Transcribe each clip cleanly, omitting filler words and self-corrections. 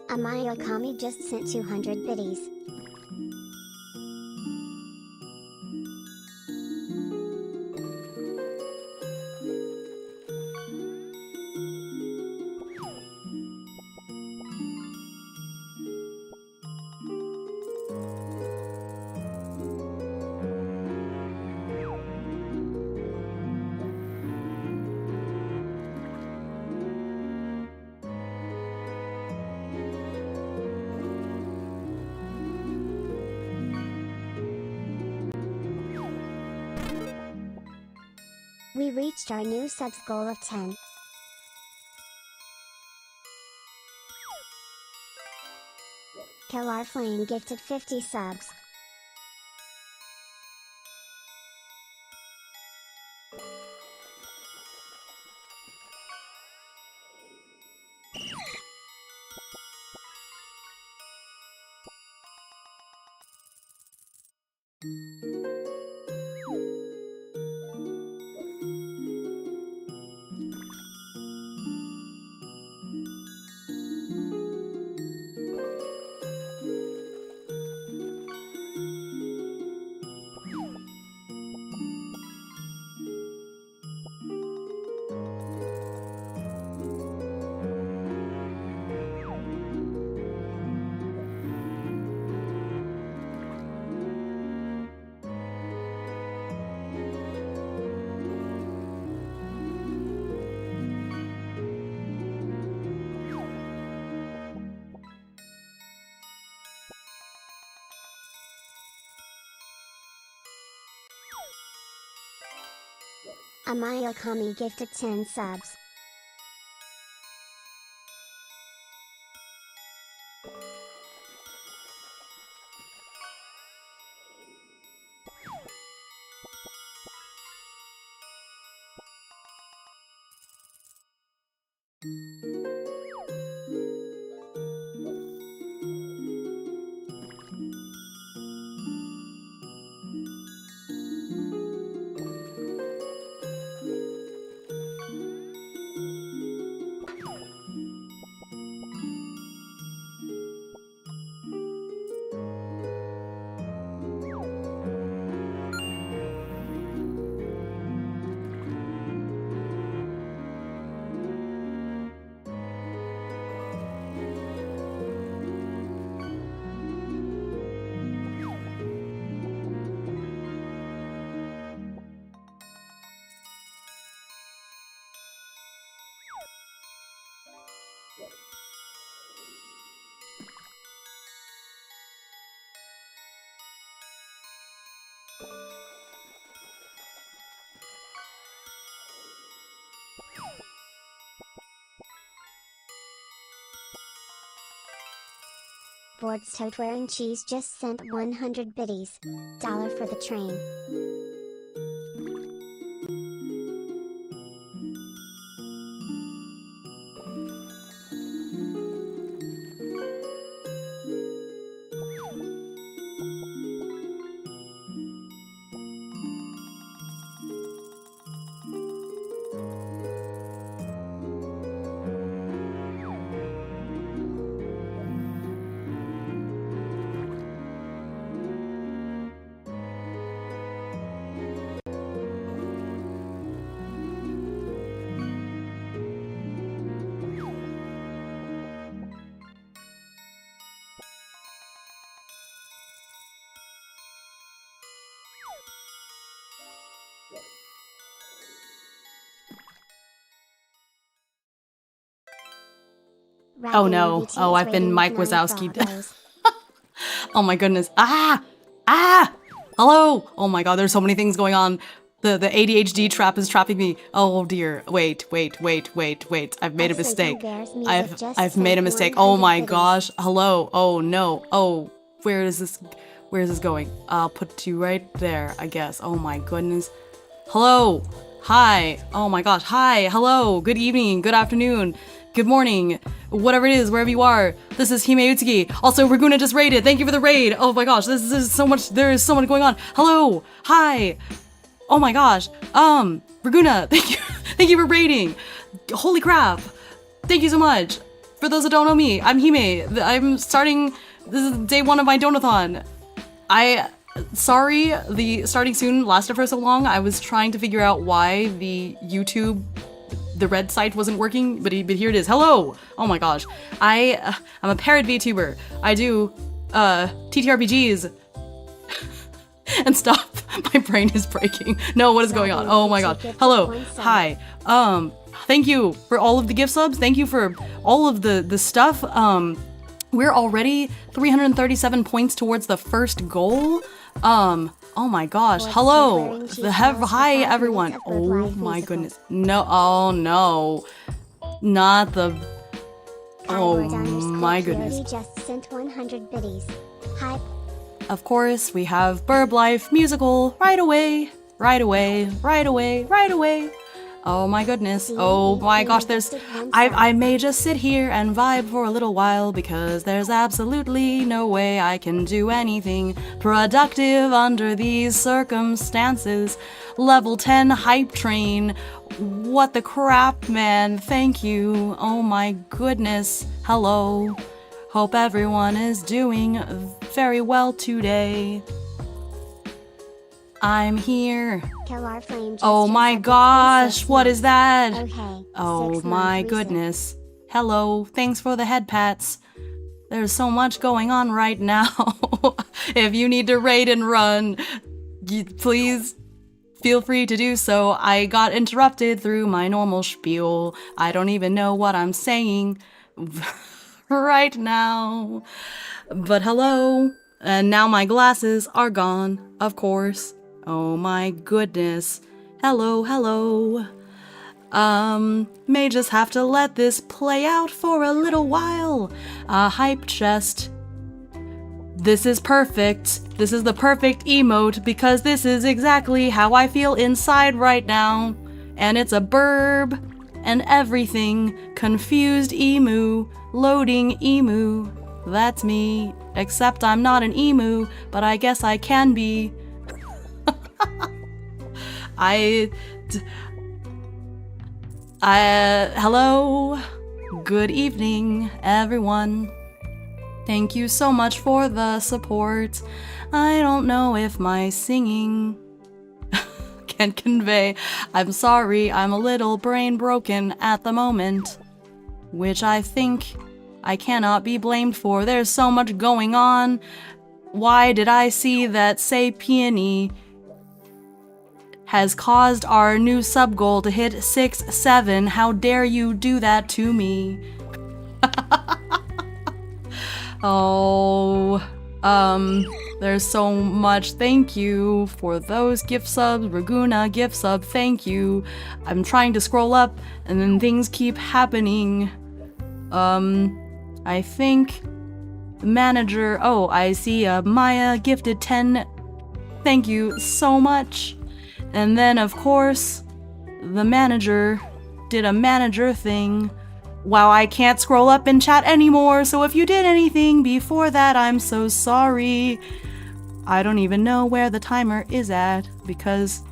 Himeutsugi just sent 200 biddies. We reached our new subs goal of 10. Killer Flame gifted 50 subs. Himeutsugi gifted 10 subs. Boards Toad Wearing Cheese just sent 100 biddies. Dollar for the train. Oh no. Oh, I've been Mike Wazowski. Oh my goodness. Ah! Ah! Hello! Oh my god, there's so many things going on. The ADHD trap is trapping me. Oh dear. Wait. I've made a mistake. I've made a mistake. Oh my gosh. Hello. Oh no. Oh, where is this going? I'll put you right there, I guess. Oh my goodness. Hello. Hi. Oh my gosh. Hi. Hello. Good evening. Good afternoon. Good morning. Whatever it is, wherever you are. This is Himeutsugi. Also, Raguna just raided. Thank you for the raid. Oh my gosh. This is so much. There is so much going on. Hello. Hi. Oh my gosh. Raguna, thank you. Thank you for raiding. Holy crap. Thank you so much. For those that don't know me, I'm Hime. I'm starting, this is day 1 of my donathon. Sorry, the starting soon lasted for so long. I was trying to figure out why the YouTube, the red site wasn't working, but here it is. Hello! Oh my gosh. I'm a parrot VTuber. I do, TTRPGs and stuff. My brain is breaking. No, what is going on? Oh my god. Hello. Hi. Thank you for all of the gift subs. Thank you for all of the stuff. We're already 337 points towards the first goal. Oh my gosh. Hello. Hi everyone. Oh my goodness. No. Oh no. Not the. Oh my goodness. Just sent 100 biddies. Hi. Of course, we have Burb Life musical right away. Right away. Right away. Right away. Oh my goodness. Oh my gosh, I may just sit here and vibe for a little while because there's absolutely no way I can do anything productive under these circumstances. Level 10 hype train. What the crap, man. Thank you. Oh my goodness. Hello. Hope everyone is doing very well today. I'm here. Oh my gosh, what is that? Okay, oh my goodness. Hello, thanks for the head pats. There's so much going on right now. If you need to raid and run, please feel free to do so. I got interrupted through my normal spiel. I don't even know what I'm saying right now. But hello. And now my glasses are gone, of course. Oh my goodness. Hello, hello. May just have to let this play out for a little while. A hype chest. This is perfect. This is the perfect emote because this is exactly how I feel inside right now. And it's a burb and everything. Confused emu. Loading emu. That's me. Except I'm not an emu, but I guess I can be. Hello. Good evening, everyone. Thank you so much for the support. I don't know if my singing can convey. I'm sorry, I'm a little brain broken at the moment, which I think I cannot be blamed for. There's so much going on. Why did I see that Say Peony has caused our new sub goal to hit 6-7? How dare you do that to me? Oh, there's so much. Thank you for those gift subs. Raguna gift sub, thank you. I'm trying to scroll up and then things keep happening. I think the manager, oh, I see Maya gifted 10. Thank you so much. And then, of course, the manager did a manager thing. Wow, I can't scroll up in chat anymore, so if you did anything before that, I'm so sorry. I don't even know where the timer is at, because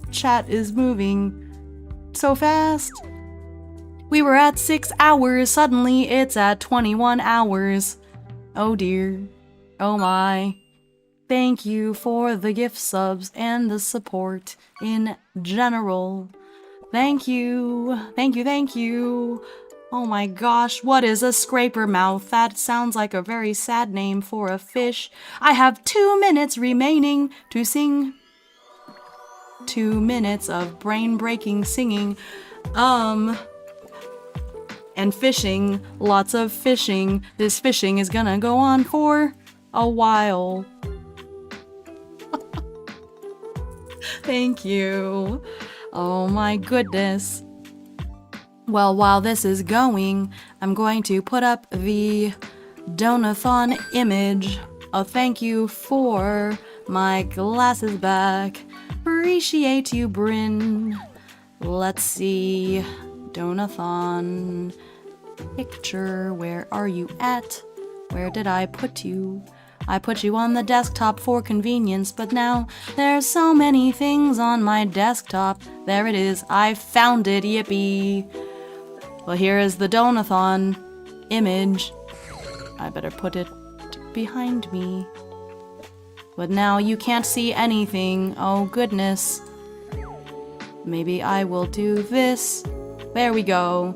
chat is moving so fast. We were at 6 hours, suddenly it's at 21 hours. Oh dear. Oh my. Thank you for the gift subs and the support in general. Thank you. Thank you, thank you. Oh my gosh, what is a scraper mouth? That sounds like a very sad name for a fish. I have 2 minutes remaining to sing. 2 minutes of brain-breaking singing. And fishing. Lots of fishing. This fishing is gonna go on for a while. Thank you. Oh my goodness. Well, while this is going, I'm going to put up the donathon image. Oh, thank you for my glasses back. Appreciate you, Bryn. Let's see. Donathon picture. Where are you at? Where did I put you? I put you on the desktop for convenience, but now there's so many things on my desktop. There it is. I found it. Yippee. Well, here is the donathon image. I better put it behind me. But now you can't see anything. Oh, goodness. Maybe I will do this. There we go.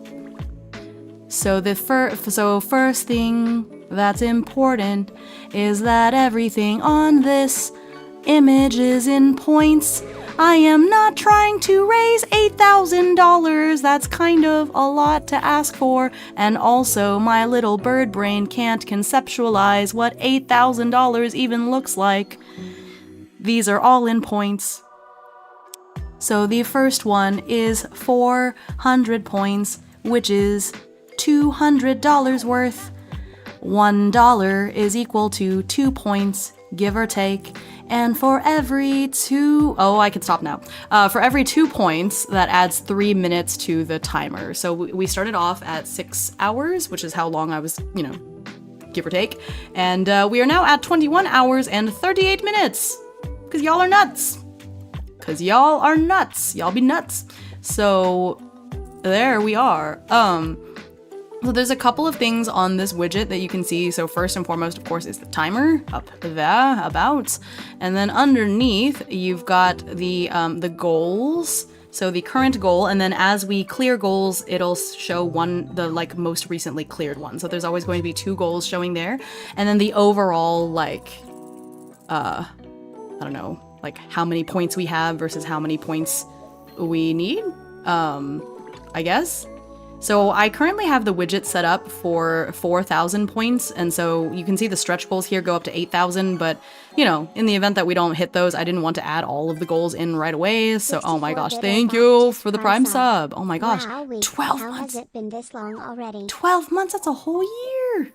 So the first thing that's important is that everything on this image is in points. I am not trying to raise $8,000. That's kind of a lot to ask for. And also, my little bird brain can't conceptualize what $8,000 even looks like. These are all in points. So the first one is 400 points, which is $200 worth. $1 is equal to 2 points, give or take. And for every I can stop now. For every 2 points, that adds 3 minutes to the timer. So we started off at 6 hours, which is how long I was, give or take. And we are now at 21 hours and 38 minutes. Because y'all are nuts. Y'all be nuts. So there we are. So there's a couple of things on this widget that you can see. So first and foremost, of course, is the timer up there, about. And then underneath, you've got the goals. So the current goal, and then as we clear goals, it'll show the most recently cleared one. So there's always going to be 2 goals showing there. And then the overall, I don't know, how many points we have versus how many points we need, I guess. So I currently have the widget set up for 4,000 points, and so you can see the stretch goals here go up to 8,000, but, in the event that we don't hit those, I didn't want to add all of the goals in right away, so oh my gosh, thank you for the Prime sub. Oh my gosh, wow, 12 how months. Has it been this long already? 12 months, that's a whole year.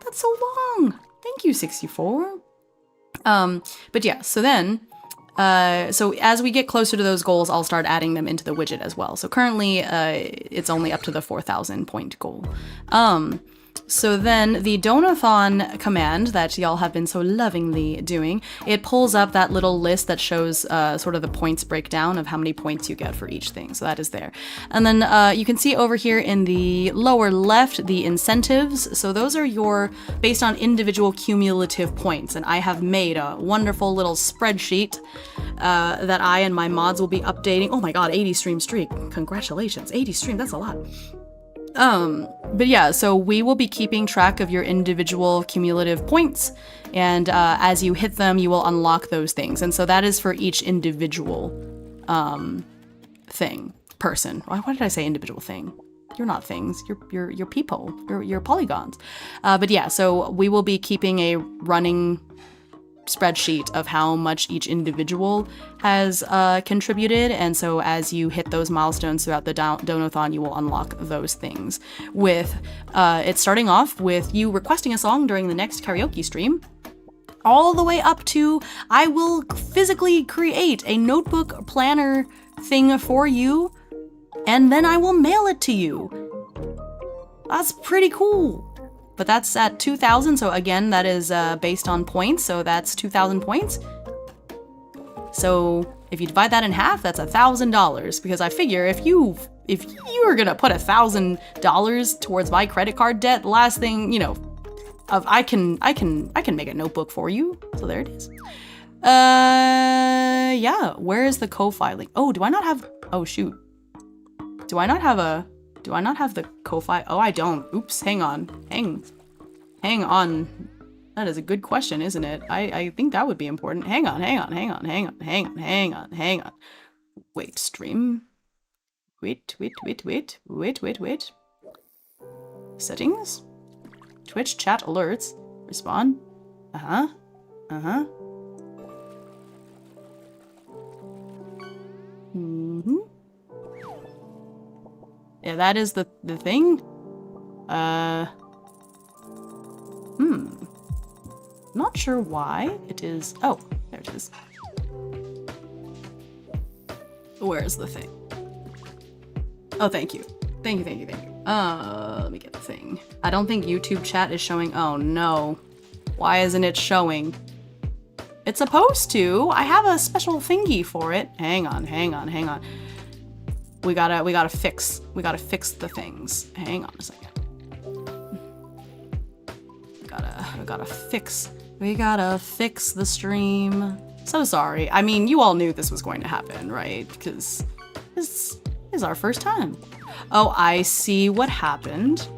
That's so long. Thank you, 64. But yeah, so then, so as we get closer to those goals, I'll start adding them into the widget as well. So currently, it's only up to the 4,000 point goal. So then the donathon command that y'all have been so lovingly doing, it pulls up that little list that shows sort of the points breakdown of how many points you get for each thing. So that is there. And then you can see over here in the lower left, the incentives. So those are based on individual cumulative points. And I have made a wonderful little spreadsheet that I and my mods will be updating. Oh my god, 80 stream streak. Congratulations. 80 stream, that's a lot. But yeah, so we will be keeping track of your individual cumulative points, and as you hit them, you will unlock those things. And so that is for each individual person. Why did I say individual thing? You're not things. You're people. You're polygons. But yeah, so we will be keeping a running spreadsheet of how much each individual has contributed, and so as you hit those milestones throughout the donathon, you will unlock those things, with it starting off with you requesting a song during the next karaoke stream, all the way up to I will physically create a notebook planner thing for you, and then I will mail it to you. That's pretty cool. But that's at 2,000, so again, that is based on points, so that's 2,000 points. So if you divide that in half, that's $1,000, because I figure if you were gonna put $1,000 towards my credit card debt, the last thing, I can make a notebook for you. So there it is. Yeah, where is the co-filing? Oh, do I not have, oh shoot. Do I not have the Ko-Fi? Oh, I don't. Oops, hang on. Hang on. That is a good question, isn't it? I think that would be important. Hang on. Wait, stream. Wait. Settings? Twitch chat alerts. Respond. Yeah, that is the thing. Not sure why it is. Oh, there it is. Where's the thing? Oh, thank you. Thank you. Let me get the thing. I don't think YouTube chat is showing. Oh no. Why isn't it showing? It's supposed to. I have a special thingy for it. Hang on. We gotta fix the things. Hang on a second. We gotta fix the stream. So sorry. I mean, you all knew this was going to happen, right? Because this is our first time. Oh, I see what happened.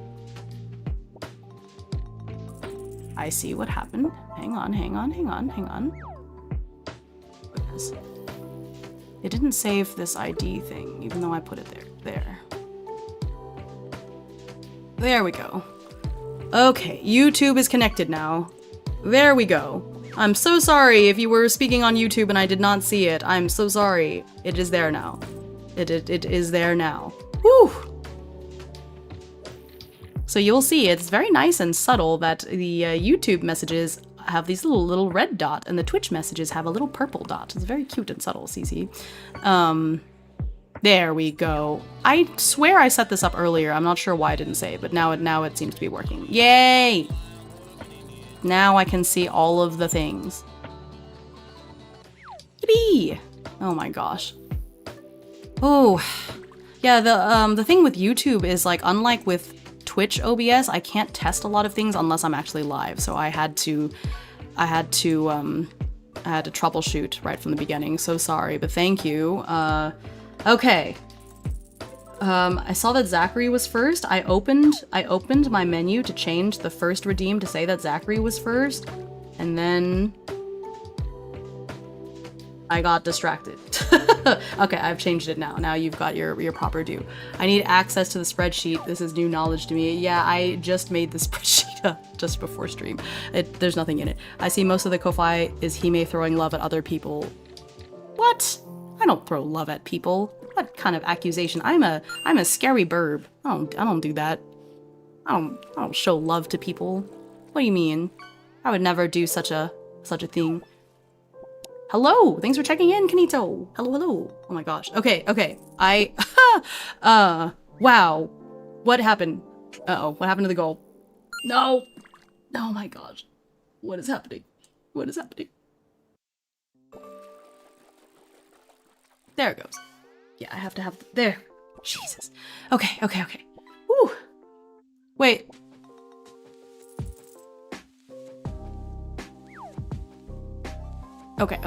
I see what happened. Hang on. Goodness. It didn't save this ID thing, even though I put it there. There we go. Okay, YouTube is connected now. There we go. I'm so sorry if you were speaking on YouTube and I did not see it. I'm so sorry. It is there now. It is there now. Whew! So you'll see it's very nice and subtle that the YouTube messages have these little red dot and the Twitch messages have a little purple dot. It's very cute and subtle, CC. There we go. I swear I set this up earlier. I'm not sure why I didn't say it, but now it seems to be working. Yay! Now I can see all of the things. Yippee! Oh my gosh. Oh, yeah. The thing with YouTube is like, unlike with Twitch OBS, I can't test a lot of things unless I'm actually live. So I had to troubleshoot right from the beginning. So sorry, but thank you. Okay. I saw that Zachary was first. I opened my menu to change the first redeem to say that Zachary was first, and then I got distracted. Okay, I've changed it now. Now you've got your proper due. I need access to the spreadsheet. This is new knowledge to me. Yeah, I just made the spreadsheet up just before stream. There's nothing in it. I see most of the Ko-Fi is Hime throwing love at other people. What? I don't throw love at people. What kind of accusation? I'm a scary burb. I don't do that. I don't show love to people. What do you mean? I would never do such a thing. Hello! Thanks for checking in, Kanito! Hello. Oh my gosh. Okay. Wow. What happened? Uh-oh, what happened to the goal? No! Oh my gosh. What is happening? There it goes. Yeah, I have to have... There. Jesus. Okay. Whew. Wait. Okay.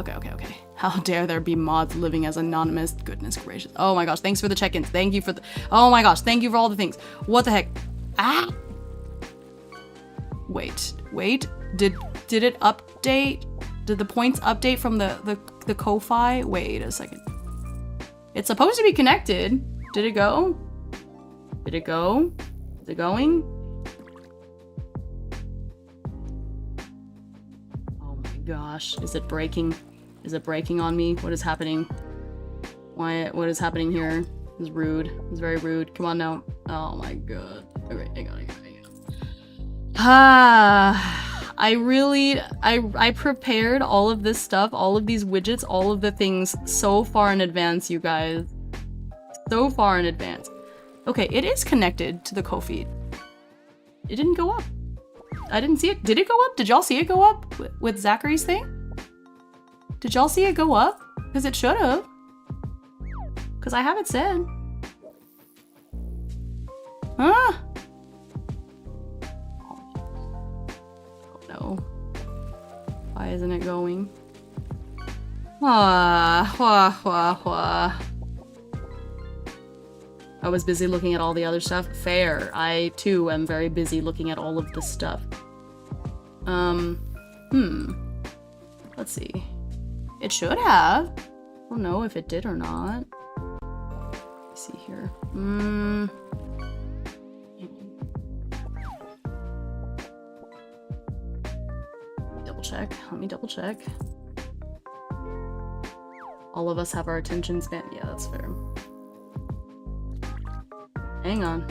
How dare there be mods living as anonymous? Goodness gracious. Oh my gosh, thanks for the check-ins. Thank you for the... Oh my gosh, thank you for all the things. What the heck? Ah! Wait. Did it update? Did the points update from the Ko-Fi? Wait a second. It's supposed to be connected. Did it go? Is it going? Oh my gosh. Is it breaking? Is it breaking on me? What is happening? What is happening here? It's rude. It's very rude. Come on now. Oh my god. Okay, hang on. I prepared all of this stuff, all of these widgets, all of the things so far in advance, you guys. So far in advance. Okay, it is connected to the Ko-Fi. It didn't go up. I didn't see it. Did it go up? Did y'all see it go up with Zachary's thing? Did y'all see it go up? Because it should have. Because I have it said. Huh? Oh no. Why isn't it going? I was busy looking at all the other stuff. Fair. I too am very busy looking at all of this stuff. Let's see. It should have. I don't know if it did or not. Let's see here. Let me double check. All of us have our attention span. Yeah, that's fair. Hang on.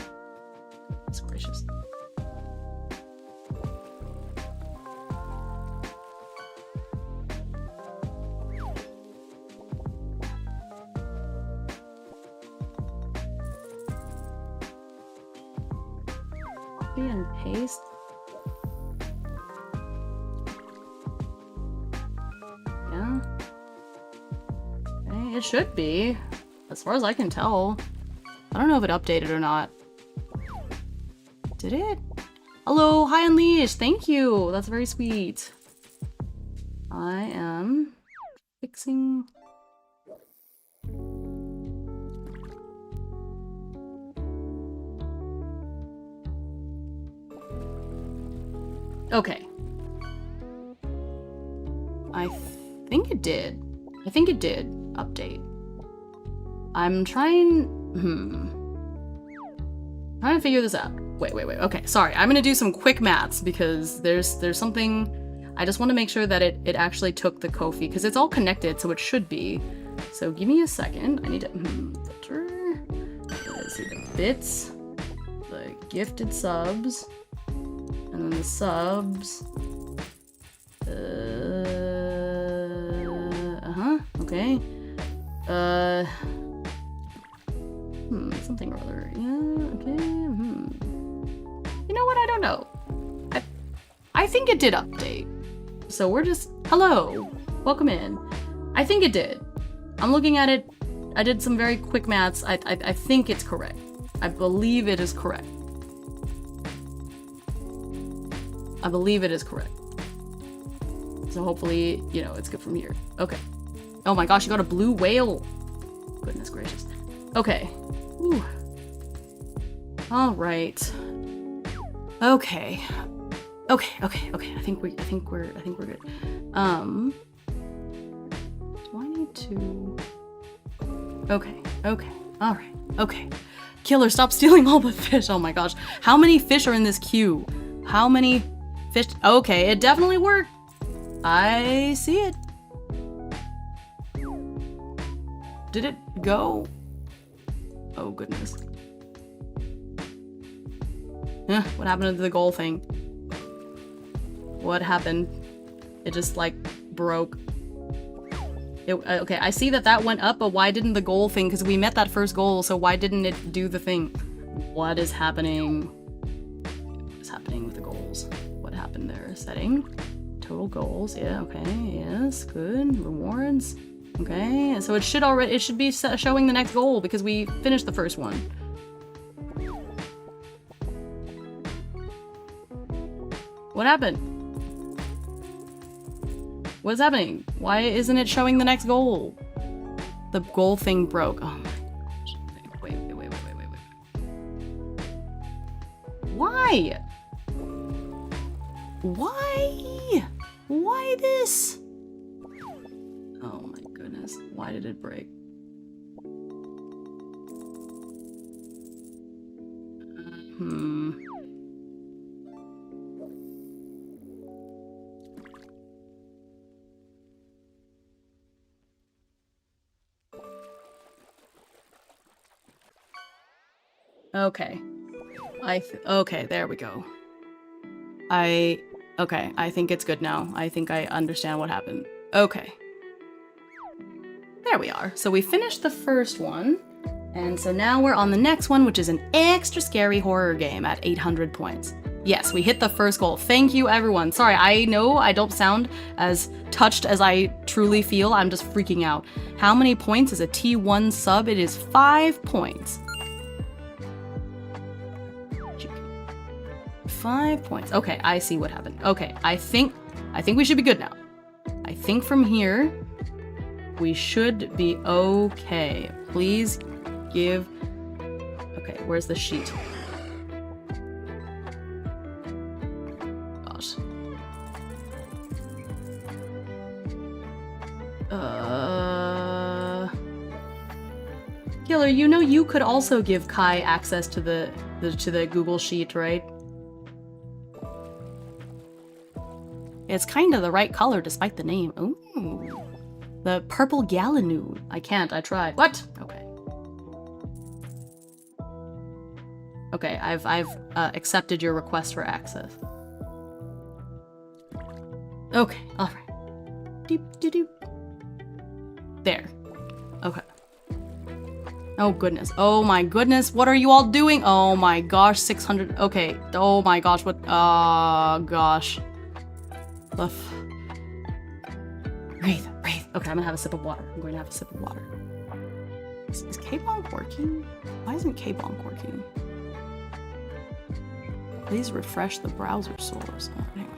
That's gracious. Copy and paste. Yeah. Okay, it should be. As far as I can tell. I don't know if it updated or not. Did it? Hello, hi Unleashed. Thank you. That's very sweet. I am fixing. Okay. I think it did. I think it did update. I'm trying to figure this out. Wait. Okay, sorry. I'm gonna do some quick maths because there's something. I just want to make sure that it actually took the Ko-fi because it's all connected, so it should be. So give me a second. I need to filter. Let's see the bits, the gifted subs, and then the subs. Okay. Something or other. Yeah, okay. You know what? I don't know. I think it did update. So we're just, hello, welcome in. I think it did. I'm looking at it. I did some very quick maths. I think it's correct. I believe it is correct. I believe it is correct. So hopefully, you know, it's good from here. Okay. Oh my gosh, you got a blue whale. Goodness gracious. Okay. Ooh. All right. Okay. Okay. I think we're good. Do I need to? Okay. All right. Okay. Killer, stop stealing all the fish. Oh my gosh. How many fish are in this queue? How many fish? Okay, it definitely worked. I see it. Did it go? Oh goodness. What happened to the goal thing? What happened? It just like broke. Okay, I see that went up, but why didn't the goal thing? Because we met that first goal, so why didn't it do the thing? What is happening? What is happening with the goals? What happened there? Setting. Total goals. Yeah, okay. Yes, good. Rewards. Okay, so it should be showing the next goal because we finished the first one. What happened? What's happening? Why isn't it showing the next goal? The goal thing broke. Oh my gosh. Wait. Why? Why this? Oh my goodness. Why did it break? Okay. Okay, there we go. Okay, I think it's good now. I think I understand what happened. Okay. There we are. So we finished the first one, and so now we're on the next one, which is an extra scary horror game at 800 points. Yes, we hit the first goal. Thank you, everyone. Sorry, I know I don't sound as touched as I truly feel. I'm just freaking out. How many points is a T1 sub? It is 5 points. 5 points. Okay, I see what happened. Okay, I think we should be good now. I think from here, we should be okay. Please give... Okay, where's the sheet? Gosh. Killer, you know you could also give Kai access to the Google Sheet, right? It's kind of the right color despite the name. Ooh. The purple Galanood. I can't, I tried. What? Okay. Okay, I've accepted your request for access. Okay, alright. Doop, doop, doop. There. Okay. Oh goodness. Oh my goodness. What are you all doing? Oh my gosh, 600. Okay. Oh my gosh, what? Gosh. Breathe. Okay, I'm gonna have a sip of water. Is K-Bonk working? Why isn't K-Bonk working? Please refresh the browser source. Oh, anyway.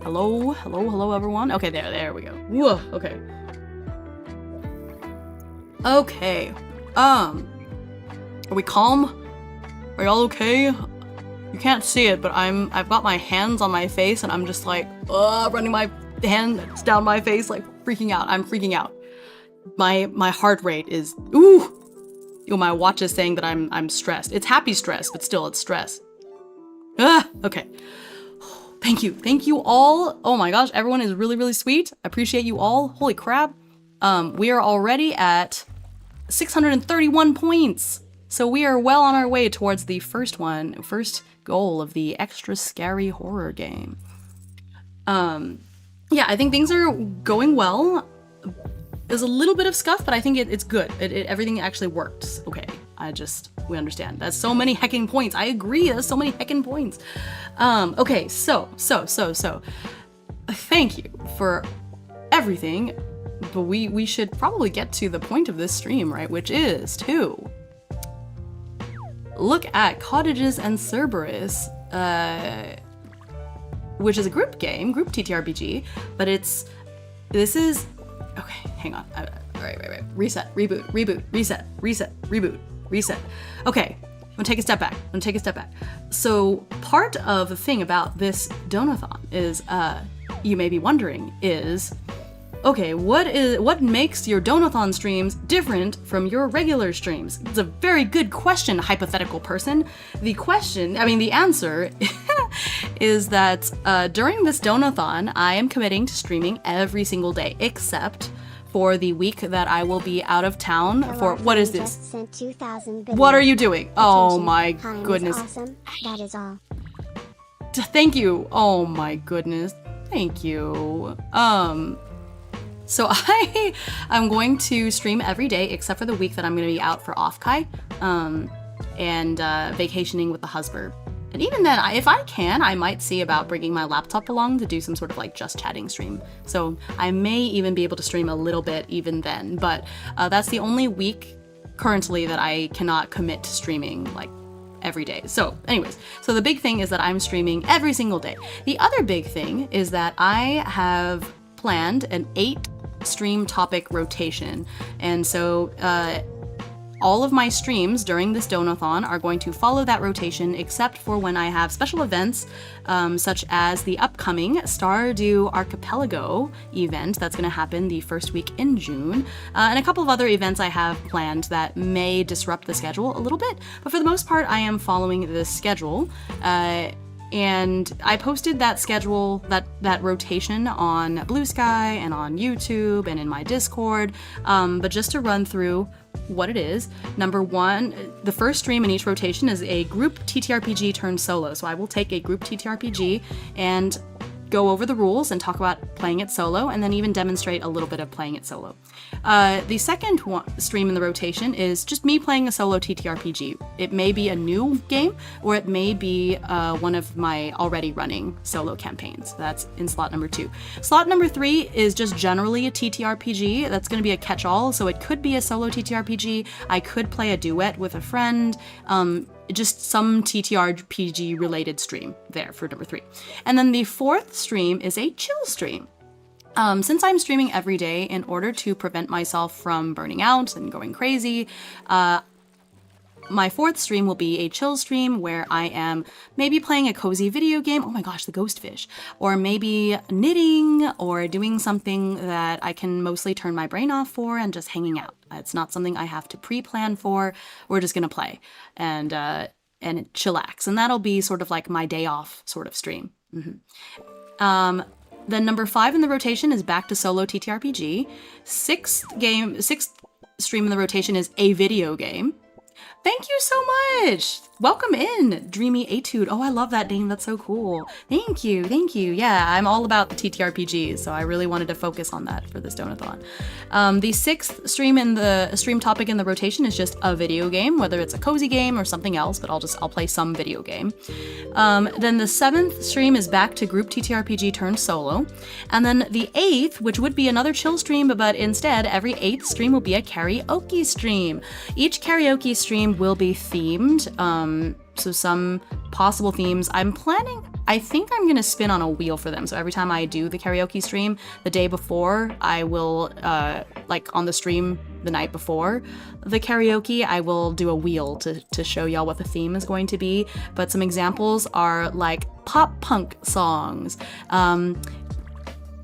Hello, hello, hello, everyone. Okay, there we go. Whoa, okay. Okay. Are we calm? Are y'all okay? You can't see it, but I've got my hands on my face and I'm just like, running my hands down my face, like freaking out. I'm freaking out. My heart rate is, ooh, my watch is saying that I'm stressed. It's happy stress, but still it's stress. Okay. Thank you all. Oh my gosh, everyone is really, really sweet. I appreciate you all. Holy crap. We are already at 631 points. So we are well on our way towards the first goal of the extra scary horror game. Yeah, I think things are going well. There's a little bit of scuff, but I think it's good. Everything actually works. Okay, we understand. That's so many heckin' points. I agree, that's so many heckin' points. Okay, so. Thank you for everything, but we should probably get to the point of this stream, right? Which is to look at Cottages and Cerberus, which is a group game, Group TTRPG, but this is, okay, hang on. Right. Reset, reboot, reset, reboot. Okay, I'm gonna take a step back. So part of the thing about this donathon is, you may be wondering, is, okay, what makes your donathon streams different from your regular streams? It's a very good question, hypothetical person. The answer is that during this donathon, I am committing to streaming every single day, except for the week that I will be out of town for, what is this? Sent 2,000 what are you doing? Oh my goodness. Awesome. That is all. Thank you. Oh my goodness. Thank you. So I'm going to stream every day except for the week that I'm going to be out for Offkai, and vacationing with the husband. And even then, if I can, I might see about bringing my laptop along to do some sort of like just chatting stream. So I may even be able to stream a little bit even then, but that's the only week currently that I cannot commit to streaming like every day. So anyways, so the big thing is that I'm streaming every single day. The other big thing is that I have planned an 8 stream topic rotation. And so all of my streams during this donathon are going to follow that rotation, except for when I have special events, such as the upcoming Stardew Archipelago event that's going to happen the first week in June, and a couple of other events I have planned that may disrupt the schedule a little bit. But for the most part, I am following this schedule. And I posted that schedule, that rotation on Blue Sky and on YouTube and in my Discord. But just to run through what it is, number 1, the first stream in each rotation is a group TTRPG turned solo. So I will take a group TTRPG and go over the rules and talk about playing it solo, and then even demonstrate a little bit of playing it solo. The second stream in the rotation is just me playing a solo TTRPG. It may be a new game, or it may be one of my already running solo campaigns. That's in slot number 2. Slot number 3 is just generally a TTRPG. That's going to be a catch-all, so it could be a solo TTRPG. I could play a duet with a friend. Just some TTRPG related stream there for number 3. And then the 4th stream is a chill stream. Since I'm streaming every day, in order to prevent myself from burning out and going crazy, my 4th stream will be a chill stream where I am maybe playing a cozy video game, oh my gosh, the ghost fish, or maybe knitting or doing something that I can mostly turn my brain off for and just hanging out. It's not something I have to pre-plan for. We're just gonna play and chillax, and that'll be sort of like my day off sort of stream. Then number 5 in the rotation is back to solo TTRPG. 6th stream in the rotation is a video game. Thank you so much! welcome in, Dreamy Etude. Oh, I love that name. That's so cool. Thank you, thank you. Yeah, I'm all about the TTRPGs, so I really wanted to focus on that for this donathon. The sixth stream topic in the rotation is just a video game, whether it's a cozy game or something else, but I'll play some video game. Then the seventh stream is back to Group TTRPG turned solo. And then the eighth, which would be another chill stream, but instead every eighth stream will be a karaoke stream. Each karaoke stream will be themed. So some possible themes. I think I'm gonna spin on a wheel for them. So every time I do the karaoke stream, the day before, I will, like on the stream the night before the karaoke, I will do a wheel to show y'all what the theme is going to be. But some examples are like pop punk songs,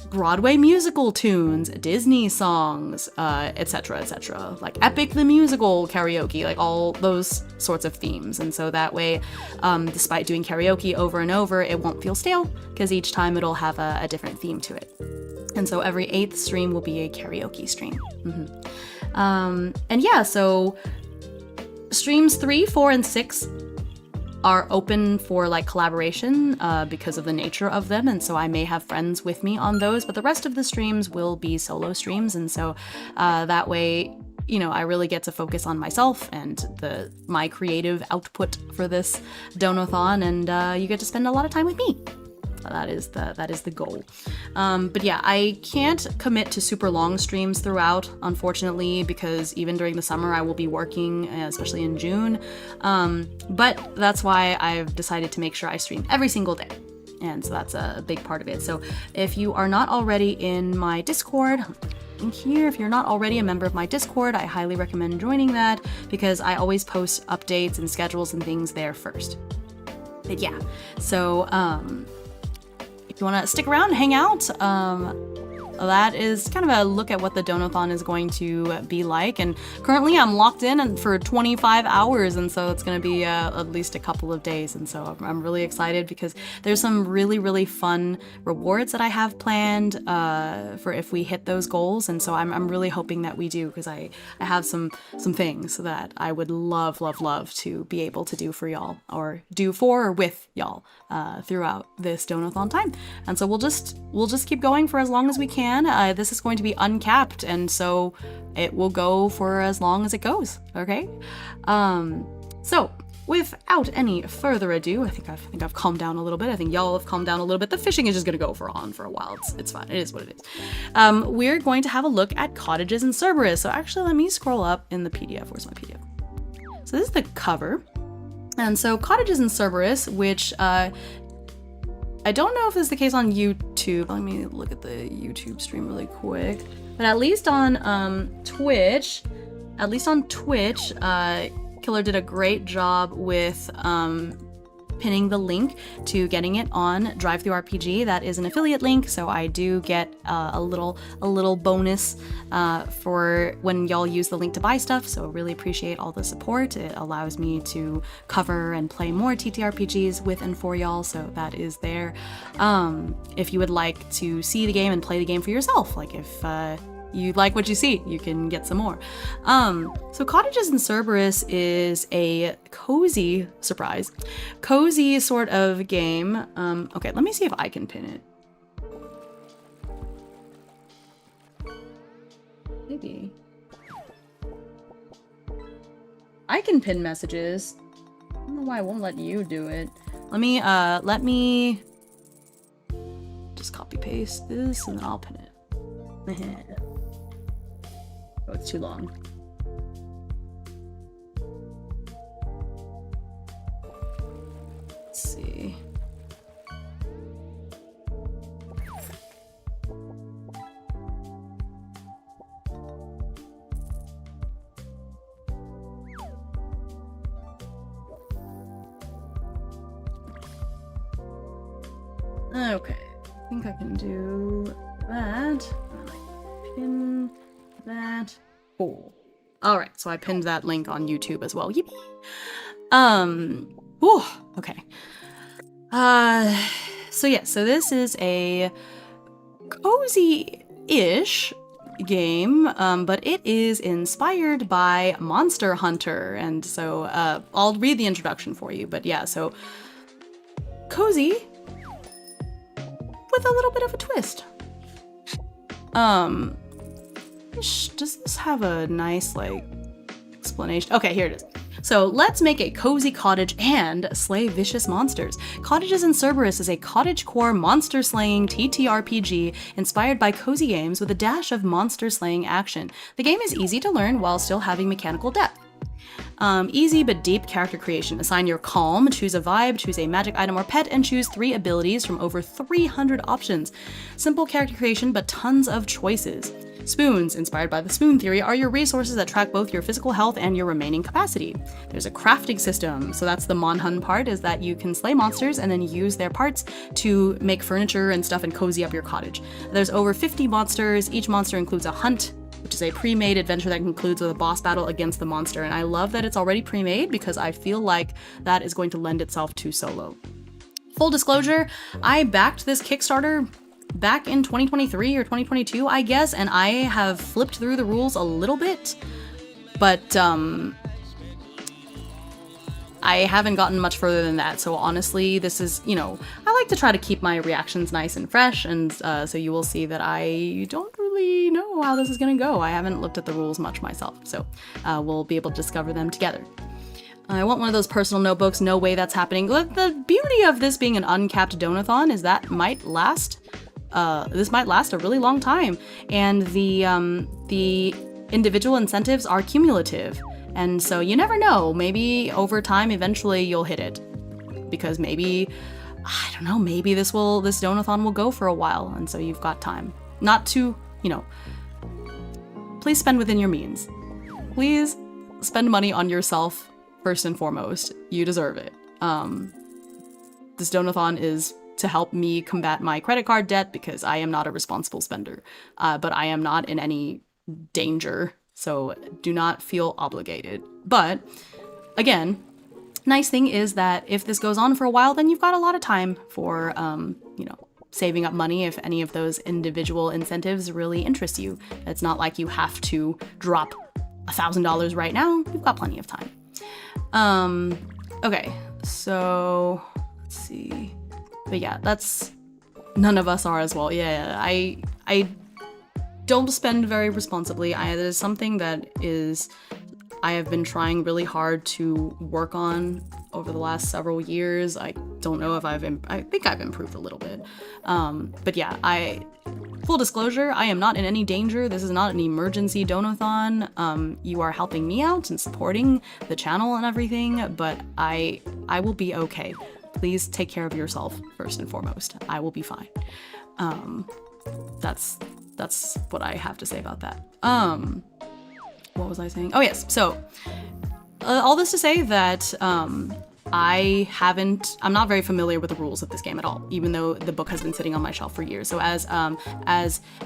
Broadway musical tunes, Disney songs, etc., etc. Like Epic the Musical karaoke, like all those sorts of themes. And so that way, despite doing karaoke over and over, it won't feel stale because each time it'll have a different theme to it. And so every eighth stream will be a karaoke stream. And yeah, so streams 3, 4, and 6 are open for like collaboration because of the nature of them, and so I may have friends with me on those, but the rest of the streams will be solo streams, and so that way, you know, I really get to focus on myself and my creative output for this donathon, and you get to spend a lot of time with me. That is the goal. But yeah, I can't commit to super long streams throughout, unfortunately, because even during the summer I will be working, especially in June. But that's why I've decided to make sure I stream every single day. And so that's a big part of it. So if you are not already in my Discord, here, if you're not already a member of my Discord, I highly recommend joining that because I always post updates and schedules and things there first. But yeah, so if you want to stick around and hang out, that is kind of a look at what the donathon is going to be like. And currently I'm locked in for 25 hours, and so it's going to be at least a couple of days. And so I'm really excited because there's some really, really fun rewards that I have planned for if we hit those goals. And so I'm really hoping that we do, because I have some things that I would love to be able to do for y'all, or do for or with y'all throughout this donathon time. And so we'll just keep going for as long as we can. This is going to be uncapped, and so it will go for as long as it goes. Okay. So without any further ado, I think I've calmed down a little bit. I think y'all have calmed down a little bit. The fishing is just gonna go on for a while. It's fine. It is what it is. We're going to have a look at cottages and cerberus. So actually, let me scroll up in the PDF. Where's my PDF? So this is the cover, and so cottages and cerberus, which I don't know if this is the case on YouTube. Let me look at the YouTube stream really quick. But at least on Twitch, Killer did a great job with pinning the link to getting it on DriveThruRPG. That is an affiliate link, so I do get a little bonus for when y'all use the link to buy stuff. So really appreciate all the support. It allows me to cover and play more TTRPGs with and for y'all, so that is there. If you would like to see the game and play the game for yourself, like if you like what you see, you can get some more. So Cottages and Cerberus is a cozy sort of game. Okay, let me see if I can pin it. Maybe. I can pin messages. I don't know why I won't let you do it. Let me just copy paste this and then I'll pin it. Oh, it's too long. Let's see. Okay, I think I can do that. Pin that. Cool. All right, so I pinned that link on YouTube as well. Yippee. Whew, okay. So this is a cozy-ish game, but it is inspired by Monster Hunter. And so I'll read the introduction for you. But yeah, so cozy with a little bit of a twist. Does this have a nice, like, explanation? Okay, here it is. So let's make a cozy cottage and slay vicious monsters. Cottages and Cerberus is a cottage core monster slaying TTRPG inspired by cozy games with a dash of monster slaying action. The game is easy to learn while still having mechanical depth. Easy but deep character creation. Assign your calm, choose a vibe, choose a magic item or pet, and choose 3 abilities from over 300 options. Simple character creation, but tons of choices. Spoons, inspired by the spoon theory, are your resources that track both your physical health and your remaining capacity. There's a crafting system, so that's the Monhun part, is that you can slay monsters and then use their parts to make furniture and stuff and cozy up your cottage. There's over 50 monsters. Each monster includes a hunt, which is a pre-made adventure that concludes with a boss battle against the monster. And I love that it's already pre-made because I feel like that is going to lend itself to solo. Full disclosure, I backed this Kickstarter back in 2023 or 2022, I guess, and I have flipped through the rules a little bit, but I haven't gotten much further than that. So honestly, this is, I like to try to keep my reactions nice and fresh, and so you will see that I don't really know how this is going to go. I haven't looked at the rules much myself, so we'll be able to discover them together. I want one of those personal notebooks. No way that's happening. Look, the beauty of this being an uncapped donathon is that this might last a really long time, and the individual incentives are cumulative, and so you never know. Maybe over time, eventually you'll hit it, because maybe, I don't know, maybe this donathon will go for a while, and so you've got time. Not to, please spend within your means. Please spend money on yourself first and foremost. You deserve it. This donathon is to help me combat my credit card debt because I am not a responsible spender, but I am not in any danger, so do not feel obligated. But again, nice thing is that if this goes on for a while, then you've got a lot of time for, saving up money if any of those individual incentives really interest you. It's not like you have to drop $1,000 right now. You've got plenty of time. Okay, so let's see. But yeah, none of us are as well. Yeah, I don't spend very responsibly. It is something that I have been trying really hard to work on over the last several years. I don't know if I think I've improved a little bit. But yeah, full disclosure, I am not in any danger. This is not an emergency donathon. You are helping me out and supporting the channel and everything, but I will be okay. Please take care of yourself first and foremost. I will be fine. That's what I have to say about that. What was I saying? Oh yes, so all this to say that I'm not very familiar with the rules of this game at all, even though the book has been sitting on my shelf for years. So as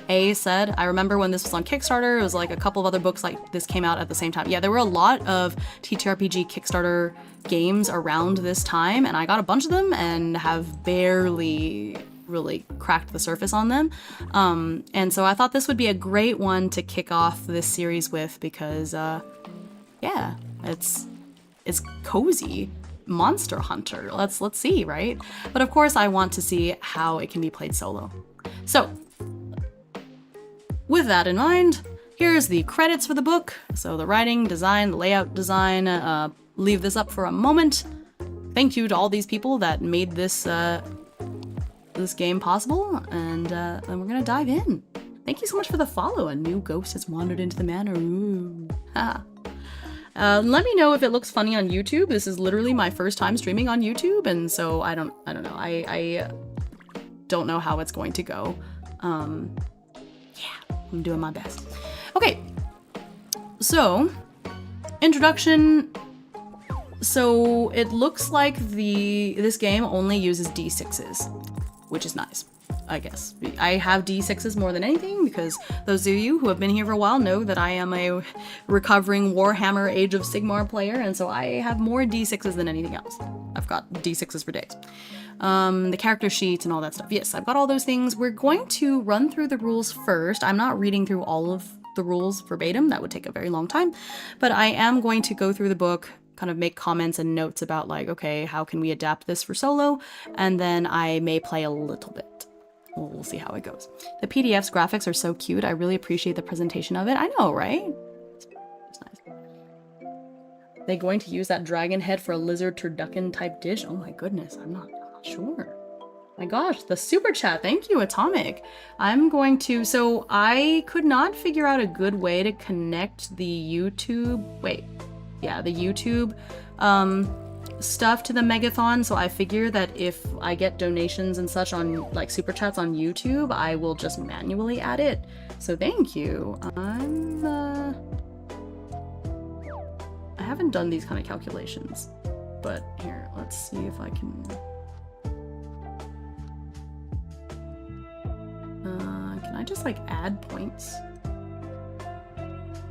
A said, I remember when this was on Kickstarter, it was like a couple of other books like this came out at the same time. Yeah, there were a lot of TTRPG Kickstarter games around this time, and I got a bunch of them and have barely really cracked the surface on them. And so I thought this would be a great one to kick off this series with because, yeah, it's cozy. Monster Hunter. Let's see, right? But of course I want to see how it can be played solo. So with that in mind, here's the credits for the book. So the writing, design, the layout design, leave this up for a moment. Thank you to all these people that made this this game possible, and then we're gonna dive in. Thank you so much for the follow. A new ghost has wandered into the manor. Ooh. Ha. Let me know if it looks funny on YouTube. This is literally my first time streaming on YouTube, and so I don't know. I don't know how it's going to go. Yeah, I'm doing my best. Okay, so introduction. So it looks like this game only uses D6s, which is nice, I guess. I have D6s more than anything because those of you who have been here for a while know that I am a recovering Warhammer Age of Sigmar player, and so I have more D6s than anything else. I've got D6s for days. The character sheets and all that stuff. Yes, I've got all those things. We're going to run through the rules first. I'm not reading through all of the rules verbatim. That would take a very long time. But I am going to go through the book, kind of make comments and notes about like, okay, how can we adapt this for solo? And then I may play a little bit. We'll see how it goes. The PDF's graphics are so cute. I really appreciate the presentation of it. I know, right? It's nice. They going to use that dragon head for a lizard turducken type dish? Oh my goodness, I'm not sure. My gosh, the super chat. Thank you, Atomic. I'm going to, so I could not figure out a good way to connect the YouTube, the YouTube stuff to the Megathon. So I figure that if I get donations and such on like super chats on YouTube, I will just manually add it. So thank you. I haven't done these kind of calculations, but here, let's see if I can. Can I just like add points?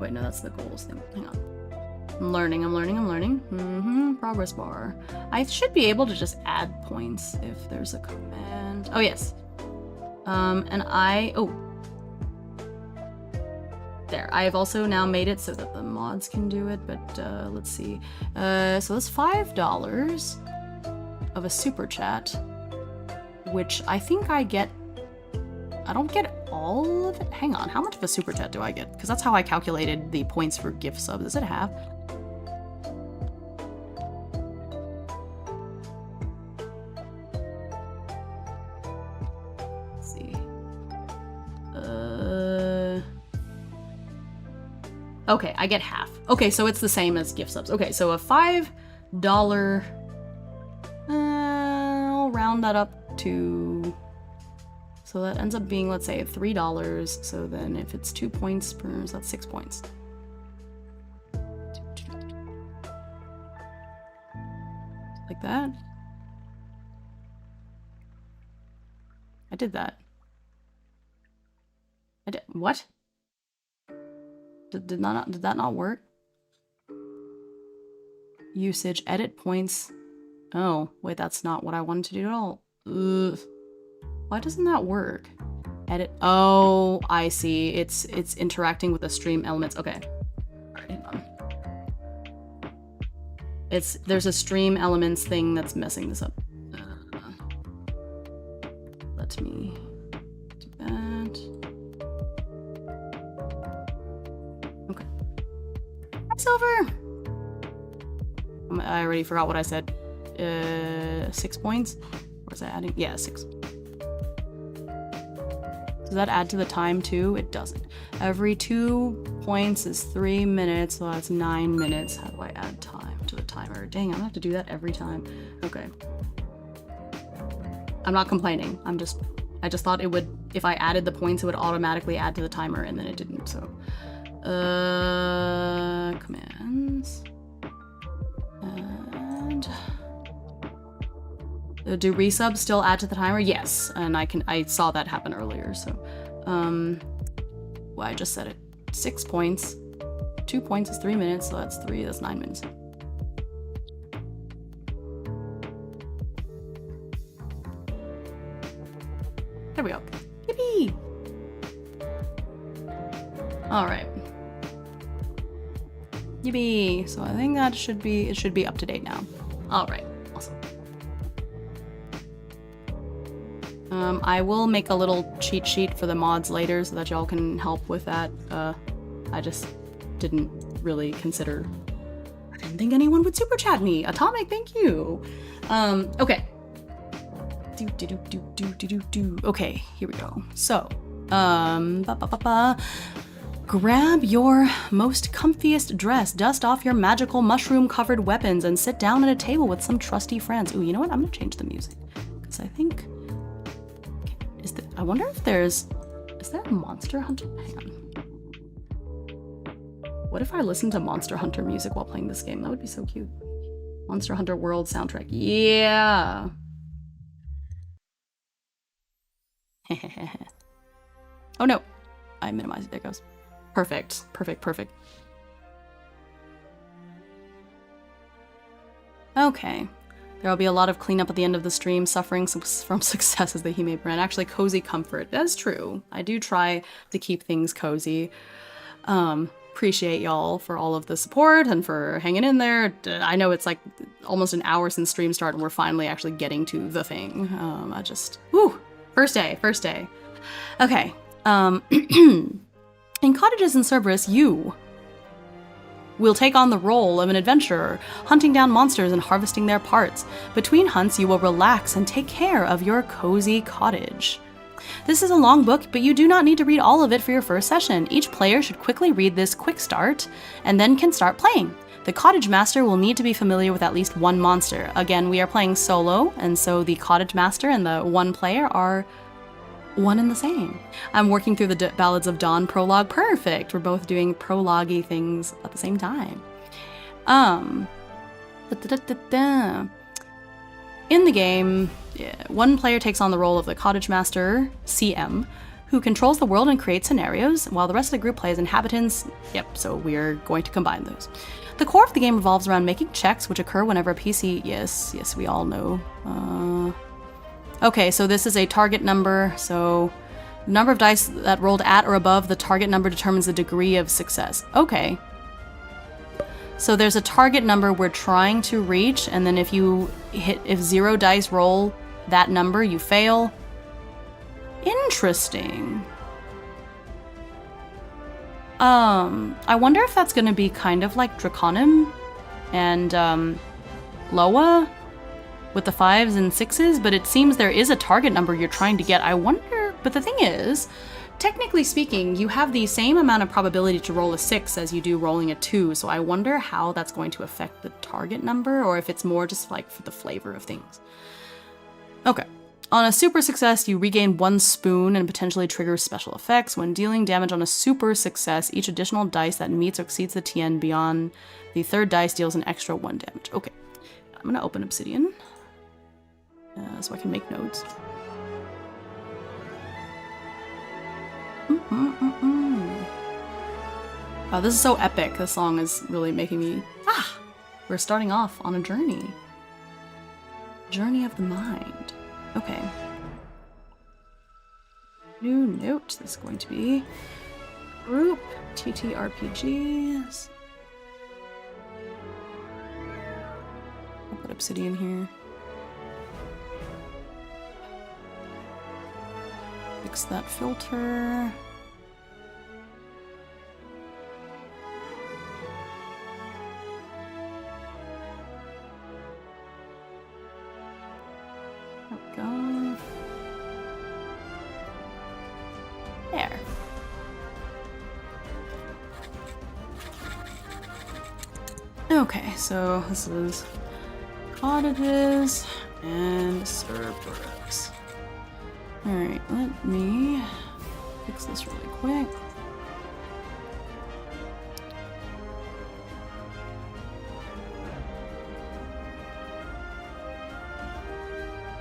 Wait, no, that's the goals thing. Hang on. I'm learning. Progress bar. I should be able to just add points if there's a command. Oh, yes. There. I have also now made it so that the mods can do it, but let's see. So that's $5 of a super chat, which I think I get. I don't get all of it. Hang on, how much of a super chat do I get? Because that's how I calculated the points for gift subs. Is it half? Let's see. Okay, I get half. Okay, so it's the same as gift subs. Okay, so a $5. I'll round that up to. So that ends up being, let's say, $3. So then if it's 2 points per, so that's 6 points. Like that. I did that. I did, what? Did that not work? Usage, edit points. Oh, wait, that's not what I wanted to do at all. Ugh. Why doesn't that work? Edit. Oh, I see. It's interacting with the stream elements. Okay. Alright, hang on. There's a stream elements thing that's messing this up. Let me do that. Okay. Hi, Silver! I already forgot what I said. 6 points? Or was I adding? Yeah, 6. Does that add to the time too? It doesn't. Every 2 points is 3 minutes, so that's 9 minutes. How do I add time to the timer? Dang, I'm gonna have to do that every time. Okay. I'm not complaining. I just thought it would, if I added the points, it would automatically add to the timer, and then it didn't, so. Commands. And do resubs still add to the timer? Yes, and I saw that happen earlier, so. Well, I just said it. 6 points. 2 points is 3 minutes, so that's 9 minutes. There we go. Yippee! Alright. Yippee! So I think that should be up to date now. Alright, awesome. I will make a little cheat sheet for the mods later so that y'all can help with that. I just didn't really consider. I didn't think anyone would super chat me. Atomic, thank you. Okay. Okay, here we go. So, grab your most comfiest dress, dust off your magical mushroom-covered weapons, and sit down at a table with some trusty friends. Ooh, you know what? I'm gonna change the music because I think. I wonder if is there a Monster Hunter? Hang on. What if I listen to Monster Hunter music while playing this game? That would be so cute. Monster Hunter World soundtrack. Yeah. Oh no. I minimized it. There it goes. Perfect. Perfect. Okay. There will be a lot of cleanup at the end of the stream, suffering from success as the Hime brand. Actually, cozy comfort. That is true. I do try to keep things cozy. Appreciate y'all for all of the support and for hanging in there. I know it's like almost an hour since stream start and we're finally actually getting to the thing. Woo! First day. Okay. In Cottages and Cerberus, you will take on the role of an adventurer, hunting down monsters and harvesting their parts. Between hunts, you will relax and take care of your cozy cottage. This is a long book, but you do not need to read all of it for your first session. Each player should quickly read this quick start, and then can start playing. The cottage master will need to be familiar with at least one monster. Again, we are playing solo, and so the cottage master and the one player are one and the same. I'm working through the Ballads of Dawn prologue. Perfect! We're both doing prologue-y things at the same time. In the game, one player takes on the role of the cottage master, CM, who controls the world and creates scenarios, while the rest of the group plays inhabitants. Yep, so we're going to combine those. The core of the game revolves around making checks which occur whenever a PC... Yes, we all know. Okay, so this is a target number, so the number of dice that rolled at or above the target number determines the degree of success. Okay. So there's a target number we're trying to reach, and then if 0 dice roll that number, you fail. Interesting. I wonder if that's gonna be kind of like Draconim and Loa with the 5s and 6s, but it seems there is a target number you're trying to get. I wonder, but the thing is, technically speaking, you have the same amount of probability to roll a 6 as you do rolling a 2, so I wonder how that's going to affect the target number, or if it's more just like for the flavor of things. Okay. On a super success, you regain 1 spoon and potentially trigger special effects. When dealing damage on a super success, each additional dice that meets or exceeds the TN beyond the 3rd dice deals an extra 1 damage. Okay. I'm gonna open Obsidian. So I can make notes. Oh, this is so epic. This song is really making me... We're starting off on a journey. Journey of the mind. Okay. New note. This is going to be Group TTRPGs. I'll put Obsidian here. Fix that filter. There we go. There. Okay, so this is cottages and cerberus. Alright, let me fix this really quick.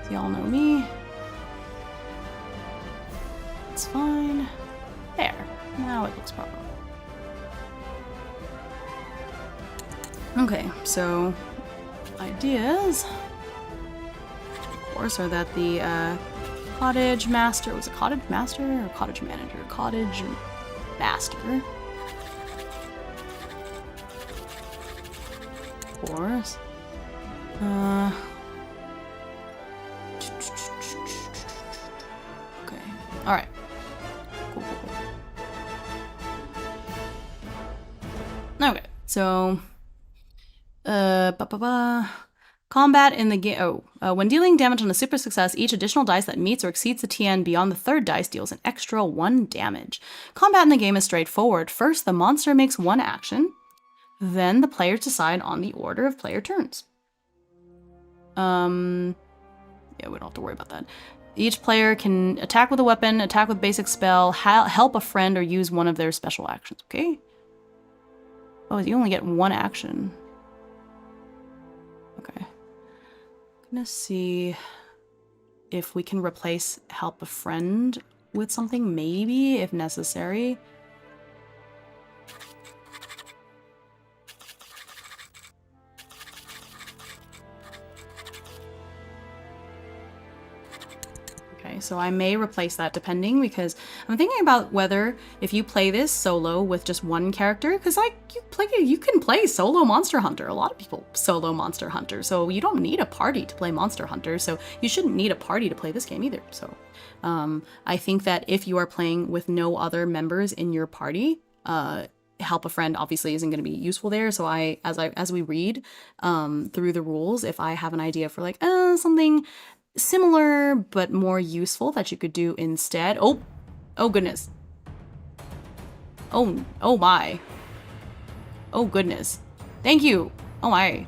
So y'all know me. It's fine. There. Now it looks proper. Okay, so ideas, of course, are that the cottage master, was it cottage master or cottage manager? Cottage master. Of course. Okay. Alright. Cool. Okay, so combat in the game. When dealing damage on a super success, each additional dice that meets or exceeds the TN beyond the 3rd dice deals an extra 1 damage. Combat in the game is straightforward. First, the monster makes 1 action. Then the players decide on the order of player turns. Yeah, we don't have to worry about that. Each player can attack with a weapon, attack with basic spell, help a friend, or use one of their special actions. Okay. Oh, you only get 1 action. Okay. I'm gonna see if we can replace help a friend with something, maybe, if necessary. Okay, so I may replace that depending, because I'm thinking about whether if you play this solo with just one character, because like you can play solo Monster Hunter. A lot of people solo Monster Hunter, so you don't need a party to play Monster Hunter. So you shouldn't need a party to play this game either. So I think that if you are playing with no other members in your party, help a friend obviously isn't going to be useful there. So as we read through the rules, if I have an idea for like something similar but more useful that you could do instead. Oh goodness. Oh my. Oh goodness. Thank you. Oh my.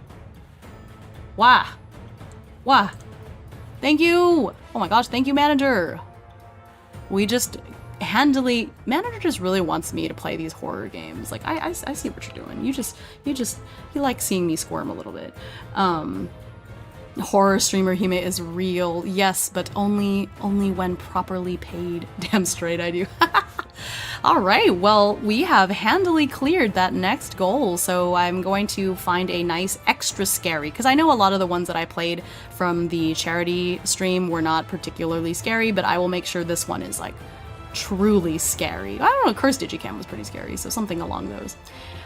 Wah. Thank you. Oh my gosh, thank you, manager. We just handily, manager just really wants me to play these horror games. Like I see what you're doing. You like seeing me squirm a little bit. Horror streamer Hime is real, yes, but only when properly paid. Damn straight I do. All right, well, we have handily cleared that next goal, so I'm going to find a nice extra scary, because I know a lot of the ones that I played from the charity stream were not particularly scary, but I will make sure this one is like truly scary. I don't know, Curse Digicam was pretty scary, so something along those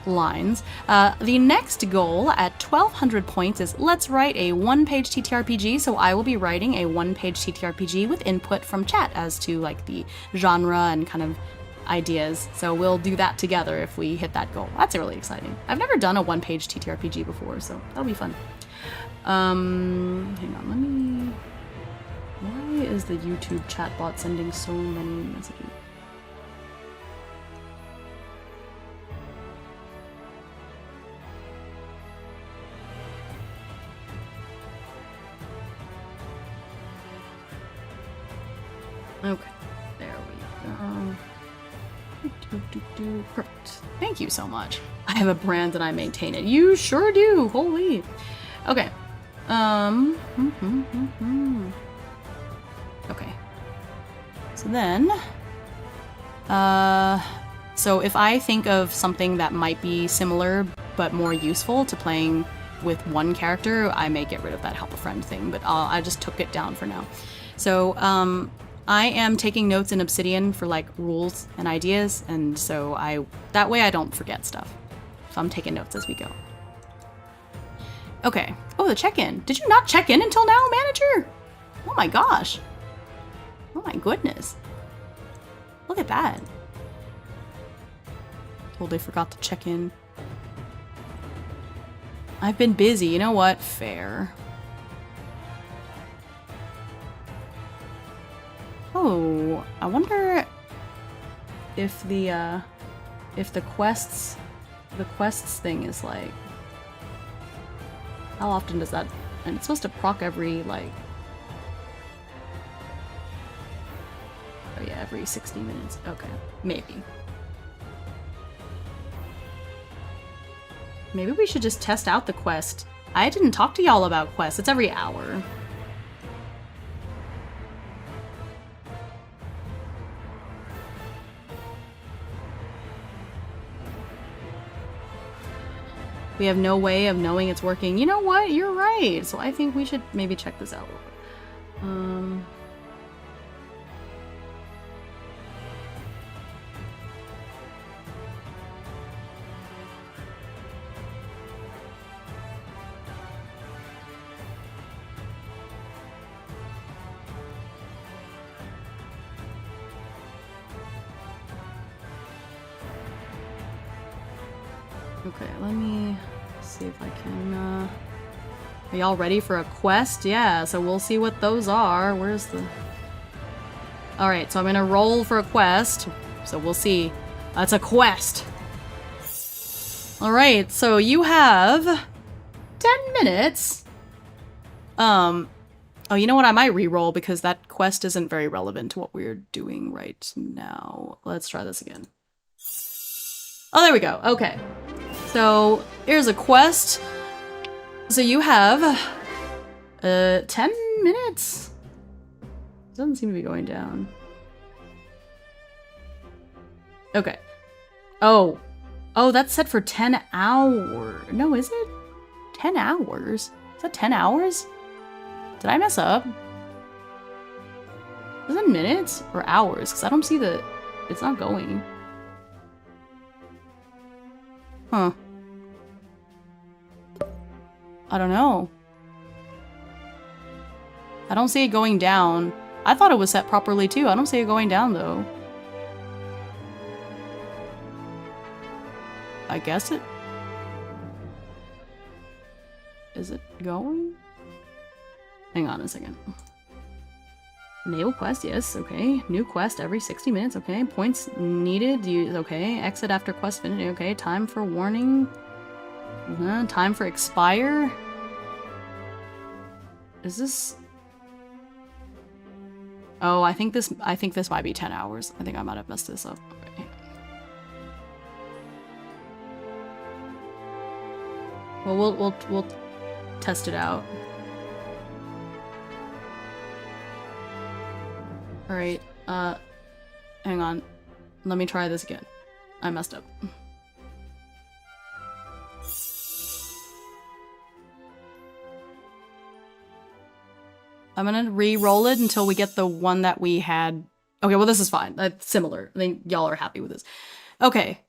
lines. The next goal at 1200 points is let's write a one-page TTRPG. So I will be writing a one-page TTRPG with input from chat as to like the genre and kind of ideas. So we'll do that together if we hit that goal. That's really exciting. I've never done a one-page TTRPG before, so that'll be fun. Hang on, let me... Why is the YouTube chatbot sending so many messages? Okay, there we go. Perfect. Thank you so much. I have a brand and I maintain it. You sure do. Holy. Okay. Okay. So then, so if I think of something that might be similar but more useful to playing with one character, I may get rid of that help a friend thing, but I just took it down for now. So, I am taking notes in Obsidian for like rules and ideas, and so that way I don't forget stuff. So I'm taking notes as we go. Okay. Oh, the check-in. Did you not check in until now, manager? Oh my gosh. Oh my goodness. Look at that. Totally forgot to check in. I've been busy. You know what? Fair. Oh, I wonder if the quests thing is like, how often does that, and it's supposed to proc every like, oh yeah, every 60 minutes. Okay, maybe we should just test out the quest. I didn't talk to y'all about quests. It's every hour. We have no way of knowing it's working. You know what? You're right. So I think we should maybe check this out. Okay, let me see if I can, are y'all ready for a quest? Yeah, so we'll see what those are. Where's the... Alright, so I'm gonna roll for a quest, so we'll see. That's a quest! Alright, so you have 10 minutes. Oh, you know what? I might re-roll because that quest isn't very relevant to what we're doing right now. Let's try this again. Oh, there we go. Okay. So, here's a quest. So you have 10 minutes? It doesn't seem to be going down. Okay. Oh. Oh, that's set for 10 hours. No, is it? 10 hours? Is that 10 hours? Did I mess up? Is it minutes or hours? Because I don't see the... It's not going. Huh. I don't know. I don't see it going down. I thought it was set properly too. I don't see it going down though. I guess it... Is it going? Hang on a second. Enable quest, yes, okay. New quest every 60 minutes, okay. Points needed, okay. Exit after quest finish, okay. Time for warning. Time for expire. Is this... Oh, I think this might be 10 hours. I think I might have messed this up. Okay. Well, we'll test it out. Alright, hang on. Let me try this again. I messed up. I'm gonna re-roll it until we get the one that we had. Okay, well this is fine. That's similar. I think y'all are happy with this. Okay.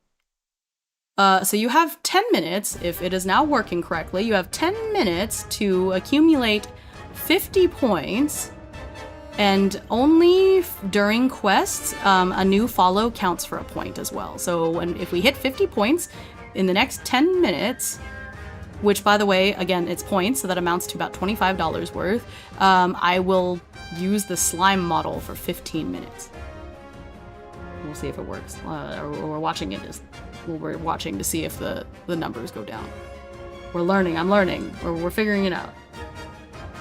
So you have 10 minutes, if it is now working correctly, you have 10 minutes to accumulate 50 points, and only during quests, a new follow counts for a point as well. So if we hit 50 points in the next 10 minutes, which by the way, again, it's points, so that amounts to about $25 worth, I will use the slime model for 15 minutes. We'll see if it works. We're watching it just... We're watching to see if the numbers go down. We're learning. I'm learning. We're figuring it out.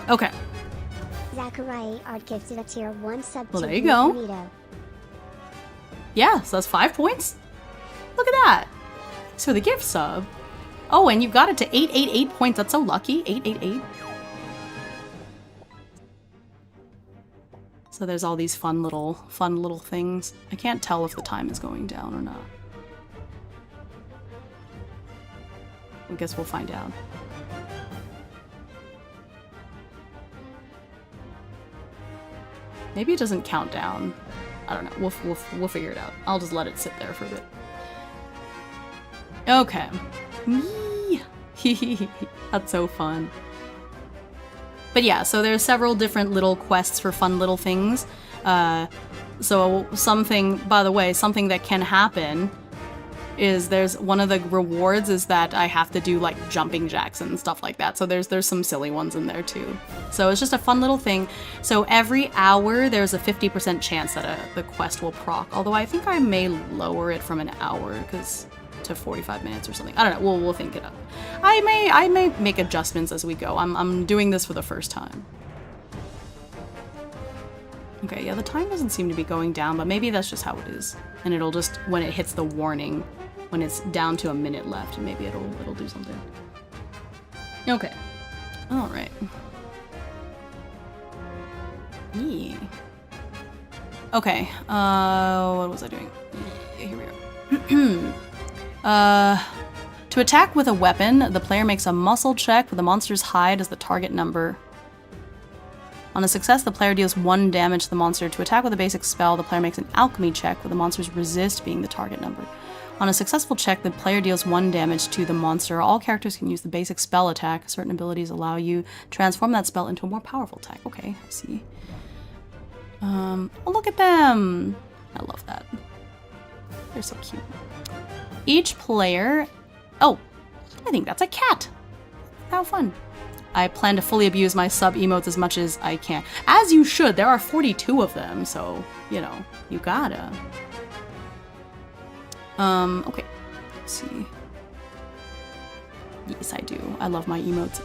Okay. Zachariah Art gifted a tier 1 sub. Well, there you go. Burrito. Yeah, so that's 5 points. Look at that. So the gift sub. Oh, and you got it to 888 points. That's so lucky. 888. So there's all these fun little things. I can't tell if the time is going down or not. I guess we'll find out. Maybe it doesn't count down. I don't know. We'll figure it out. I'll just let it sit there for a bit. Okay. That's so fun. But yeah, so there's several different little quests for fun little things. So something, by the way, something that can happen is there's one of the rewards is that I have to do like jumping jacks and stuff like that. So there's some silly ones in there too. So it's just a fun little thing. So every hour there's a 50% chance that the quest will proc. Although I think I may lower it from an hour to 45 minutes or something. I don't know. We'll think it up. I may make adjustments as we go. I'm doing this for the first time. Okay, yeah, the time doesn't seem to be going down, but maybe that's just how it is. And it'll just, when it hits the warning, when it's down to a minute left, maybe it'll do something. Okay. All right. Yeah. Okay. What was I doing? Yeah, here we are. To attack with a weapon, the player makes a muscle check with the monster's hide as the target number. On a success, the player deals 1 damage to the monster. To attack with a basic spell, the player makes an alchemy check with the monster's resist being the target number. On a successful check, the player deals 1 damage to the monster. All characters can use the basic spell attack. Certain abilities allow you to transform that spell into a more powerful attack. Okay, I see. Oh, look at them! I love that. They're so cute. Each player... Oh, I think that's a cat! How fun. I plan to fully abuse my sub-emotes as much as I can. As you should! There are 42 of them, so, you know, you gotta. Okay. Let's see. Yes, I do. I love my emotes.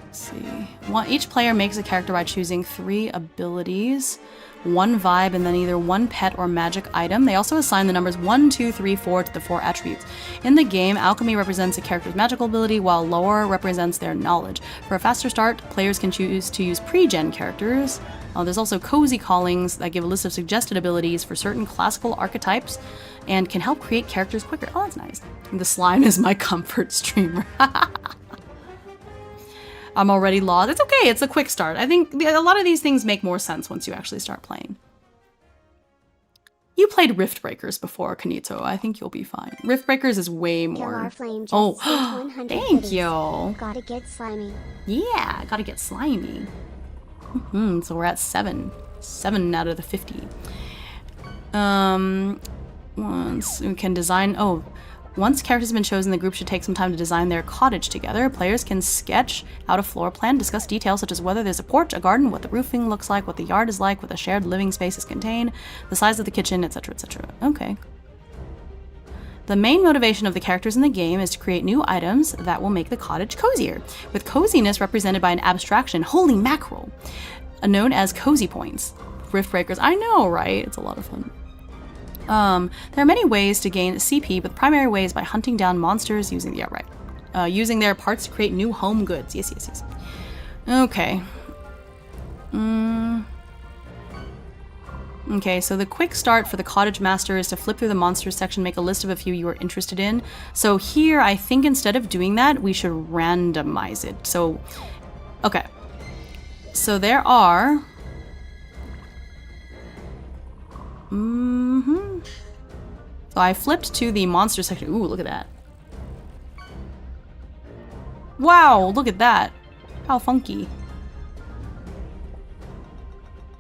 Let's see. Each player makes a character by choosing 3 abilities, 1 vibe, and then either 1 pet or magic item. They also assign the numbers 1, 2, 3, 4 to the 4 attributes. In the game, alchemy represents a character's magical ability, while lore represents their knowledge. For a faster start, players can choose to use pre-gen characters. There's also cozy callings that give a list of suggested abilities for certain classical archetypes and can help create characters quicker. Oh, that's nice. The slime is my comfort streamer. I'm already lost. It's okay, it's a quick start. I think a lot of these things make more sense once you actually start playing. You played Rift Breakers before, Kanito. I think you'll be fine. Rift Breakers is way more... Oh, thank you. Gotta get slimy. Yeah, gotta get slimy. So we're at 7. 7 out of the 50. Once we can design... Once characters have been chosen, the group should take some time to design their cottage together. Players can sketch out a floor plan, discuss details such as whether there's a porch, a garden, what the roofing looks like, what the yard is like, what the shared living space is contained, the size of the kitchen, etc., etc. Okay. The main motivation of the characters in the game is to create new items that will make the cottage cozier, with coziness represented by an abstraction, holy mackerel, known as cozy points. Rift Breakers, I know, right? It's a lot of fun. There are many ways to gain CP, but the primary way is by hunting down monsters using using their parts to create new home goods. Yes, yes, yes. Okay. Okay, so the quick start for the cottage master is to flip through the monsters section, make a list of a few you are interested in. So here, I think instead of doing that, we should randomize it. So, okay. So there are... So I flipped to the monster section. Ooh, look at that. Wow, look at that. How funky.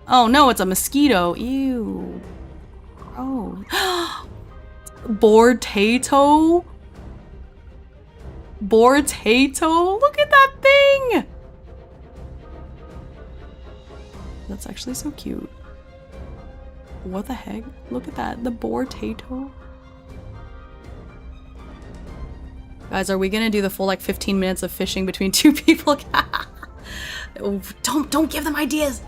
Oh no, it's a mosquito. Ew. Oh. Bortato? Bortato? Look at that thing! That's actually so cute. What the heck? Look at that. The Bortato. Guys, are we gonna do the full like 15 minutes of fishing between 2 people? Don't give them ideas.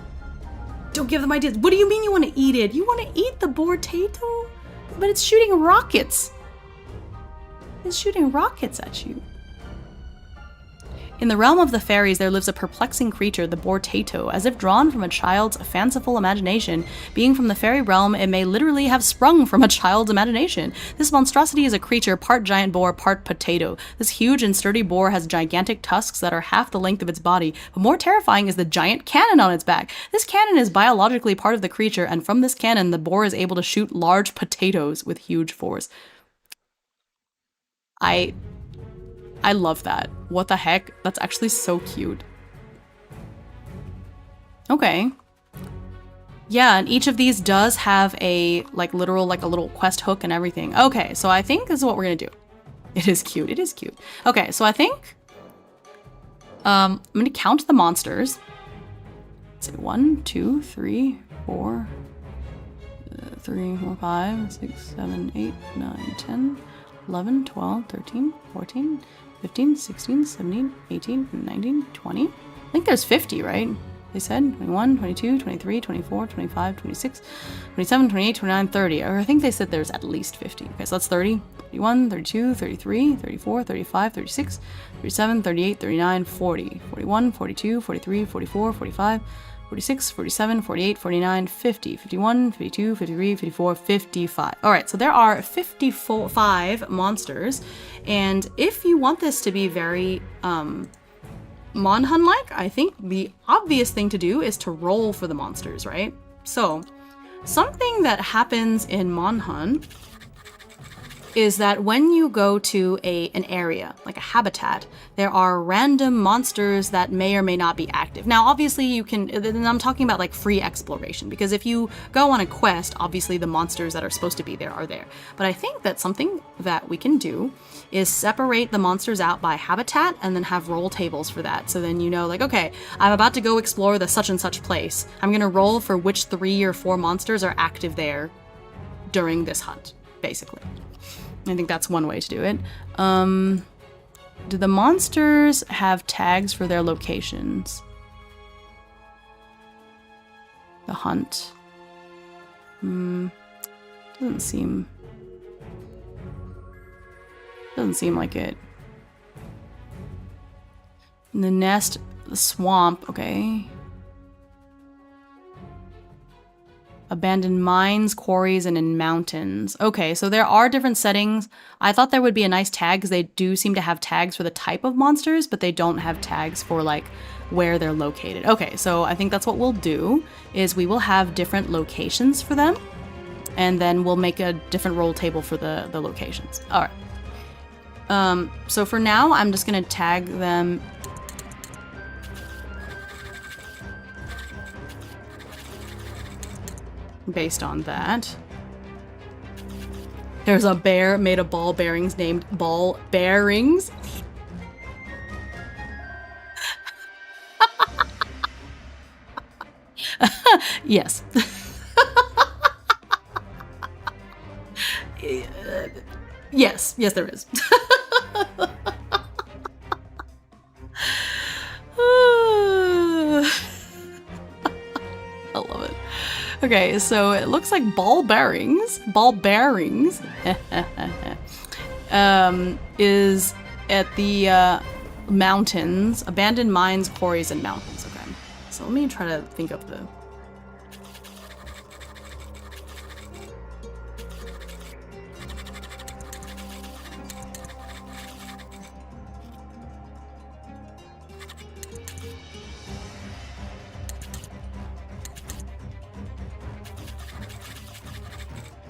Don't give them ideas. What do you mean you want to eat it? You want to eat the Bortato? But it's shooting rockets. It's shooting rockets at you. In the realm of the fairies, there lives a perplexing creature, the Bortato, as if drawn from a child's fanciful imagination. Being from the fairy realm, it may literally have sprung from a child's imagination. This monstrosity is a creature part giant boar, part potato. This huge and sturdy boar has gigantic tusks that are half the length of its body, but more terrifying is the giant cannon on its back. This cannon is biologically part of the creature, and from this cannon, the boar is able to shoot large potatoes with huge force. I love that. What the heck? That's actually so cute. Okay. Yeah, and each of these does have a, like, literal, like, a little quest hook and everything. Okay, so I think this is what we're gonna do. It is cute. It is cute. Okay, so I think... I'm gonna count the monsters. Let's see. 1, 2, 3, 4... 3, 4, 5, 6, 7, 8, 9, 10, 11, 12, 13, 14... 15, 16, 17, 18, 19, 20. I think there's 50, right? They said 21, 22, 23, 24, 25, 26, 27, 28, 29, 30. Or I think they said there's at least 50. Okay, so that's 30, 31, 32, 33, 34, 35, 36, 37, 38, 39, 40, 41, 42, 43, 44, 45, 46, 47, 48, 49, 50, 51, 52, 53, 54, 55. All right, so there are 55 monsters. And if you want this to be very Monhun-like, I think the obvious thing to do is to roll for the monsters, right? So something that happens in Monhun is that when you go to an area, like a habitat, there are random monsters that may or may not be active. Now, obviously you can, and I'm talking about like free exploration, because if you go on a quest, obviously the monsters that are supposed to be there are there. But I think that something that we can do is separate the monsters out by habitat and then have roll tables for that. So then you know, like, okay, I'm about to go explore the such and such place. I'm gonna roll for which 3 or 4 monsters are active there during this hunt, basically. I think that's one way to do it. Do the monsters have tags for their locations? The hunt. Doesn't seem like it. And the nest, the swamp, okay. Abandoned mines, quarries, and in mountains. Okay, so there are different settings. I thought there would be a nice tag because they do seem to have tags for the type of monsters, but they don't have tags for like where they're located. Okay, so I think that's what we'll do is we will have different locations for them, and then we'll make a different roll table for the locations. All right. So for now, I'm just gonna tag them. Based on that. There's a bear made of ball bearings named Ball Bearings. Yes. Yes, there is. I love it. Okay, so it looks like ball bearings is at the mountains, abandoned mines, quarries, and mountains. Okay, so let me try to think of the...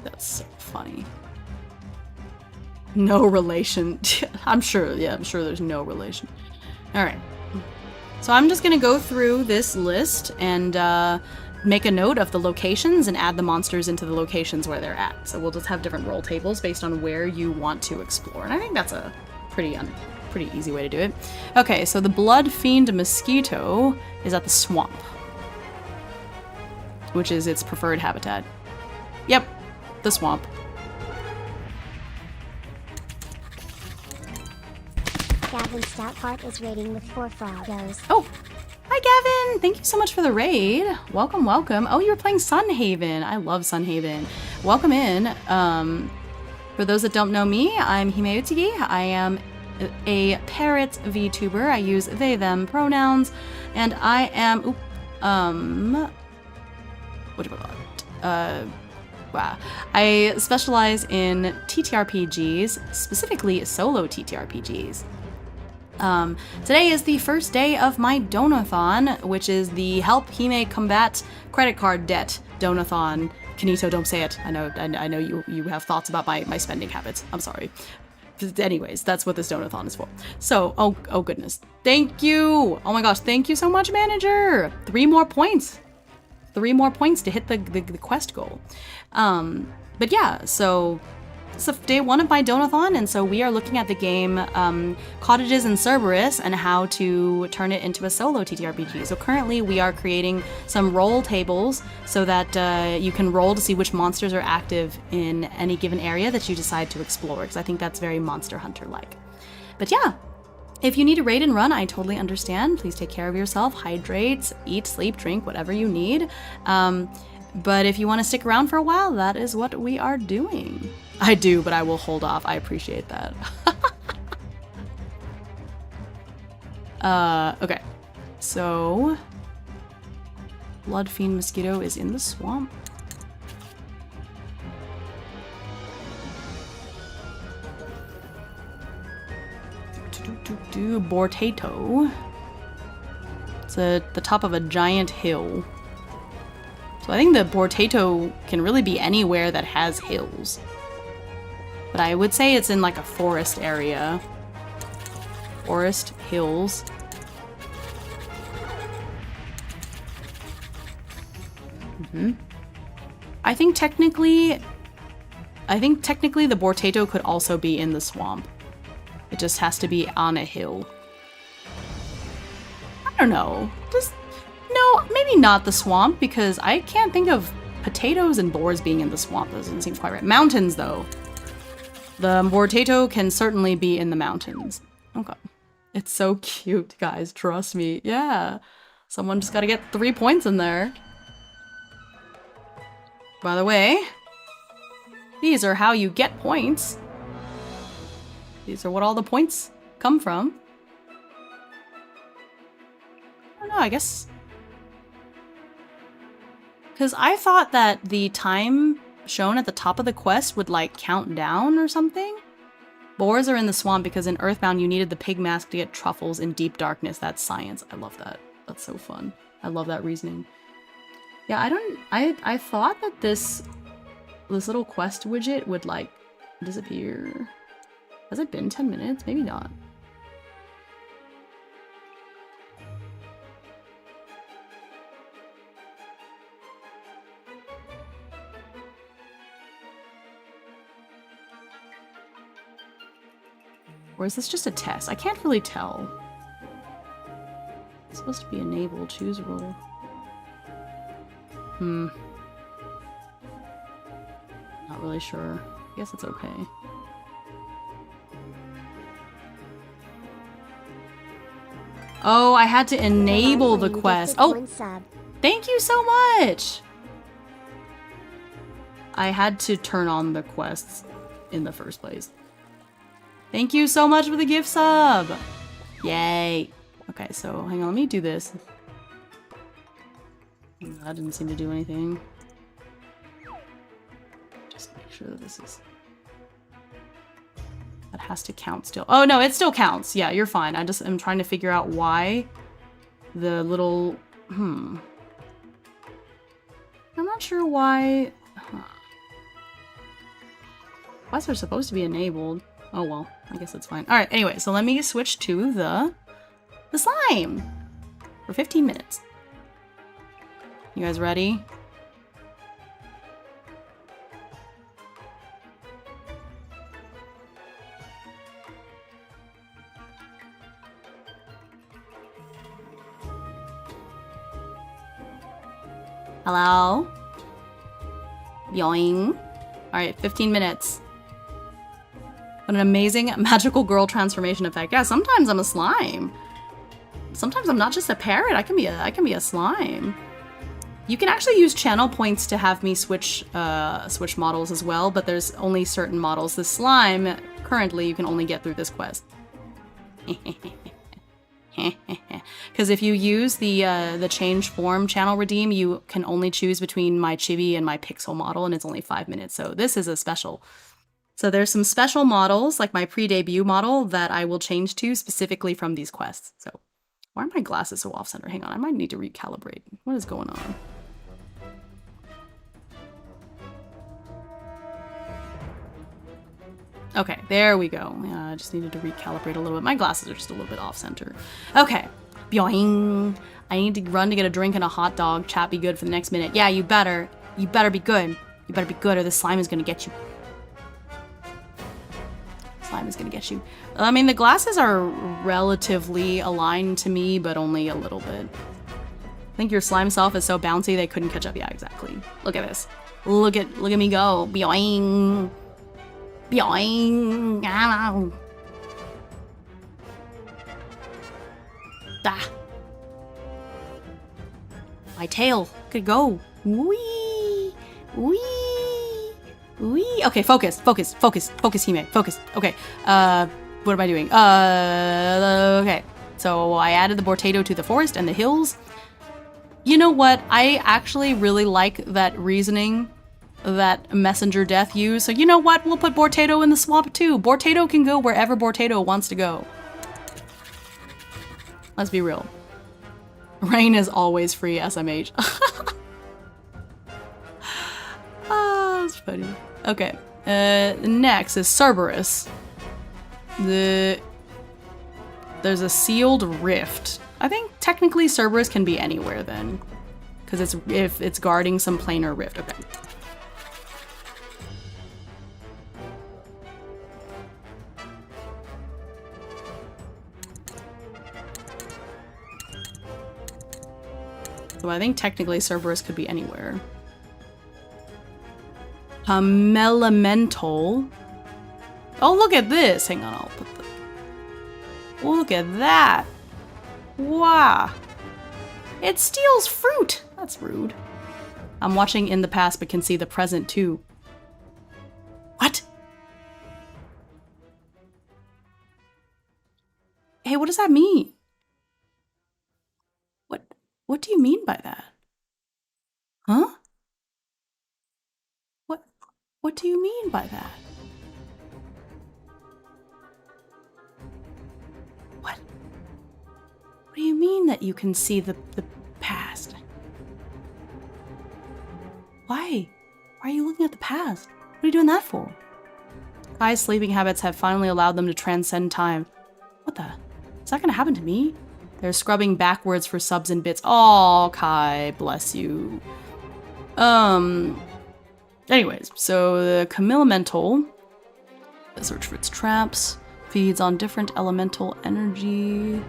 That's so funny. No relation. I'm sure there's no relation. All right. So I'm just gonna go through this list and make a note of the locations and add the monsters into the locations where they're at. So we'll just have different roll tables based on where you want to explore. And I think that's a pretty easy way to do it. Okay, so the Blood Fiend Mosquito is at the swamp, which is its preferred habitat. Yep, the swamp. Gavin Stoutheart is raiding with 4 Froggos. Oh, hi Gavin! Thank you so much for the raid. Welcome, welcome. Oh, you were playing Sunhaven. I love Sunhaven. Welcome in. For those that don't know me, I'm Himeutsugi. I am a parrot VTuber. I use they, them pronouns, and I am, what do you call it? Wow. I specialize in TTRPGs, specifically solo TTRPGs. Today is the first day of my donothon, which is the Help Hime Combat Credit Card Debt Donathon. Kanito, don't say it. I know you have thoughts about my spending habits. I'm sorry. Anyways, that's what this donathon is for. So, oh goodness. Thank you! Oh my gosh, thank you so much, manager! 3 more points. 3 more points to hit the quest goal. But yeah, so it's day 1 of my donathon, and so we are looking at the game Cottages and Cerberus and how to turn it into a solo TTRPG. So currently we are creating some roll tables so that you can roll to see which monsters are active in any given area that you decide to explore, because I think that's very Monster Hunter-like. But yeah, if you need to raid and run, I totally understand. Please take care of yourself, hydrate, eat, sleep, drink, whatever you need. But if you want to stick around for a while, that is what we are doing. I do, but I will hold off. I appreciate that. Okay. So, Blood Fiend Mosquito is in the swamp. Bortato. It's at the top of a giant hill. So I think the Bortato can really be anywhere that has hills. But I would say it's in like a forest area. Forest, hills. I think technically the Bortato could also be in the swamp. It just has to be on a hill. I don't know. No, maybe not the swamp, because I can't think of potatoes and boars being in the swamp. That doesn't seem quite right. Mountains, though. The Bortato can certainly be in the mountains. Okay. It's so cute, guys. Trust me. Yeah. Someone just gotta get 3 points in there. By the way, these are how you get points. These are what all the points come from. I don't know, I guess Because I thought that the time shown at the top of the quest would, like, count down or something. Boars are in the swamp because in Earthbound you needed the pig mask to get truffles in deep darkness. That's science. I love that. That's so fun. I love that reasoning. Yeah, I thought that this little quest widget would, like, disappear. Has it been 10 minutes? Maybe not. Or is this just a test? I can't really tell. It's supposed to be enable, choose role. Not really sure. I guess it's okay. Oh, I had to enable the quest. Oh, thank you so much! I had to turn on the quests in the first place. Thank you so much for the gift sub! Yay! Okay, so hang on, let me do this. That didn't seem to do anything. Just make sure that this is... That has to count still. Oh no, it still counts! Yeah, you're fine. I'm trying to figure out why the little... I'm not sure why... Why is it supposed to be enabled? Oh well, I guess that's fine. Alright, anyway, so let me switch to the slime for 15 minutes. You guys ready? Hello? Yoing. Alright, 15 minutes. What an amazing magical girl transformation effect. Yeah, sometimes I'm a slime. Sometimes I'm not just a parrot. I can be a slime. You can actually use channel points to have me switch models as well, but there's only certain models. The slime currently you can only get through this quest. Because if you use the change form channel redeem, you can only choose between my chibi and my pixel model, and it's only 5 minutes. So this is a special. So there's some special models, like my pre-debut model, that I will change to specifically from these quests. So why are my glasses so off-center? Hang on, I might need to recalibrate. What is going on? Okay, there we go. Yeah, I just needed to recalibrate a little bit. My glasses are just a little bit off-center. Okay. Boing. I need to run to get a drink and a hot dog. Chat, be good for the next minute. Yeah, you better. You better be good. You better be good or the slime is gonna get you. Slime is gonna get you. I mean, the glasses are relatively aligned to me, but only a little bit. I think your slime self is so bouncy they couldn't catch up. Yeah, exactly. Look at this. Look at me go. Boing. Boing. Ow. Ah. My tail could go. Wee. Wee. Wee. Okay, focus, Hime. Focus. Okay. What am I doing? Okay. So I added the Bortado to the forest and the hills. You know what? I actually really like that reasoning that Messenger Death used. So you know what? We'll put Bortado in the swamp too. Bortado can go wherever Bortado wants to go. Let's be real. Rain is always free, SMH. Oh, that's funny. Okay. Next is Cerberus. There's a sealed rift. I think technically Cerberus can be anywhere then, because if it's guarding some planar rift. Okay. So I think technically Cerberus could be anywhere. Melemental. Oh, look at this. Hang on, I'll put the... Look at that. Wow. It steals fruit. That's rude. I'm watching in the past but can see the present too. What? Hey, what does that mean? What do you mean by that? Huh? What do you mean by that? What? What do you mean that you can see the past? Why? Why are you looking at the past? What are you doing that for? Kai's sleeping habits have finally allowed them to transcend time. What the? Is that gonna happen to me? They're scrubbing backwards for subs and bits. Oh, Kai, bless you. Anyways, so the Camillemental, search for its traps, feeds on different elemental energy,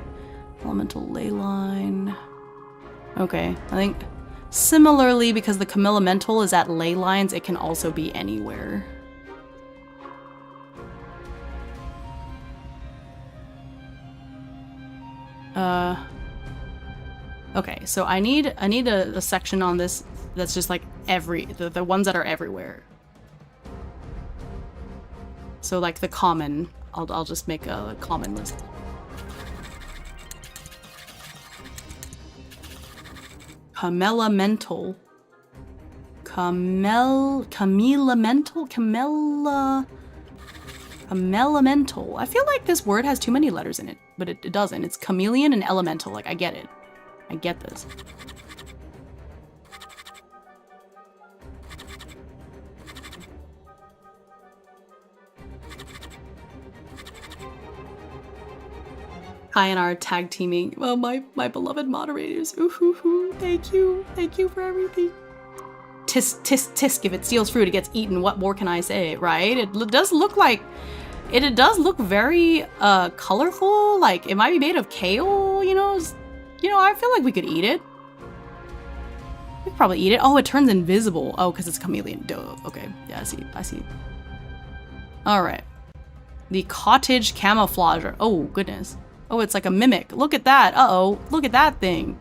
elemental ley line. Okay, I think similarly, because the Camillemental is at ley lines, it can also be anywhere. Okay, so I need a section on this that's just like the ones that are everywhere. So like the common, I'll just make a common list. Camillemental. Camillemental. I feel like this word has too many letters in it, but it doesn't. It's chameleon and elemental. Like, I get it. I get this. Kai and I are tag teaming. Oh, my beloved moderators. Ooh, hoo, hoo. Thank you. Thank you for everything. Tisk, tisk, tisk. If it steals fruit, it gets eaten. What more can I say, right? It does look like... It does look very colorful. Like, it might be made of kale, you know? I feel like we could eat it. We could probably eat it. Oh, it turns invisible. Oh, because it's chameleon. Duh. Okay. Yeah, I see. Alright. The cottage camouflager. Oh, goodness. Oh, it's like a mimic. Look at that. Uh-oh. Look at that thing.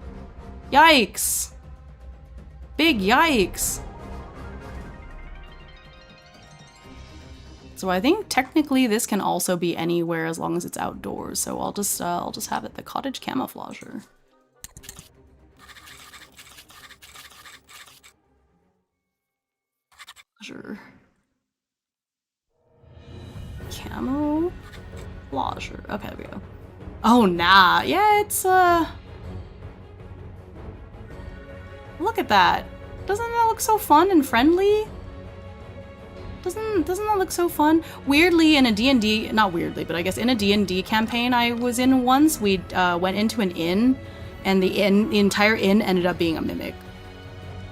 Yikes. Big yikes. So I think technically this can also be anywhere as long as it's outdoors. So I'll just have it the cottage camouflager. Sure. Camouflager. Okay, there we go. Oh, nah. Yeah, it's look at that. Doesn't that look so fun and friendly? Doesn't that look so fun? Weirdly, in a D&D, not weirdly, but I guess in a D&D campaign I was in once, we went into an inn, and the entire inn ended up being a mimic.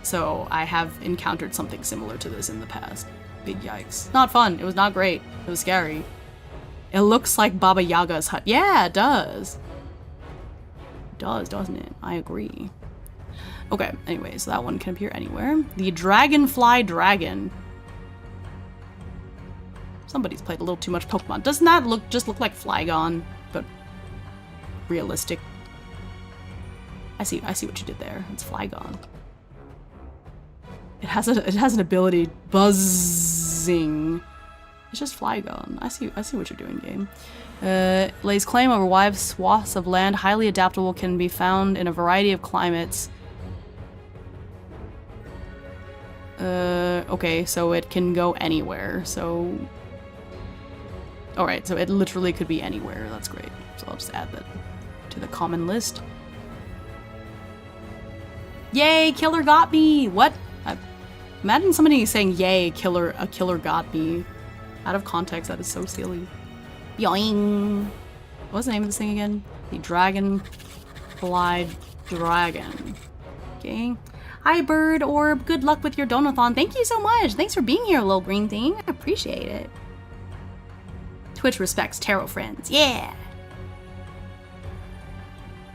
So I have encountered something similar to this in the past. Big yikes. Not fun. It was not great. It was scary. It looks like Baba Yaga's hut. Yeah, it does. It does, doesn't it? I agree. Okay, anyway, so that one can appear anywhere. The Dragonfly Dragon. Somebody's played a little too much Pokemon. Doesn't that just look like Flygon, but realistic? I see what you did there. It's Flygon. It has an ability, buzzing. It's just Flygon. I see what you're doing, game. Lays claim over wide swaths of land, highly adaptable, can be found in a variety of climates. Okay, so it can go anywhere, so... Alright, so it literally could be anywhere. That's great. So I'll just add that to the common list. Yay, killer got me! What? Imagine somebody saying, yay, a killer got me. Out of context, that is so silly. Yoing! What was the name of this thing again? The Dragonfly Dragon. Okay. Hi, Bird Orb. Good luck with your donathon. Thank you so much. Thanks for being here, little green thing. I appreciate it. Twitch respects tarot friends. Yeah!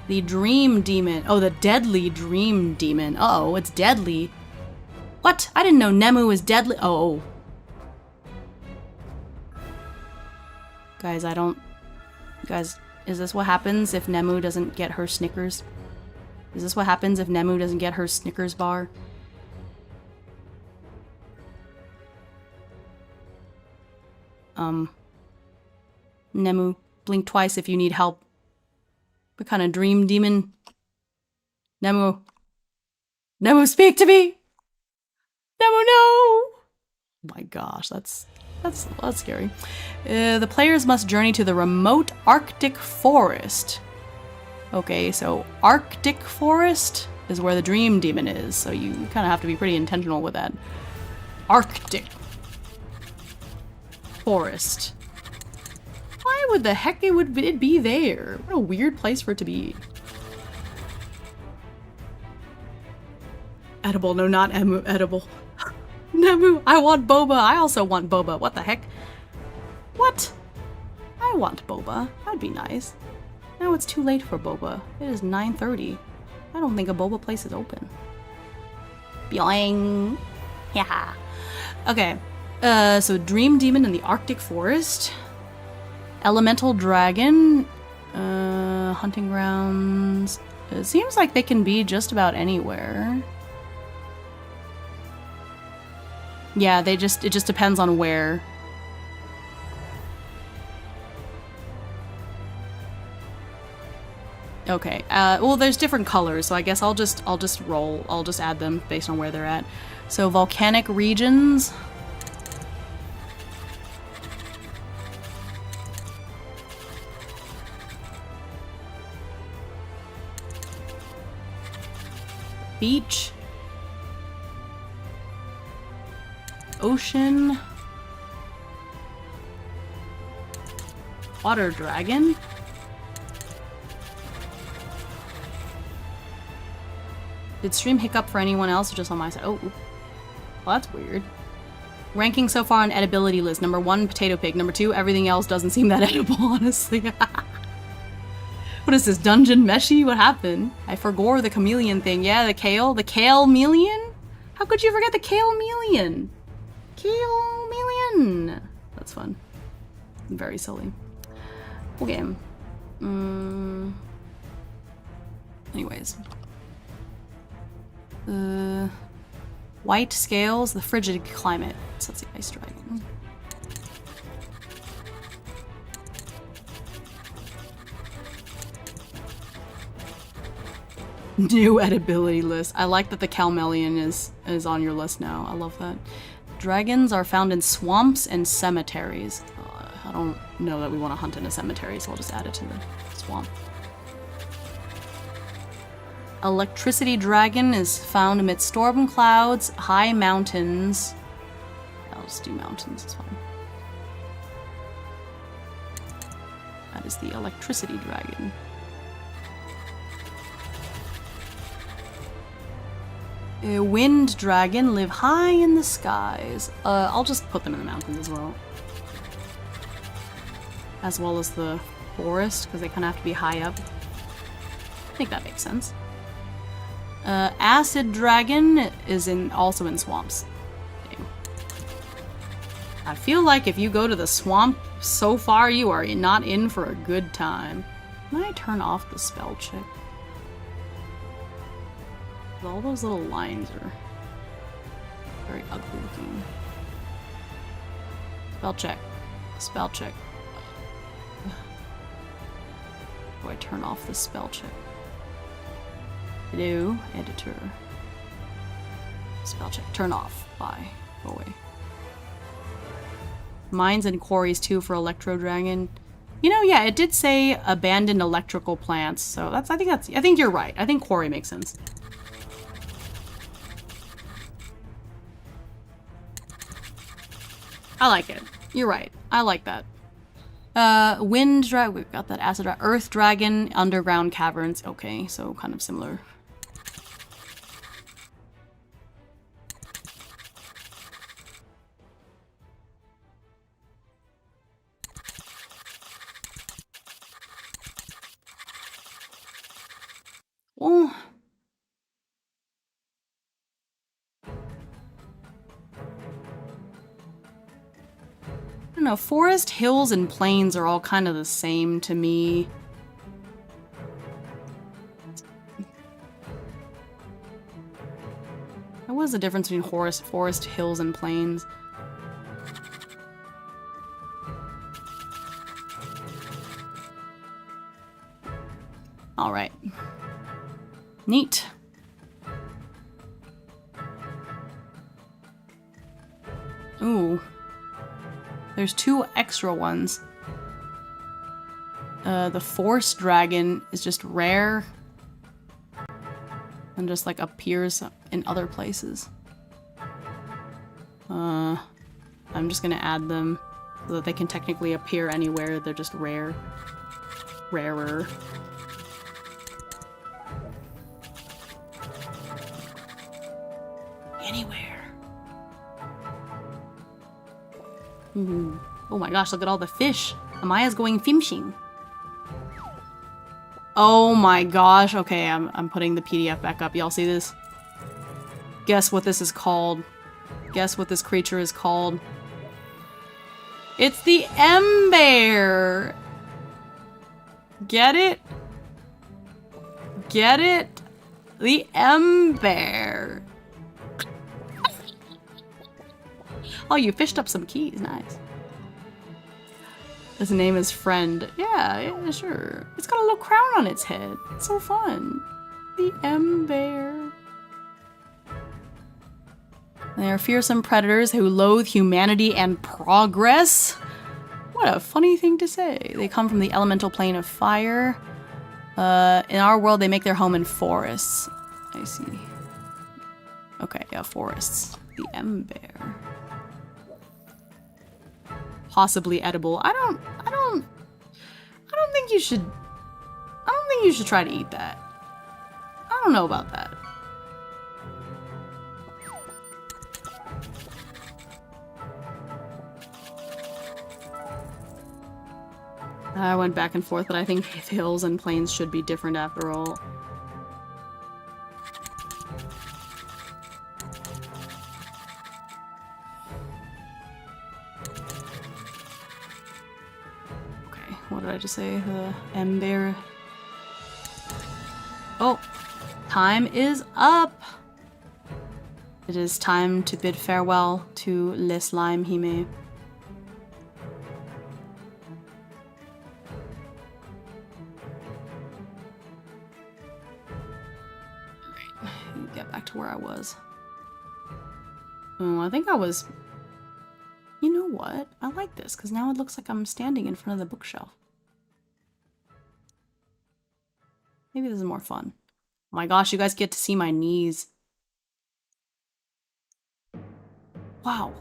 The Dream Demon. Oh, the Deadly Dream Demon. Uh-oh, it's deadly. What? I didn't know Nemu was deadly. Oh. Guys, Guys, is this what happens if Nemu doesn't get her Snickers? Is this what happens if Nemu doesn't get her Snickers bar? Nemu, blink twice if you need help. What kind of dream demon? Nemu, speak to me! Nemu, no! My gosh, that's scary. The players must journey to the remote Arctic forest. Okay, so Arctic forest is where the dream demon is, so you kind of have to be pretty intentional with that. Arctic forest. Why would the heck it would it be there? What a weird place for it to be. Edible, no, not edible. Nemu, I want boba. I also want boba. What the heck? What? I want boba. That'd be nice. Now it's too late for boba. It is 9:30. I don't think a boba place is open. Boing. Yeah. Okay. So Dream Demon in the Arctic Forest. Elemental Dragon. Hunting grounds. It seems like they can be just about anywhere. Yeah, it just depends on where. Okay. Well, there's different colors, so I guess I'll just add them based on where they're at. So volcanic regions. Beach. Ocean. Water dragon. Did stream hiccup for anyone else or just on my side? Oh, well, that's weird. Ranking so far on edibility list. Number 1, potato pig. Number 2, everything else doesn't seem that edible, honestly. What is this, dungeon meshy? What happened? I forgot the chameleon thing. Yeah, the kale melion? How could you forget the kale melion? Kale melion. That's fun. Very silly. Cool game. Anyways. White scales, the frigid climate. So that's the ice dragon. New edibility list. I like that the Calmelian is on your list now. I love that. Dragons are found in swamps and cemeteries. I don't know that we want to hunt in a cemetery, so I'll just add it to the swamp. Electricity dragon is found amidst storm clouds, high mountains. I'll just do mountains, it's fine. That is the electricity dragon. A wind dragon live high in the skies. I'll just put them in the mountains as well. As well as the forest, because they kind of have to be high up. I think that makes sense. Acid dragon is also in swamps. Dang. I feel like if you go to the swamp so far, you are not in for a good time. Can I turn off the spell check? All those little lines are very ugly looking. Spell check. Spell check. Do I turn off the spell check? Hello, editor. Spell check. Turn off. Bye. Go away. Mines and quarries too for Electro Dragon. You know, yeah, it did say abandoned electrical plants, so I think you're right. I think quarry makes sense. I like it. You're right. I like that. Wind dragon. We've got that acid dragon. Earth dragon. Underground caverns. Okay, so kind of similar. Oh. I don't know, forest, hills, and plains are all kind of the same to me. What is the difference between forest, hills, and plains? All right. Neat. Ooh, Ooh. There's 2 extra ones. The forest dragon is just rare. And just like appears in other places. I'm just gonna add them so that they can technically appear anywhere. They're just rare. Rarer. Anywhere. Ooh. Oh my gosh, look at all the fish. Amaya's going fishing. Oh my gosh. Okay, I'm putting the PDF back up. Y'all see this? Guess what this is called. Guess what this creature is called. It's the M-Bear. Get it? Get it? The M-Bear. Oh, you fished up some keys. Nice. His name is Friend. Yeah, sure. It's got a little crown on its head. It's so fun. The M-Bear. They are fearsome predators who loathe humanity and progress. What a funny thing to say. They come from the elemental plane of fire. In our world, they make their home in forests. I see. Okay, yeah, forests. The M-Bear. Possibly edible. I don't think you should. I don't think you should try to eat that. I don't know about that. I went back and forth, but I think hills and plains should be different after all. Okay, what did I just say? The M-Bear. Oh, time is up! It is time to bid farewell to Le Slime Hime. Get back to where I was. Oh, I think I was... You know what? I like this, because now it looks like I'm standing in front of the bookshelf. Maybe this is more fun. Oh my gosh, you guys get to see my knees. Wow.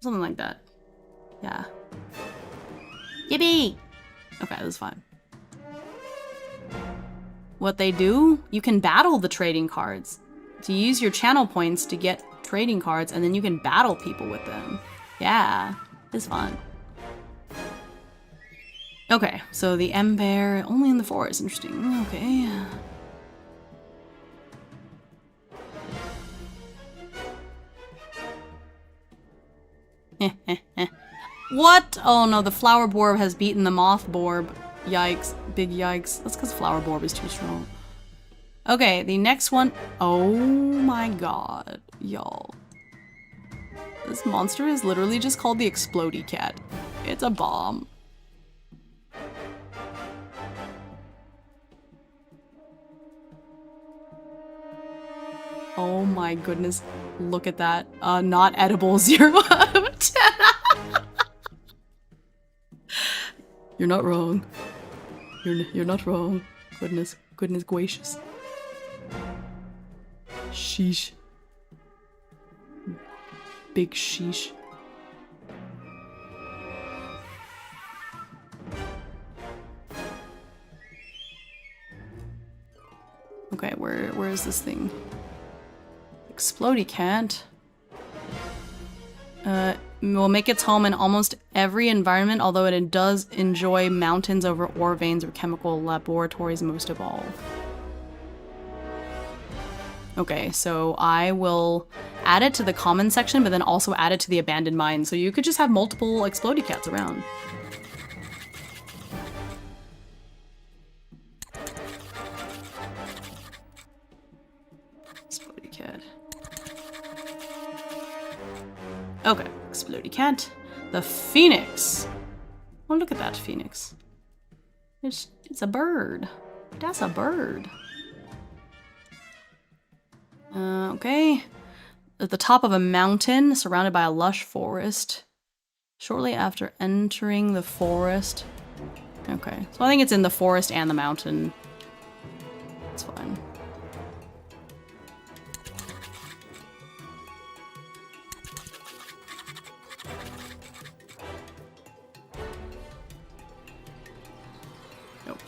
Something like that. Yeah. Yippee! Okay, this is fine. What they do, you can battle the trading cards. So you use your channel points to get trading cards, and then you can battle people with them. Yeah, it's fun. Okay, so the M-Bear, only in the forest, interesting. Okay. What? Oh no, the flower borb has beaten the moth borb. Yikes. Big yikes. That's because flower borb is too strong. Okay, the next one. Oh my god. Y'all. This monster is literally just called the Explodey Cat. It's a bomb. Oh my goodness. Look at that. Not edible. 0 out of 10. You're not wrong. You're not wrong. Goodness gracious. Sheesh. Big sheesh. Okay, where is this thing? Explodey Cat. Will make its home in almost every environment, although it does enjoy mountains over ore veins or chemical laboratories most of all. Okay, so I will add it to the common section, but then also add it to the abandoned mine, so you could just have multiple Explodey Cats around. Explodey Cat. Okay, Explodey Cat. The Phoenix. Oh, look at that Phoenix. It's a bird. That's a bird. Okay. at the top of a mountain surrounded by a lush forest. Shortly after entering the forest. Okay, so I think it's in the forest and the mountain. It's fine. Nope.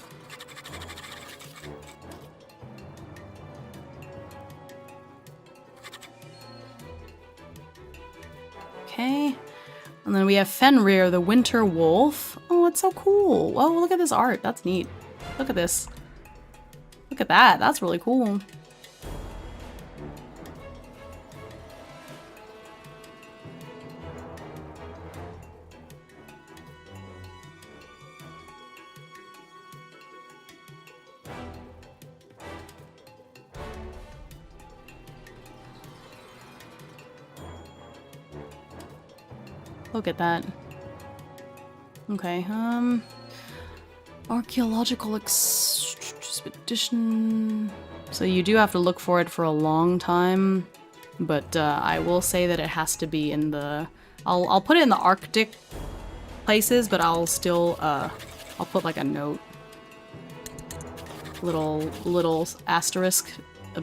Okay. And then we have Fenrir, the winter wolf. Oh, it's so cool. Oh, look at this art. That's neat. Look at this. Look at that. That's really cool. Look at that. Okay, archaeological expedition. So you do have to look for it for a long time, but I will say that it has to be in the... I'll put it in the Arctic places, but I'll still, I'll put like a note. Little asterisk,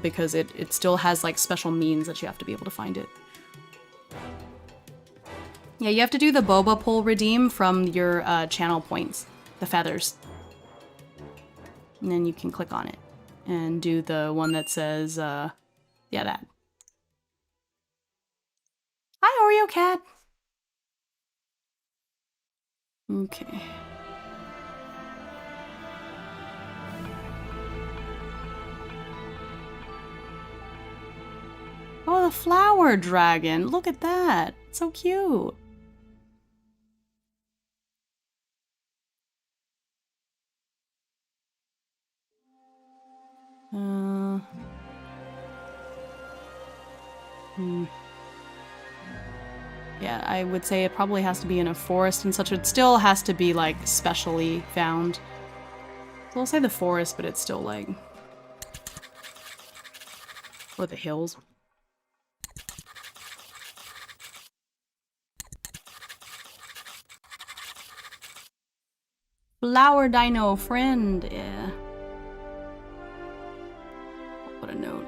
because it still has like special means that you have to be able to find it. Yeah, you have to do the boba pull redeem from your channel points, the feathers. And then you can click on it and do the one that says, yeah, that. Hi, Oreo cat. Okay. Oh, the flower dragon. Look at that. It's so cute. Yeah, I would say it probably has to be in a forest and such. It still has to be, like, specially found. So I'll say the forest, but it's still, like... Or the hills. Flower dino friend, yeah. I'll put a note.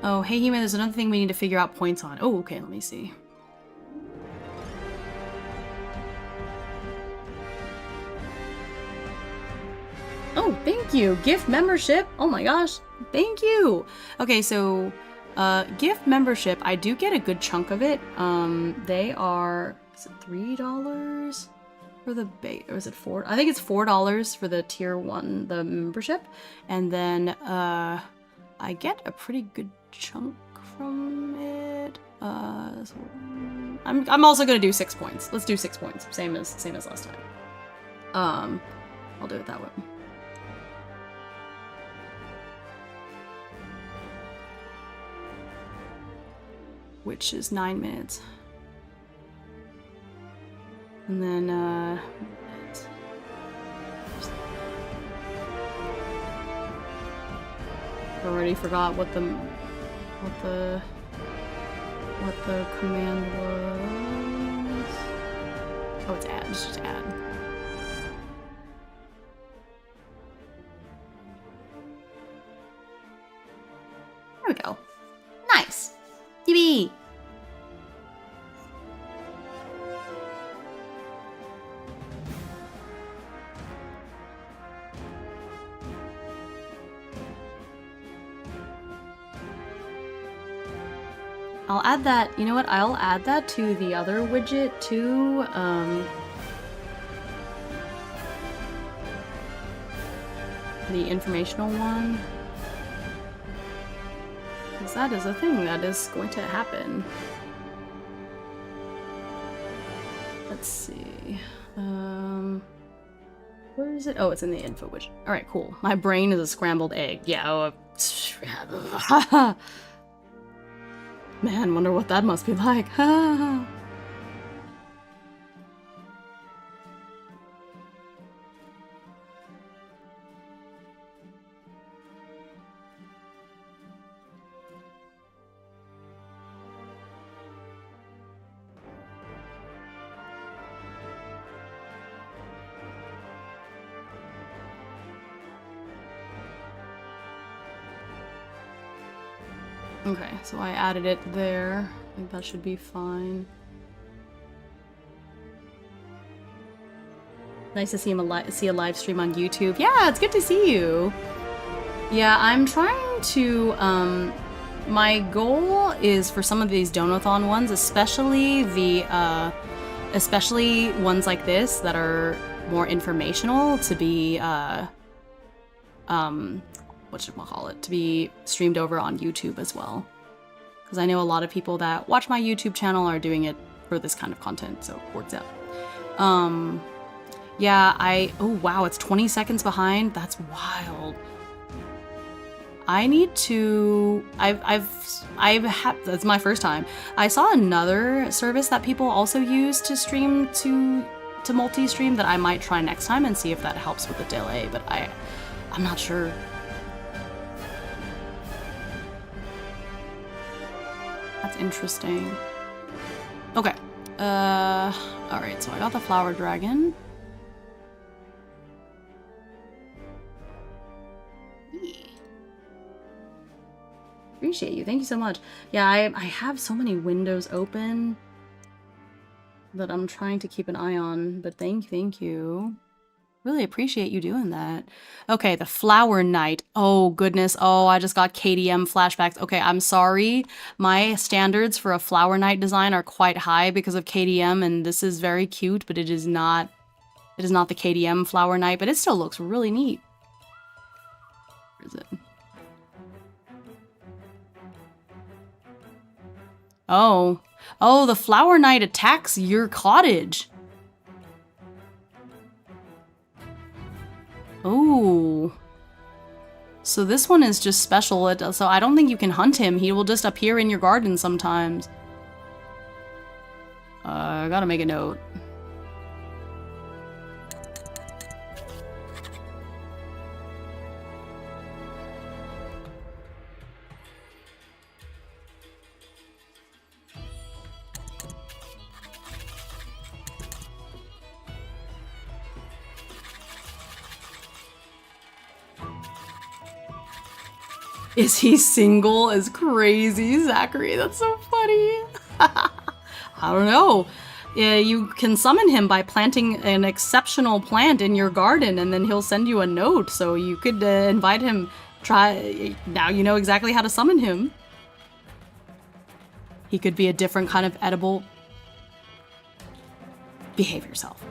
Oh, hey Hime, there's another thing we need to figure out points on. Oh, okay, let me see. Oh, thank you! Gift membership! Oh my gosh, thank you! Okay, so, gift membership, I do get a good chunk of it. They are, is it $3 for the base, or is it $4? I think it's $4 for the tier 1, the membership. And then, I get a pretty good chunk from it. So I'm also gonna do 6 points. Let's do 6 points, same as last time. I'll do it that way. Which is 9 minutes. And then, I already forgot what the command was. Oh, it's add. It's just add. There we go. Nice. Yippee! I'll add that, you know what, I'll add that to the other widget too, the informational one. Because that is a thing that is going to happen. Let's see, where is it? Oh, it's in the info widget. Alright, cool. My brain is a scrambled egg. Yeah, oh, of Man, wonder what that must be like. Okay, so I added it there. I think that should be fine. Nice to see see a live stream on YouTube. Yeah, it's good to see you. Yeah, I'm trying to, my goal is for some of these donathon ones, especially especially ones like this that are more informational, to be, whatchamacallit, to be streamed over on YouTube as well. Because I know a lot of people that watch my YouTube channel are doing it for this kind of content, so it works out. Yeah, oh wow, it's 20 seconds behind? That's wild. I need to, that's my first time. I saw another service that people also use to stream to multi-stream that I might try next time and see if that helps with the delay, but I'm not sure. That's interesting. Okay. Alright, so I got the flower dragon. Appreciate you. Thank you so much. Yeah, I have so many windows open that I'm trying to keep an eye on, but thank you. Really appreciate you doing that. Okay, the Flower Knight. Oh, goodness. Oh, I just got KDM flashbacks. Okay, I'm sorry. My standards for a Flower Knight design are quite high because of KDM, and this is very cute, but it is not the KDM Flower Knight, but it still looks really neat. Where is it? Oh. Oh, the Flower Knight attacks your cottage. Oh. So this one is just special, so I don't think you can hunt him. He will just appear in your garden sometimes. I gotta make a note. Is he single? Is crazy, Zachary. That's so funny. I don't know. You can summon him by planting an exceptional plant in your garden, and then he'll send you a note. So you could invite him. Now you know exactly how to summon him. He could be a different kind of edible. Behave yourself.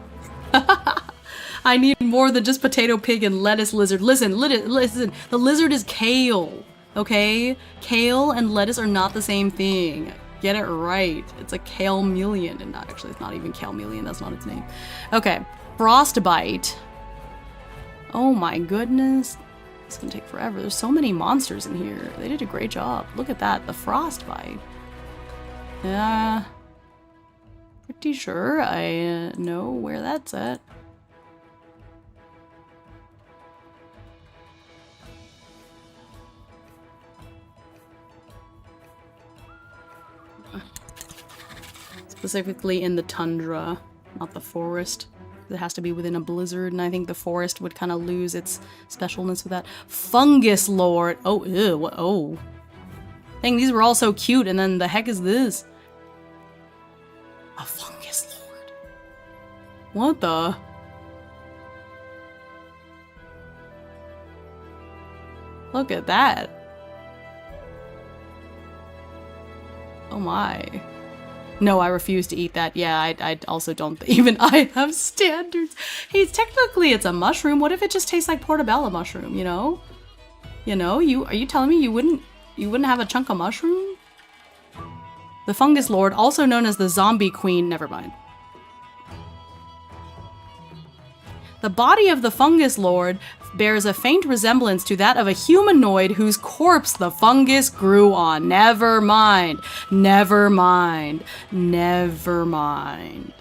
I need more than just potato pig and lettuce lizard. Listen. The lizard is kale. Okay? Kale and lettuce are not the same thing. Get it right. It's a kale-million. And not actually, it's not even kale-million. That's not its name. Okay. Frostbite. Oh my goodness. It's gonna take forever. There's so many monsters in here. They did a great job. Look at that. The frostbite. Yeah. Pretty sure I know where that's at. Specifically in the tundra, not the forest. It has to be within a blizzard, and I think the forest would kind of lose its specialness with that. Fungus Lord! Oh, ew, oh. Dang, these were all so cute, and then the heck is this? A Fungus Lord. What the? Look at that. Oh my. No, I refuse to eat that. Yeah, I also don't even I have standards. Hey, technically it's a mushroom. What if it just tastes like portobello mushroom, you know? You know, are you telling me you wouldn't have a chunk of mushroom? The Fungus Lord, also known as the Zombie Queen, never mind. The body of the fungus lord bears a faint resemblance to that of a humanoid whose corpse the fungus grew on. Never mind. Never mind. Never mind.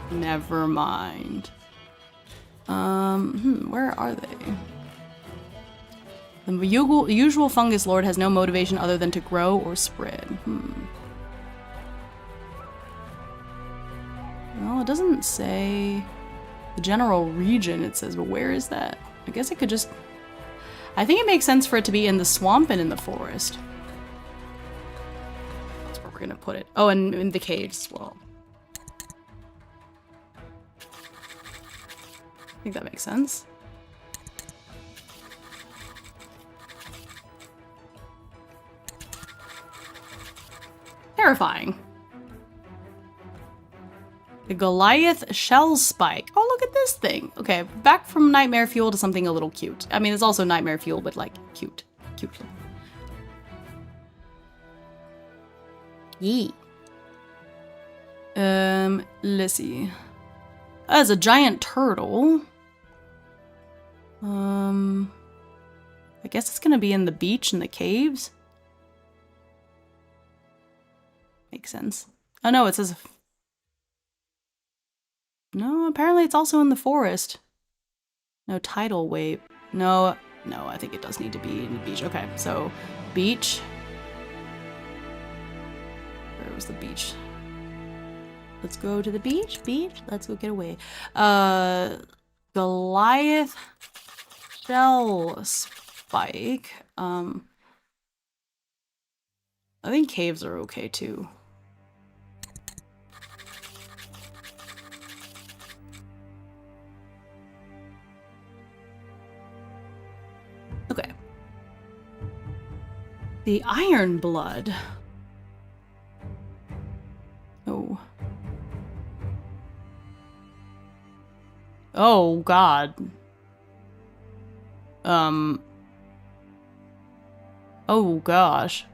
Never mind. Where are they? The usual fungus lord has no motivation other than to grow or spread. Well, it doesn't say the general region, it says, but where is that? I guess it could just... I think it makes sense for it to be in the swamp and in the forest. That's where we're gonna put it. Oh, and in the caves as well. I think that makes sense. Terrifying. The Goliath Shell Spike. Oh, look at this thing. Okay, back from Nightmare Fuel to something a little cute. I mean, it's also Nightmare Fuel, but like cute. Cute. Yee. Let's see. As a giant turtle. I guess it's gonna be in the beach and the caves. Makes sense. Oh no, it says... No, apparently it's also in the forest. No tidal wave. No, I think it does need to be in the beach. Okay, so beach. Where was the beach? Let's go to the beach. Let's go get away. Goliath Shell Spike. I think caves are okay too. Okay. The Iron Blood. Oh. Oh, God. Oh, gosh.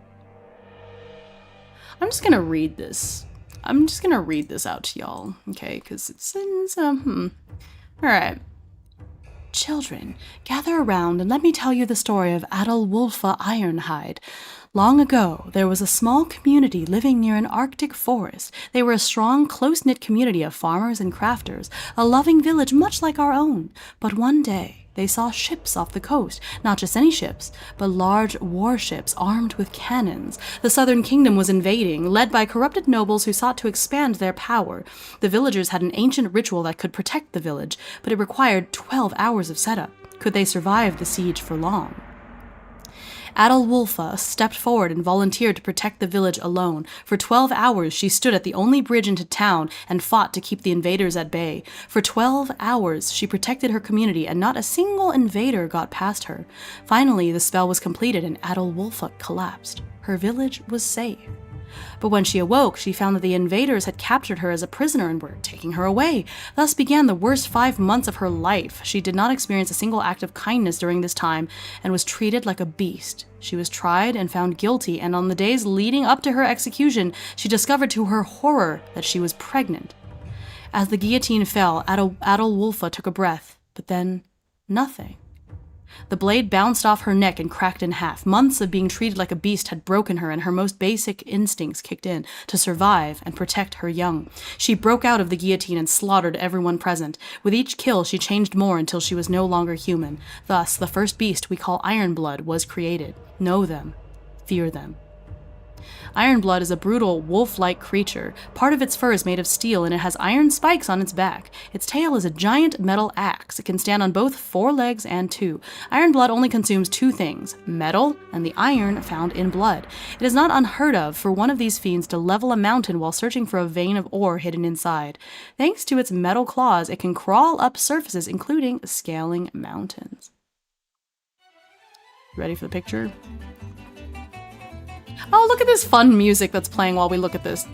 I'm just gonna read this. I'm just gonna read this out to y'all, okay? Because it's Alright. Children, gather around and let me tell you the story of Adalwulfa Ironhide. Long ago, there was a small community living near an Arctic forest. They were a strong, close-knit community of farmers and crafters, a loving village much like our own. But one day, they saw ships off the coast, not just any ships, but large warships armed with cannons. The southern kingdom was invading, led by corrupted nobles who sought to expand their power. The villagers had an ancient ritual that could protect the village, but it required 12 hours of setup. Could they survive the siege for long? Adalwulfa stepped forward and volunteered to protect the village alone. For 12 hours, she stood at the only bridge into town and fought to keep the invaders at bay. For 12 hours, she protected her community, and not a single invader got past her. Finally, the spell was completed and Adalwulfa collapsed. Her village was safe. But when she awoke, she found that the invaders had captured her as a prisoner and were taking her away. Thus began the worst 5 months of her life. She did not experience a single act of kindness during this time and was treated like a beast. She was tried and found guilty, and on the days leading up to her execution, she discovered to her horror that she was pregnant. As the guillotine fell, Adalwulfa took a breath, but then nothing. The blade bounced off her neck and cracked in half. Months of being treated like a beast had broken her, and her most basic instincts kicked in to survive and protect her young. She broke out of the guillotine and slaughtered everyone present. With each kill, she changed more until she was no longer human. Thus, the first beast we call Ironblood was created. Know them. Fear them. Ironblood is a brutal, wolf-like creature. Part of its fur is made of steel, and it has iron spikes on its back. Its tail is a giant metal axe. It can stand on both 4 legs and 2. Ironblood only consumes 2 things, metal and the iron found in blood. It is not unheard of for one of these fiends to level a mountain while searching for a vein of ore hidden inside. Thanks to its metal claws, it can crawl up surfaces, including scaling mountains. Ready for the picture? Oh, look at this fun music that's playing while we look at this.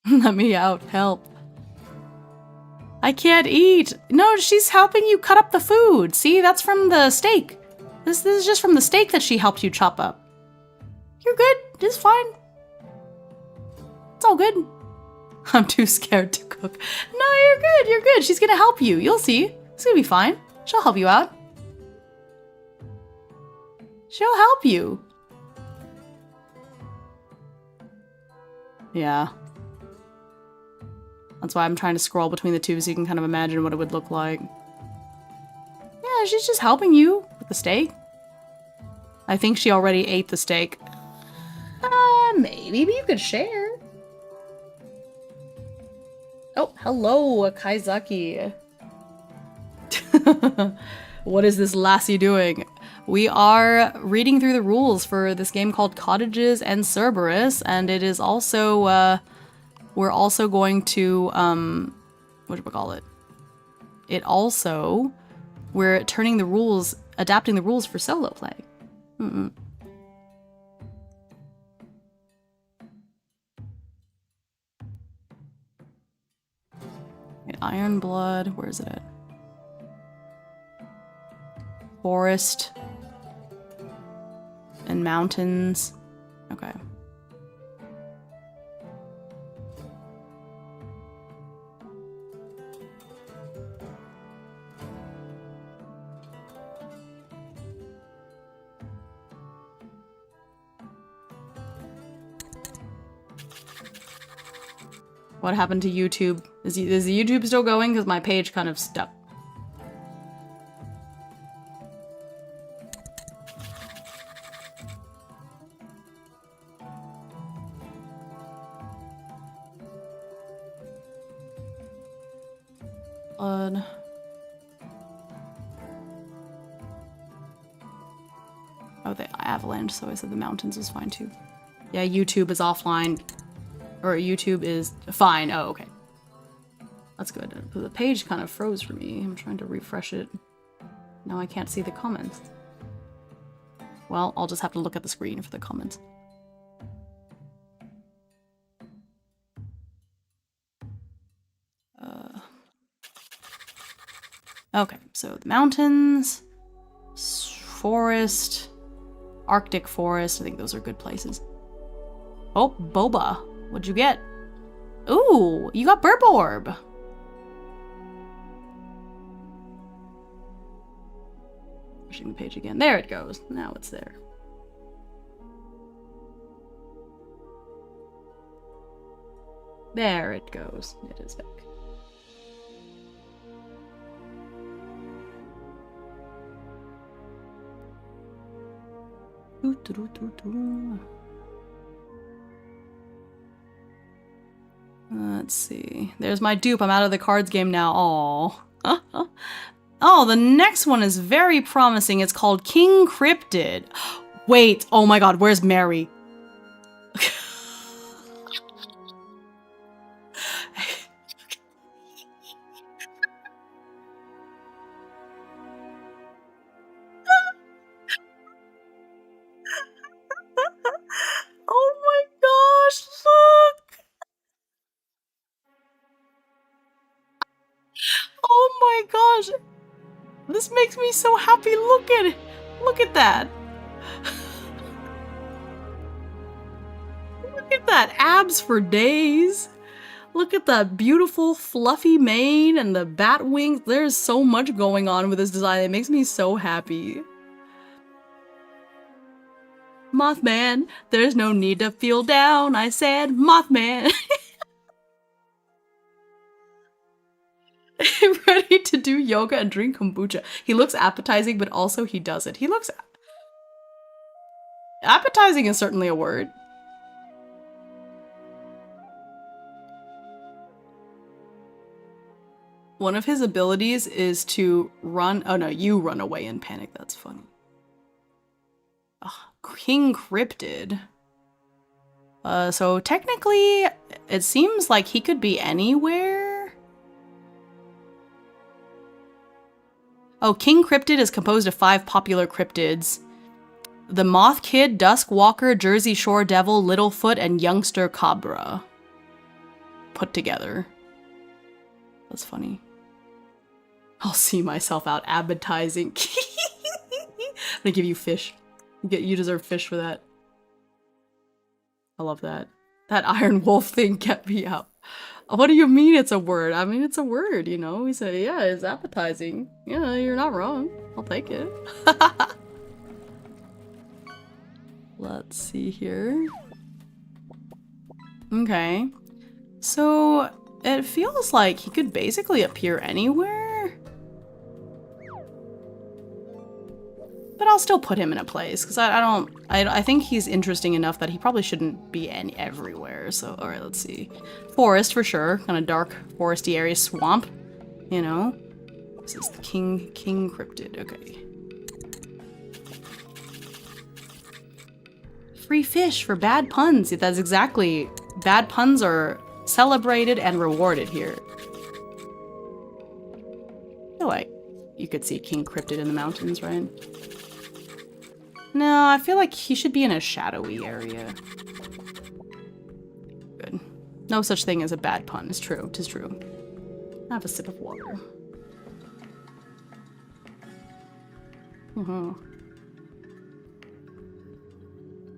Let me out, help. I can't eat. No, she's helping you cut up the food. See, that's from the steak. This is just from the steak that she helped you chop up. You're good. It's fine. It's all good. I'm too scared to cook. No, you're good. You're good. She's gonna help you. You'll see. It's gonna be fine. She'll help you out. She'll help you. Yeah. That's why I'm trying to scroll between the two so you can kind of imagine what it would look like. Yeah, she's just helping you with the steak. I think she already ate the steak. Maybe you could share. Oh, hello, Kaizaki. What is this lassie doing? We are reading through the rules for this game called Cottages and Cerberus, and it is also, we're also going to, whatchamacallit? It also, we're turning the rules, adapting the rules for solo play. Iron Blood, where is it at? Forest. And mountains. Okay. What happened to YouTube? Is the YouTube still going? Because my page kind of stuck. Blood. Oh, the avalanche, so I said the mountains was fine too. Yeah, YouTube is offline. Or YouTube is fine. Oh, okay. That's good. The page kind of froze for me. I'm trying to refresh it. Now I can't see the comments. Well, I'll just have to look at the screen for the comments. Okay, so the mountains, forest, Arctic forest. I think those are good places. Oh, boba. What'd you get? Ooh, you got burp orb. Pushing the page again. There it goes. Now it's there. There it goes. It is back. Let's see. There's my dupe. I'm out of the cards game now. Aww. Oh, the next one is very promising. It's called King Cryptid. Wait. Oh my god. Where's Mary? Oh my gosh. Look. Oh my gosh. This makes me so happy. Look at it. Look at that. Look at that. Abs for days. Look at that beautiful fluffy mane and the bat wings. There's so much going on with this design. It makes me so happy. Mothman, there's no need to feel down. I said, Mothman. Ready to do yoga and drink kombucha. He looks appetizing, but also he does it. He looks... Appetizing is certainly a word. One of his abilities is to run... Oh no, you run away in panic. That's funny. Ugh, King Cryptid. So technically, it seems like he could be anywhere. Oh, King Cryptid is composed of 5 popular cryptids. The Moth Kid, Dusk Walker, Jersey Shore Devil, Littlefoot, and Youngster Cobra. Put together. That's funny. I'll see myself out advertising. I'm gonna give you fish. You deserve fish for that. I love that. That iron wolf thing kept me up. What do you mean it's a word? I mean, it's a word, you know? He said, yeah, it's appetizing. Yeah, you're not wrong. I'll take it. Let's see here. Okay. So, it feels like he could basically appear anywhere. But I'll still put him in a place, because I think he's interesting enough that he probably shouldn't be everywhere. So, alright, let's see. Forest, for sure. Kind of dark, foresty area, swamp, you know? This is the king cryptid, okay. Free fish for bad puns. That's exactly, bad puns are celebrated and rewarded here. I feel like you could see king cryptid in the mountains, right? No, I feel like he should be in a shadowy area. Good. No such thing as a bad pun. It's true. 'Tis true. Have a sip of water.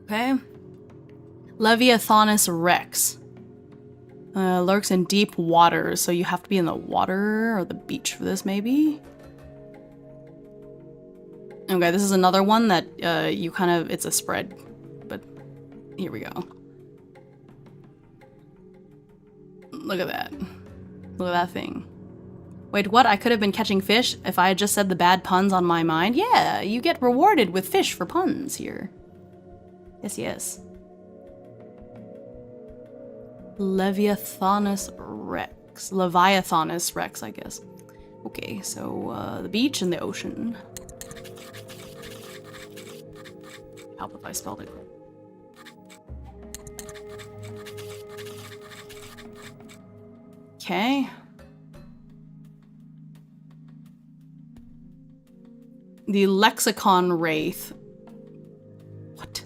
Okay. Leviathanus rex. Lurks in deep waters, so you have to be in the water or the beach for this, maybe? Okay, this is another one that you kind of, it's a spread, but here we go. Look at that. Look at that thing. Wait, what? I could have been catching fish if I had just said the bad puns on my mind? Yeah, you get rewarded with fish for puns here. Yes, yes. Leviathanus rex. Leviathanus rex, I guess. Okay, so the beach and the ocean. Help if I spelled it. Okay. The lexicon wraith. What?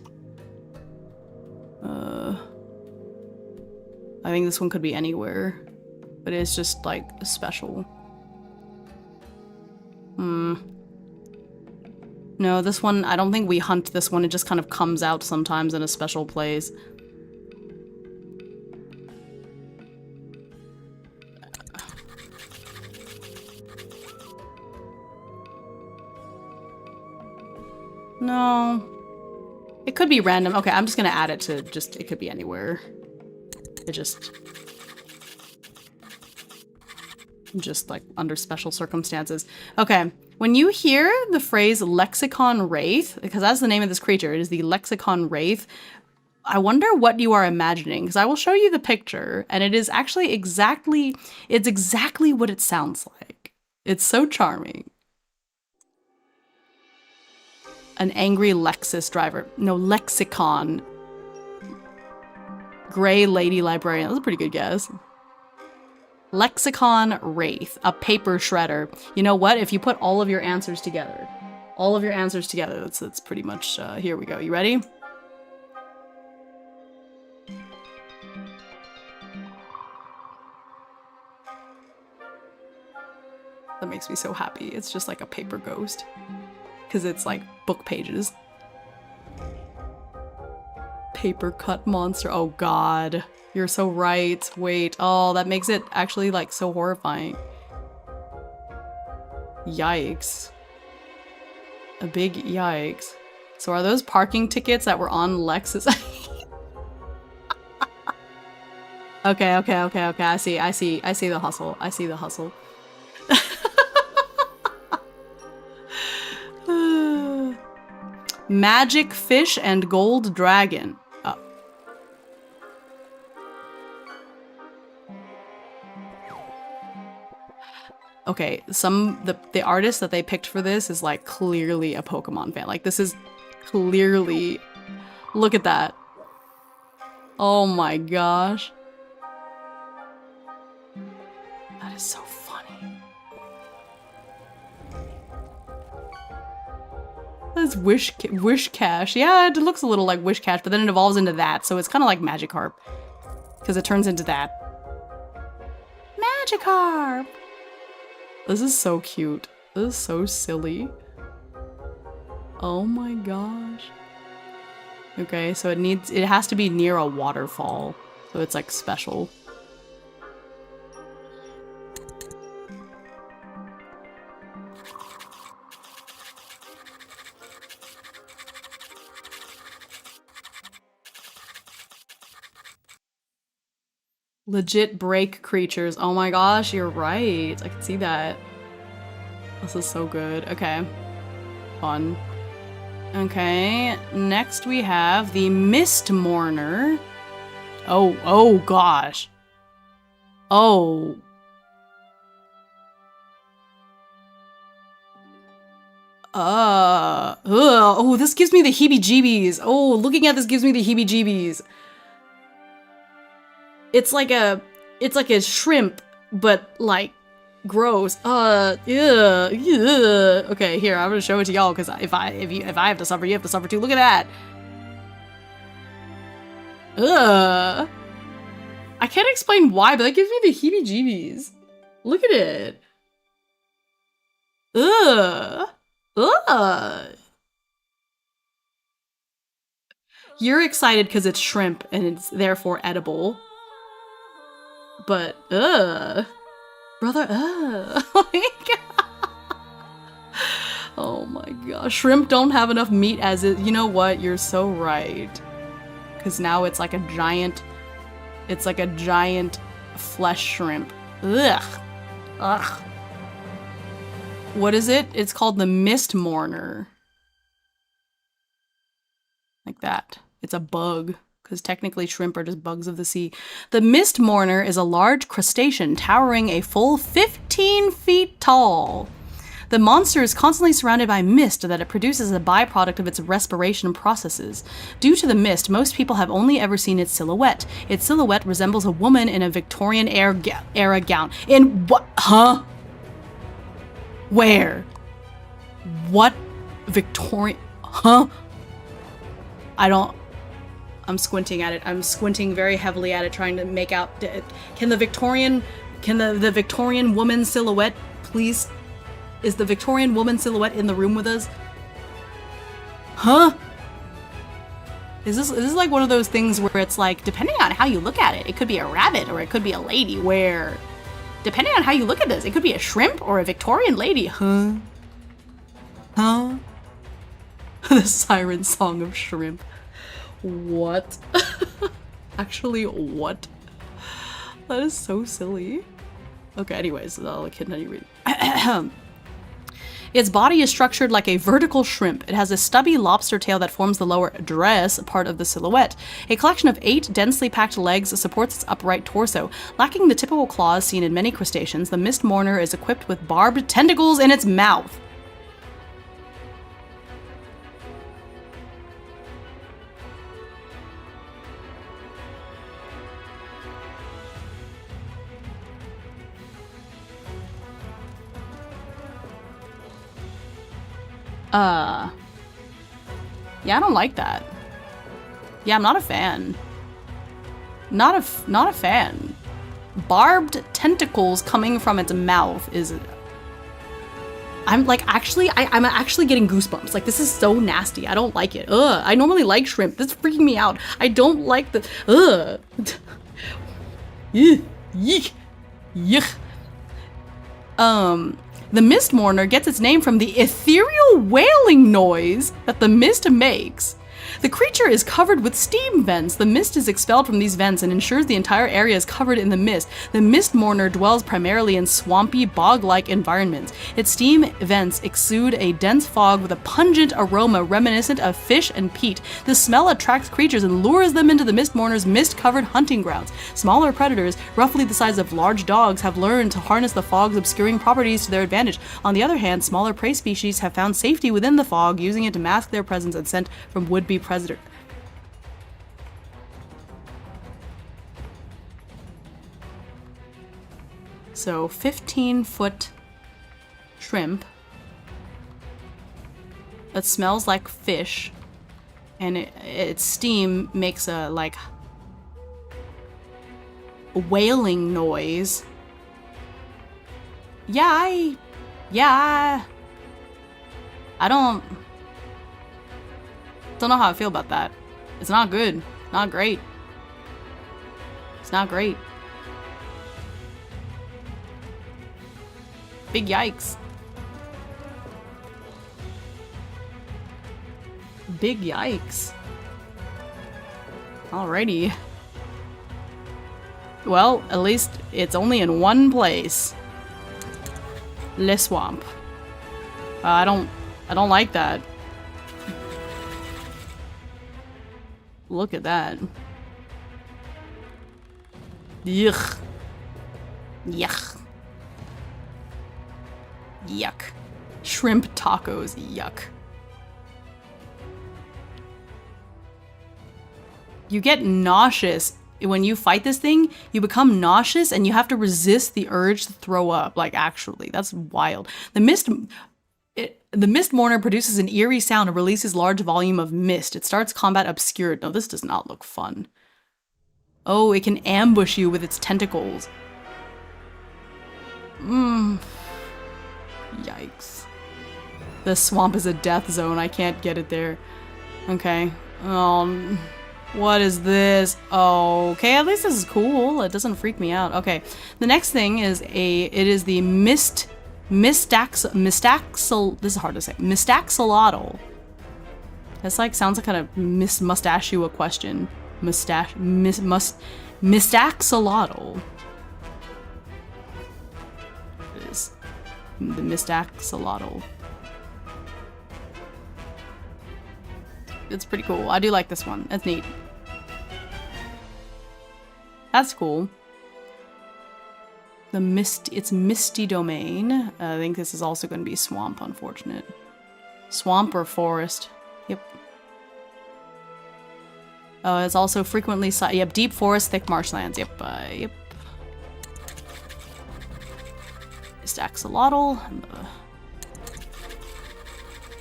I think this one could be anywhere, but it's just like special. No, this one, I don't think we hunt this one. It just kind of comes out sometimes in a special place. No. It could be random. Okay, I'm just gonna add it to just, it could be anywhere. It just like under special circumstances. Okay, when you hear the phrase lexicon wraith, because that's the name of this creature, it is the lexicon wraith, I wonder what you are imagining, because I will show you the picture, and it is actually exactly what it sounds like. It's so charming. An angry Lexus driver. No, lexicon. Gray lady librarian. That was a pretty good guess. Lexicon wraith. A paper shredder. You know what? If you put all of your answers together. That's pretty much, here we go. You ready? That makes me so happy. It's just like a paper ghost. Because it's like book pages. Paper cut monster. Oh god. You're so right. Wait. Oh, that makes it actually like so horrifying. Yikes. A big yikes. So are those parking tickets that were on Lexus? Okay. I see the hustle. Magic fish and gold dragon. Oh. Okay, the artist that they picked for this is like clearly a Pokemon fan. Like this is clearly, look at that. Oh my gosh. That is so funny. That's Wish Cash. Yeah, it looks a little like Wish Cash, but then it evolves into that, so it's kind of like Magikarp. Because it turns into that. Magikarp! This is so cute. This is so silly. Oh my gosh. Okay, so it has to be near a waterfall. So it's like special. Legit break creatures. Oh my gosh, you're right. I can see that. This is so good. Okay. Fun. Okay, next we have the Mist Mourner. Oh gosh. Oh. Oh, this gives me the heebie-jeebies. Oh, looking at this gives me the heebie-jeebies. It's like a shrimp, but like gross. Yeah. Okay, here, I'm gonna show it to y'all because if I have to suffer, you have to suffer too. Look at that. I can't explain why, but that gives me the heebie-jeebies. Look at it. You're excited because it's shrimp and it's therefore edible. But, brother, oh my god. Oh my gosh, shrimp don't have enough meat as it, you know what, you're so right. Because now it's like a giant flesh shrimp. Ugh. Ugh. What is it? It's called the Mist Mourner. Like that. It's a bug. Because technically shrimp are just bugs of the sea. The Mist Mourner is a large crustacean towering a full 15 feet tall. The monster is constantly surrounded by mist that it produces as a byproduct of its respiration processes. Due to the mist, most people have only ever seen its silhouette. Its silhouette resembles a woman in a Victorian era gown. In what? Huh? Where? What? Victorian? Huh? I'm squinting at it. I'm squinting very heavily at it, trying to make out. Can the Victorian woman silhouette, please? Is the Victorian woman silhouette in the room with us? Huh? Is this like one of those things where it's like, depending on how you look at it, it could be a rabbit or it could be a lady, where, depending on how you look at this, it could be a shrimp or a Victorian lady. Huh? Huh? The siren song of shrimp. What? Actually, what? That is so silly. Okay, anyways, I'll continue reading. Its body is structured like a vertical shrimp. It has a stubby lobster tail that forms the lower dress part of the silhouette. A collection of 8 densely packed legs supports its upright torso. Lacking the typical claws seen in many crustaceans, the Mist Mourner is equipped with barbed tentacles in its mouth. Yeah, I don't like that. Yeah, I'm not a fan. Not a fan. Barbed tentacles coming from its mouth is... I'm actually getting goosebumps. Like, this is so nasty. I don't like it. Ugh. I normally like shrimp. This is freaking me out. I don't like the... Ugh. Yuck. Yuck. The Mist Mourner gets its name from the ethereal wailing noise that the mist makes. The creature is covered with steam vents. The mist is expelled from these vents and ensures the entire area is covered in the mist. The Mist Mourner dwells primarily in swampy, bog-like environments. Its steam vents exude a dense fog with a pungent aroma reminiscent of fish and peat. The smell attracts creatures and lures them into the Mist Mourner's mist-covered hunting grounds. Smaller predators, roughly the size of large dogs, have learned to harness the fog's obscuring properties to their advantage. On the other hand, smaller prey species have found safety within the fog, using it to mask their presence and scent from would-be predators. So 15-foot shrimp that smells like fish, and its steam makes a wailing noise. Yeah, I don't know how I feel about that. It's not good. Not great. It's not great. Big yikes. Big yikes. Alrighty. Well, at least it's only in one place. Le swamp. I don't like that. Look at that. Yuck. Yuck. Yuck. Shrimp tacos. Yuck. You get nauseous. When you fight this thing, you become nauseous and you have to resist the urge to throw up. Like, actually, that's wild. The mist mourner produces an eerie sound and releases large volume of mist. It starts combat obscured. No, this does not look fun. Oh, it can ambush you with its tentacles. Yikes. The swamp is a death zone. I can't get it there. Okay. What is this? Okay, at least this is cool. It doesn't freak me out. Okay. The next thing is it is the this is hard to say. Mystaxolotl. That's like, sounds like kind of mustachio a question. Mystaxolotl. It is the Mystaxolotl. It's pretty cool. I do like this one. That's neat. That's cool. It's Misty Domain. I think this is also going to be swamp, unfortunate. Swamp or forest. Yep. It's also frequently yep, deep forest, thick marshlands. Yep, yep. Mystaxolotl.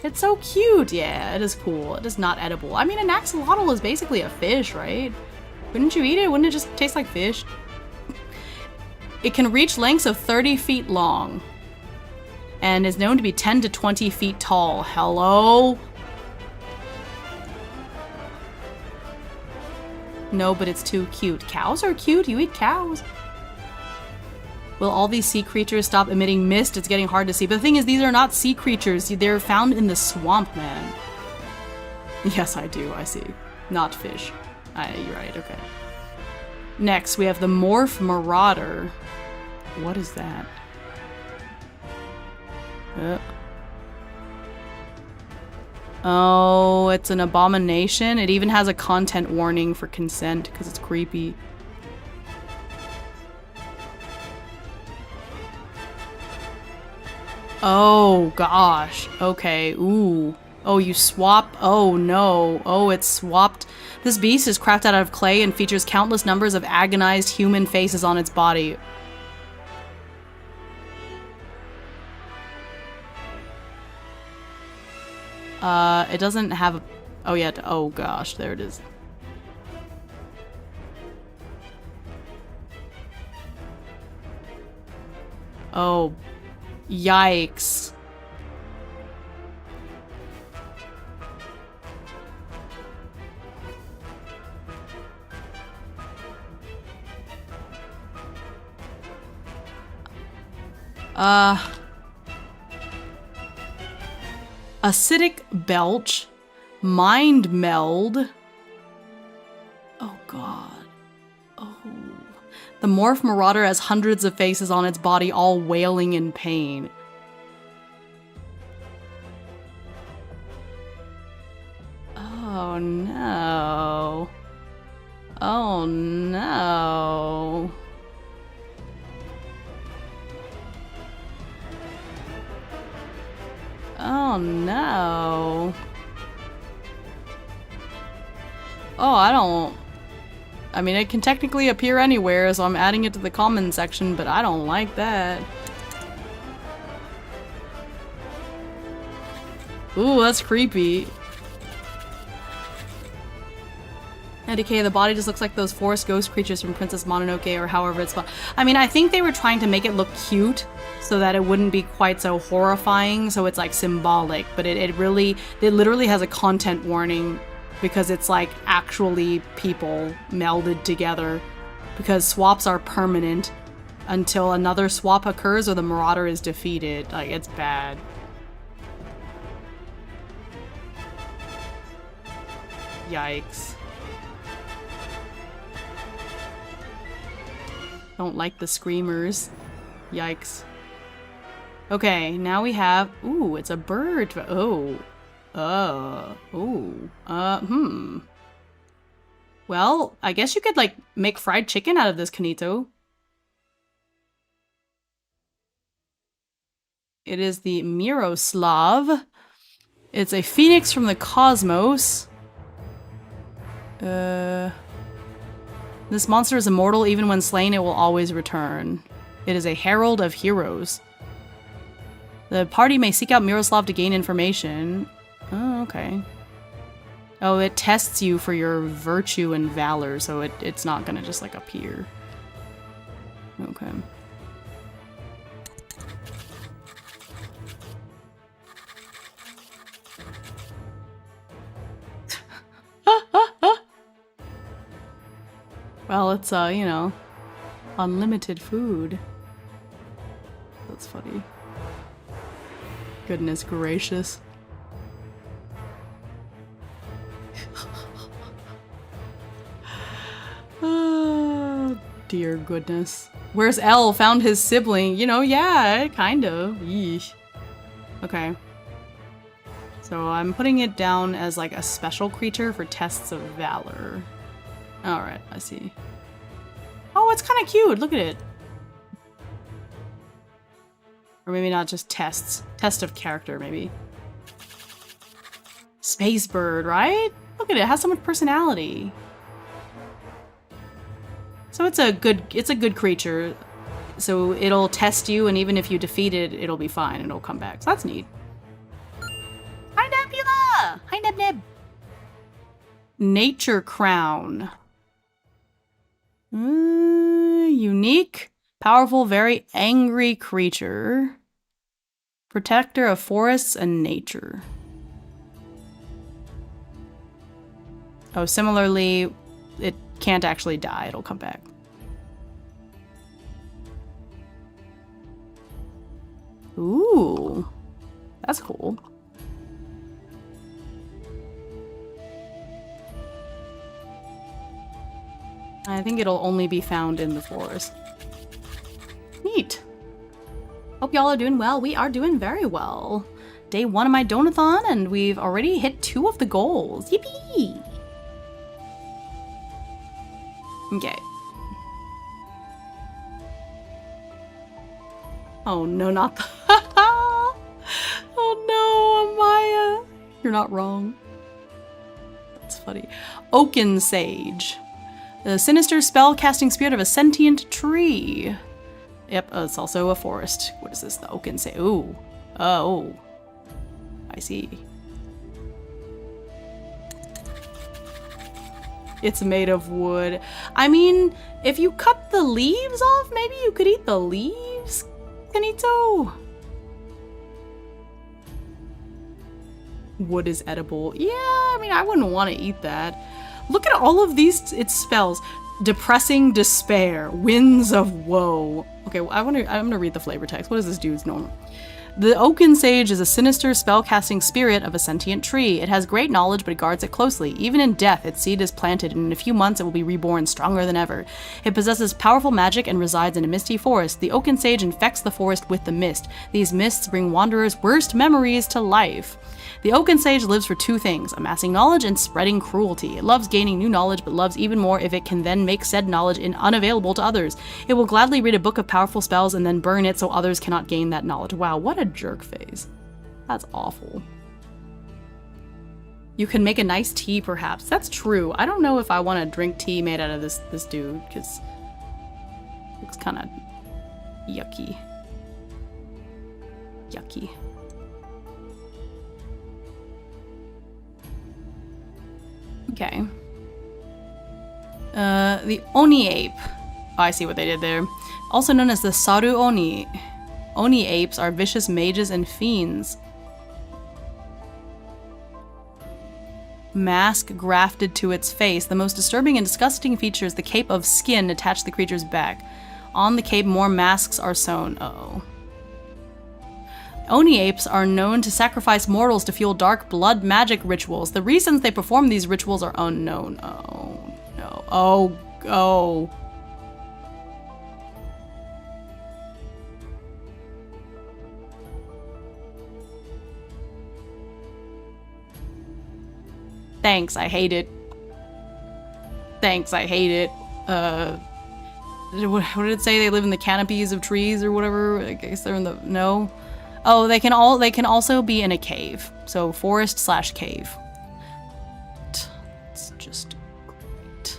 It's so cute. Yeah, it is cool. It is not edible. I mean, an axolotl is basically a fish, right? Wouldn't you eat it? Wouldn't it just taste like fish? It can reach lengths of 30 feet long and is known to be 10 to 20 feet tall. Hello? No, but it's too cute. Cows are cute. You eat cows. Will all these sea creatures stop emitting mist? It's getting hard to see. But the thing is, these are not sea creatures. They're found in the swamp, man. Yes, I do. I see. Not fish. You're right. Okay. Next, we have the Morph Marauder. What is that? Oh, it's an abomination. It even has a content warning for consent because it's creepy. Oh, gosh. Okay. Ooh. Oh, you swap. Oh, no. Oh, it's swapped. This beast is crafted out of clay and features countless numbers of agonized human faces on its body. It doesn't have a... Oh, yeah. Oh, gosh. There it is. Oh, yikes. Acidic belch, mind meld. Oh god. Oh. The Morph Marauder has hundreds of faces on its body, all wailing in pain. Oh no. Oh no. Oh no. Oh, I mean, it can technically appear anywhere, so I'm adding it to the common section, but I don't like that. Ooh, that's creepy. decay, the body just looks like those forest ghost creatures from Princess Mononoke or however it's called. I mean, I think they were trying to make it look cute so that it wouldn't be quite so horrifying, so it's like symbolic, but it literally has a content warning because it's like actually people melded together, because swaps are permanent until another swap occurs or the marauder is defeated. Like, it's bad. Yikes. Don't like the screamers. Yikes. Okay, now we have... Ooh, it's a bird. Oh. Well, I guess you could, like, make fried chicken out of this, Kanito. It is the Miroslav. It's a phoenix from the cosmos. This monster is immortal. Even when slain, it will always return. It is a herald of heroes. The party may seek out Miroslav to gain information. Oh, okay. Oh, it tests you for your virtue and valor, so it's not gonna just, like, appear. Okay. Well, it's, you know, unlimited food. That's funny. Goodness gracious. Oh, dear goodness. Where's L? Found his sibling. You know, yeah, kind of. Yeesh. Okay. So I'm putting it down as like a special creature for tests of valor. Alright, I see. Oh, it's kind of cute. Look at it. Or maybe not just tests. Test of character, maybe. Space bird, right? Look at it. It has so much personality. So it's a good creature. So it'll test you, and even if you defeat it, it'll be fine and it'll come back. So that's neat. Hi, Nebula! Hi, Neb. Nature crown. Unique, powerful, very angry creature. Protector of forests and nature. Oh, similarly, it can't actually die. It'll come back. Ooh, that's cool. I think it'll only be found in the forest. Neat. Hope y'all are doing well. We are doing very well. Day 1 of my donathon, and we've already hit 2 of the goals. Yippee! Okay. Oh no, not the... Oh no, Amaya. You're not wrong. That's funny. Oaken Sage. The sinister spell-casting spirit of a sentient tree. Yep, it's also a forest. What is this? The Oaken Sage. Ooh. Oh. I see. It's made of wood. I mean, if you cut the leaves off, maybe you could eat the leaves, Kanito? Wood is edible. Yeah, I mean, I wouldn't want to eat that. Look at all of these, its spells. Depressing despair, winds of woe. Okay, I'm gonna read the flavor text. What does this dude's normal? The Oaken Sage is a sinister spell-casting spirit of a sentient tree. It has great knowledge, but it guards it closely. Even in death, its seed is planted, and in a few months it will be reborn stronger than ever. It possesses powerful magic and resides in a misty forest. The Oaken Sage infects the forest with the mist. These mists bring wanderers' worst memories to life. The Oaken Sage lives for 2 things, amassing knowledge and spreading cruelty. It loves gaining new knowledge, but loves even more if it can then make said knowledge unavailable to others. It will gladly read a book of powerful spells and then burn it so others cannot gain that knowledge. Wow, what a jerk face. That's awful. You can make a nice tea, perhaps. That's true. I don't know if I want to drink tea made out of this dude, because it looks kind of yucky. Yucky. Okay. The Oni ape. Oh, I see what they did there. Also known as the Saru Oni. Oni apes are vicious mages and fiends. Mask grafted to its face. The most disturbing and disgusting feature is the cape of skin attached to the creature's back. On the cape, more masks are sewn. Uh-oh. Oni apes are known to sacrifice mortals to fuel dark blood magic rituals. The reasons they perform these rituals are unknown. Oh, no. Oh. Thanks, I hate it. Thanks, I hate it. What did it say? They live in the canopies of trees or whatever? I guess they're in the... No? Oh, they can also be in a cave. So forest/cave. It's just great.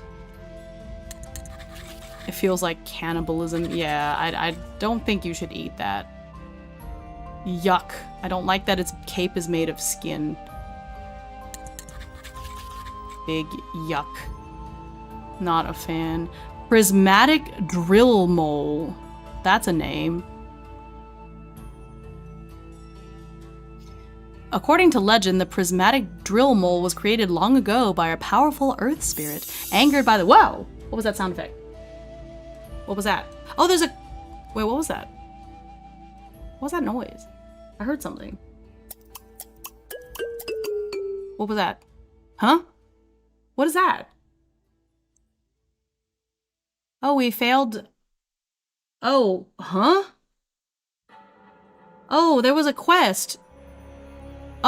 It feels like cannibalism. Yeah, I don't think you should eat that. Yuck. I don't like that its cape is made of skin. Big yuck. Not a fan. Prismatic drill mole. That's a name. According to legend, the prismatic drill mole was created long ago by a powerful earth spirit, angered by the— Whoa! What was that sound effect? What was that? Oh, there's a— Wait, what was that? What was that noise? I heard something. What was that? Huh? What is that? Oh, we failed. Oh, huh? Oh, there was a quest.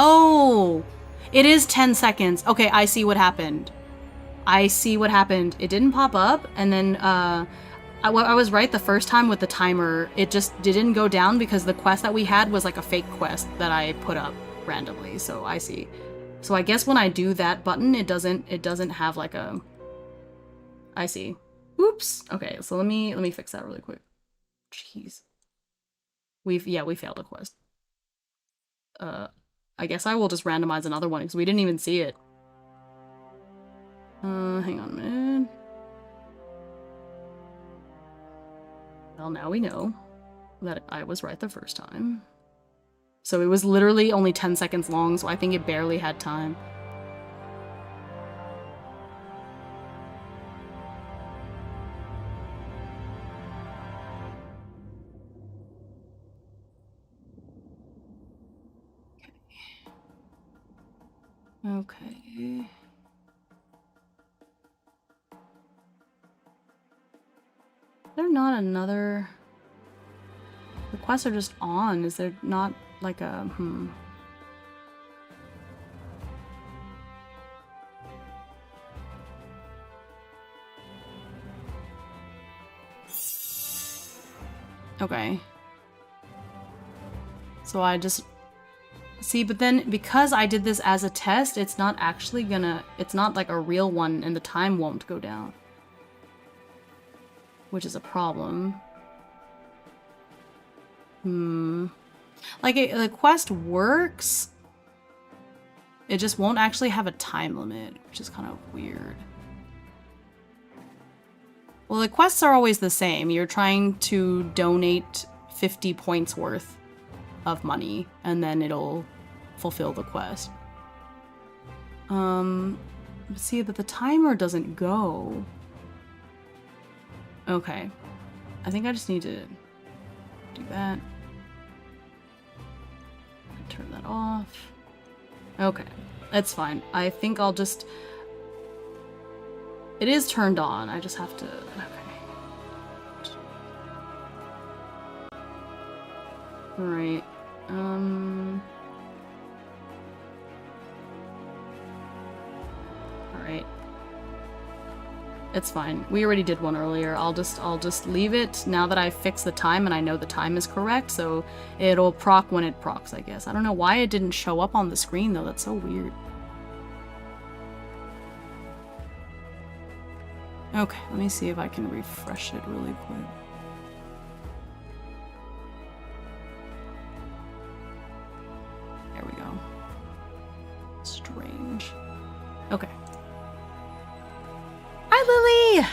Oh, it is 10 seconds. Okay, I see what happened. I see what happened. It didn't pop up, and then I was right the first time with the timer. It just didn't go down because the quest that we had was like a fake quest that I put up randomly. So I see. So I guess when I do that button, it doesn't have like a... I see. Oops. Okay, so let me fix that really quick. Jeez. We failed a quest. I guess I will just randomize another one because we didn't even see it. Hang on a minute. Well, now we know that I was right the first time. So it was literally only 10 seconds long, so I think it barely had time. Okay. Is there not another... The quests are just on. Is there not like a... Okay. So I just... See, but then because I did this as a test, it's not actually gonna... It's not like a real one and the time won't go down. Which is a problem. Like, the quest works. It just won't actually have a time limit, which is kind of weird. Well, the quests are always the same. You're trying to donate 50 points worth of money, and then it'll fulfill the quest. See, but the timer doesn't go. Okay. I think I just need to do that. Turn that off. Okay. That's fine. I think I'll just... It is turned on. I just have to... Okay. Alright. Alright. It's fine. We already did one earlier. I'll just leave it now that I've fixed the time and I know the time is correct, so it'll proc when it procs, I guess. I don't know why it didn't show up on the screen though. That's so weird. Okay, let me see if I can refresh it really quick. There we go. Strange. Okay. Hi, Lily!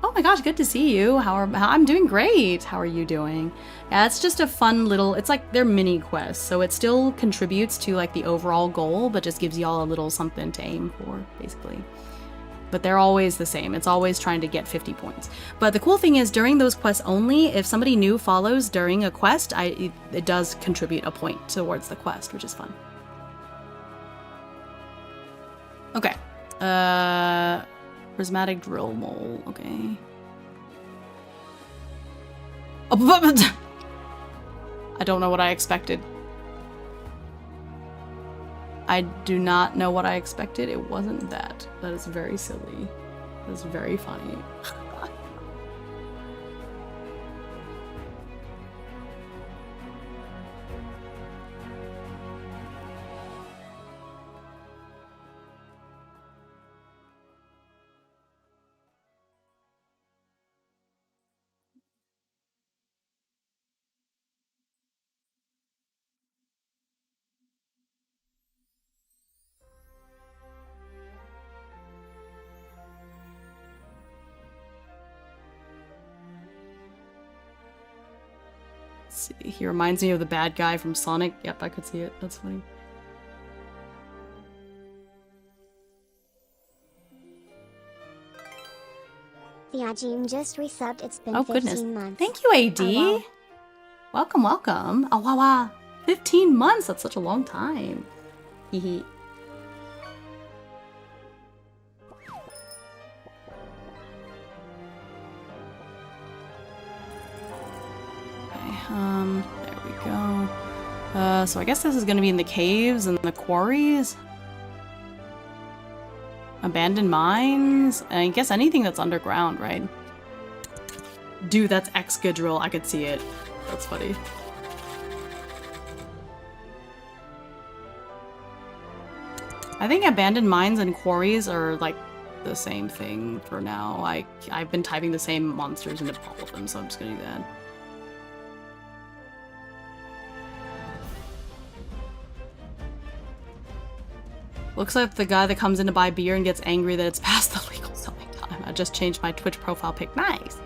Oh my gosh, good to see you. I'm doing great. How are you doing? Yeah, it's just a fun little, it's like they're mini quests, so it still contributes to like the overall goal, but just gives y'all a little something to aim for, basically. But they're always the same. It's always trying to get 50 points. But the cool thing is during those quests only, if somebody new follows during a quest, it does contribute a point towards the quest, which is fun. Okay. Prismatic drill mole. Okay. I don't know what I expected. I do not know what I expected. It wasn't that. That is very silly. That's very funny. See, he reminds me of the bad guy from Sonic. Yep, I could see it. That's funny. The Ajin just resubbed. It's been 15 months. Thank you, AD. Oh, wow. Welcome, welcome. Oh, wow, wow. 15 months. That's such a long time. Hehe. There we go. So I guess this is gonna be in the caves and the quarries. Abandoned mines, and I guess anything that's underground, right? Dude, that's Excadrill. I could see it. That's funny. I think abandoned mines and quarries are like the same thing for now. I've been typing the same monsters into all of them, so I'm just gonna do that. Looks like the guy that comes in to buy beer and gets angry that it's past the legal selling time. I just changed my Twitch profile pic. Nice.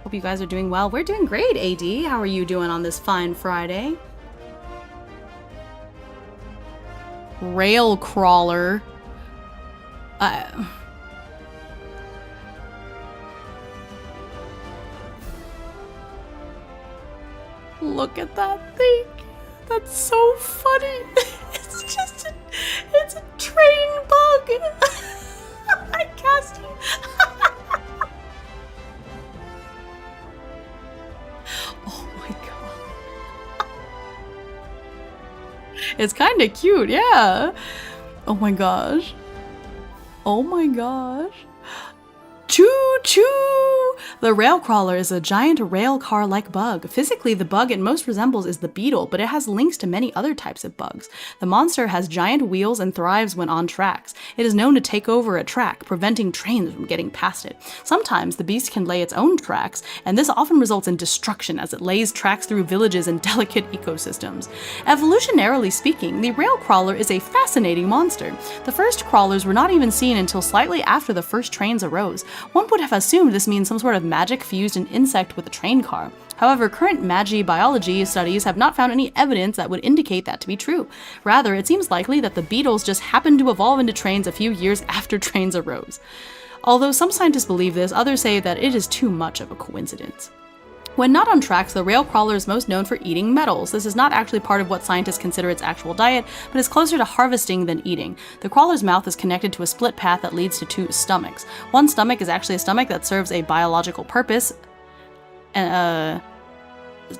Hope you guys are doing well. We're doing great, AD. How are you doing on this fine Friday? Rail crawler. Look at that thing. That's so funny. It's a train bug. I cast you. Oh my god. It's kind of cute, yeah. Oh my gosh. Oh my gosh. Choo choo! The rail crawler is a giant rail car-like bug. Physically, the bug it most resembles is the beetle, but it has links to many other types of bugs. The monster has giant wheels and thrives when on tracks. It is known to take over a track, preventing trains from getting past it. Sometimes the beast can lay its own tracks, and this often results in destruction as it lays tracks through villages and delicate ecosystems. Evolutionarily speaking, the rail crawler is a fascinating monster. The first crawlers were not even seen until slightly after the first trains arose. One would have assumed this means some sort of magic fused an insect with a train car. However, current magi biology studies have not found any evidence that would indicate that to be true. Rather, it seems likely that the beetles just happened to evolve into trains a few years after trains arose. Although some scientists believe this, others say that it is too much of a coincidence. When not on tracks, the rail crawler is most known for eating metals. This is not actually part of what scientists consider its actual diet, but is closer to harvesting than eating. The crawler's mouth is connected to a split path that leads to two stomachs. One stomach is actually a stomach that serves a biological purpose,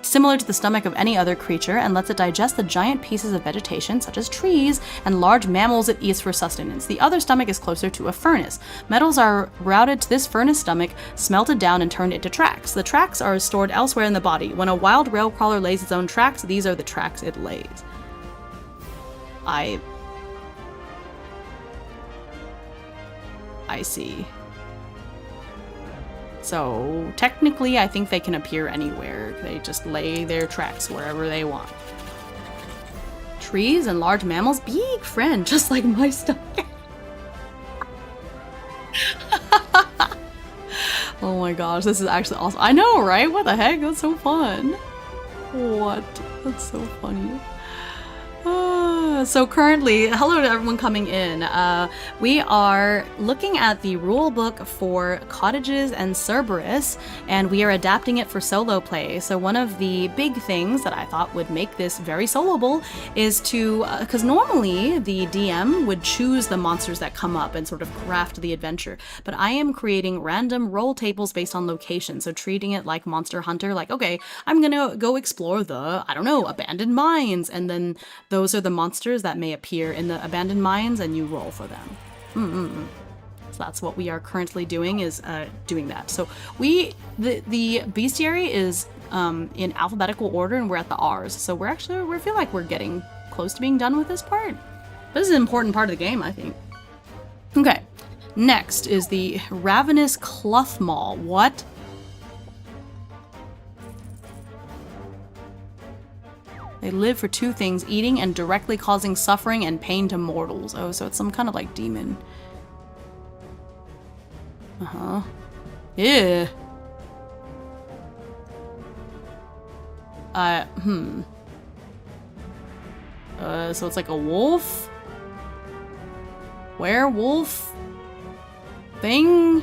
similar to the stomach of any other creature, and lets it digest the giant pieces of vegetation, such as trees, and large mammals it eats for sustenance. The other stomach is closer to a furnace. Metals are routed to this furnace stomach, smelted down, and turned into tracks. The tracks are stored elsewhere in the body. When a wild rail crawler lays its own tracks, these are the tracks it lays. I see. So, technically, I think they can appear anywhere. They just lay their tracks wherever they want. Trees and large mammals? Big friend, just like my stomach. Oh my gosh, this is actually awesome. I know, right? What the heck? That's so fun. What? That's so funny. So currently, hello to everyone coming in. We are looking at the rule book for cottages and Cerberus, and we are adapting it for solo play. So one of the big things that I thought would make this very soloable is to, because normally the DM would choose the monsters that come up and sort of craft the adventure, but I am creating random roll tables based on location, so treating it like Monster Hunter, like, okay, I'm gonna go explore the, I don't know, abandoned mines, and then those are the monsters that may appear in the abandoned mines, and you roll for them. So that's what we are currently doing, is doing that. So the bestiary is in alphabetical order, and we're at the R's. So we feel like we're getting close to being done with this part. This is an important part of the game, I think. Okay, next is the Ravenous Cloth Maul. What? They live for two things: eating and directly causing suffering and pain to mortals. Oh, so it's some kind of like demon. Yeah. So it's like a wolf? Werewolf? Thing?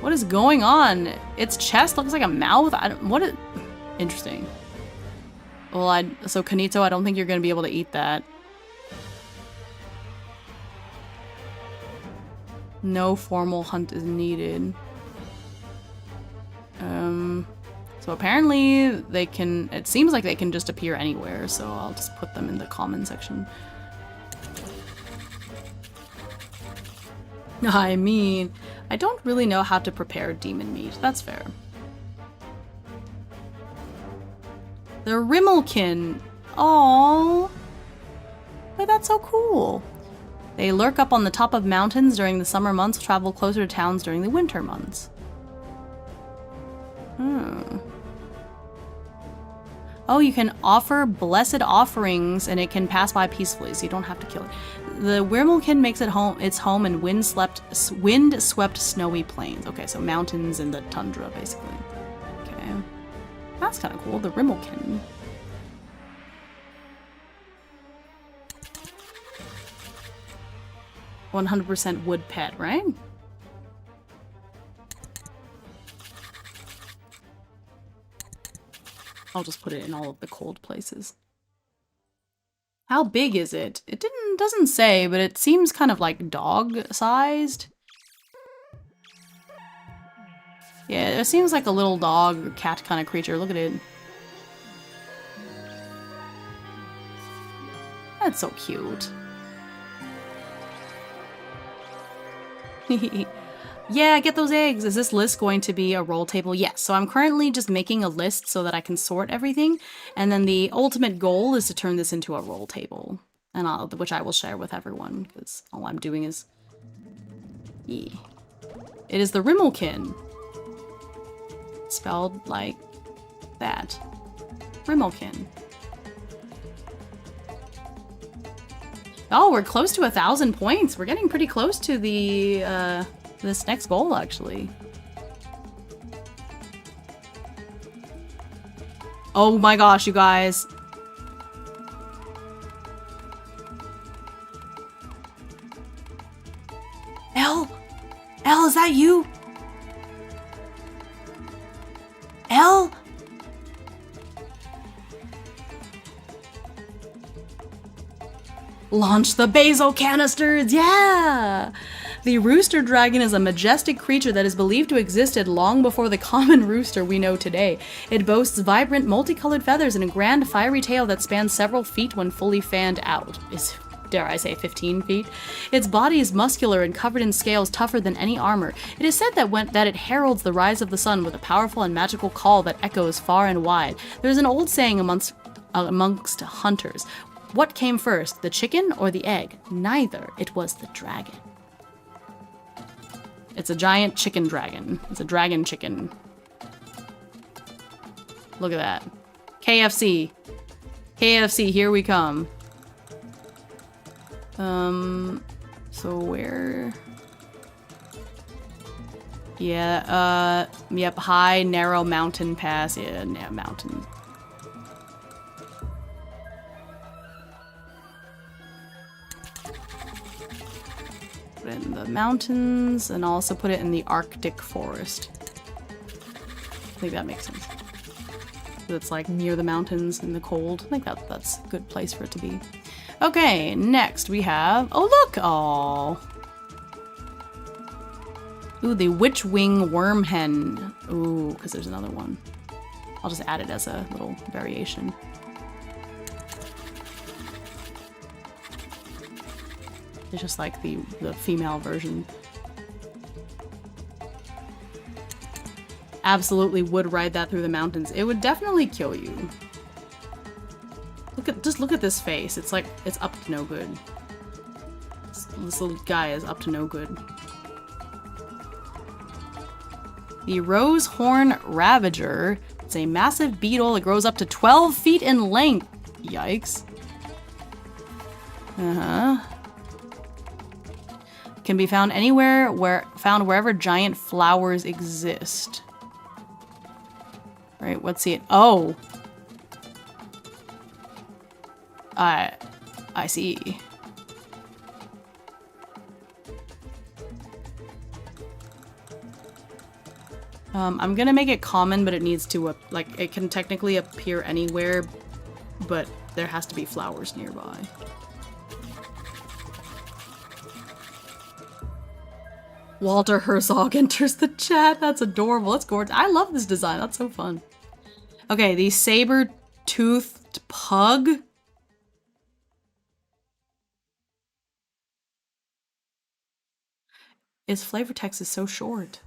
What is going on? Its chest looks like a mouth? Interesting. Well, so Kanito, I don't think you're gonna be able to eat that. No formal hunt is needed. So apparently it seems like they can just appear anywhere, so I'll just put them in the common section. I mean, I don't really know how to prepare demon meat. That's fair. The Rimmelkin. Aww. Wait, that's so cool. They lurk up on the top of mountains during the summer months, travel closer to towns during the winter months. Oh, you can offer blessed offerings and it can pass by peacefully, so you don't have to kill it. The Rimmelkin makes its home in wind-swept snowy plains. Okay, so mountains and the tundra, basically. Okay. That's kind of cool, the Rimmelkin. "100% wood pet," right? I'll just put it in all of the cold places. How big is it? It doesn't say, but it seems kind of like dog-sized. Yeah, it seems like a little dog or cat kind of creature. Look at it. That's so cute. Yeah, get those eggs. Is this list going to be a roll table? Yes. So I'm currently just making a list so that I can sort everything. And then the ultimate goal is to turn this into a roll table, and which I will share with everyone, because all I'm doing is... Yeah. It is the Rimmelkin. Spelled like that. Rimmelkin. Oh, we're close to 1,000 points. We're getting pretty close to the, this next goal, actually. Oh my gosh, you guys. Elle? Elle, is that you? Elle? Launch the basil canisters, yeah! The rooster dragon is a majestic creature that is believed to have existed long before the common rooster we know today. It boasts vibrant, multicolored feathers and a grand, fiery tail that spans several feet when fully fanned out. Dare I say 15 feet? Its body is muscular and covered in scales tougher than any armor. It is said that it heralds the rise of the sun with a powerful and magical call that echoes far and wide. There is an old saying amongst hunters. What came first, the chicken or the egg? Neither. It was the dragon. It's a giant chicken dragon. It's a dragon chicken. Look at that. KFC. KFC, here we come. So where... Yeah, yep, high, narrow mountain pass. Yeah, mountain. Put it in the mountains, and also put it in the Arctic forest. I think that makes sense. It's like near the mountains in the cold. I think that's a good place for it to be. Okay, next we have... Oh, look! Oh. Ooh, the witch-wing worm hen. Ooh, because there's another one. I'll just add it as a little variation. It's just like the female version. Absolutely would ride that through the mountains. It would definitely kill you. Just look at this face. It's like, it's up to no good. This little guy is up to no good. The rose horn ravager. It's a massive beetle that grows up to 12 feet in length. Yikes. Can be found anywhere wherever giant flowers exist. Right, what's it? Oh. I see. I'm gonna make it common, but it needs to, like, it can technically appear anywhere, but there has to be flowers nearby. Walter Herzog enters the chat. That's adorable. That's gorgeous. I love this design. That's so fun. Okay, the saber-toothed pug. Its flavor text is so short.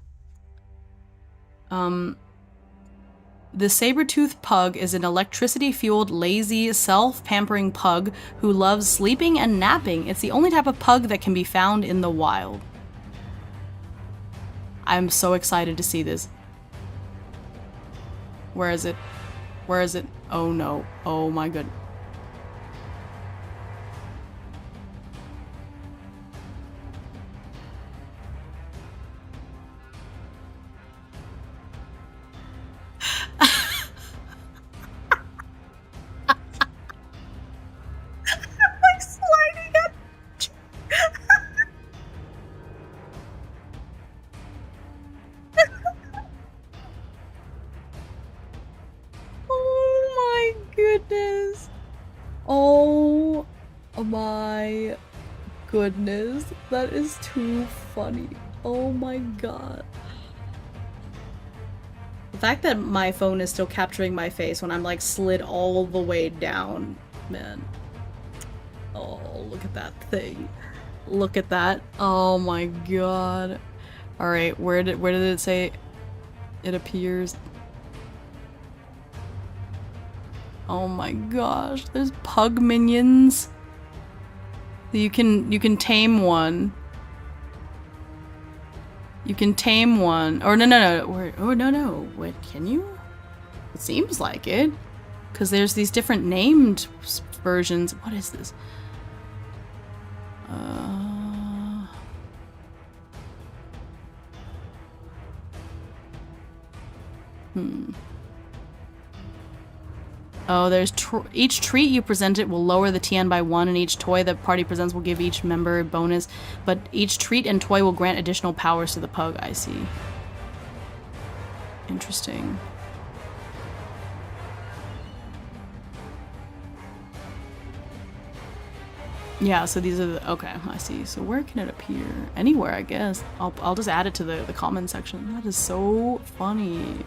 The saber-toothed pug is an electricity-fueled, lazy, self-pampering pug who loves sleeping and napping. It's the only type of pug that can be found in the wild. I'm so excited to see this. Where is it? Where is it? Oh no. Oh my god. Goodness, that is too funny. Oh my god. The fact that my phone is still capturing my face when I'm like slid all the way down, man. Oh, look at that thing. Look at that. Oh my god. Alright, where did it say it appears? Oh my gosh, there's pug minions. You can tame one. You can tame one. Or no. Oh no. Wait, can you? It seems like it. Because there's these different named versions. What is this? Oh, there's each treat you present it will lower the TN by 1, and each toy the party presents will give each member a bonus, but each treat and toy will grant additional powers to the pug. I see. Interesting. Yeah, so these are the... Okay, I see. So where can it appear? Anywhere, I guess. I'll just add it to the comment section. That is so funny.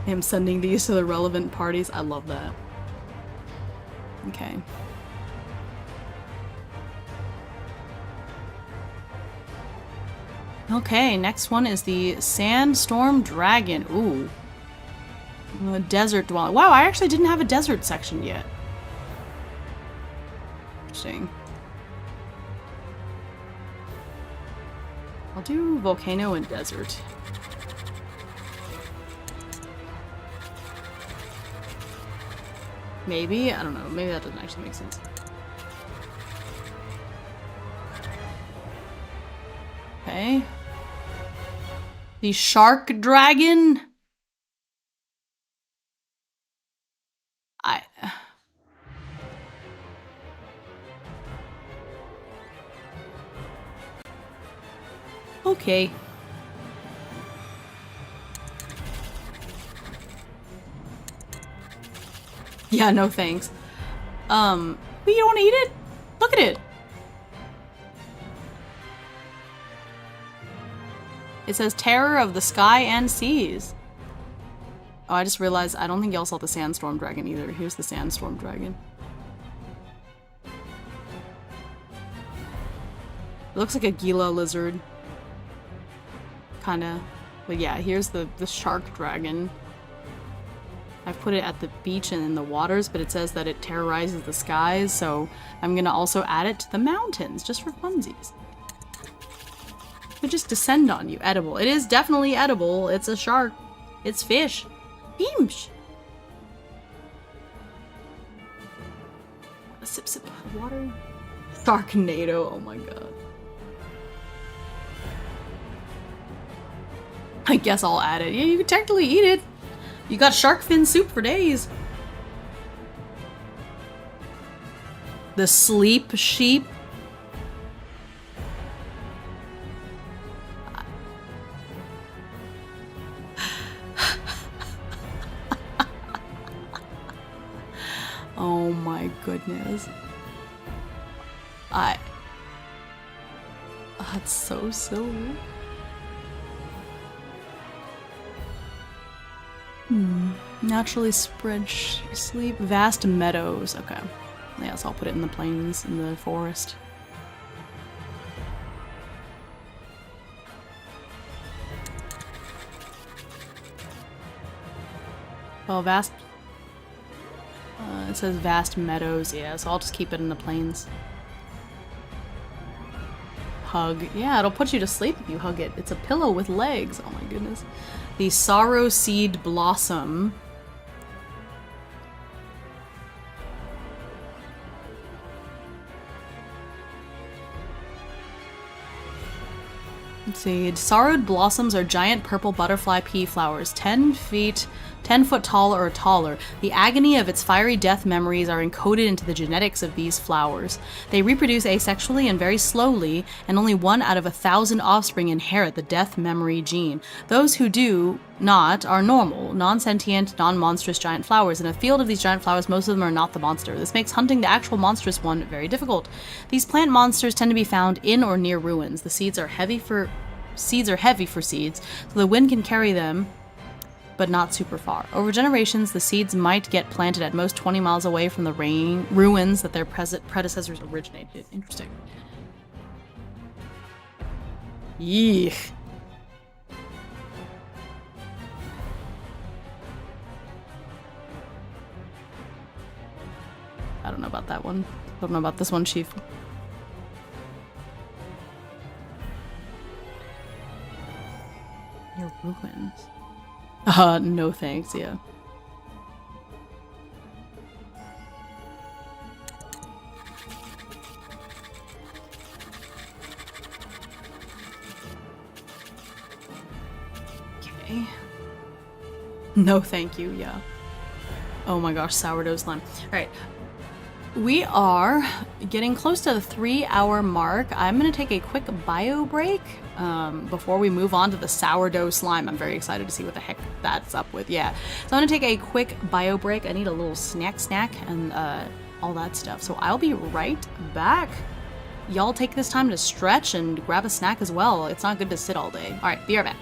Him sending these to the relevant parties. I love that. Okay. Okay, next one is the Sandstorm Dragon. Ooh. Desert dwelling. Wow, I actually didn't have a desert section yet. Interesting. I'll do volcano and desert. Maybe? I don't know. Maybe that doesn't actually make sense. Okay. The shark dragon? Okay. Yeah, no thanks. But you don't want to eat it? Look at it. It says terror of the sky and seas. Oh, I just realized I don't think y'all saw the sandstorm dragon either. Here's the sandstorm dragon. It looks like a Gila lizard. Kinda. But yeah, here's the shark dragon. I've put it at the beach and in the waters, but it says that it terrorizes the skies, so I'm gonna also add it to the mountains, just for funsies. It would just descend on you. Edible. It is definitely edible. It's a shark. It's fish. Beamsh! A sip of water. Sharknado. Oh my god. I guess I'll add it. Yeah, you can technically eat it. You got shark fin soup for days. The sleep sheep. Oh my goodness. That's so silly. Naturally spread sleep. Vast meadows. Okay. Yeah, so I'll put it in the plains, in the forest. Well, vast... it says vast meadows, yeah, so I'll just keep it in the plains. Hug. Yeah, it'll put you to sleep if you hug it. It's a pillow with legs. Oh my goodness. The sorrow seed blossom. Let's see. Sorrowed blossoms are giant purple butterfly pea flowers, 10 foot tall or taller. The agony of its fiery death memories are encoded into the genetics of these flowers. They reproduce asexually and very slowly, and only 1 out of 1,000 offspring inherit the death memory gene. Those who do not are normal, non-sentient, non-monstrous giant flowers. In a field of these giant flowers, most of them are not the monster. This makes hunting the actual monstrous one very difficult. These plant monsters tend to be found in or near ruins. The seeds are heavy for seeds, so the wind can carry them, but not super far. Over generations, the seeds might get planted at most 20 miles away from the ruins that their predecessors originated. Interesting. Yeesh. I don't know about that one. I don't know about this one, Chief. Your ruins. No thanks, yeah. Okay. No thank you, yeah. Oh my gosh, sourdough slime. Alright. We are getting close to the 3-hour mark. I'm gonna take a quick bio break before we move on to the sourdough slime. I'm very excited to see what the heck that's up with. Yeah, so I'm gonna take a quick bio break. I need a little snack and all that stuff. So I'll be right back. Y'all take this time to stretch and grab a snack as well. It's not good to sit all day. All right, be right back.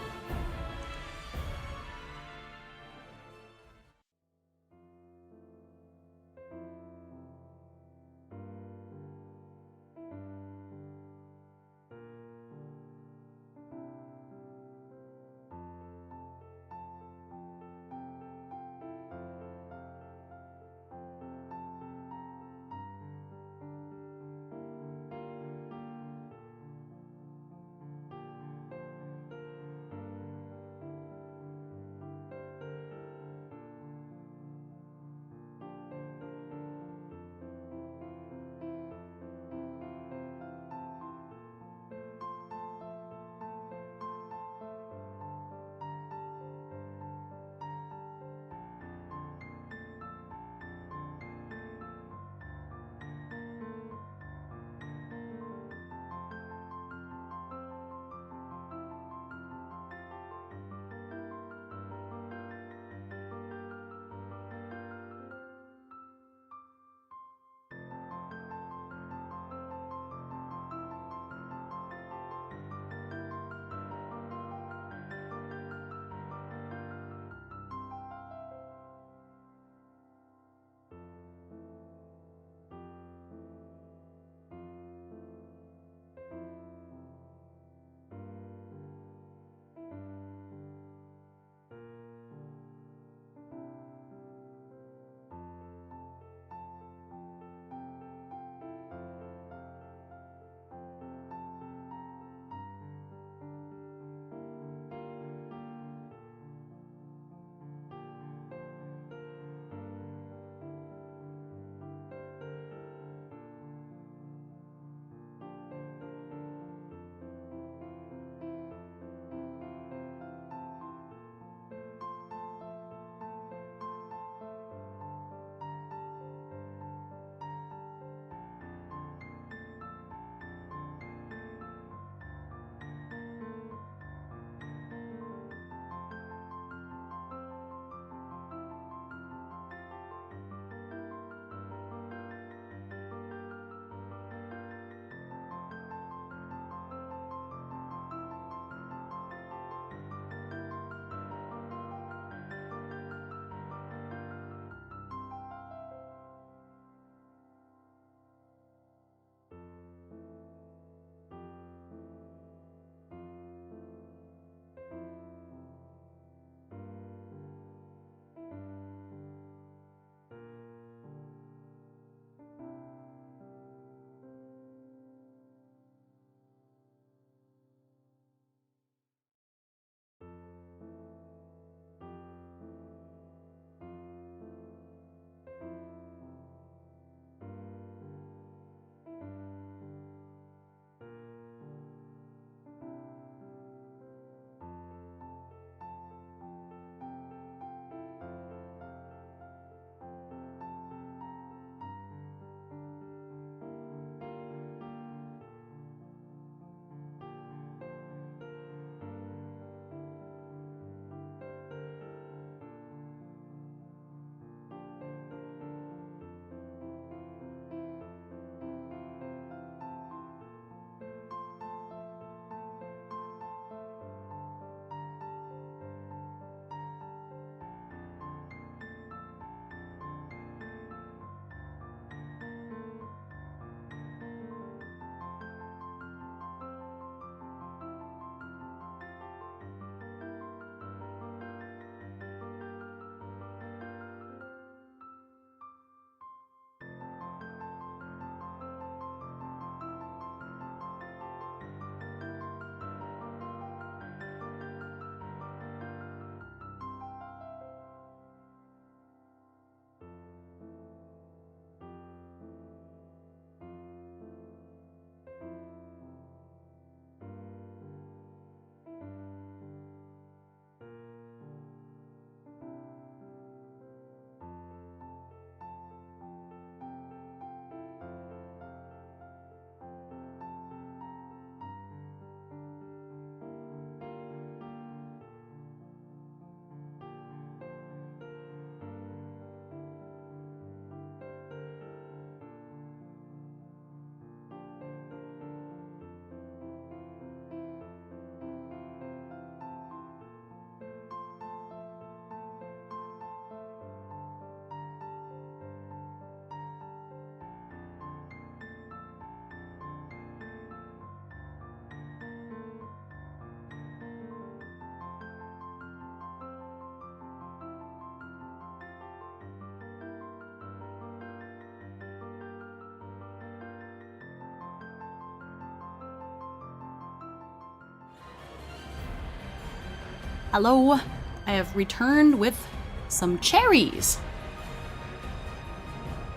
Hello. I have returned with some cherries.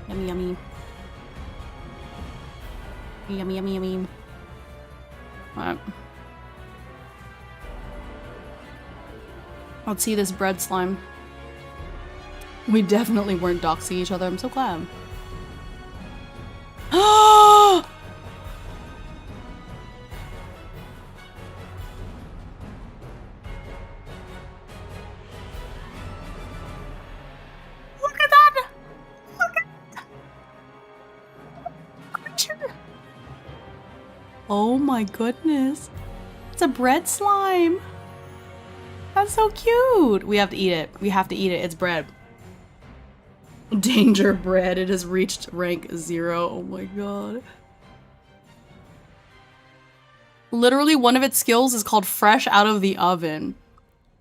Yummy, yummy. Yummy, yummy, yummy. Alright. Let's see this bread slime. We definitely weren't doxing each other. I'm so glad. Oh! Look at that! Look at that! Oh my goodness. It's a bread slime. That's so cute. We have to eat it. We have to eat it. It's bread. Danger bread. It has reached rank 0. Oh my god. Literally, one of its skills is called fresh out of the oven.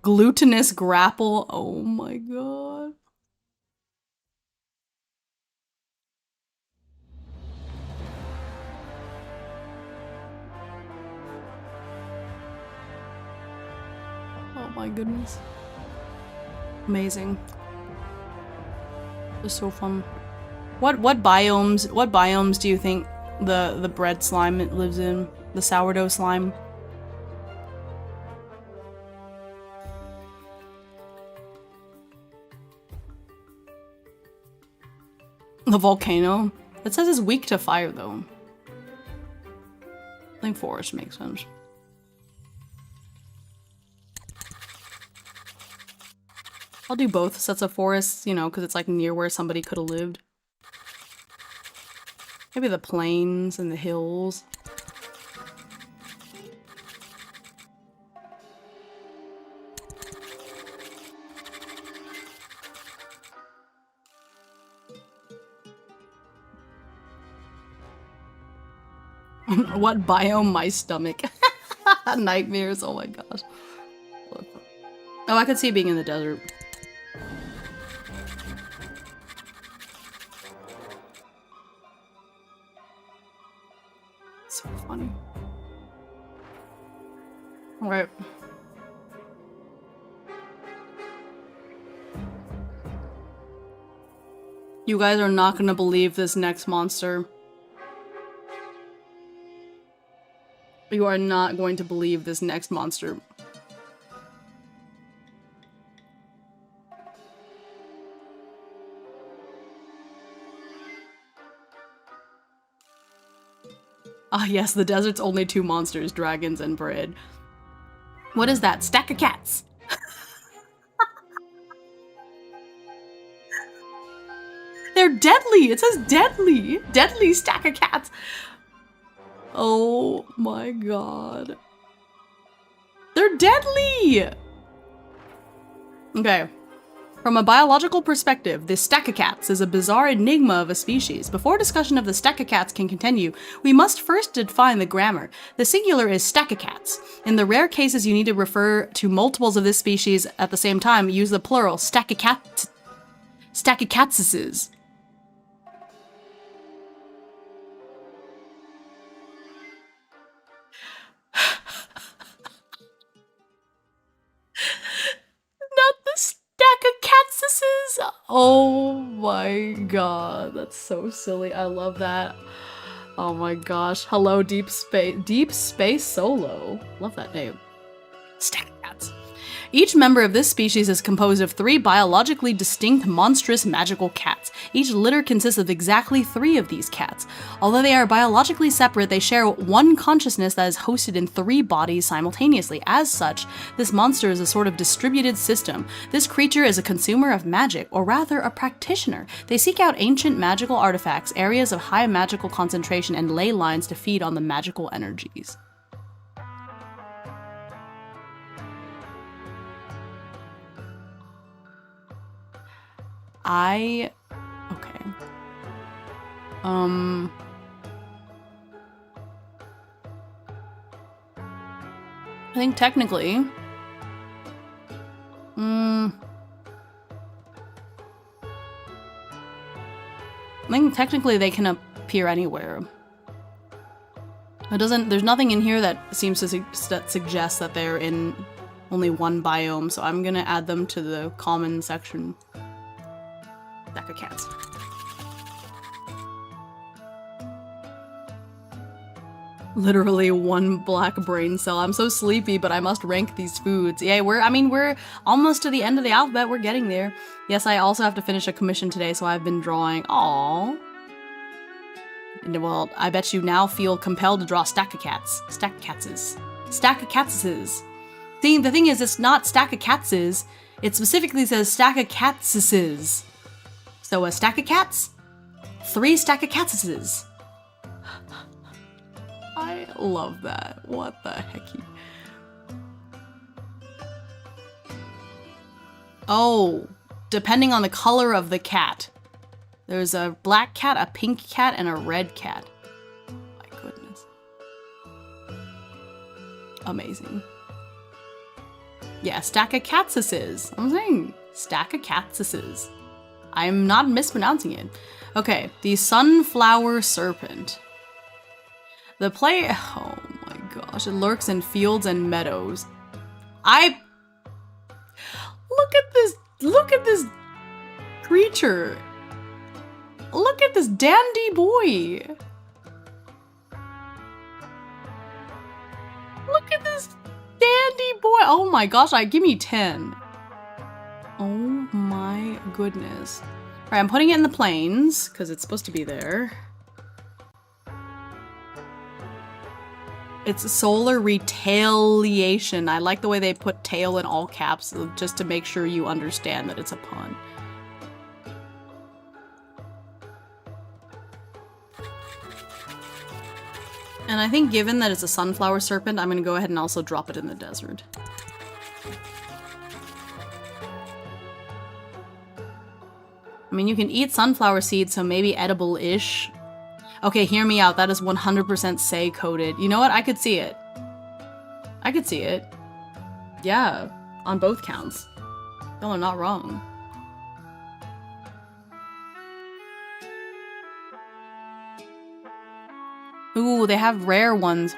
Glutinous grapple. Oh my god. Oh my goodness. Amazing. It's so fun. What biomes do you think the bread slime it lives in? The sourdough slime? The volcano? It says it's weak to fire though. I think forest makes sense. I'll do both sets of forests, you know, because it's like near where somebody could have lived. Maybe the plains and the hills. What biome? My stomach. Nightmares, oh my gosh. Oh, I could see being in the desert. So funny. Alright. You guys are not gonna believe this next monster. You are not going to believe this next monster. Ah yes, the desert's only 2 monsters, dragons and bread. What is that? Stack of cats! They're deadly! It says deadly! Deadly stack of cats! Oh my god. They're deadly! Okay. From a biological perspective, this Stachocats is a bizarre enigma of a species. Before discussion of the Stachocats can continue, we must first define the grammar. The singular is Stachocats. In the rare cases you need to refer to multiples of this species at the same time, use the plural Stachocatses. Not the Stachocatses! Oh my god, that's so silly. I love that. Oh my gosh. Hello, Deep Space Solo. Love that name. Stachocats. Each member of this species is composed of 3 biologically distinct, monstrous, magical cats. Each litter consists of exactly 3 of these cats. Although they are biologically separate, they share one consciousness that is hosted in 3 bodies simultaneously. As such, this monster is a sort of distributed system. This creature is a consumer of magic, or rather, a practitioner. They seek out ancient magical artifacts, areas of high magical concentration, and ley lines to feed on the magical energies. Okay. I think technically, I think technically they can appear anywhere. It doesn't, there's nothing in here that seems to suggest that they're in only one biome, so I'm gonna add them to the common section. Stack of cats. Literally one black brain cell. I'm so sleepy, but I must rank these foods. Yeah, we're almost to the end of the alphabet. We're getting there. Yes, I also have to finish a commission today, so I've been drawing. Aww. Well, I bet you now feel compelled to draw stack of cats. Stack of catses. Stack of catses. See, the thing is, it's not stack of catses. It specifically says stack of catses. So a stack of cats, 3 stack of catses. I love that. What the hecky? Oh, depending on the color of the cat. There's a black cat, a pink cat, and a red cat. My goodness. Amazing. Yeah, stack of catses. I'm saying stack of catses. I'm not mispronouncing it. Okay, the sunflower serpent. The player, oh my gosh, it lurks in fields and meadows. Look at this creature. Look at this dandy boy. Look at this dandy boy. Oh my gosh, give me 10. Oh my goodness. All right, I'm putting it in the plains because it's supposed to be there. It's solar retaliation. I like the way they put tail in all caps just to make sure you understand that it's a pun. And I think given that it's a sunflower serpent, I'm gonna go ahead and also drop it in the desert. I mean, you can eat sunflower seeds, so maybe edible-ish. Okay, hear me out. That is 100% say coded. You know what? I could see it. I could see it. Yeah, on both counts. Y'all are not wrong. Ooh, they have rare ones.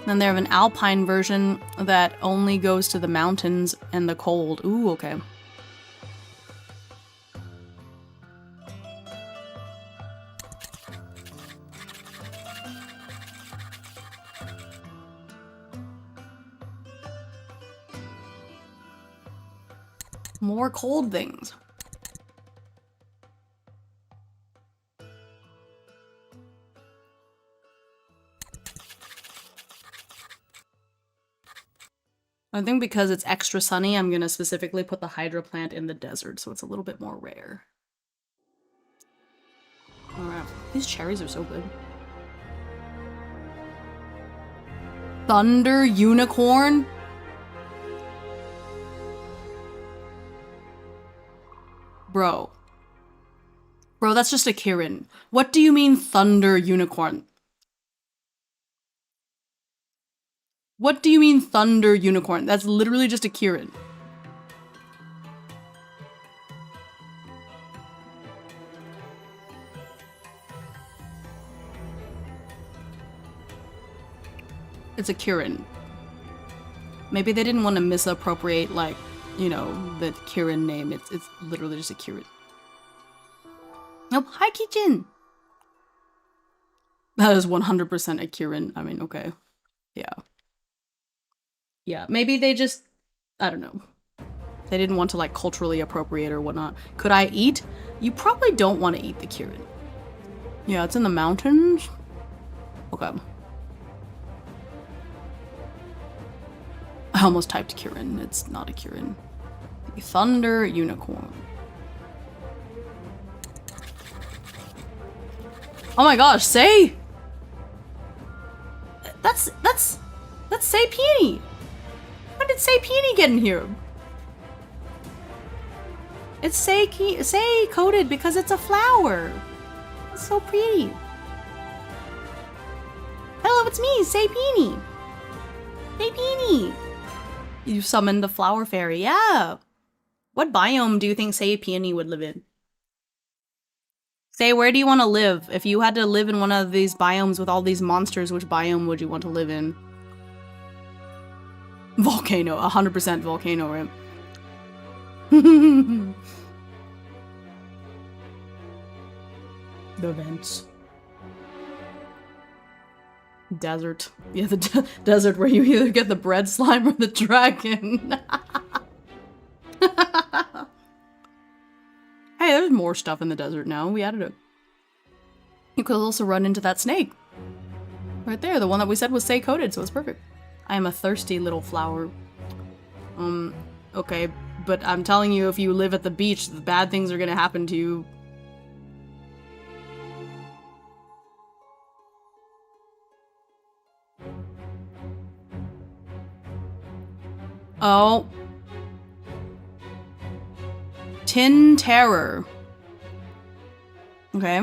Then they have an alpine version that only goes to the mountains and the cold. Ooh, okay. More cold things. I think because it's extra sunny, I'm gonna specifically put the hydro plant in the desert, so it's a little bit more rare. Alright, these cherries are so good. Thunder unicorn? Bro. Bro, that's just a Kirin. What do you mean thunder unicorn? What do you mean thunder unicorn? That's literally just a Kirin. It's a Kirin. Maybe they didn't want to misappropriate, like, you know, the Kirin name. It's literally just a Kirin. Nope. Hi, Kitchen! That is 100% a Kirin. I mean, okay. Yeah. Yeah, maybe they just, I don't know. They didn't want to, like, culturally appropriate or whatnot. Could I eat? You probably don't want to eat the Kirin. Yeah, it's in the mountains. Okay. I almost typed Kirin. It's not a Kirin. The thunder unicorn. Oh my gosh, say! That's Say Peony! When did Say Peony get in here? It's Say coded because it's a flower. It's so pretty. Hello, it's me, Say Peony. Say Peony. You summoned the flower fairy, yeah. What biome do you think Say Peony would live in? Say, where do you want to live? If you had to live in one of these biomes with all these monsters, which biome would you want to live in? Volcano. 100% volcano, right? The vents. Desert. Yeah, the desert where you either get the bread slime or the dragon. Hey, there's more stuff in the desert now. We added it. You could also run into that snake. Right there, the one that we said was say coated, so it's perfect. I am a thirsty little flower. Okay, but I'm telling you, if you live at the beach, the bad things are gonna happen to you. Oh. Tin Terror. Okay.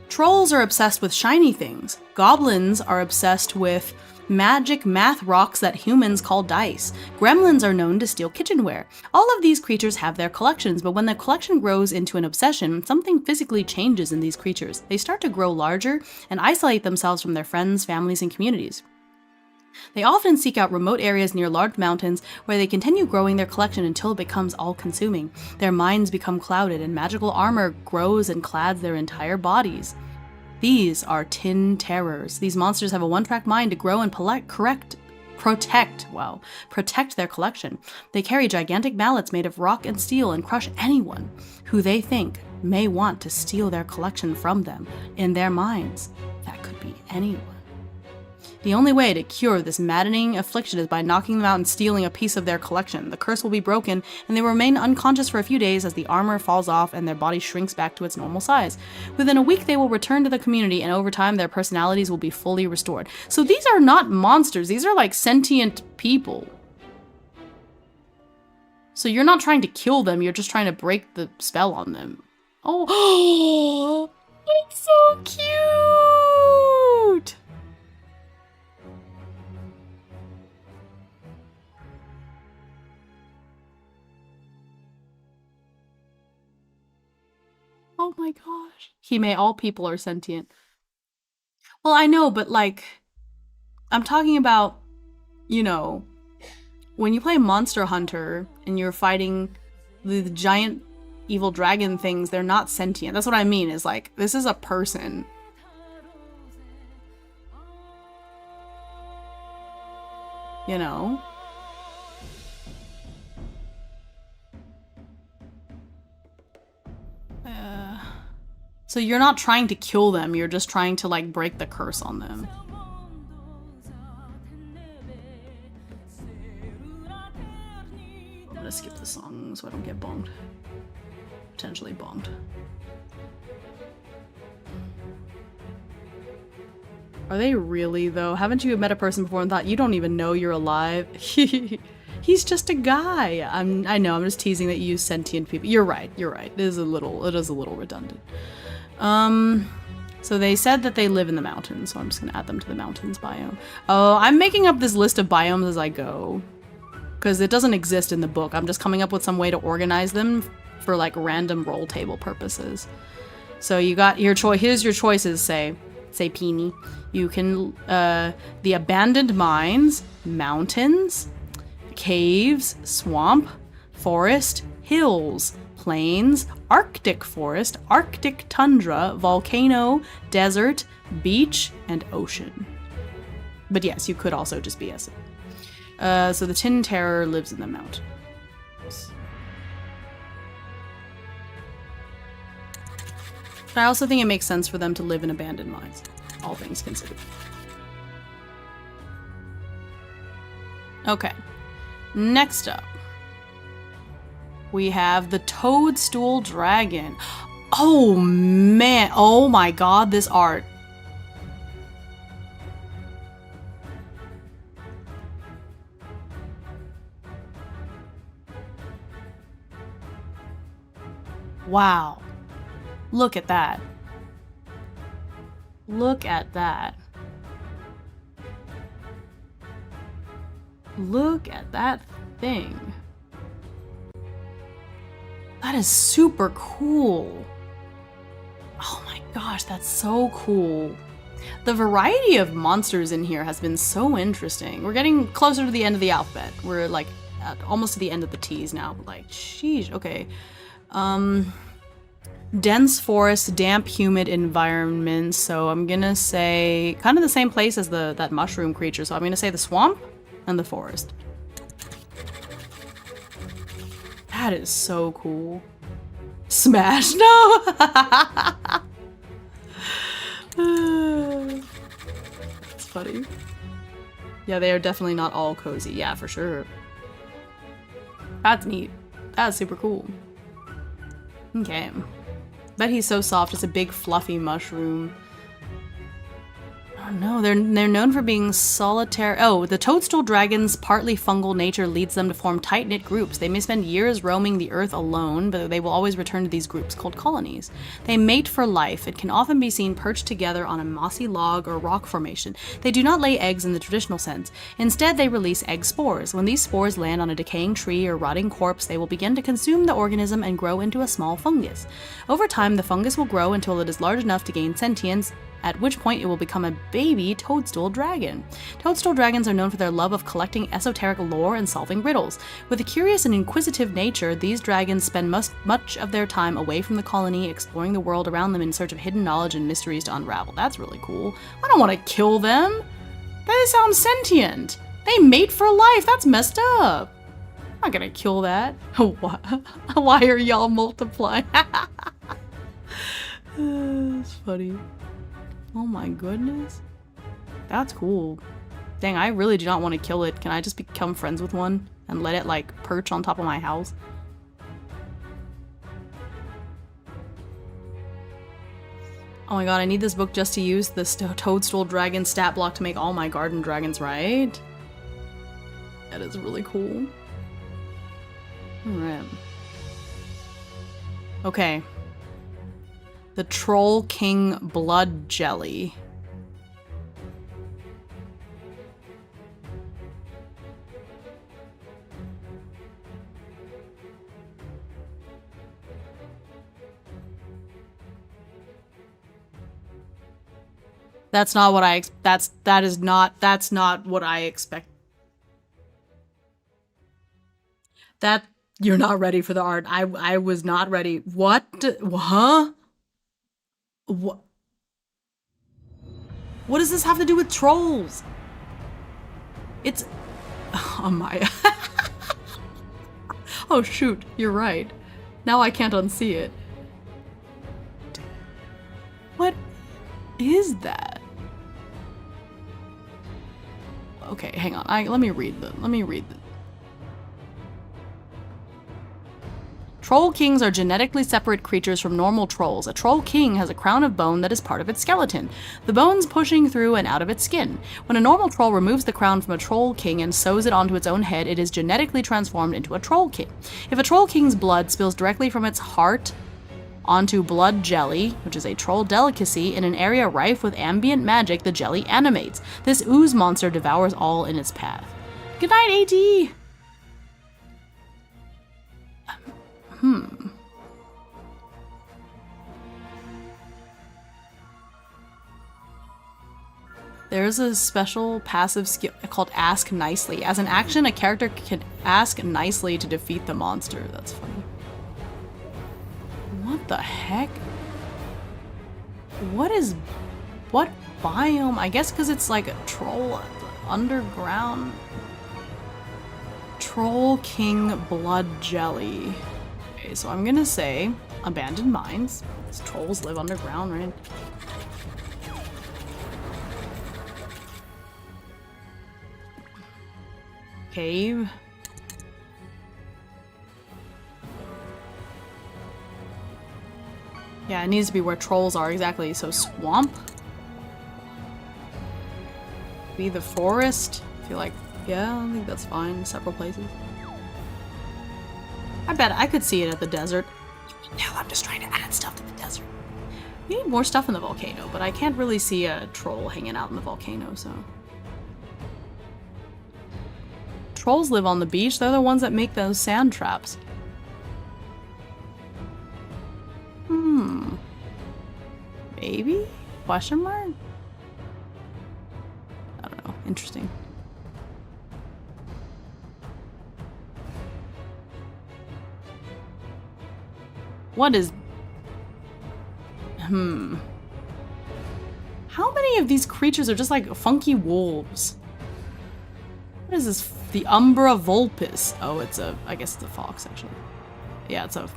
Trolls are obsessed with shiny things. Goblins are obsessed with magic math rocks that humans call dice. Gremlins are known to steal kitchenware. All of these creatures have their collections, but when the collection grows into an obsession, something physically changes in these creatures. They start to grow larger and isolate themselves from their friends, families, and communities. They often seek out remote areas near large mountains where they continue growing their collection until it becomes all-consuming. Their minds become clouded and magical armor grows and clads their entire bodies. These are Tin Terrors. These monsters have a one-track mind to grow and protect their collection. They carry gigantic mallets made of rock and steel and crush anyone who they think may want to steal their collection from them. In their minds, that could be anyone. The only way to cure this maddening affliction is by knocking them out and stealing a piece of their collection. The curse will be broken, and they will remain unconscious for a few days as the armor falls off and their body shrinks back to its normal size. Within a week, they will return to the community, and over time, their personalities will be fully restored. So these are not monsters. These are like sentient people. So you're not trying to kill them. You're just trying to break the spell on them. Oh, it's so cute. Oh my gosh. Hime, all people are sentient. Well, I know, but like, I'm talking about, you know, when you play Monster Hunter and you're fighting the giant evil dragon things, they're not sentient. That's what I mean, is like, this is a person. You know? So you're not trying to kill them, you're just trying to like break the curse on them. I'm gonna skip the song so I don't get bombed. Potentially bombed. Are they really though? Haven't you met a person before and thought you don't even know you're alive? He's just a guy. I know, I'm just teasing that you use sentient people. You're right, you're right. It is a little redundant. So they said that they live in the mountains, so I'm just gonna add them to the mountains biome. Oh, I'm making up this list of biomes as I go, because it doesn't exist in the book. I'm just coming up with some way to organize them for like random roll table purposes. So you got your choice. Here's your choices. Say Peony. You can the abandoned mines, mountains, caves, swamp, forest, hills, plains, Arctic forest, Arctic tundra, volcano, desert, beach, and ocean. But yes, you could also just BS it. So the Tin Terror lives in the mountains. But I also think it makes sense for them to live in abandoned mines, all things considered. Okay, next up. We have the Toadstool Dragon. Oh man, oh my god, this art. Wow. Look at that. Look at that. Look at that thing. That is super cool. Gosh, that's so cool. The variety of monsters in here has been so interesting. We're getting closer to the end of the alphabet. We're like almost to the end of the T's now. Like, sheesh, okay. Dense forest, damp, humid environment. So I'm gonna say kind of the same place as that mushroom creature. So I'm gonna say the swamp and the forest. That is so cool. Smash, no! It's funny. Yeah, they are definitely not all cozy. Yeah, for sure. That's neat. That's super cool. Okay. Bet he's so soft. It's a big fluffy mushroom. Oh no, they're known for being solitary. Oh, the toadstool dragon's partly fungal nature leads them to form tight-knit groups. They may spend years roaming the earth alone, but they will always return to these groups called colonies. They mate for life. It can often be seen perched together on a mossy log or rock formation. They do not lay eggs in the traditional sense. Instead, they release egg spores. When these spores land on a decaying tree or rotting corpse, they will begin to consume the organism and grow into a small fungus. Over time, the fungus will grow until it is large enough to gain sentience, at which point it will become a baby toadstool dragon. Toadstool dragons are known for their love of collecting esoteric lore and solving riddles. With a curious and inquisitive nature, these dragons spend much of their time away from the colony, exploring the world around them in search of hidden knowledge and mysteries to unravel. That's really cool. I don't want to kill them. They sound sentient. They mate for life. That's messed up. I'm not gonna kill that. Why are y'all multiplying? It's funny. Oh my goodness. That's cool. Dang, I really do not want to kill it. Can I just become friends with one and let it like perch on top of my house? Oh my god, I need this book just to use this toadstool dragon stat block to make all my garden dragons, right? That is really cool. Alright. Okay. The Troll King Blood Jelly. That's not what I that's not what I expect. That you're not ready for the art. I was not ready. What? Huh? What does this have to do with trolls? It's... Oh my... Oh shoot, you're right. Now I can't unsee it. What is that? Okay, hang on. Let me read the... Troll kings are genetically separate creatures from normal trolls. A troll king has a crown of bone that is part of its skeleton, the bones pushing through and out of its skin. When a normal troll removes the crown from a troll king and sews it onto its own head, it is genetically transformed into a troll king. If a troll king's blood spills directly from its heart onto blood jelly, which is a troll delicacy, in an area rife with ambient magic, the jelly animates. This ooze monster devours all in its path. Good night, AT! There's a special passive skill called Ask Nicely. As an action, a character can ask nicely to defeat the monster. That's funny. What the heck? What biome? I guess because it's like a troll underground. Troll King Blood Jelly. Okay, so I'm gonna say abandoned mines. These trolls live underground, right? Cave. Yeah, it needs to be where trolls are, exactly. So swamp. Be the forest. I feel like, yeah, I think that's fine. Several places. I bet I could see it at the desert. No, I'm just trying to add stuff to the desert. We need more stuff in the volcano, but I can't really see a troll hanging out in the volcano, so. Trolls live on the beach. They're the ones that make those sand traps. Baby? Question mark? I don't know. Interesting. What is... How many of these creatures are just like funky wolves? What is this? The Umbra vulpes. Oh, it's a... I guess it's a fox, actually. Yeah, it's a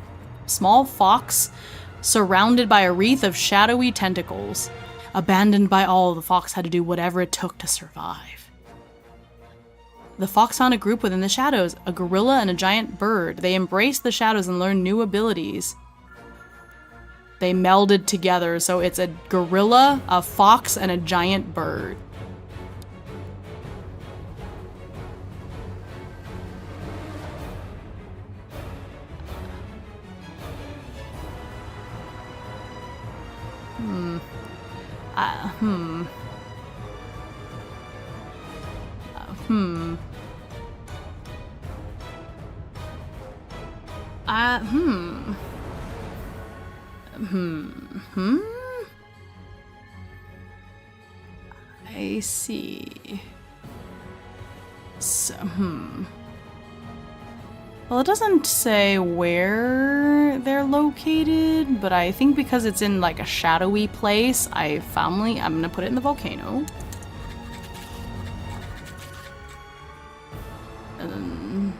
small fox surrounded by a wreath of shadowy tentacles. Abandoned by all, the fox had to do whatever it took to survive. The fox found a group within the shadows, a gorilla and a giant bird. They embraced the shadows and learned new abilities. They melded together, so it's a gorilla, a fox, and a giant bird. I see. So, Well, it doesn't say where they're located, but I think because it's in like a shadowy place, I'm gonna put it in the volcano. And then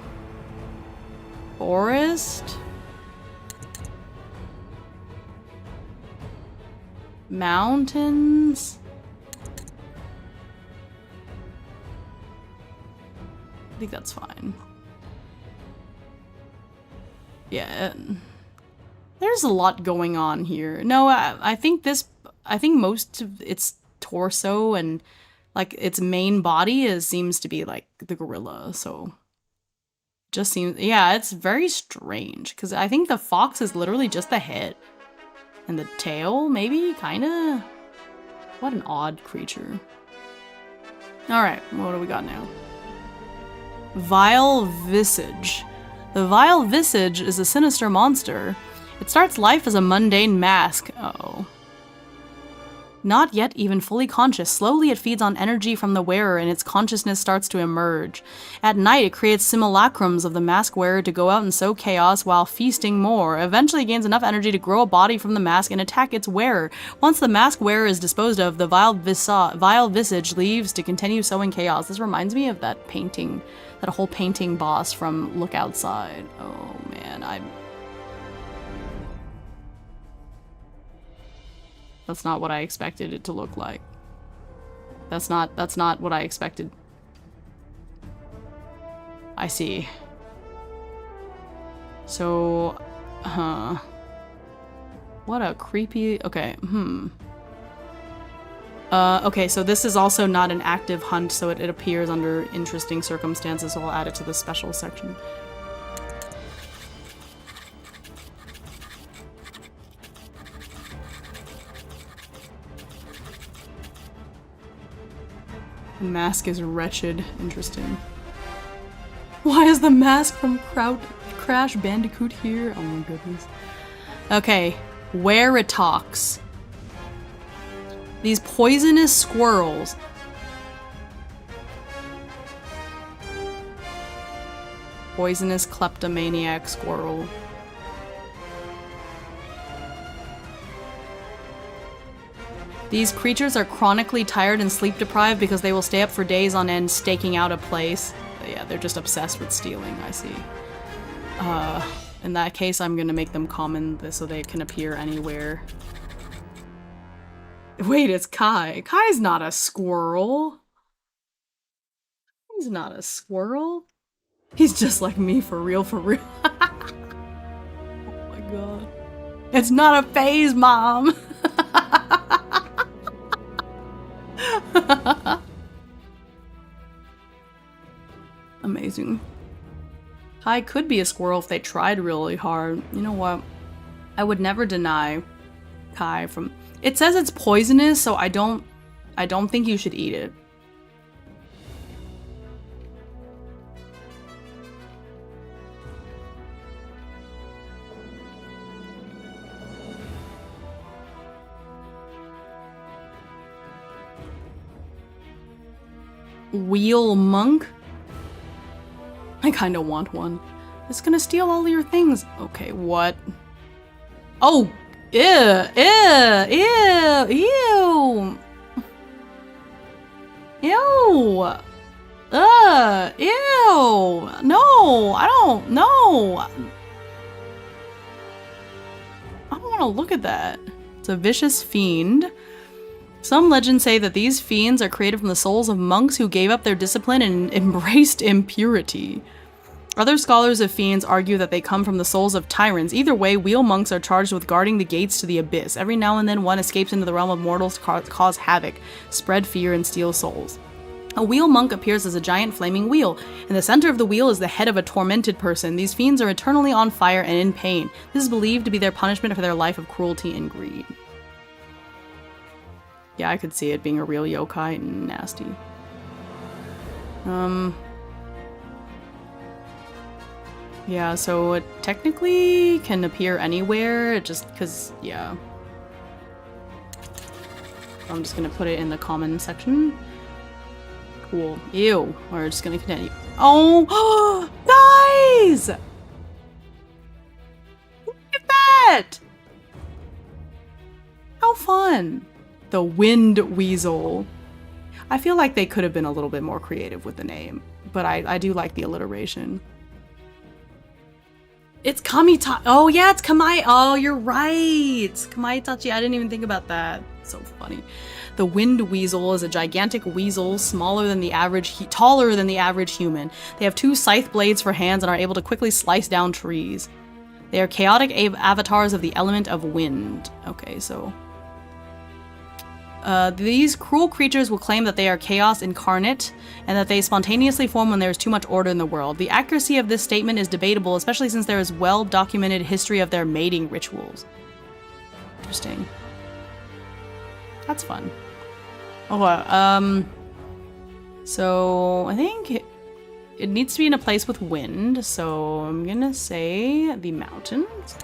forest. Mountains. I think that's fine. Yeah. There's a lot going on here. No, I think most of its torso and like its main body seems to be like the gorilla, so just seems, yeah, it's very strange because I think the fox is literally just the head and the tail, maybe, kinda. What an odd creature. All right, what do we got now? Vile Visage. The Vile Visage is a sinister monster. It starts life as a mundane mask. Uh-oh. Not yet even fully conscious, slowly it feeds on energy from the wearer and its consciousness starts to emerge. At night, it creates simulacrums of the mask wearer to go out and sow chaos while feasting more. Eventually it gains enough energy to grow a body from the mask and attack its wearer. Once the mask wearer is disposed of, the Vile Visage leaves to continue sowing chaos. This reminds me of that painting, that whole painting boss from Look Outside. Oh man, That's not what I expected it to look like. That's not what I expected. I see. So, what a creepy, okay, okay, so this is also not an active hunt, so it appears under interesting circumstances, so I'll add it to the special section. The mask is wretched. Interesting. Why is the mask from Crash Bandicoot here? Oh my goodness. Okay, Weretox. These poisonous squirrels. Poisonous kleptomaniac squirrel. These creatures are chronically tired and sleep deprived because they will stay up for days on end staking out a place. Yeah, they're just obsessed with stealing, I see. In that case, I'm gonna make them common so they can appear anywhere. Wait, it's Kai. Kai's not a squirrel. He's not a squirrel. He's just like me, for real, for real. Oh my god. It's not a phase, Mom! Amazing. Kai could be a squirrel if they tried really hard. You know what? I would never deny Kai from... It says it's poisonous, so I don't think you should eat it. Wheel monk? I kinda want one. It's gonna steal all your things. Okay, what? Oh! Ew! Ew! Ew! Ew! Ew! Ew! No! I don't know! I don't want to look at that. It's a vicious fiend. Some legends say that these fiends are created from the souls of monks who gave up their discipline and embraced impurity. Other scholars of fiends argue that they come from the souls of tyrants. Either way, wheel monks are charged with guarding the gates to the abyss. Every now and then one escapes into the realm of mortals to cause havoc, spread fear, and steal souls. A wheel monk appears as a giant flaming wheel. In the center of the wheel is the head of a tormented person. These fiends are eternally on fire and in pain. This is believed to be their punishment for their life of cruelty and greed. Yeah, I could see it being a real yokai. Nasty. Yeah, so it technically can appear anywhere, just because, yeah. I'm just gonna put it in the common section. Cool. Ew. We're just gonna continue. Oh! Guys! Look at that! How fun! The wind weasel. I feel like they could have been a little bit more creative with the name, but I do like the alliteration. It's Kamita. Oh yeah, it's Kamai. Oh, you're right. Kamaitachi. I didn't even think about that. So funny. The wind weasel is a gigantic weasel, taller than the average human. They have 2 scythe blades for hands and are able to quickly slice down trees. They are chaotic avatars of the element of wind. Okay, so these cruel creatures will claim that they are chaos incarnate and that they spontaneously form when there is too much order in the world. The accuracy of this statement is debatable, especially since there is well-documented history of their mating rituals. Interesting. That's fun. Oh, so I think it needs to be in a place with wind, so I'm gonna say the mountains.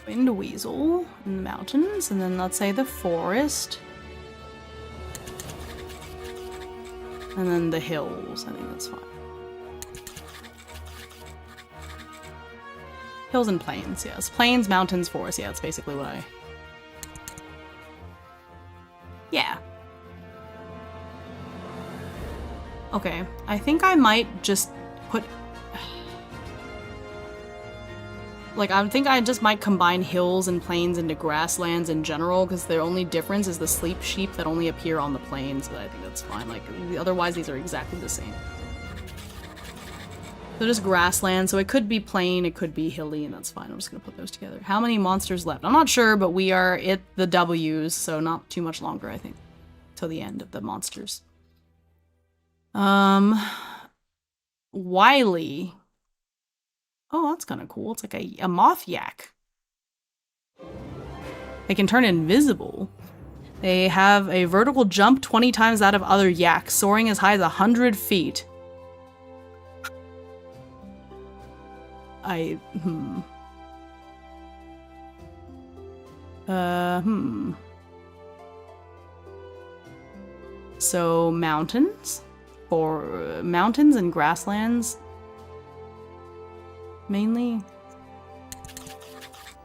Wind weasel in the mountains, and then let's say the forest. And then the hills. I think that's fine. Hills and plains, yes. Plains, mountains, forest. Yeah, that's basically what I... Yeah. Okay, I think I might just put... Like, I think I just might combine hills and plains into grasslands in general, because their only difference is the sleep sheep that only appear on the plains, but I think that's fine. Like, otherwise these are exactly the same. So just grassland, so it could be plain, it could be hilly, and that's fine. I'm just gonna put those together. How many monsters left? I'm not sure, but we are at the W's, so not too much longer, I think. Till the end of the monsters. Wily. Oh, that's kind of cool. It's like a moth yak. They can turn invisible. They have a vertical jump 20 times that of other yaks, soaring as high as 100 feet. So mountains? For mountains and grasslands? Mainly?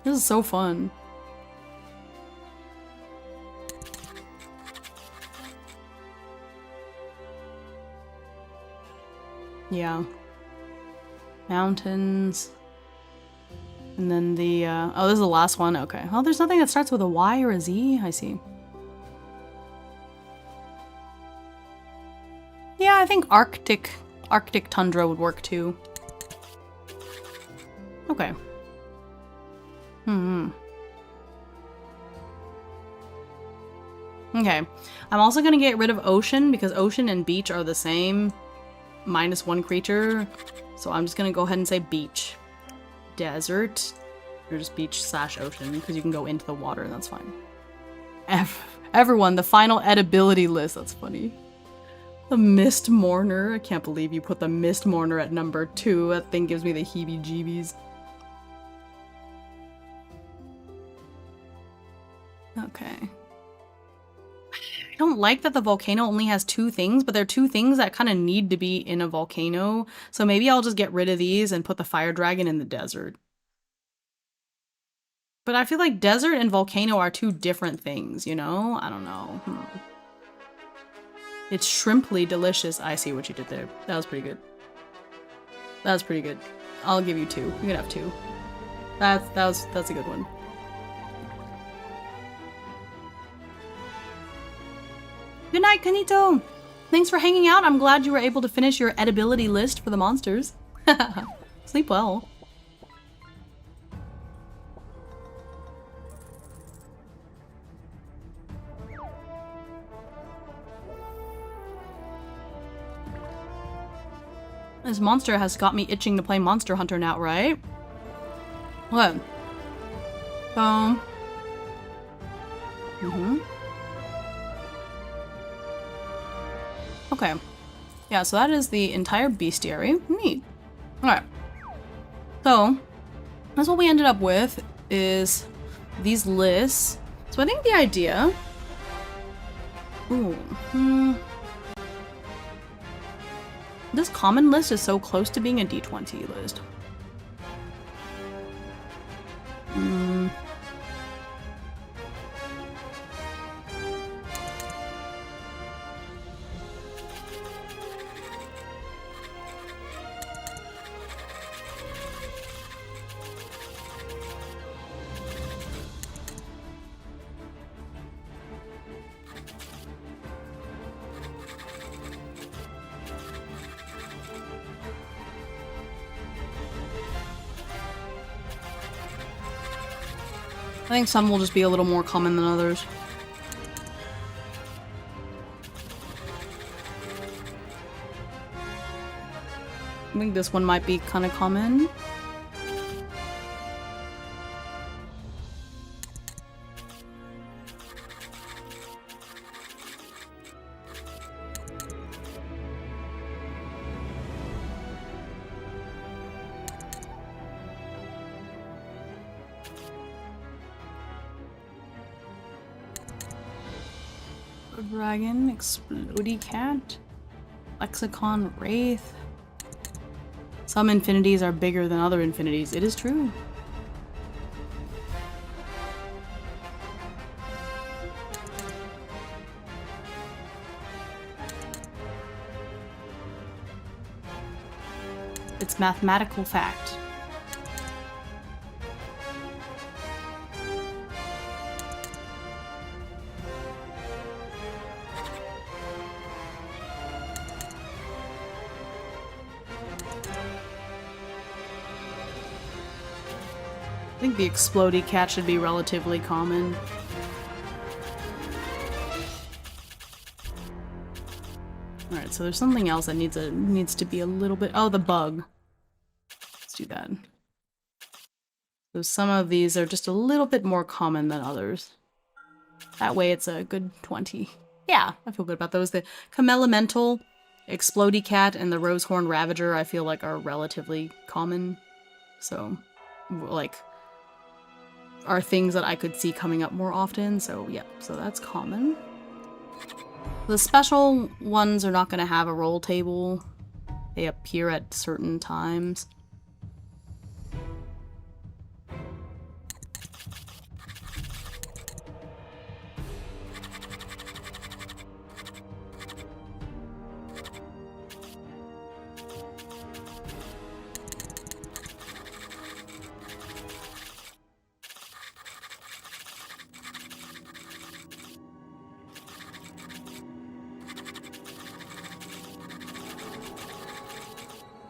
This is so fun. Yeah. Mountains. And then the, oh, this is the last one. Okay. Oh, there's nothing that starts with a Y or a Z. I see. Yeah, I think Arctic tundra would work too. Okay. Okay. I'm also gonna get rid of ocean because ocean and beach are the same. -1 creature. So I'm just gonna go ahead and say beach. Desert. Or just beach / ocean because you can go into the water and that's fine. Everyone, the final edibility list. That's funny. The Mist Mourner. I can't believe you put the Mist Mourner at number 2. That thing gives me the heebie-jeebies. Okay. I don't like that the volcano only has 2 things, but they're 2 things that kind of need to be in a volcano. So maybe I'll just get rid of these and put the fire dragon in the desert. But I feel like desert and volcano are 2 different things, you know? I don't know. It's shrimply delicious. I see what you did there. That was pretty good. That was pretty good. I'll give you 2. You can have 2. That's a good one. Good night, Kanito! Thanks for hanging out. I'm glad you were able to finish your edibility list for the monsters. Sleep well. This monster has got me itching to play Monster Hunter now, right? What? Okay. Yeah, so that is the entire bestiary. Neat. Alright. So, that's what we ended up with, is these lists. So I think the idea... This common list is so close to being a D20 list. I think some will just be a little more common than others. I think this one might be kind of common. Dragon, Explodey Cat, Lexicon, Wraith. Some infinities are bigger than other infinities. It is true. It's mathematical fact. I think the Explodey Cat should be relatively common. Alright, so there's something else that needs to be a little bit... Oh, the bug. Let's do that. So some of these are just a little bit more common than others. That way it's a good 20. Yeah, I feel good about those. The Camelemental, Explodey Cat, and the Rosehorn Ravager I feel like are relatively common. So, like... are things that I could see coming up more often, so yeah, so that's common. The special ones are not going to have a roll table. They appear at certain times.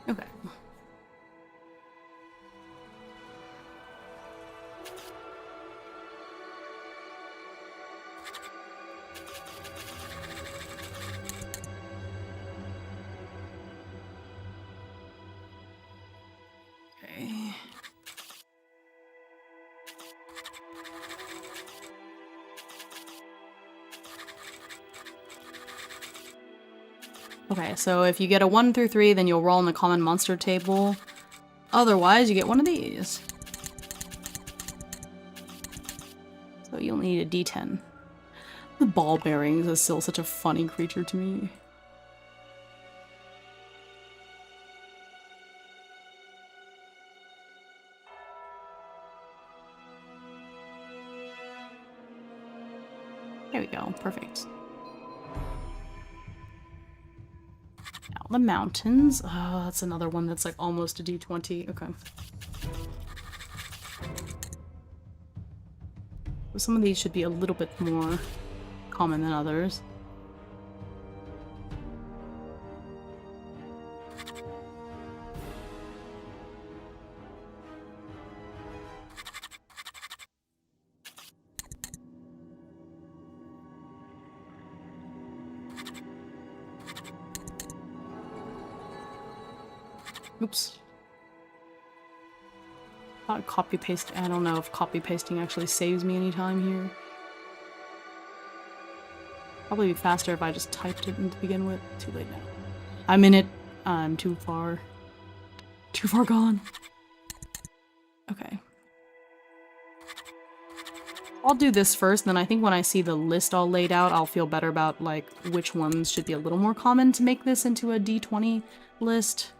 Okay. Okay. Okay, so if you get a 1 through 3, then you'll roll in the common monster table. Otherwise, you get one of these. So So you'll need a D10. The ball bearings is still such a funny creature to me. There we go, perfect. Now the mountains. Oh, that's another one that's like almost a D20. Okay. So some of these should be a little bit more common than others. Oops. Not copy paste. I don't know if copy pasting actually saves me any time here. Probably be faster if I just typed it in to begin with. Too late now. I'm in it. I'm too far gone. Okay. I'll do this first, then I think when I see the list all laid out, I'll feel better about like which ones should be a little more common to make this into a D20 list.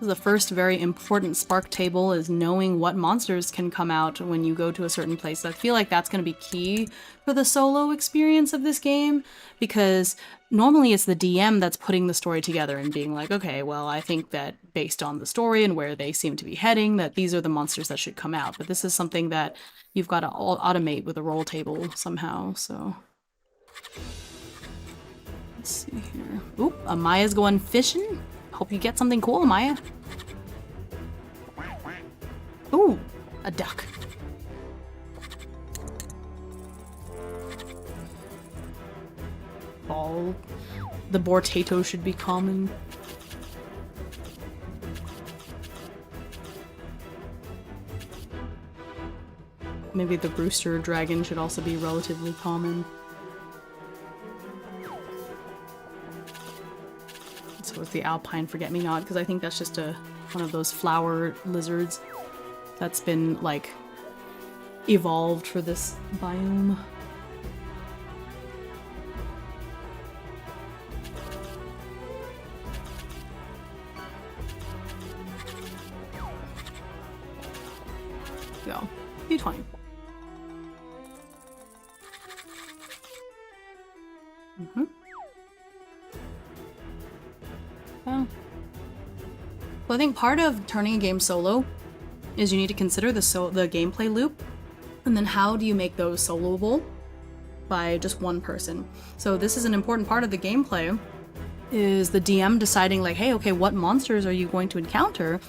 The first very important spark table is knowing what monsters can come out when you go to a certain place. I feel like that's going to be key for the solo experience of this game, because normally it's the DM that's putting the story together and being like, okay, well, I think that based on the story and where they seem to be heading, that these are the monsters that should come out. But this is something that you've got to automate with a roll table somehow, so... Let's see here. Oop, Amaya's going fishing. Hope you get something cool, Amaya. Ooh, a duck. Ball. The Bortato should be common. Maybe the Brewster Dragon should also be relatively common. So is the Alpine Forget-Me-Not, because I think that's just one of those flower lizards that's been, like, evolved for this biome. Go. D20. Mm-hmm. Oh. Well, I think part of turning a game solo is you need to consider the gameplay loop, and then how do you make those soloable by just one person. So this is an important part of the gameplay, is the DM deciding like, hey, okay, what monsters are you going to encounter?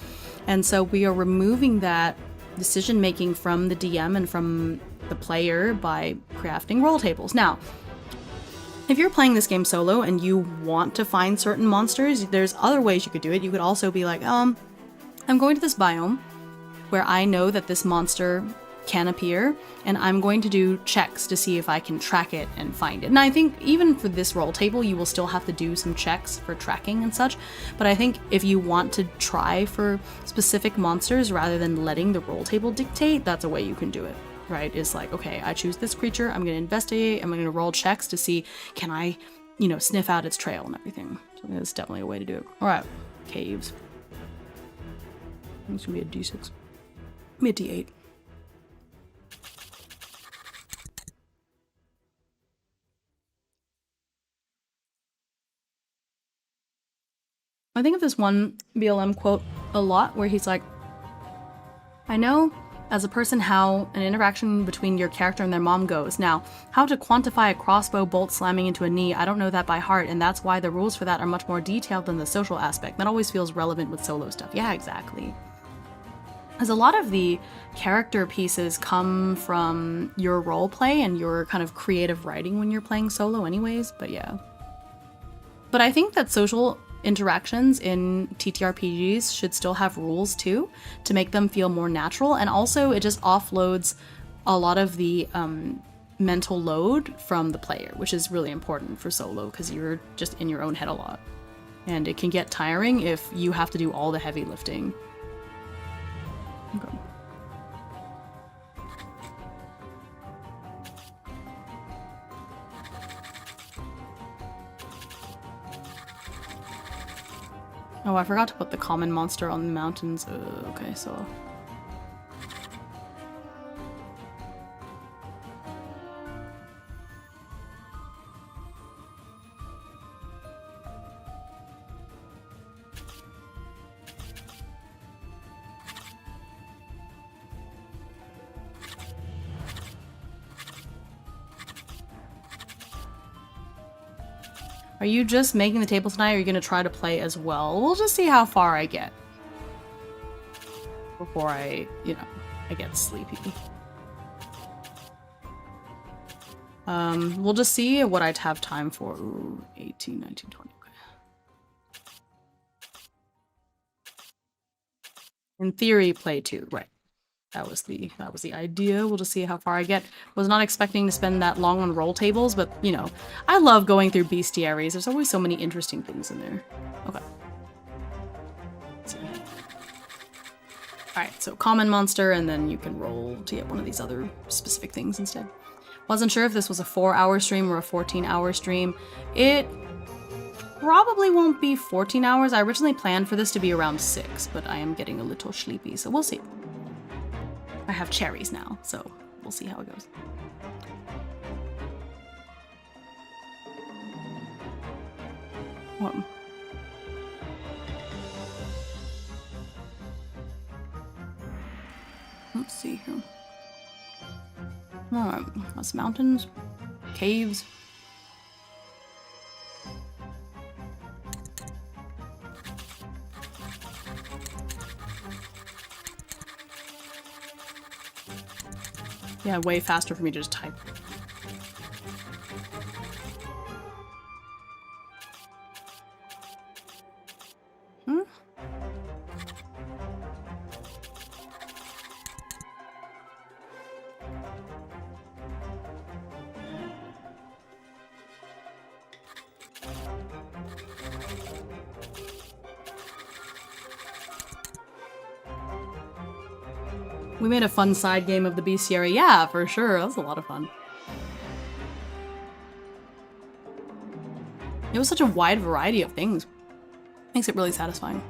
And so we are removing that decision making from the DM and from the player by crafting roll tables. Now, if you're playing this game solo and you want to find certain monsters, there's other ways you could do it. You could also be like, I'm going to this biome where I know that this monster can appear, and I'm going to do checks to see if I can track it and find it. And I think even for this roll table, you will still have to do some checks for tracking and such, but I think if you want to try for specific monsters rather than letting the roll table dictate, that's a way you can do it, right? It's like, okay, I choose this creature, I'm going to investigate, I'm going to roll checks to see, can I, sniff out its trail and everything. So that's definitely a way to do it. All right, caves. It's going to be a D6. Be a D8. I think of this one BLM quote a lot where he's like, I know as a person how an interaction between your character and their mom goes. Now, how to quantify a crossbow bolt slamming into a knee, I don't know that by heart, and that's why the rules for that are much more detailed than the social aspect. That always feels relevant with solo stuff. Yeah, exactly. As a lot of the character pieces come from your role play and your kind of creative writing when you're playing solo anyways, but yeah. But I think that social interactions in TTRPGs should still have rules too, to make them feel more natural, and also it just offloads a lot of the mental load from the player, which is really important for solo because you're just in your own head a lot. And it can get tiring if you have to do all the heavy lifting. Oh, I forgot to put the common monster on the mountains. Okay, so... Are you just making the table tonight, or are you going to try to play as well? We'll just see how far I get. Before I, I get sleepy. We'll just see what I'd have time for. Ooh, 18, 19, 20, okay. In theory, play 2, right. That was the idea. We'll just see how far I get. Was not expecting to spend that long on roll tables, but I love going through bestiaries. There's always so many interesting things in there. Okay. Let's see. Alright, so common monster, and then you can roll to get one of these other specific things instead. Wasn't sure if this was a 4-hour stream or a 14-hour stream. It probably won't be 14 hours. I originally planned for this to be around 6, but I am getting a little sleepy, so we'll see. I have cherries now, so we'll see how it goes. What? Let's see here. Alright, that's mountains, caves. Yeah, way faster for me to just type. Hmm? We made a fun side game of the bestiary. Yeah, for sure. That was a lot of fun. It was such a wide variety of things. Makes it really satisfying.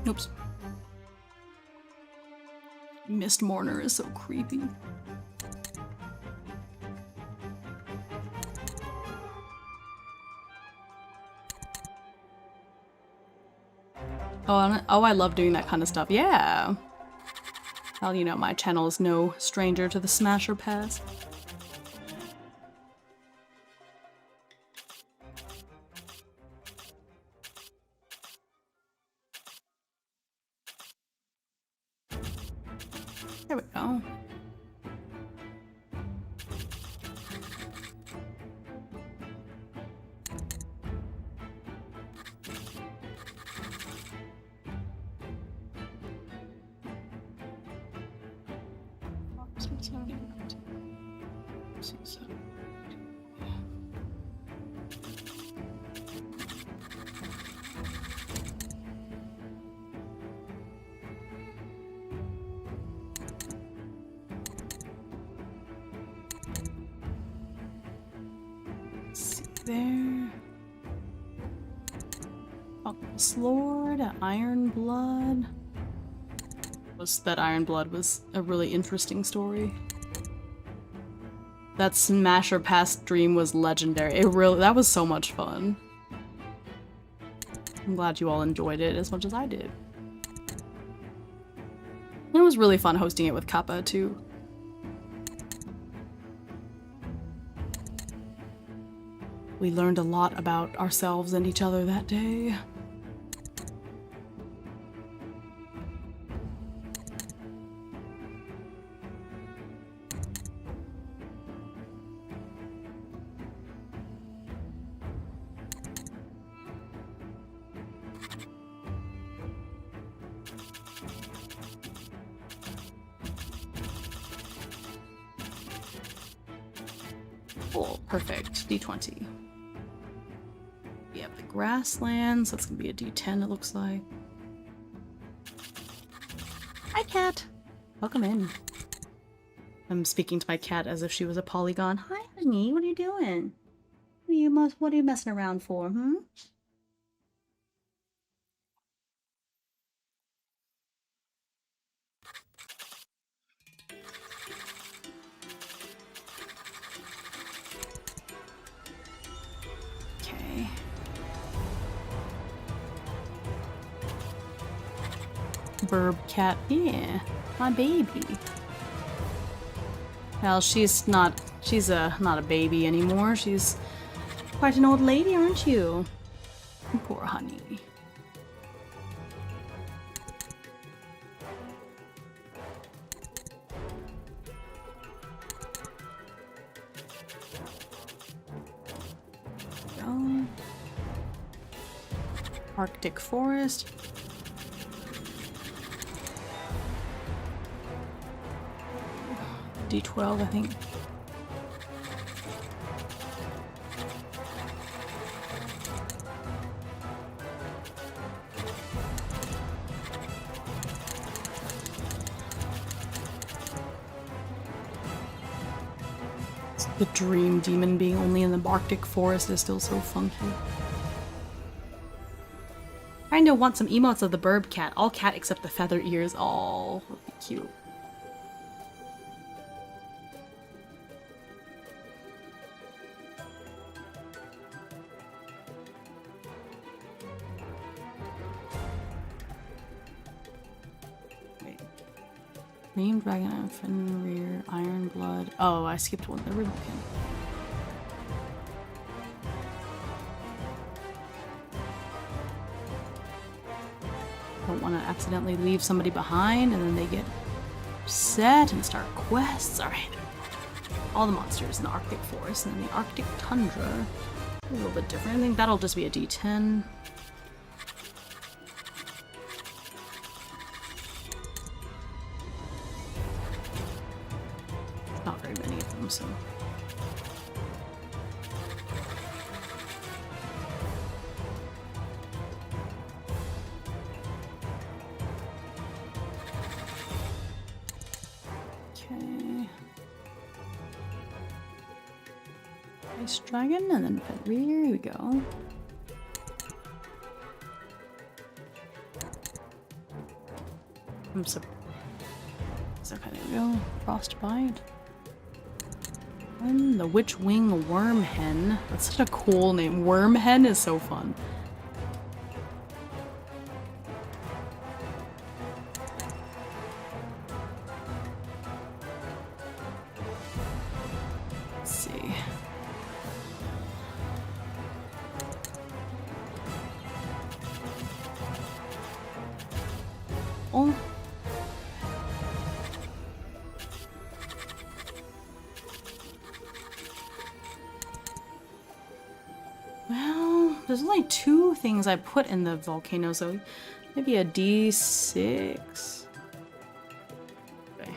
Oops. Mist Mourner is so creepy. Oh, I love doing that kind of stuff. Yeah. Well, my channel is no stranger to the Smasher Pass. There we go. There. Falcon's Lord, Iron Blood. That Iron Blood was a really interesting story. That Smasher Pass stream was legendary. That was so much fun. I'm glad you all enjoyed it as much as I did. It was really fun hosting it with Kappa too. We learned a lot about ourselves and each other that day. Cool, perfect. D20. We have the grasslands. That's gonna be a D10, it looks like. Hi, cat. Welcome in. I'm speaking to my cat as if she was a polygon. Hi, honey. What are you doing? What are you messing around for, hmm? Okay. Burb cat. Yeah, my baby. Well, she's not a baby anymore. She's quite an old lady, aren't you? Poor honey. Go. Arctic forest. D12, I think. The dream demon being only in the Arctic forest is still so funky. Kinda want some emotes of the burb cat. All cat except the feather ears. Oh, that'd be cute. Wait. Name dragon, Fenrir, Iron Blood. Oh, I skipped one. The Ribbon. Don't want to accidentally leave somebody behind and then they get upset and start quests. Alright. All the monsters in the Arctic forest and then the Arctic tundra. A little bit different. I think that'll just be a D10. Not very many of them, so. Ice dragon and then Fenrir. Here we go. I'm surprised. Okay, there we go. Frostbite. And the Witchwing Wormhen. That's such a cool name. Wormhen is so fun. Let's see. Oh. Well, there's only 2 things I put in the volcano, so maybe a D6. Okay.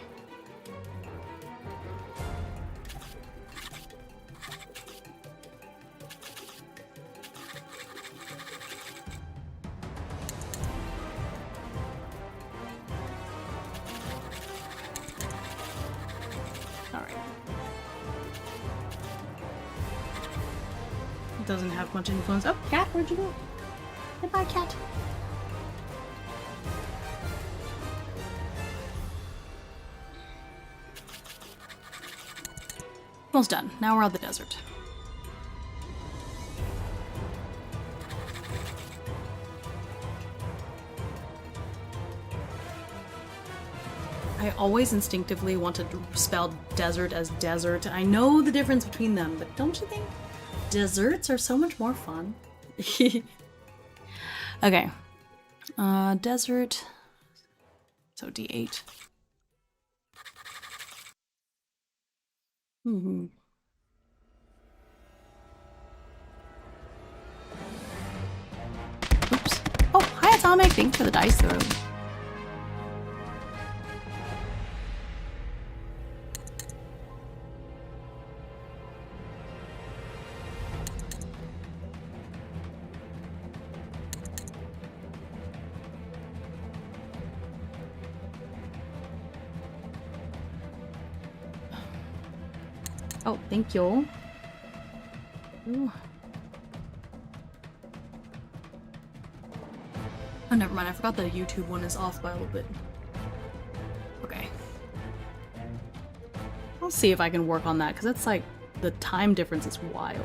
Doesn't have much influence. Oh, cat, where'd you go? Goodbye, cat. Almost done. Now we're on the desert. I always instinctively want to spell desert as desert. I know the difference between them, but don't you think? Desserts are so much more fun. Okay. Desert. So D8. Mm-hmm. Oops. Oh, hi Atomic. Thanks for the dice throw. Oh, thank you. Ooh. Oh, never mind. I forgot the YouTube one is off by a little bit. Okay. I'll see if I can work on that, because it's like, the time difference is wild.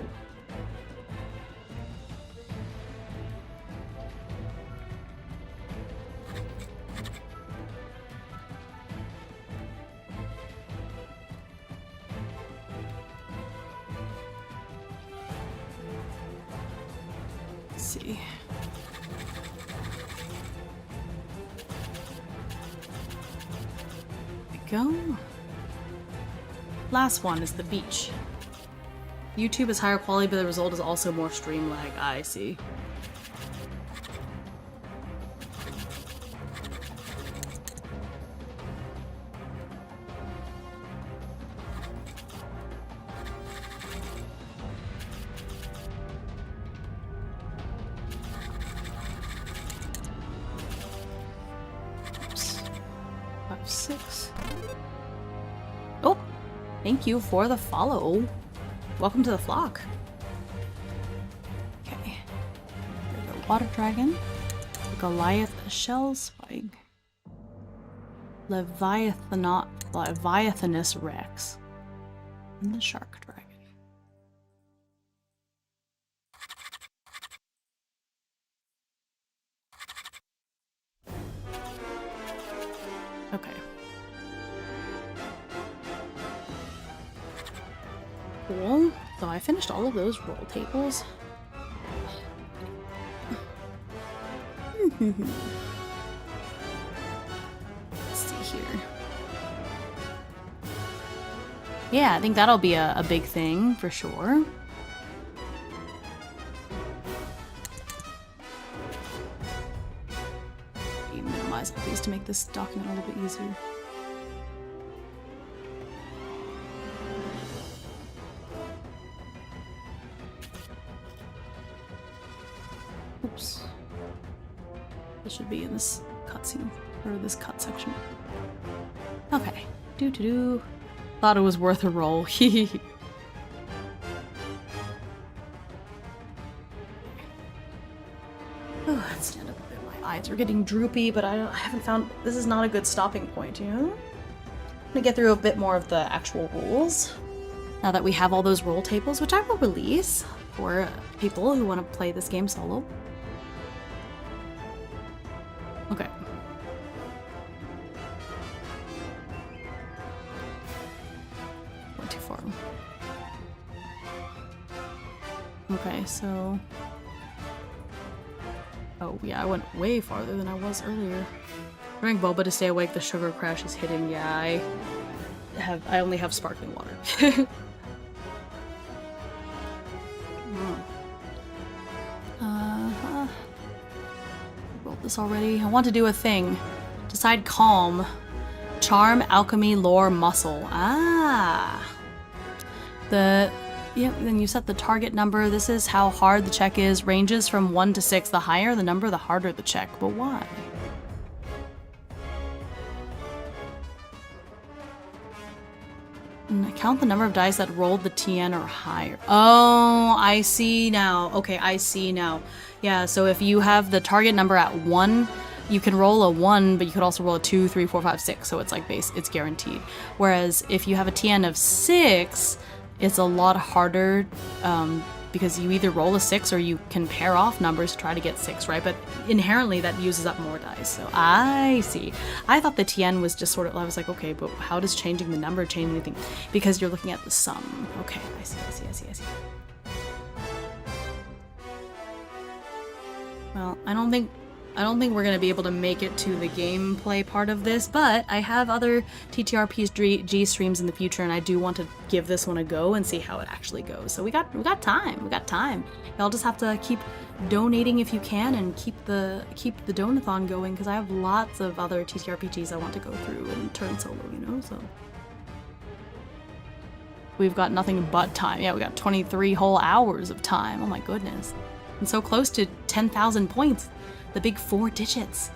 Let's see. There we go. Last one is the beach. YouTube is higher quality, but the result is also more stream lag. I see. Oops. 5, 6. Oh! Thank you for the follow. Welcome to the flock. Okay. The water dragon. The Goliath shell spike. Leviathanus rex. And the shark dragon. Okay. Cool. So I finished all of those roll tables. Let's see here. Yeah, I think that'll be a big thing for sure. Minimize all these to make this document a little bit easier. Oops. This should be in this cutscene, or this cut section. Okay. Doo-doo-doo. Thought it was worth a roll. Oh, let's stand up a bit. My eyes are getting droopy, but I haven't found... This is not a good stopping point, you know? I'm gonna get through a bit more of the actual rules. Now that we have all those roll tables, which I will release for people who want to play this game solo. Okay. Went too far. Okay, so... Oh, yeah, I went way farther than I was earlier. Drink boba to stay awake, the sugar crash is hitting. Yeah, I only have sparkling water. Rolled this already. I want to do a thing. Decide calm. Charm, alchemy, lore, muscle. Ah. Yep, then you set the target number. This is how hard the check is. Ranges from 1 to 6. The higher the number, the harder the check. But why? Count the number of dice that rolled the TN or higher. Oh, I see now. Okay, I see now. Yeah, so if you have the target number at 1, you can roll a 1, but you could also roll a 2, 3, 4, 5, 6. So it's like it's guaranteed. Whereas if you have a TN of 6, it's a lot harder because you either roll a 6 or you can pair off numbers to try to get 6, right? But inherently that uses up more dice. So I see. I thought the TN was just sort of, I was like, okay, but how does changing the number change anything? Because you're looking at the sum. Okay, I see. Well, I don't think we're gonna be able to make it to the gameplay part of this, but I have other TTRPG streams in the future, and I do want to give this one a go and see how it actually goes. So we got time. Y'all just have to keep donating if you can, and keep the donathon going, because I have lots of other TTRPGs I want to go through and turn solo, you know. So we've got nothing but time. Yeah, we got 23 whole hours of time. Oh my goodness, and so close to 10,000 points. The big 4 digits.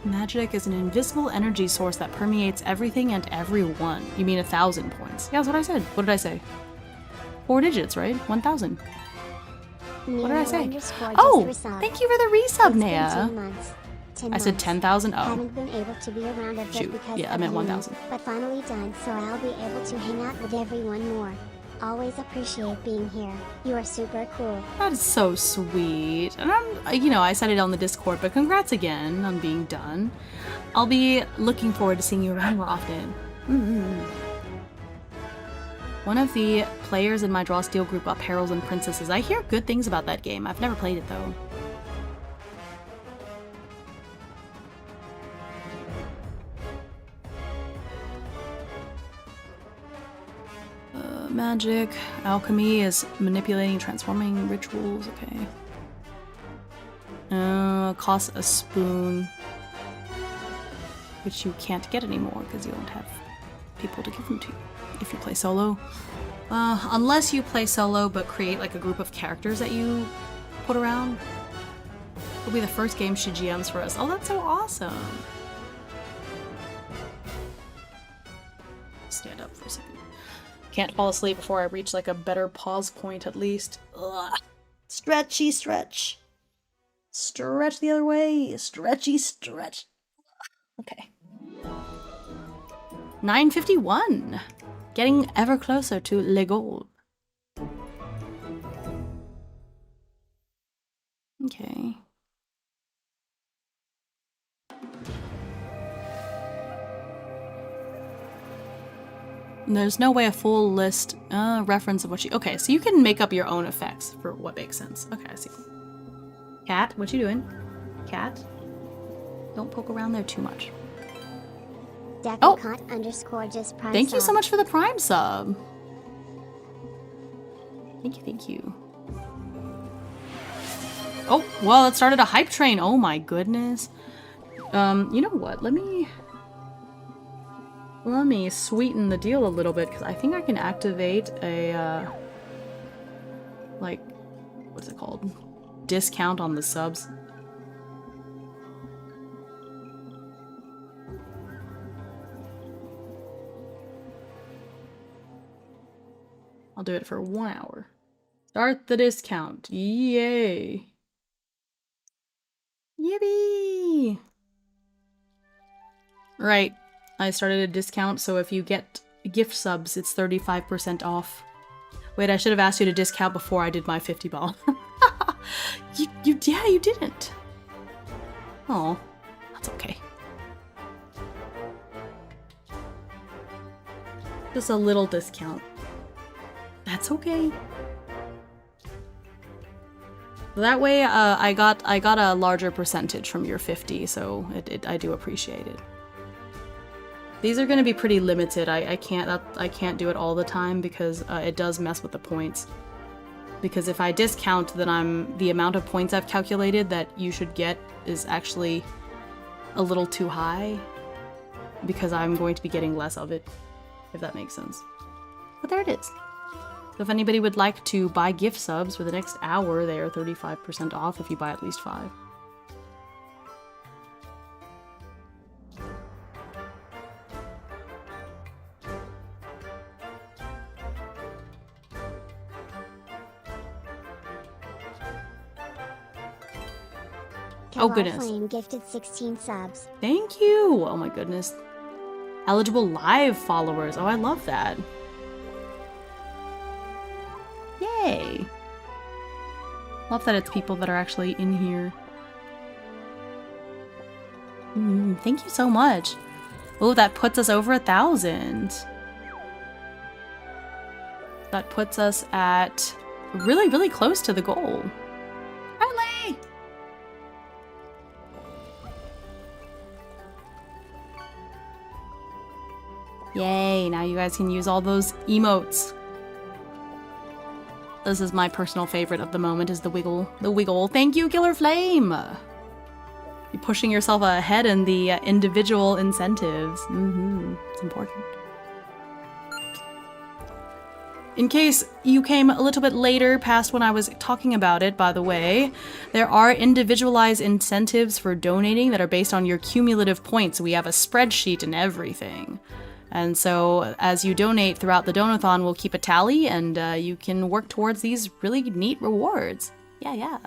Magic is an invisible energy source that permeates everything and everyone. You mean 1,000 points? Yeah, that's what I said. What did I say? 4 digits, right? 1,000. What did I say? Oh, thank you for the resub, Naya. I said 10,000. Oh. Haven't been able to be around a bit Shoot. because Yeah, I of meant uni, 1,000. but finally done, so I'll be able to hang out with everyone more. Always appreciate being here. You are super cool. That is so sweet. And I said it on the Discord, but congrats again on being done. I'll be looking forward to seeing you around more often. One of the players in my Draw Steel group got Perils and Princesses. I hear good things about that game. I've never played it though. Magic, alchemy is manipulating, transforming rituals. Okay. Costs a spoon, which you can't get anymore because you don't have people to give them to you if you play solo. Unless you play solo but create like a group of characters that you put around. It'll be the first game she GMs for us. Oh, that's so awesome. Stand up for a second. Can't fall asleep before I reach like a better pause point at least. Ugh. Stretchy stretch. Stretch the other way. Stretchy stretch. Okay. 9:51. Getting ever closer to le goal. Okay. There's no way a full list reference of what okay, so you can make up your own effects for what makes sense. Okay, I see. Cat, what you doing? Cat? Don't poke around there too much. Oh! _just prime Thank you sub. so much for the Prime sub. Thank you. Oh, well, it started a hype train. Oh my goodness. You know what? Let me sweeten the deal a little bit because I think I can activate a like, what's it called? Discount on the subs. I'll do it for 1 hour. Start the discount. Yay. Yippee! Right. I started a discount, so if you get gift subs, it's 35% off. Wait, I should have asked you to discount before I did my 50 ball. you didn't. Oh, that's okay. Just a little discount. That's okay. That way, I got a larger percentage from your 50, so I do appreciate it. These are going to be pretty limited. I can't do it all the time because it does mess with the points. Because if I discount, then the amount of points I've calculated that you should get is actually a little too high. Because I'm going to be getting less of it, if that makes sense. But there it is. So if anybody would like to buy gift subs for the next hour, they are 35% off if you buy at least 5. Oh goodness. Flame gifted 16 subs. Thank you! Oh my goodness. Eligible live followers. Oh, I love that. Yay! Love that it's people that are actually in here. Thank you so much. Oh, that puts us over 1,000. That puts us at really, really close to the goal. Riley! Yay, now you guys can use all those emotes. This is my personal favorite of the moment, is the wiggle. The wiggle. Thank you, Killer Flame! You're pushing yourself ahead in the individual incentives. It's important. In case you came a little bit later past when I was talking about it, by the way, there are individualized incentives for donating that are based on your cumulative points. We have a spreadsheet and everything. And so as you donate throughout the donathon, we'll keep a tally and you can work towards these really neat rewards. Yeah.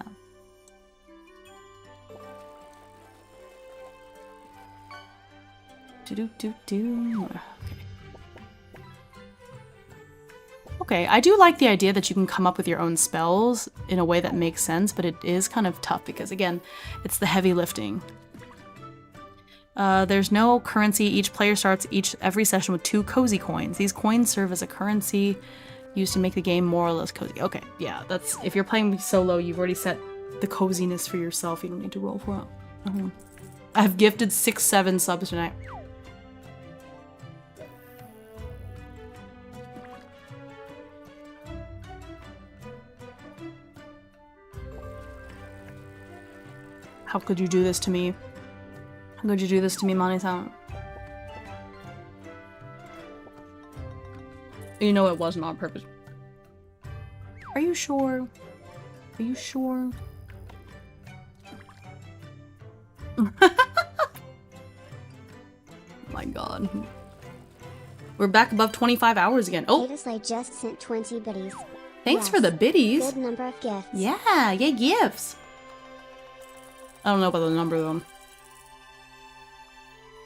Okay, I do like the idea that you can come up with your own spells in a way that makes sense, but it is kind of tough because, again, it's the heavy lifting. There's no currency. Each player starts every session with 2 cozy coins. These coins serve as a currency used to make the game more or less cozy. Okay, yeah, that's if you're playing solo, you've already set the coziness for yourself. You don't need to roll for it. I've gifted 6-7 subs tonight. How could you do this to me? How could you do this to me, Mani-san? You know it wasn't on purpose. Are you sure? Are you sure? My god. We're back above 25 hours again. Oh! I just sent 20 biddies. Thanks for the biddies. Good number of gifts. Yeah, yay gifts. I don't know about the number though.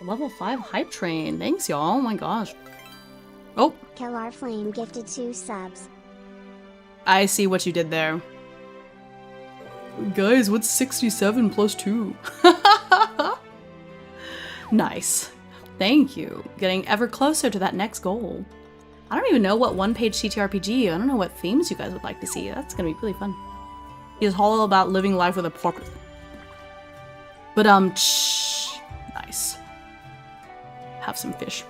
Level 5 hype train. Thanks, y'all. Oh my gosh. Oh. Kellar Flame gifted 2 subs. I see what you did there. Guys, what's 67 plus 2? Nice. Thank you. Getting ever closer to that next goal. I don't even know what one-page TTRPG. I don't know what themes you guys would like to see. That's gonna be really fun. It's all about living life with a purpose. But nice. Have some fish.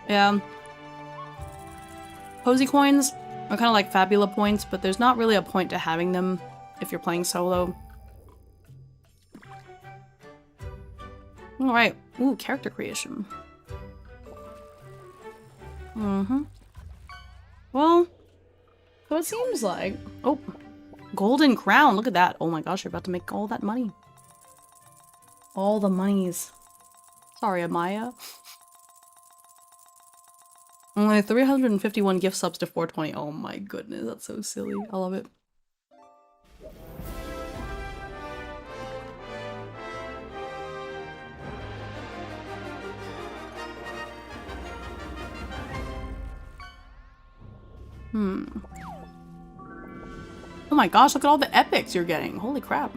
Yeah. Cozy coins are kind of like Fabula points, but there's not really a point to having them if you're playing solo. Alright. Ooh, character creation. Well, so it seems like... Oh, golden crown. Look at that. Oh my gosh, you're about to make all that money. All the monies. Sorry, Amaya. Only 351 gift subs to 420. Oh my goodness, that's so silly. I love it. Oh my gosh, look at all the epics you're getting. Holy crap.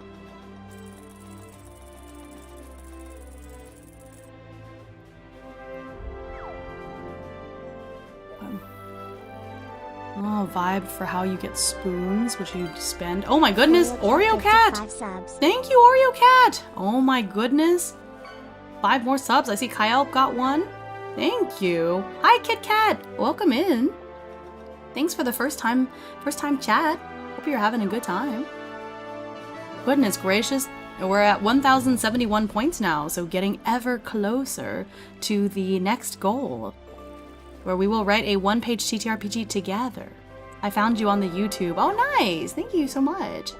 Oh, vibe for how you get spoons, which you spend. Oh my goodness, Oreo Cat! Thank you, Oreo Cat! Oh my goodness. 5 more subs. I see Kyle got 1. Thank you. Hi, Kit Kat. Welcome in. Thanks for the first time chat. Hope you're having a good time. Goodness gracious. We're at 1,071 points now, so getting ever closer to the next goal, where we will write a one-page TTRPG together. I found you on the YouTube. Oh, nice. Thank you so much.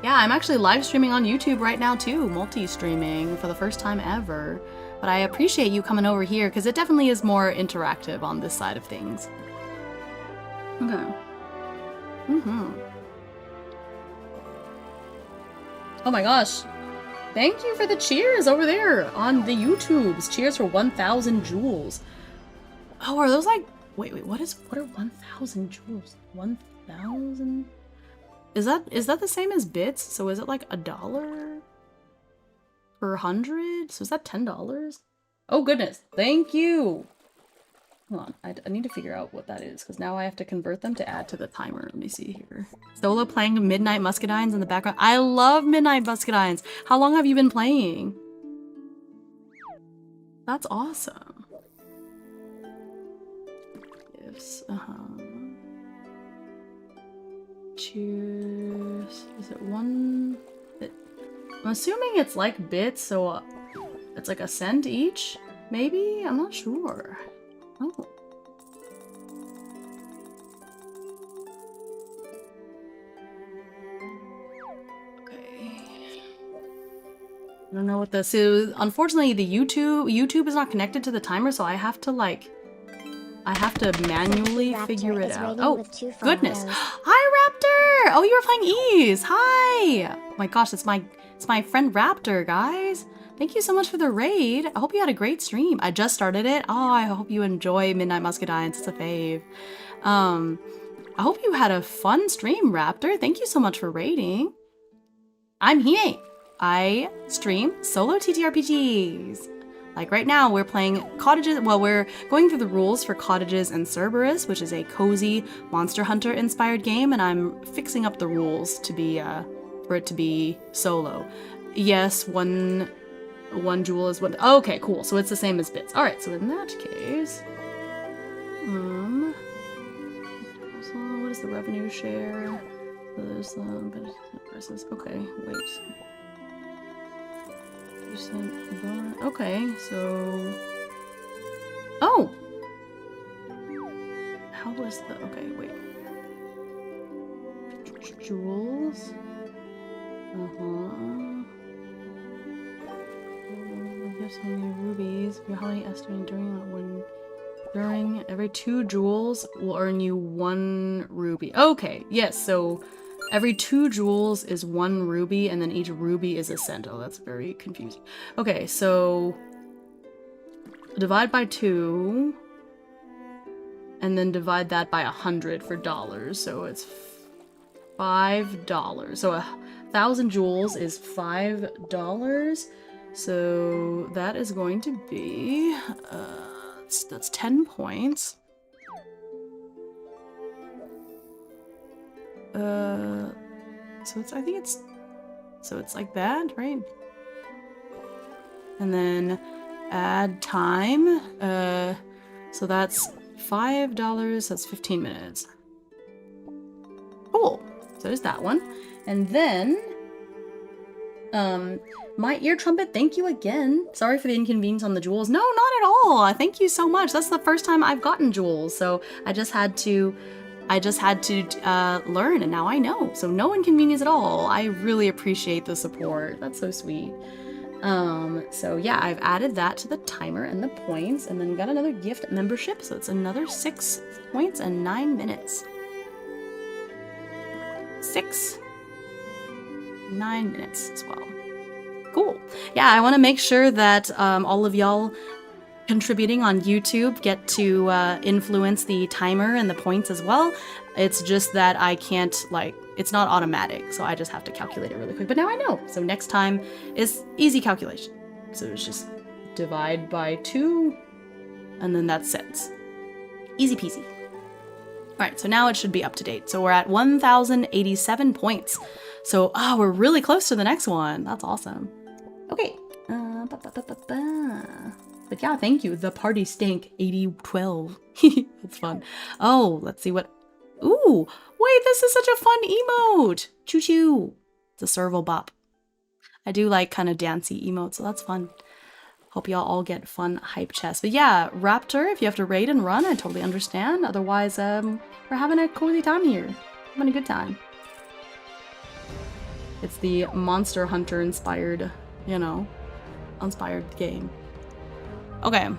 Yeah, I'm actually live streaming on YouTube right now too, multi-streaming for the first time ever. But I appreciate you coming over here because it definitely is more interactive on this side of things. Okay. Oh my gosh. Thank you for the cheers over there on the YouTubes. Cheers for 1,000 jewels. Oh, are those like... Wait, what are 1,000 jewels? 1,000? Is that the same as bits? So is it like $1 per 100? So is that $10? Oh goodness, thank you. Hold on, I need to figure out what that is because now I have to convert them to add to the timer. Let me see here. Solo playing Midnight Muscadines in the background. I love Midnight Muscadines. How long have you been playing? That's awesome. Gifts, Cheers. Is it one? I'm assuming it's like bits, so it's like a cent each, maybe? I'm not sure. Oh. Okay. I don't know what this is. Unfortunately, the YouTube is not connected to the timer, so I have to like manually figure it out. Oh, goodness. Hi, Raptor! Oh, you were playing Ease. Hi! Oh my gosh, it's my friend Raptor, guys. Thank you so much for the raid. I hope you had a great stream. I just started it. Oh, I hope you enjoy Midnight Muscadines. It's a fave. I hope you had a fun stream, Raptor. Thank you so much for raiding. I'm Hime. I stream solo TTRPGs. Like right now, we're playing Cottages. Well, we're going through the rules for Cottages and Cerberus, which is a cozy Monster Hunter inspired game, and I'm fixing up the rules to be for it to be solo. Yes, one jewel is one. Oh, okay, cool. So it's the same as bits. All right. So in that case, so what is the revenue share? So there's versus. Okay, wait. Okay, so... Oh! How was the... Okay, wait. Jewels? Here's so many rubies. If you're highly estimating during every 2 jewels will earn you 1 ruby. Okay, yes, so... Every 2 jewels is 1 ruby, and then each ruby is a cent. Oh, that's very confusing. Okay, so divide by 2, and then divide that by 100 for dollars. So it's $5. So 1,000 jewels is $5. So that is going to be that's 10 points. So it's, I think it's, so it's like that, right? And then add time, so that's $5, that's 15 minutes. Cool, so there's that one. And then, my ear trumpet, thank you again. Sorry for the inconvenience on the jewels. No, not at all, thank you so much. That's the first time I've gotten jewels, so I just had to learn, and now I know. So no inconvenience at all. I really appreciate the support. That's so sweet. So yeah, I've added that to the timer and the points, and then got another gift membership. So it's another 6 points and 9 minutes. 9 minutes as well. Cool. Yeah, I want to make sure that all of y'all contributing on YouTube get to influence the timer and the points as well. It's just that I can't, like, it's not automatic, so I just have to calculate it really quick. But now I know. So next time is easy calculation. So it's just divide by 2, and then that's cents. Easy peasy. All right, so now it should be up to date. So we're at 1,087 points. So, we're really close to the next one. That's awesome. Okay. But yeah, thank you. The party stink 8012. That's fun. Oh, let's see what. Ooh, wait, this is such a fun emote. Choo choo. It's a servo bop. I do like kind of dancey emotes, so that's fun. Hope y'all all get fun hype chests. But yeah, Raptor, if you have to raid and run, I totally understand. Otherwise, we're having a cozy time here. Having a good time. It's the Monster Hunter inspired, you know, inspired game. Okay.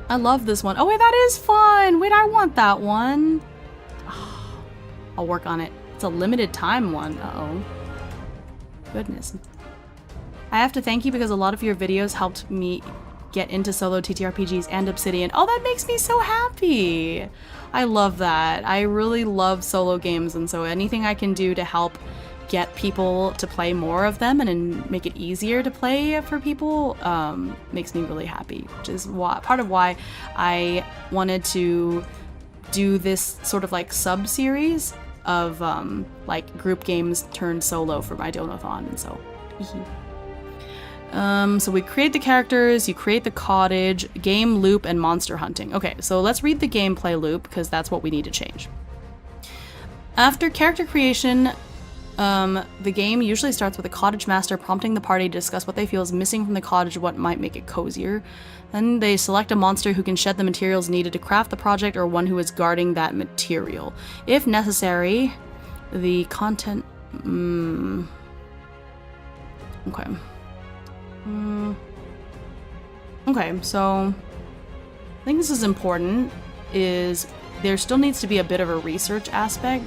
I love this one. Oh, wait, that is fun. Wait, I want that one. Oh, I'll work on it. It's a limited time one. Uh-oh. Goodness. I have to thank you because a lot of your videos helped me get into solo TTRPGs and Obsidian. Oh, that makes me so happy. I love that. I really love solo games, and so anything I can do to help get people to play more of them and make it easier to play for people makes me really happy, which is part of why I wanted to do this sort of like sub-series of like group games turned solo for my donothon, and so so we create the characters, you create the cottage, game loop, and monster hunting. Okay, so let's read the gameplay loop because that's what we need to change. After character creation, The game usually starts with a cottage master prompting the party to discuss what they feel is missing from the cottage or what might make it cozier. Then they select a monster who can shed the materials needed to craft the project or one who is guarding that material. If necessary, the content... Okay. Okay, so... I think this is important, is there still needs to be a bit of a research aspect.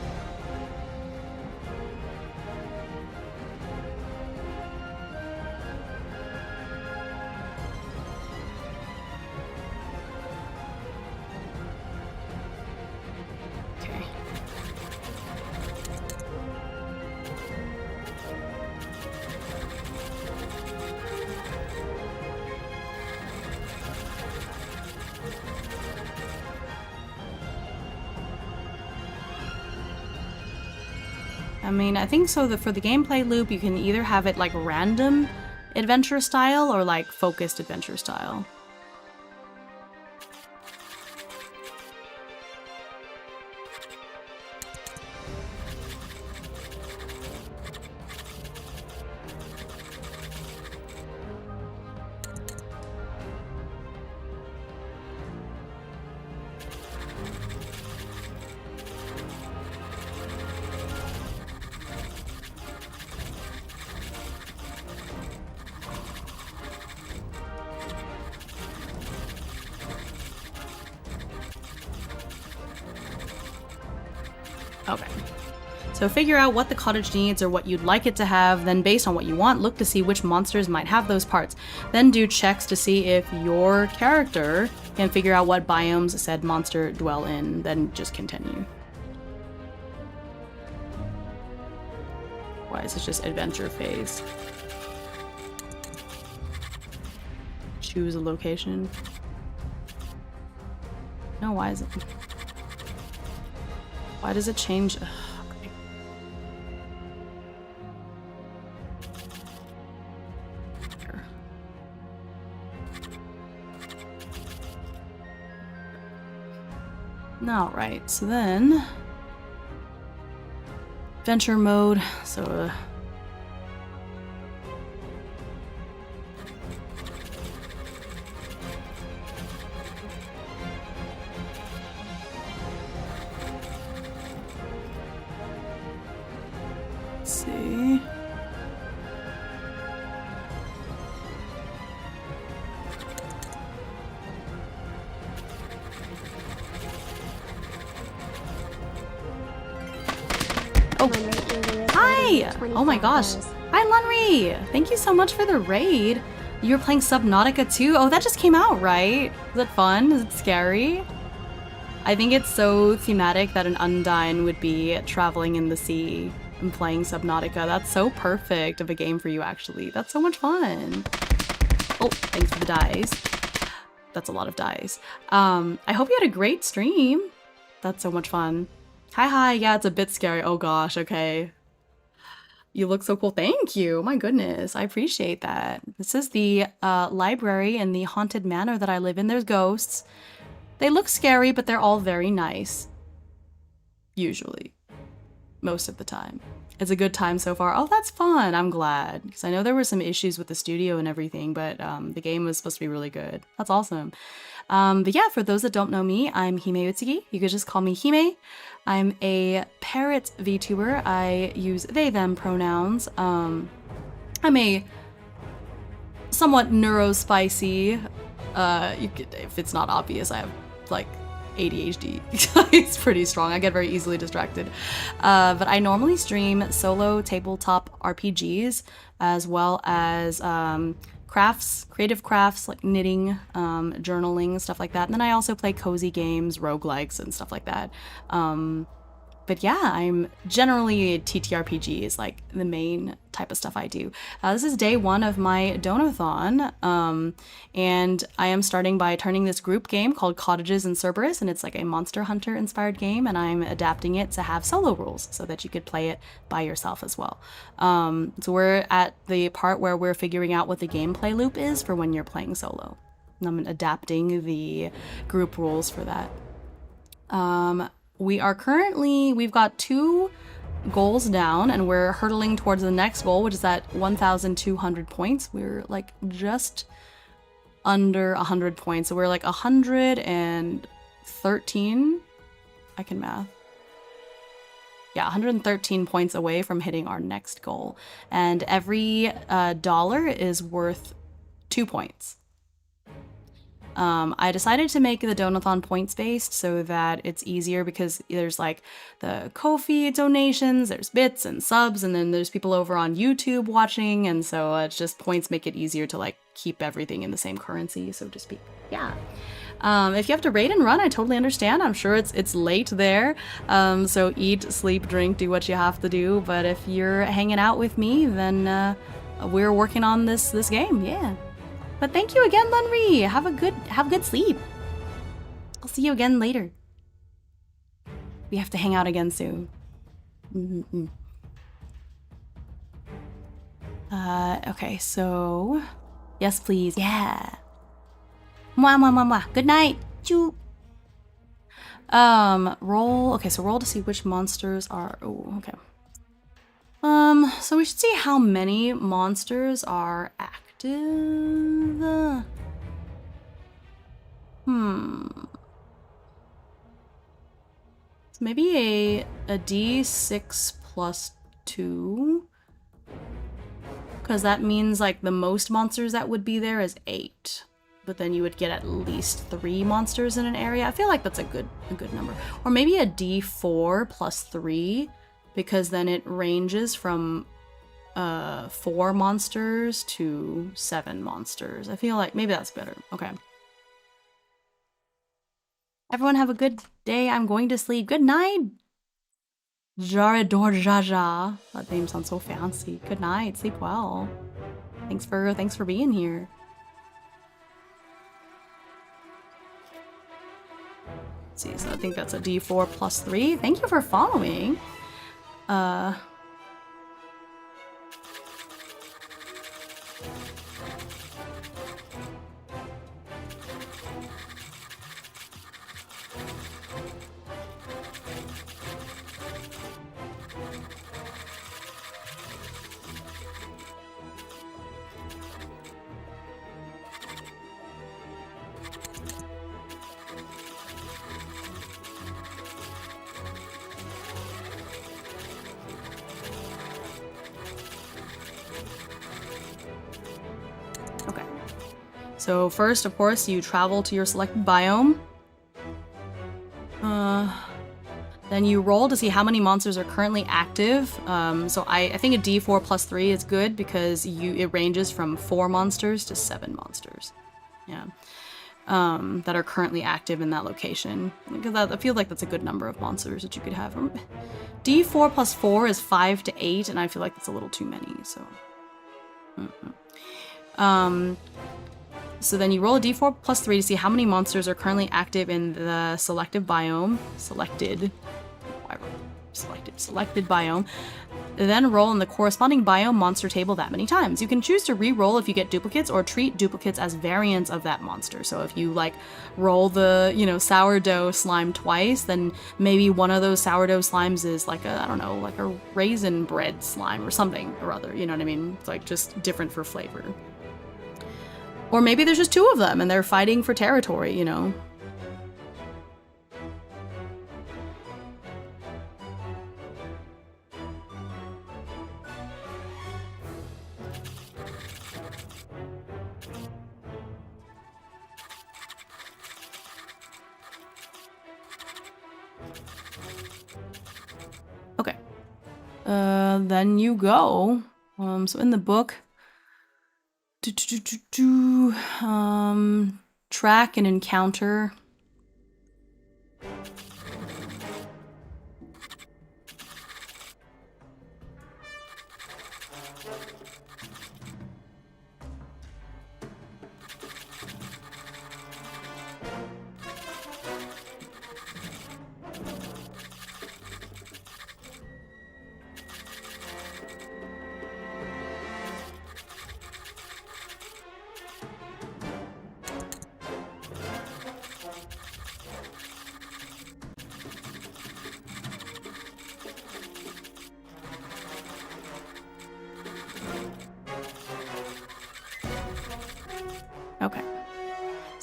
I mean, I think so that for the gameplay loop, you can either have it like random adventure style or like focused adventure style. Okay. So figure out what the cottage needs or what you'd like it to have, then based on what you want, look to see which monsters might have those parts. Then do checks to see if your character can figure out what biomes said monster dwell in, then just continue. Why is it just adventure phase? Choose a location. No, why is it? Why does it change? Ugh, okay. Here. All right, so then adventure mode. So see. Oh, hi! Oh my gosh. Hi, Lunri! Thank you so much for the raid. You're playing Subnautica too? Oh, that just came out, right? Is it fun? Is it scary? I think it's so thematic that an Undyne would be traveling in the sea and playing Subnautica. That's so perfect of a game for you, actually. That's so much fun. Oh, thanks for the dice. That's a lot of dice. I hope you had a great stream. That's so much fun. Hi. Yeah, it's a bit scary. Oh gosh, okay. You look so cool. Thank you. My goodness. I appreciate that. This is the library in the haunted manor that I live in. There's ghosts. They look scary, but they're all very nice. Usually. Most of the time. It's a good time so far. Oh, that's fun. I'm glad. Because I know there were some issues with the studio and everything, but the game was supposed to be really good. That's awesome. But yeah, for those that don't know me, I'm Himeutsugi. You could just call me Hime. I'm a parrot VTuber. I use they, them pronouns. I'm a somewhat neurospicy, if it's not obvious, I have like ADHD. It's pretty strong. I get very easily distracted. But I normally stream solo tabletop RPGs as well as crafts, creative crafts like knitting, journaling, stuff like that. And then I also play cozy games, roguelikes, and stuff like that. But yeah, I'm generally TTRPG is like the main type of stuff I do. This is day one of my donothon, and I am starting by turning this group game called Cottages and Cerberus, and it's like a Monster Hunter inspired game, and I'm adapting it to have solo rules so that you could play it by yourself as well. So we're at the part where we're figuring out what the gameplay loop is for when you're playing solo. And I'm adapting the group rules for that. We've got two goals down, and we're hurtling towards the next goal, which is at 1,200 points. We're like just under 100 points, so we're like 113. I can math. Yeah, 113 points away from hitting our next goal, and every dollar is worth 2 points. I decided to make the donathon points based so that it's easier, because there's like the Ko-fi donations, there's bits and subs, and then there's people over on YouTube watching, and so it's just points make it easier to like keep everything in the same currency, so to speak. Yeah. If you have to raid and run, I totally understand. I'm sure it's late there. So eat, sleep, drink, do what you have to do. But if you're hanging out with me, then we're working on this game. Yeah. But thank you again, Lunri. Have a good sleep. I'll see you again later. We have to hang out again soon. Okay, so yes, please. Yeah. Mwah, mwah, mwah, mwah. Good night. Choo. Roll. Okay, so roll to see which monsters are. Oh, okay. So we should see how many monsters are active. So maybe a D6 plus 2. Because that means like the most monsters that would be there is 8. But then you would get at least 3 monsters in an area. I feel like that's a good number. Or maybe a D4 plus 3, because then it ranges from 4 monsters to 7 monsters. I feel like maybe that's better. Okay. Everyone have a good day. I'm going to sleep. Good night. Jaredor Jaja. That name sounds so fancy. Good night. Sleep well. Thanks for being here. See, so I think that's a D4 plus 3. Thank you for following. So first, of course, you travel to your selected biome. Then you roll to see how many monsters are currently active. So I think a D4 plus 3 is good, because it ranges from 4 monsters to 7 monsters. Yeah. That are currently active in that location. Because I feel like that's a good number of monsters that you could have. D4 plus 4 is 5 to 8, and I feel like that's a little too many, so... So then you roll a d4 plus 3 to see how many monsters are currently active in the selected biome. Selected biome. Then roll in the corresponding biome monster table that many times. You can choose to re-roll if you get duplicates, or treat duplicates as variants of that monster. So if you like roll the, sourdough slime twice, then maybe one of those sourdough slimes is like a, I don't know, like a raisin bread slime or something or other, you know what I mean? It's like just different for flavor. Or maybe there's just 2 of them and they're fighting for territory, Okay. Then you go. So in the book, track an encounter.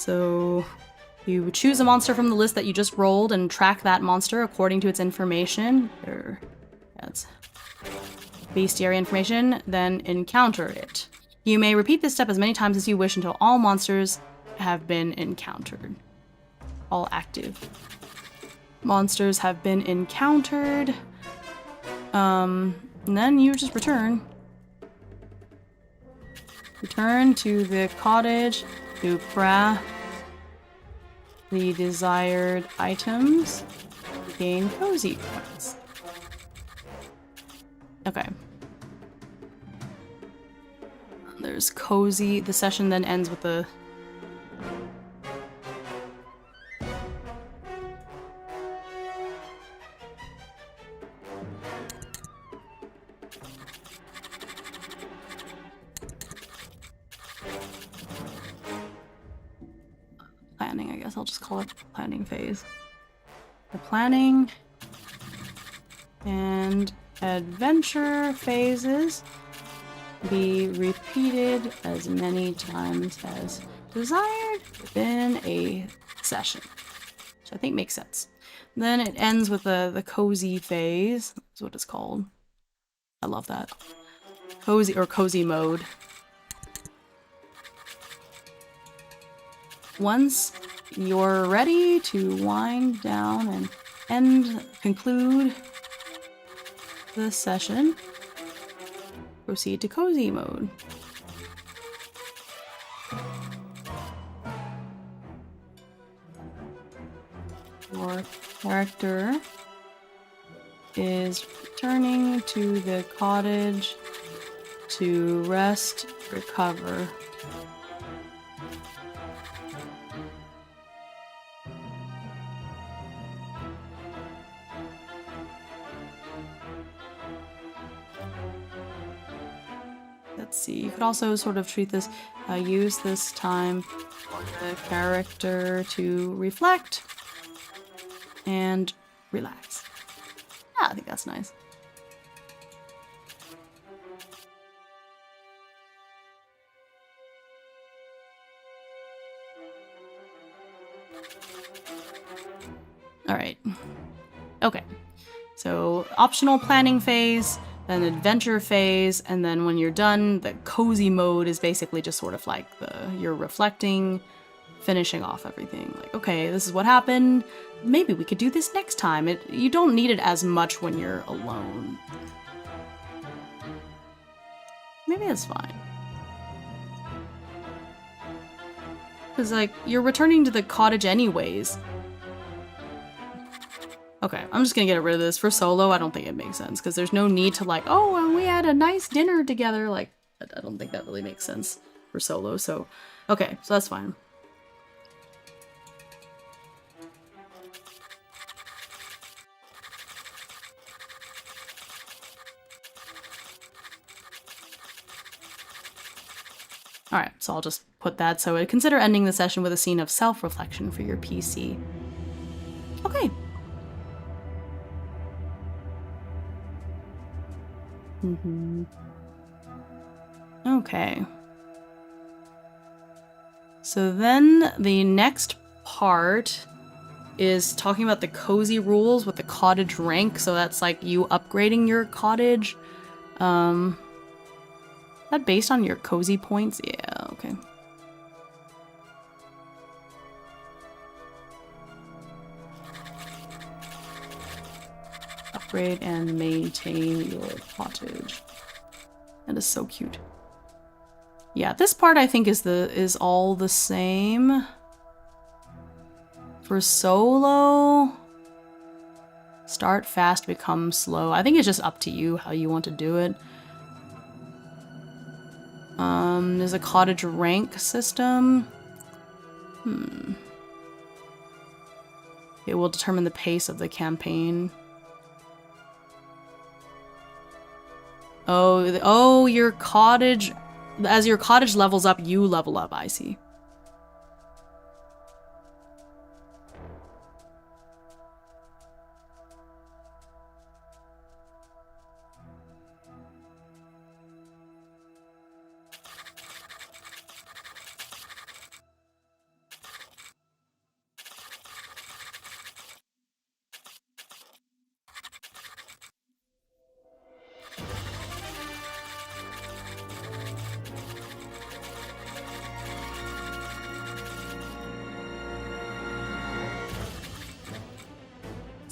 So you choose a monster from the list that you just rolled and track that monster according to its information. That's bestiary information, then encounter it. You may repeat this step as many times as you wish until all monsters have been encountered. All active monsters have been encountered. And then you just return. Return to the cottage to craft the desired items. Gain cozy points. Okay. There's cozy. The session then ends with the... planning, I guess I'll just call it planning phase. The planning and adventure phases be repeated as many times as desired within a session. Which I think makes sense. Then it ends with the cozy phase. That's what it's called. I love that. Cozy or cozy mode. Once you're ready to wind down and conclude the session, proceed to cozy mode. Your character is returning to the cottage to rest, recover. Let's see, you could also sort of treat this, use this time for the character to reflect and relax. Yeah, I think that's nice. All right. Okay. So optional planning phase, then adventure phase, and then when you're done, the cozy mode is basically just sort of like you're reflecting, finishing off everything. Like, okay, this is what happened. Maybe we could do this next time. You don't need it as much when you're alone. Maybe that's fine. Because, like, you're returning to the cottage anyways. Okay, I'm just gonna get rid of this. For solo, I don't think it makes sense, because there's no need to, like, oh, well, we had a nice dinner together. Like, I don't think that really makes sense for solo, so... Okay, so that's fine. Alright, so I'll just put that. So consider ending the session with a scene of self-reflection for your PC. Okay. Okay. So then the next part is talking about the cozy rules with the cottage rank. So that's like you upgrading your cottage. That based on your cozy points? Yeah, okay. Upgrade and maintain your cottage. That is so cute. Yeah, this part I think is all the same. For solo, start fast, become slow. I think it's just up to you how you want to do it. There's a cottage rank system. It will determine the pace of the campaign. Oh, your cottage... As your cottage levels up, you level up, I see.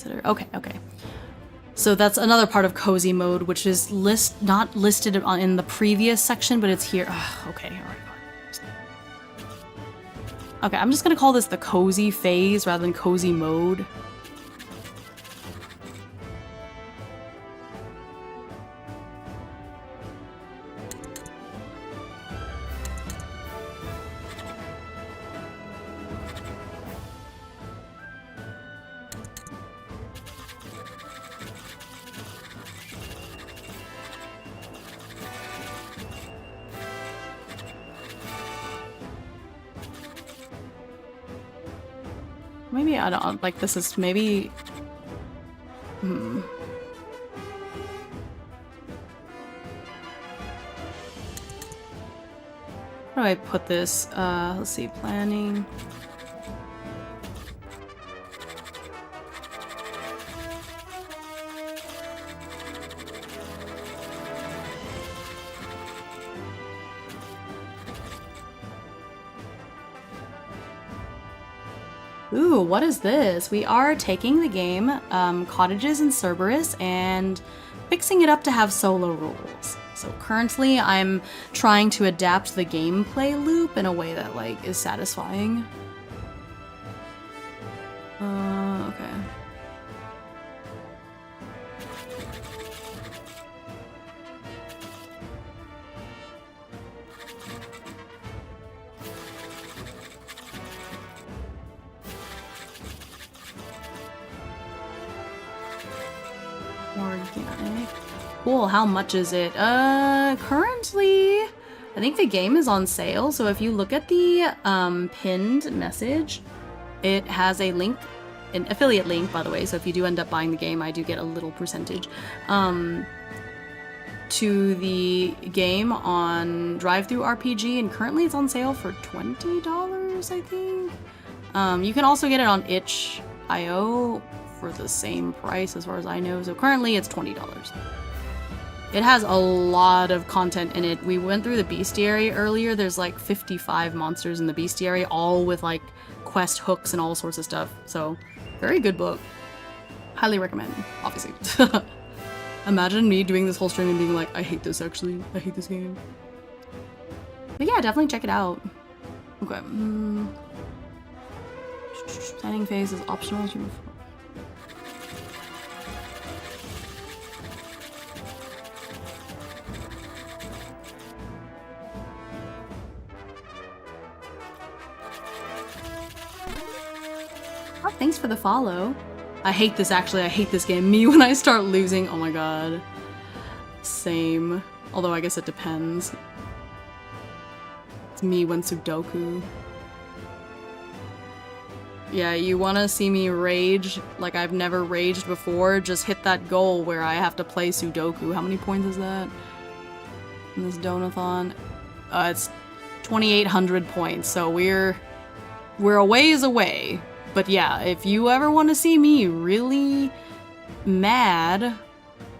consider. Okay, okay. So that's another part of cozy mode, which is not listed in the previous section, but it's here. Ugh, okay, all right. Okay, I'm just gonna call this the cozy phase rather than cozy mode. Maybe I don't like this is maybe. How do I put this? Let's see, planning. Ooh, what is this? We are taking the game, Cottages and Cerberus, and fixing it up to have solo rules. So currently I'm trying to adapt the gameplay loop in a way that, like, is satisfying. Okay. Organic. Cool, how much is it? Currently, I think the game is on sale, so if you look at the pinned message, it has a link, an affiliate link, by the way, so if you do end up buying the game, I do get a little percentage, to the game on DriveThruRPG, and currently it's on sale for $20, I think. You can also get it on itch.io for the same price as far as I know, so currently it's $20. It has a lot of content in it. We went through the bestiary earlier. There's like 55 monsters in the bestiary, all with like quest hooks and all sorts of stuff. So, very good book. Highly recommend, obviously. Imagine me doing this whole stream and being like, I hate this actually. I hate this game. But yeah, definitely check it out. Okay. Planning phase is optional. Oh, thanks for the follow. I hate this actually. I hate this game. Me when I start losing. Oh my god. Same. Although I guess it depends. It's me when Sudoku. Yeah, you wanna see me rage like I've never raged before? Just hit that goal where I have to play Sudoku. How many points is that? In this donathon? It's 2,800 points, so we're a ways away. But yeah, if you ever want to see me really mad,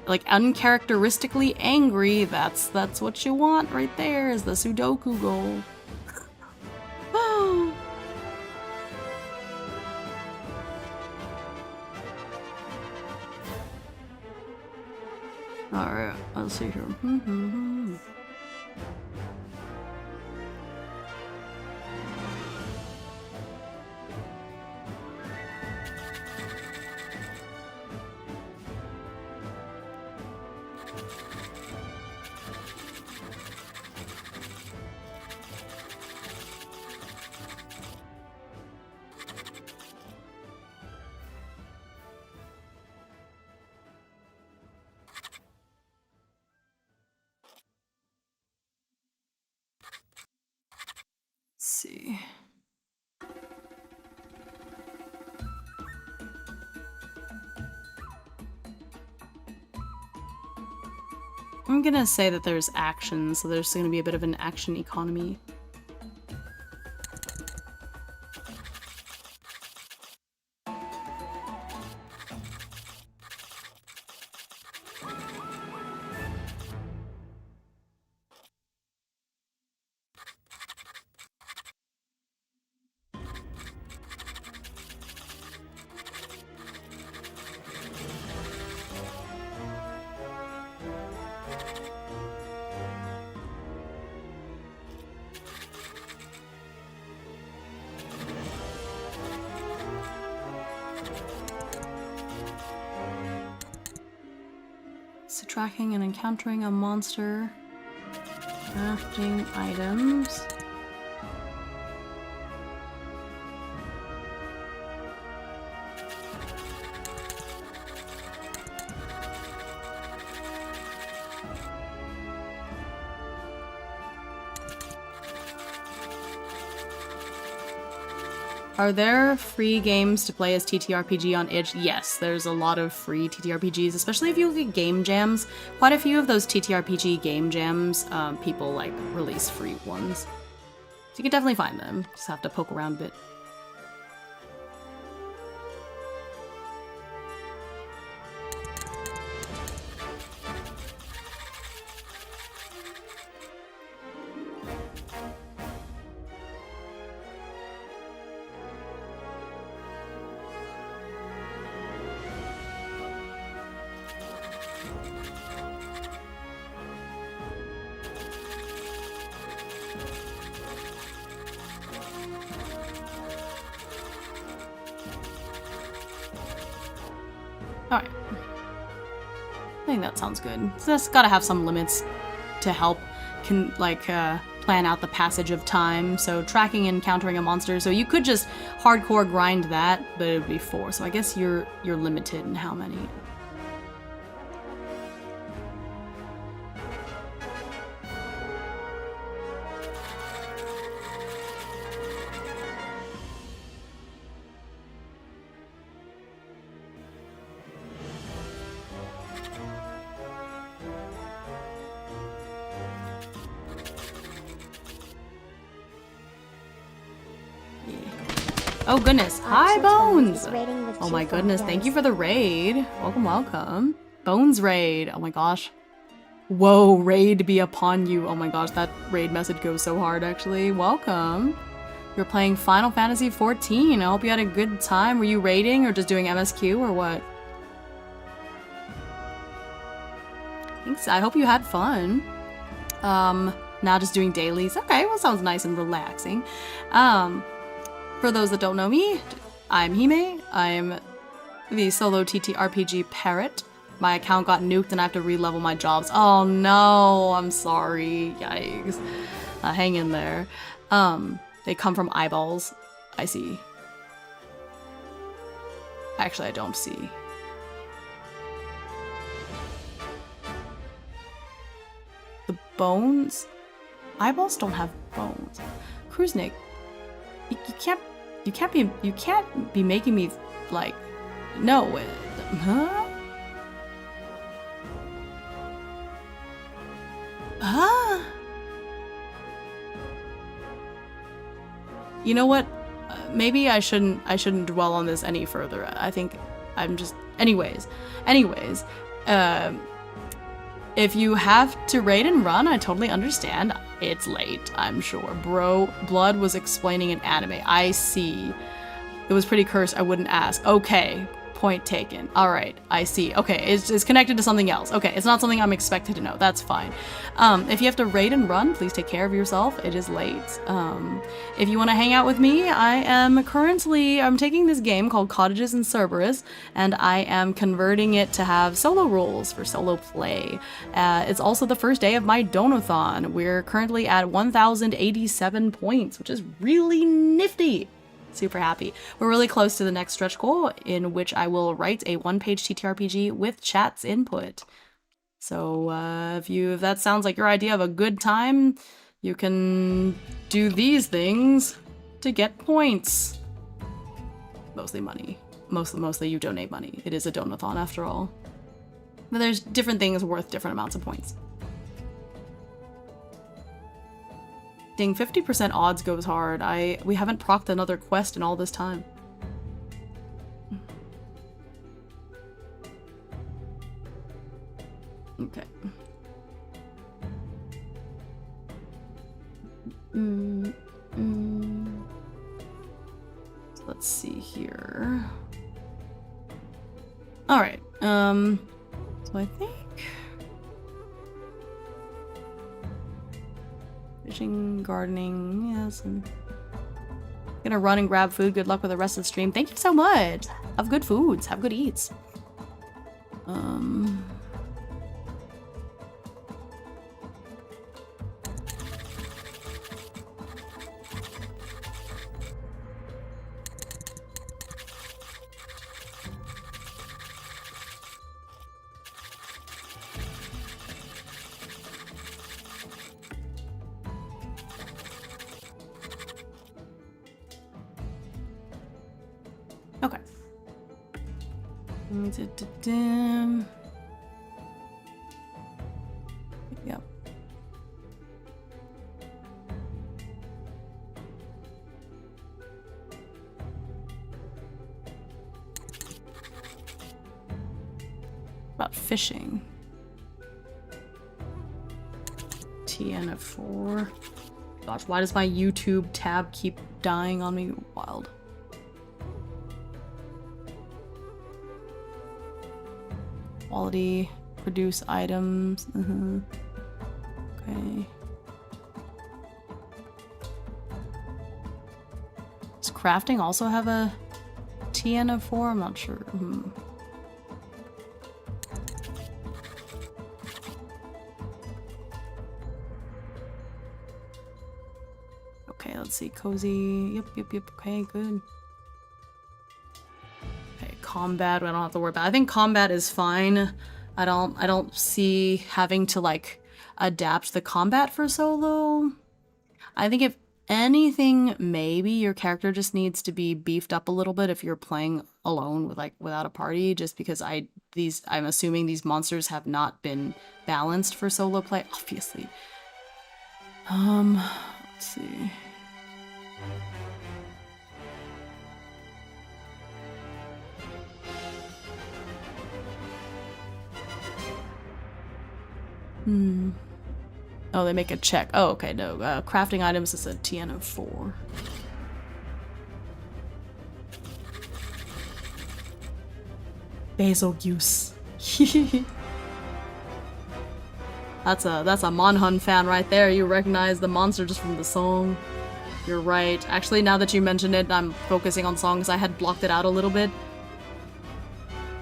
like uncharacteristically angry, that's what you want right there, is the Sudoku goal. Alright, let's see here. See. I'm gonna say that there's action, so there's gonna be a bit of an action economy. So tracking and encountering a monster. Crafting items. Are there free games to play as TTRPG on itch? Yes, there's a lot of free TTRPGs, especially if you look at game jams. Quite a few of those TTRPG game jams, people like release free ones. So you can definitely find them. Just have to poke around a bit. Alright. I think that sounds good. So that's gotta have some limits to help plan out the passage of time. So tracking and encountering a monster. So you could just hardcore grind that, but it would be 4. So I guess you're limited in how many. Oh goodness, hi Bones! Oh my goodness, thank you for the raid. Welcome, welcome. Bones raid, oh my gosh. Whoa, raid be upon you. Oh my gosh, that raid message goes so hard actually. Welcome. You're playing Final Fantasy XIV. I hope you had a good time. Were you raiding or just doing MSQ or what? Thanks, I hope you had fun. Now just doing dailies. Okay, well sounds nice and relaxing. For those that don't know me, I'm Hime. I'm the solo TTRPG parrot. My account got nuked and I have to re-level my jobs. Oh no, I'm sorry. Yikes. Hang in there. They come from eyeballs. I see. Actually, I don't see. The bones? Eyeballs don't have bones. Kruznik. You can't be making me, like, no, huh? Huh? You know what? Maybe I shouldn't dwell on this any further. I think I'm just, anyways, if you have to raid and run, I totally understand. It's late, I'm sure. Bro, Blood was explaining an anime. I see. It was pretty cursed, I wouldn't ask. Okay, point taken. Alright, I see. Okay, it's connected to something else. Okay, it's not something I'm expected to know. That's fine. If you have to raid and run, please take care of yourself. It is late. If you want to hang out with me, I'm taking this game called Cottages and Cerberus, and I am converting it to have solo rules for solo play. It's also the first day of my donothon. We're currently at 1,087 points, which is really nifty. Super happy. We're really close to the next stretch goal, in which I will write a one-page TTRPG with chat's input. So if that sounds like your idea of a good time, you can do these things to get points. Mostly money. Mostly you donate money. It is a donathon after all. But there's different things worth different amounts of points. Dang, 50% odds goes hard. We haven't procced another quest in all this time. Okay. So let's see here. All right. So I think fishing, gardening, yes. I'm gonna run and grab food. Good luck with the rest of the stream. Thank you so much. Have good foods. Have good eats. Okay. Yep. About fishing. TN of 4. Gosh, why does my YouTube tab keep dying on me? Wild. Quality, produce items. Okay. Does crafting also have a TN of 4? I'm not sure. Okay, let's see. Cozy. Yep. Okay, good. Okay, combat. I don't have to worry about. I think combat is fine. I don't see having to like adapt the combat for solo. I think if anything, maybe your character just needs to be beefed up a little bit if you're playing alone with without a party, just because I'm assuming these monsters have not been balanced for solo play, obviously. Let's see. Oh, they make a check. Oh, okay, no. Crafting items is a TN of 4. Betelgeuse. That's a Monhun fan right there. You recognize the monster just from the song. You're right. Actually, now that you mention it, I'm focusing on songs. I had blocked it out a little bit.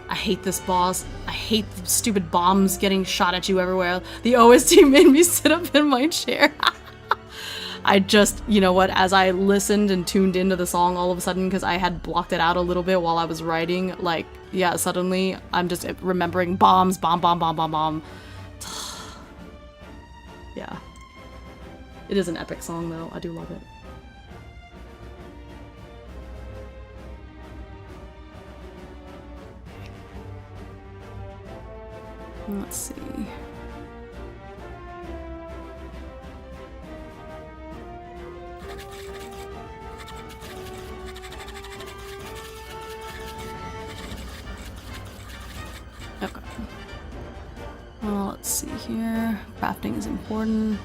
I hate this boss. I hate the stupid bombs getting shot at you everywhere. The OST made me sit up in my chair. I just, you know what, as I listened and tuned into the song all of a sudden, because I had blocked it out a little bit while I was writing, like, yeah, suddenly I'm just remembering bombs, bomb. Yeah. It is an epic song, though. I do love it. Let's see. Okay. Well, let's see here. Crafting is important.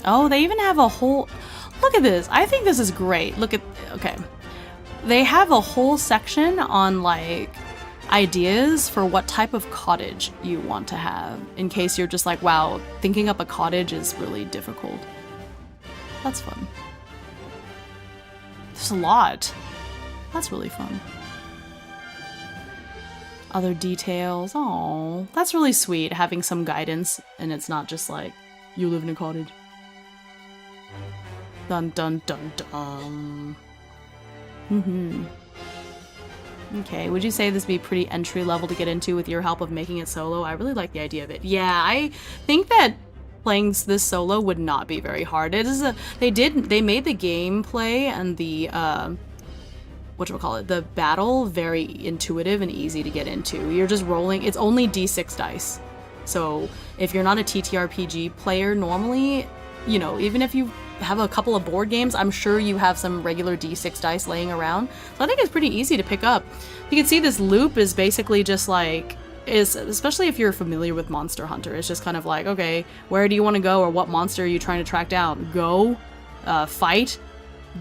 Oh, they even have a whole... Look at this. I think this is great. Look at... Okay. They have a whole section on, like, ideas for what type of cottage you want to have, in case you're just like, wow, thinking up a cottage is really difficult. That's fun. There's a lot. That's really fun. Other details. Oh, that's really sweet, having some guidance, and it's not just like, you live in a cottage. Dun dun dun dun. Okay, would you say this would be pretty entry level to get into with your help of making it solo? I really like the idea of it. Yeah, I think that playing this solo would not be very hard. It is they made the gameplay and the the battle very intuitive and easy to get into. You're just rolling. It's only D6 dice. So if you're not a TTRPG player normally, you know, even if you have a couple of board games, I'm sure you have some regular D6 dice laying around. So I think it's pretty easy to pick up. You can see this loop is basically just like, especially if you're familiar with Monster Hunter, it's just kind of like, okay, where do you want to go, or what monster are you trying to track down? Go, fight,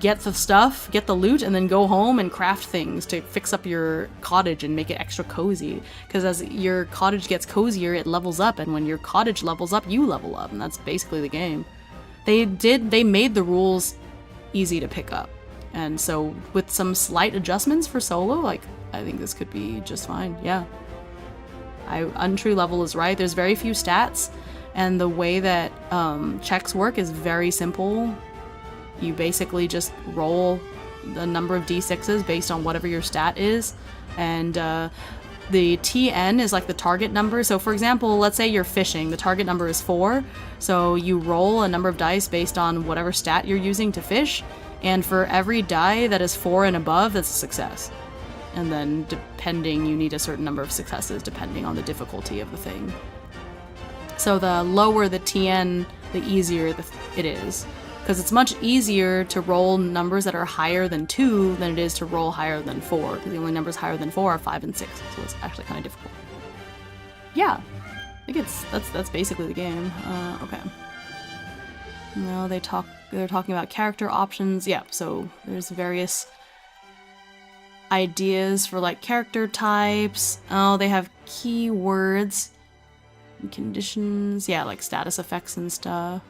get the stuff, get the loot, and then go home and craft things to fix up your cottage and make it extra cozy. Because as your cottage gets cozier, it levels up, and when your cottage levels up, you level up, and that's basically the game. They made the rules easy to pick up. And so with some slight adjustments for solo, like, I think this could be just fine. Yeah. Untrue level is right. There's very few stats, and the way that checks work is very simple. You basically just roll the number of d6s based on whatever your stat is, and the TN is like the target number. So for example, let's say you're fishing, the target number is 4. So you roll a number of dice based on whatever stat you're using to fish. And for every die that is 4 and above, that's a success. And then depending, you need a certain number of successes depending on the difficulty of the thing. So the lower the TN, the easier it is. Because it's much easier to roll numbers that are higher than 2 than it is to roll higher than 4. Because the only numbers higher than 4 are 5 and 6. So it's actually kind of difficult. Yeah. I think that's basically the game. Okay. No, they're talking about character options. Yeah, so there's various ideas for like character types. Oh, they have keywords and conditions. Yeah, like status effects and stuff.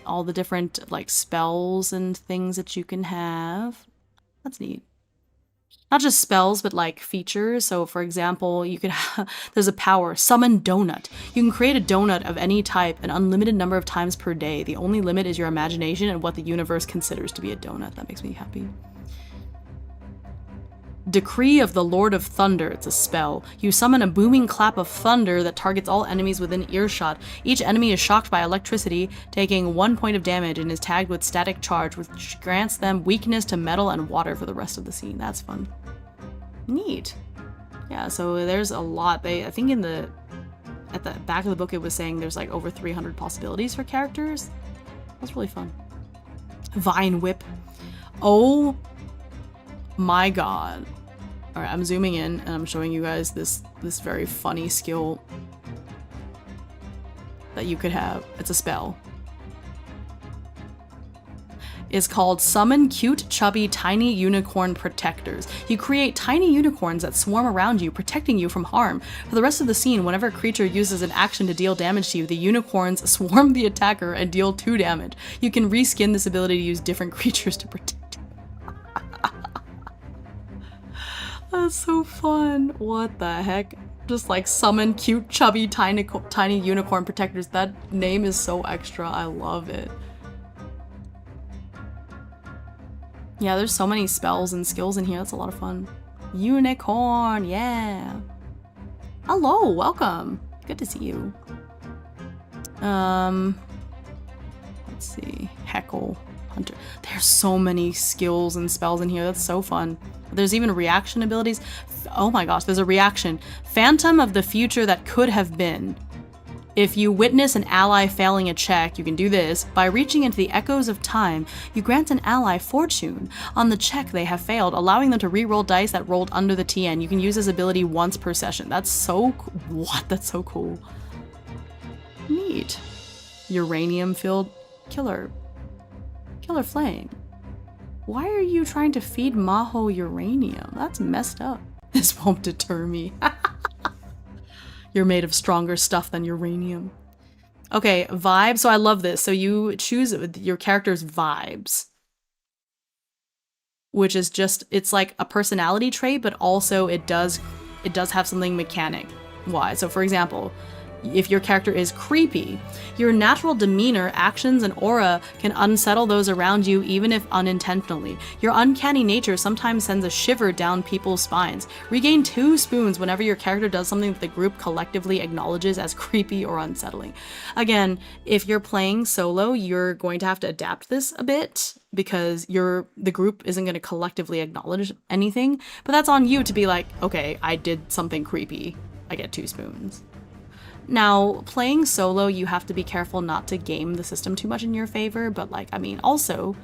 All the different like spells and things that you can have. That's neat. Not just spells, but like features. So for example, you could there's a power, summon donut. You can create a donut of any type an unlimited number of times per day. The only limit is your imagination and what the universe considers to be a donut. That makes me happy. Decree of the Lord of Thunder. It's a spell. You summon a booming clap of thunder that targets all enemies within earshot. Each enemy is shocked by electricity, taking 1 point of damage, and is tagged with static charge, which grants them weakness to metal and water for the rest of the scene. That's fun. Neat. Yeah, so there's a lot. I think at the back of the book it was saying there's like over 300 possibilities for characters. That's really fun. Vine Whip. Oh my god. Alright, I'm zooming in and I'm showing you guys this very funny skill that you could have. It's a spell. It's called Summon Cute, Chubby, Tiny Unicorn Protectors. You create tiny unicorns that swarm around you, protecting you from harm. For the rest of the scene, whenever a creature uses an action to deal damage to you, the unicorns swarm the attacker and deal 2 damage. You can reskin this ability to use different creatures to protect. That's so fun. What the heck? Just like summon cute, chubby, tiny unicorn protectors. That name is so extra. I love it. Yeah, there's so many spells and skills in here. That's a lot of fun. Unicorn, yeah. Hello, welcome. Good to see you. Let's see. Heckle. Hunter. There's so many skills and spells in here. That's so fun. There's even reaction abilities. Oh my gosh, there's a reaction. Phantom of the future that could have been. If you witness an ally failing a check, you can do this. By reaching into the echoes of time, you grant an ally fortune on the check they have failed, allowing them to re-roll dice that rolled under the TN. You can use this ability once per session. That's so what? That's so cool. Neat. Uranium-filled killer flame. Why are you trying to feed Maho uranium? That's messed up. This won't deter me. You're made of stronger stuff than uranium. Okay, vibe. So I love this. So you choose your character's vibes, which is just, it's like a personality trait, but also it does have something mechanic. Why? So for example, if your character is creepy, your natural demeanor, actions, and aura can unsettle those around you even if unintentionally. Your uncanny nature sometimes sends a shiver down people's spines. Regain 2 spoons whenever your character does something that the group collectively acknowledges as creepy or unsettling. Again, if you're playing solo, you're going to have to adapt this a bit because the group isn't going to collectively acknowledge anything, but that's on you to be like, okay, I did something creepy. I get 2 spoons. Now, playing solo, you have to be careful not to game the system too much in your favor, but like, I mean, also,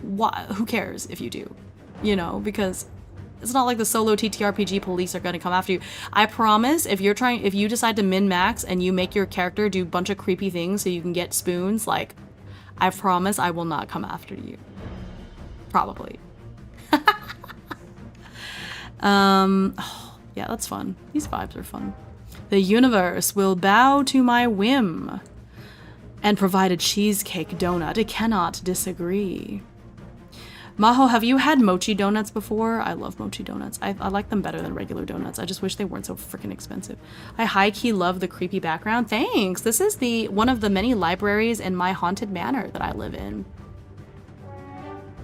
who cares if you do? You know, because it's not like the solo TTRPG police are gonna come after you. I promise, if you decide to min-max and you make your character do a bunch of creepy things so you can get spoons, like, I promise I will not come after you. Probably. Oh, yeah, that's fun. These vibes are fun. The universe will bow to my whim and provide a cheesecake donut. It cannot disagree. Maho, have you had mochi donuts before? I love mochi donuts. I like them better than regular donuts. I just wish they weren't so freaking expensive. I high-key love the creepy background. Thanks! This is one of the many libraries in my haunted manor that I live in.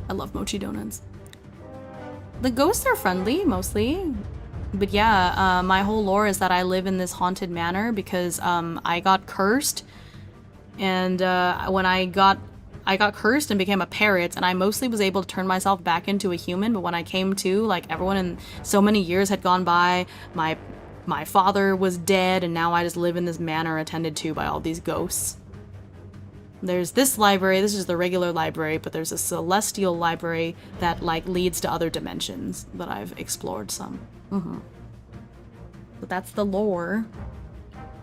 I love mochi donuts. The ghosts are friendly, mostly. But yeah, my whole lore is that I live in this haunted manor because I got cursed, and when I got cursed and became a parrot, and I mostly was able to turn myself back into a human, but when I came to, like, everyone in so many years had gone by, my father was dead, and now I just live in this manor attended to by all these ghosts. There's this library, this is the regular library, but there's a celestial library that, like, leads to other dimensions that I've explored some. But that's the lore.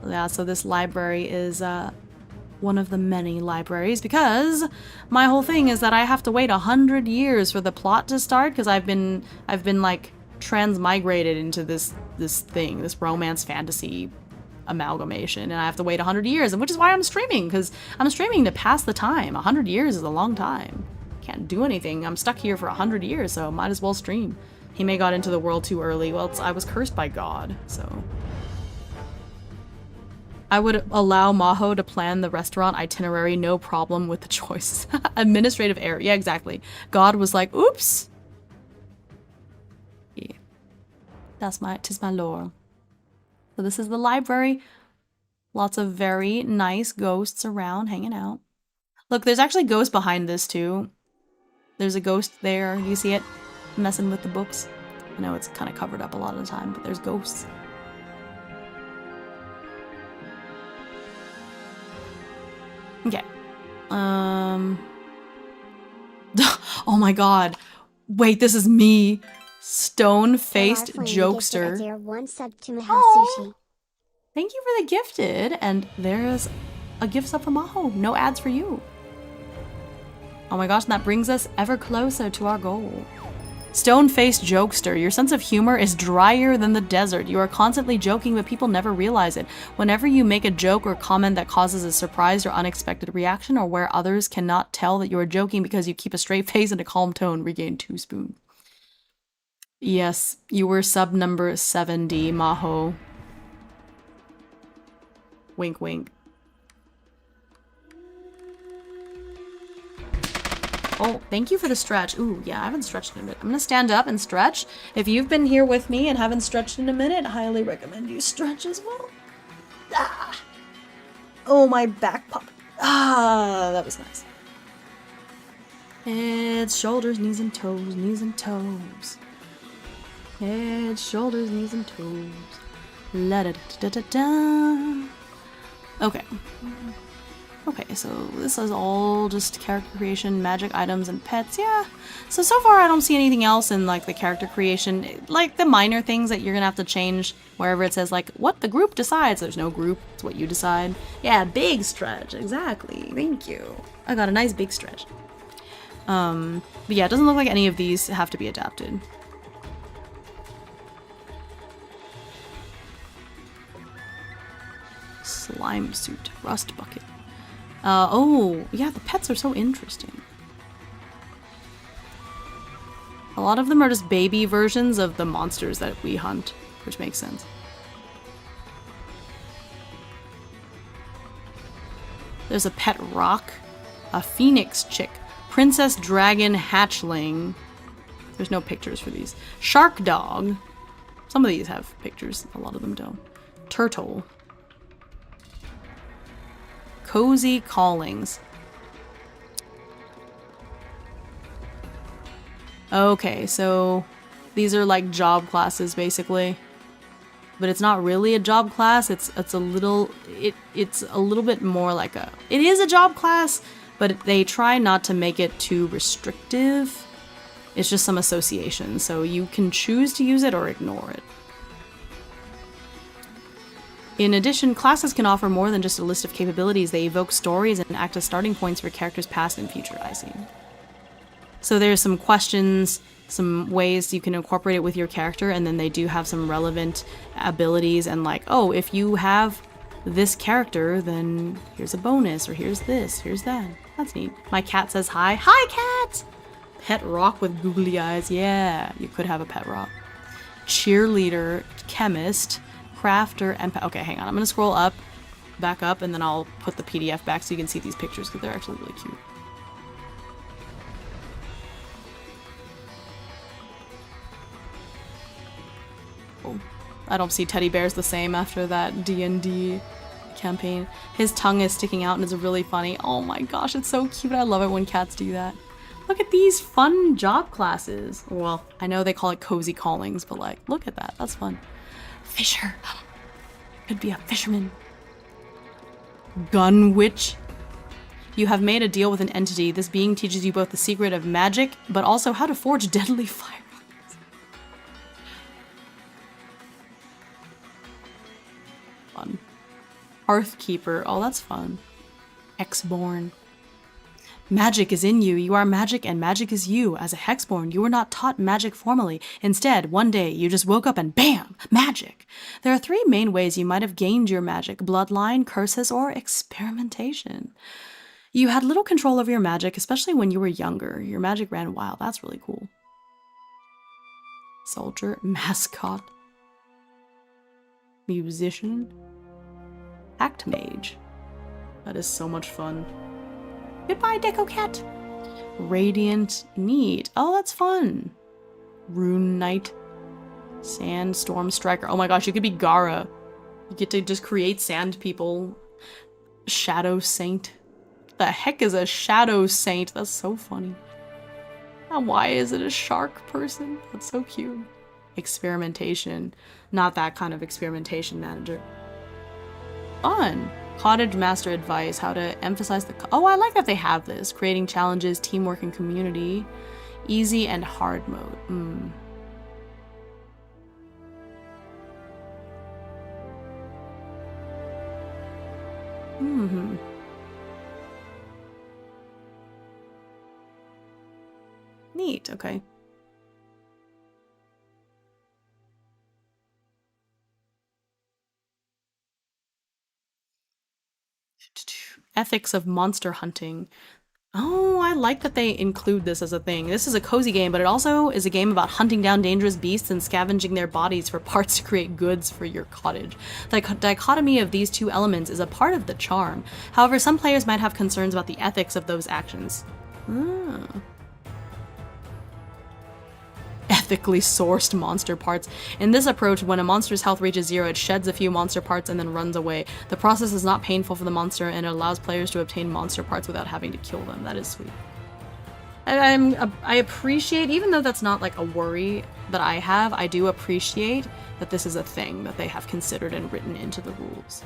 Yeah, so this library is one of the many libraries, because my whole thing is that I have to wait 100 years for the plot to start, because I've been like transmigrated into this romance fantasy amalgamation, and I have to wait 100 years, and which is why I'm streaming, because I'm streaming to pass the time. 100 years is a long time. Can't do anything. I'm stuck here for 100 years, so might as well stream. Hime got into the world too early. Well, I was cursed by God, so. I would allow Maho to plan the restaurant itinerary, no problem with the choice. Administrative error. Yeah, exactly. God was like, oops. Yeah. Tis my lore. So this is the library. Lots of very nice ghosts around, hanging out. Look, there's actually ghosts behind this too. There's a ghost there. Do you see it? Messing with the books. I know it's kind of covered up a lot of the time, but there's ghosts. Okay. Oh my god. Wait, this is me. Stone-faced jokester. Oh, thank you for the gifted. And there's a gift sub from Maho. No ads for you. Oh my gosh, and that brings us ever closer to our goal. Stone-faced jokester, your sense of humor is drier than the desert. You are constantly joking, but people never realize it. Whenever you make a joke or comment that causes a surprised or unexpected reaction, or where others cannot tell that you are joking because you keep a straight face and a calm tone, regain 2 spoons. Yes, you were sub number 70, Maho. Wink, wink. Oh, thank you for the stretch. Ooh, yeah, I haven't stretched in a minute. I'm gonna stand up and stretch. If you've been here with me and haven't stretched in a minute, I highly recommend you stretch as well. Ah. Oh, my back pop. Ah, that was nice. Head, shoulders, knees and toes, knees and toes. Head, shoulders, knees and toes. La da da da da da. Okay. Okay, so this is all just character creation, magic items, and pets, yeah. So far I don't see anything else in, like, the character creation. Like, the minor things that you're gonna have to change wherever it says, like, what the group decides. There's no group, it's what you decide. Yeah, big stretch, exactly, thank you. I got a nice big stretch. But yeah, it doesn't look like any of these have to be adapted. Slime suit, rust bucket. Oh, yeah, the pets are so interesting. A lot of them are just baby versions of the monsters that we hunt, which makes sense. There's a pet rock, a phoenix chick, princess dragon hatchling. There's no pictures for these. Shark dog. Some of these have pictures, a lot of them don't. Turtle. Cozy callings. Okay, so these are like job classes basically, but it's not really a job class. It's a little bit more like a. It is a job class, but they try not to make it too restrictive. It's just some association, so you can choose to use it or ignore it. In addition, classes can offer more than just a list of capabilities. They evoke stories and act as starting points for characters past and future, I see. So there's some questions, some ways you can incorporate it with your character, and then they do have some relevant abilities and like, oh, if you have this character, then here's a bonus, or here's this, here's that. That's neat. My cat says hi. Hi, cat! Pet rock with googly eyes. Yeah, you could have a pet rock. Cheerleader, chemist, crafter, and okay, hang on. I'm gonna scroll up, back up, and then I'll put the PDF back so you can see these pictures because they're actually really cute. Oh, I don't see teddy bears the same after that D&D campaign. His tongue is sticking out and it's really funny. Oh my gosh, it's so cute. I love it when cats do that. Look at these fun job classes. Well, I know they call it cozy callings, but like, look at that. That's fun. Fisher. Could be a fisherman. Gun witch. You have made a deal with an entity. This being teaches you both the secret of magic, but also how to forge deadly firearms. Fun. Hearthkeeper. Oh, that's fun. Hexborn. Magic is in you. You are magic, and magic is you. As a hexborn, you were not taught magic formally. Instead, one day, you just woke up and bam! Magic! There are 3 main ways you might have gained your magic: bloodline, curses, or experimentation. You had little control over your magic, especially when you were younger. Your magic ran wild. That's really cool. Soldier. Mascot. Musician. Act mage. That is so much fun. Goodbye, Deco Cat. Radiant. Neat. Oh, that's fun. Rune Knight. Sandstorm Striker. Oh my gosh, you could be Gara. You get to just create sand people. Shadow Saint. The heck is a Shadow Saint? That's so funny. And why is it a shark person? That's so cute. Experimentation. Not that kind of experimentation manager. Fun. Cottage master advice. How to emphasize the... Oh, I like that they have this. Creating challenges, teamwork, and community. Easy and hard mode. Neat, okay. Ethics of monster hunting. Oh, I like that they include this as a thing. This is a cozy game, but it also is a game about hunting down dangerous beasts and scavenging their bodies for parts to create goods for your cottage. The dichotomy of these 2 elements is a part of the charm. However, some players might have concerns about the ethics of those actions. Ethically sourced monster parts. In this approach, when a monster's health reaches 0, it sheds a few monster parts and then runs away. The process is not painful for the monster, and it allows players to obtain monster parts without having to kill them. That is sweet. I appreciate, even though that's not like a worry that I have, I do appreciate that this is a thing that they have considered and written into the rules.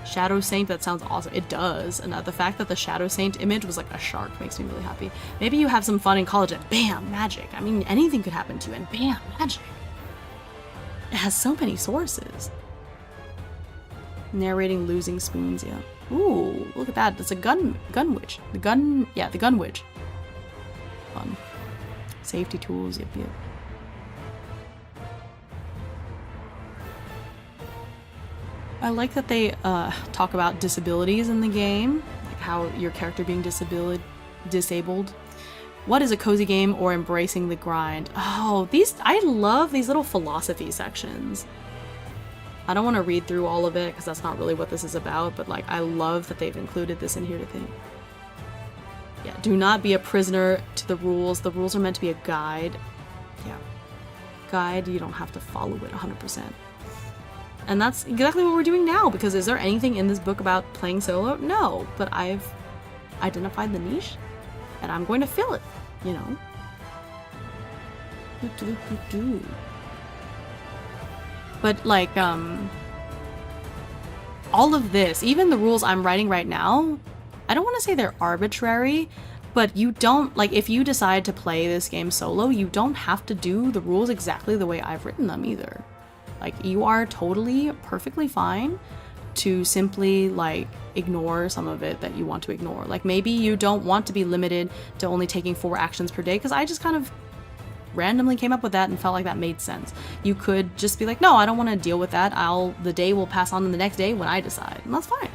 Shadow Saint, that sounds awesome. It does. And the fact that the Shadow Saint image was like a shark makes me really happy. Maybe you have some fun in college and bam, magic. I mean, anything could happen to you and bam, magic. It has so many sources. Narrating losing spoons, yeah. Ooh, look at that. That's a gun witch. The gun witch. Fun. Safety tools, yep. I like that they talk about disabilities in the game, like how your character being disabled. What is a cozy game or embracing the grind? Oh, I love these little philosophy sections. I don't want to read through all of it because that's not really what this is about, but like I love that they've included this in here to think. Yeah, do not be a prisoner to the rules. The rules are meant to be a guide. Yeah. Guide, you don't have to follow it 100%. And that's exactly what we're doing now, because is there anything in this book about playing solo? No, but I've identified the niche, and I'm going to fill it, you know? But, like, all of this, even the rules I'm writing right now, I don't want to say they're arbitrary, but you don't, like, if you decide to play this game solo, you don't have to do the rules exactly the way I've written them either. Like, you are totally perfectly fine to simply, like, ignore some of it that you want to ignore. Like, maybe you don't want to be limited to only taking 4 actions per day, because I just kind of randomly came up with that and felt like that made sense. You could just be like, no, I don't want to deal with that. The day will pass on to the next day when I decide, and that's fine.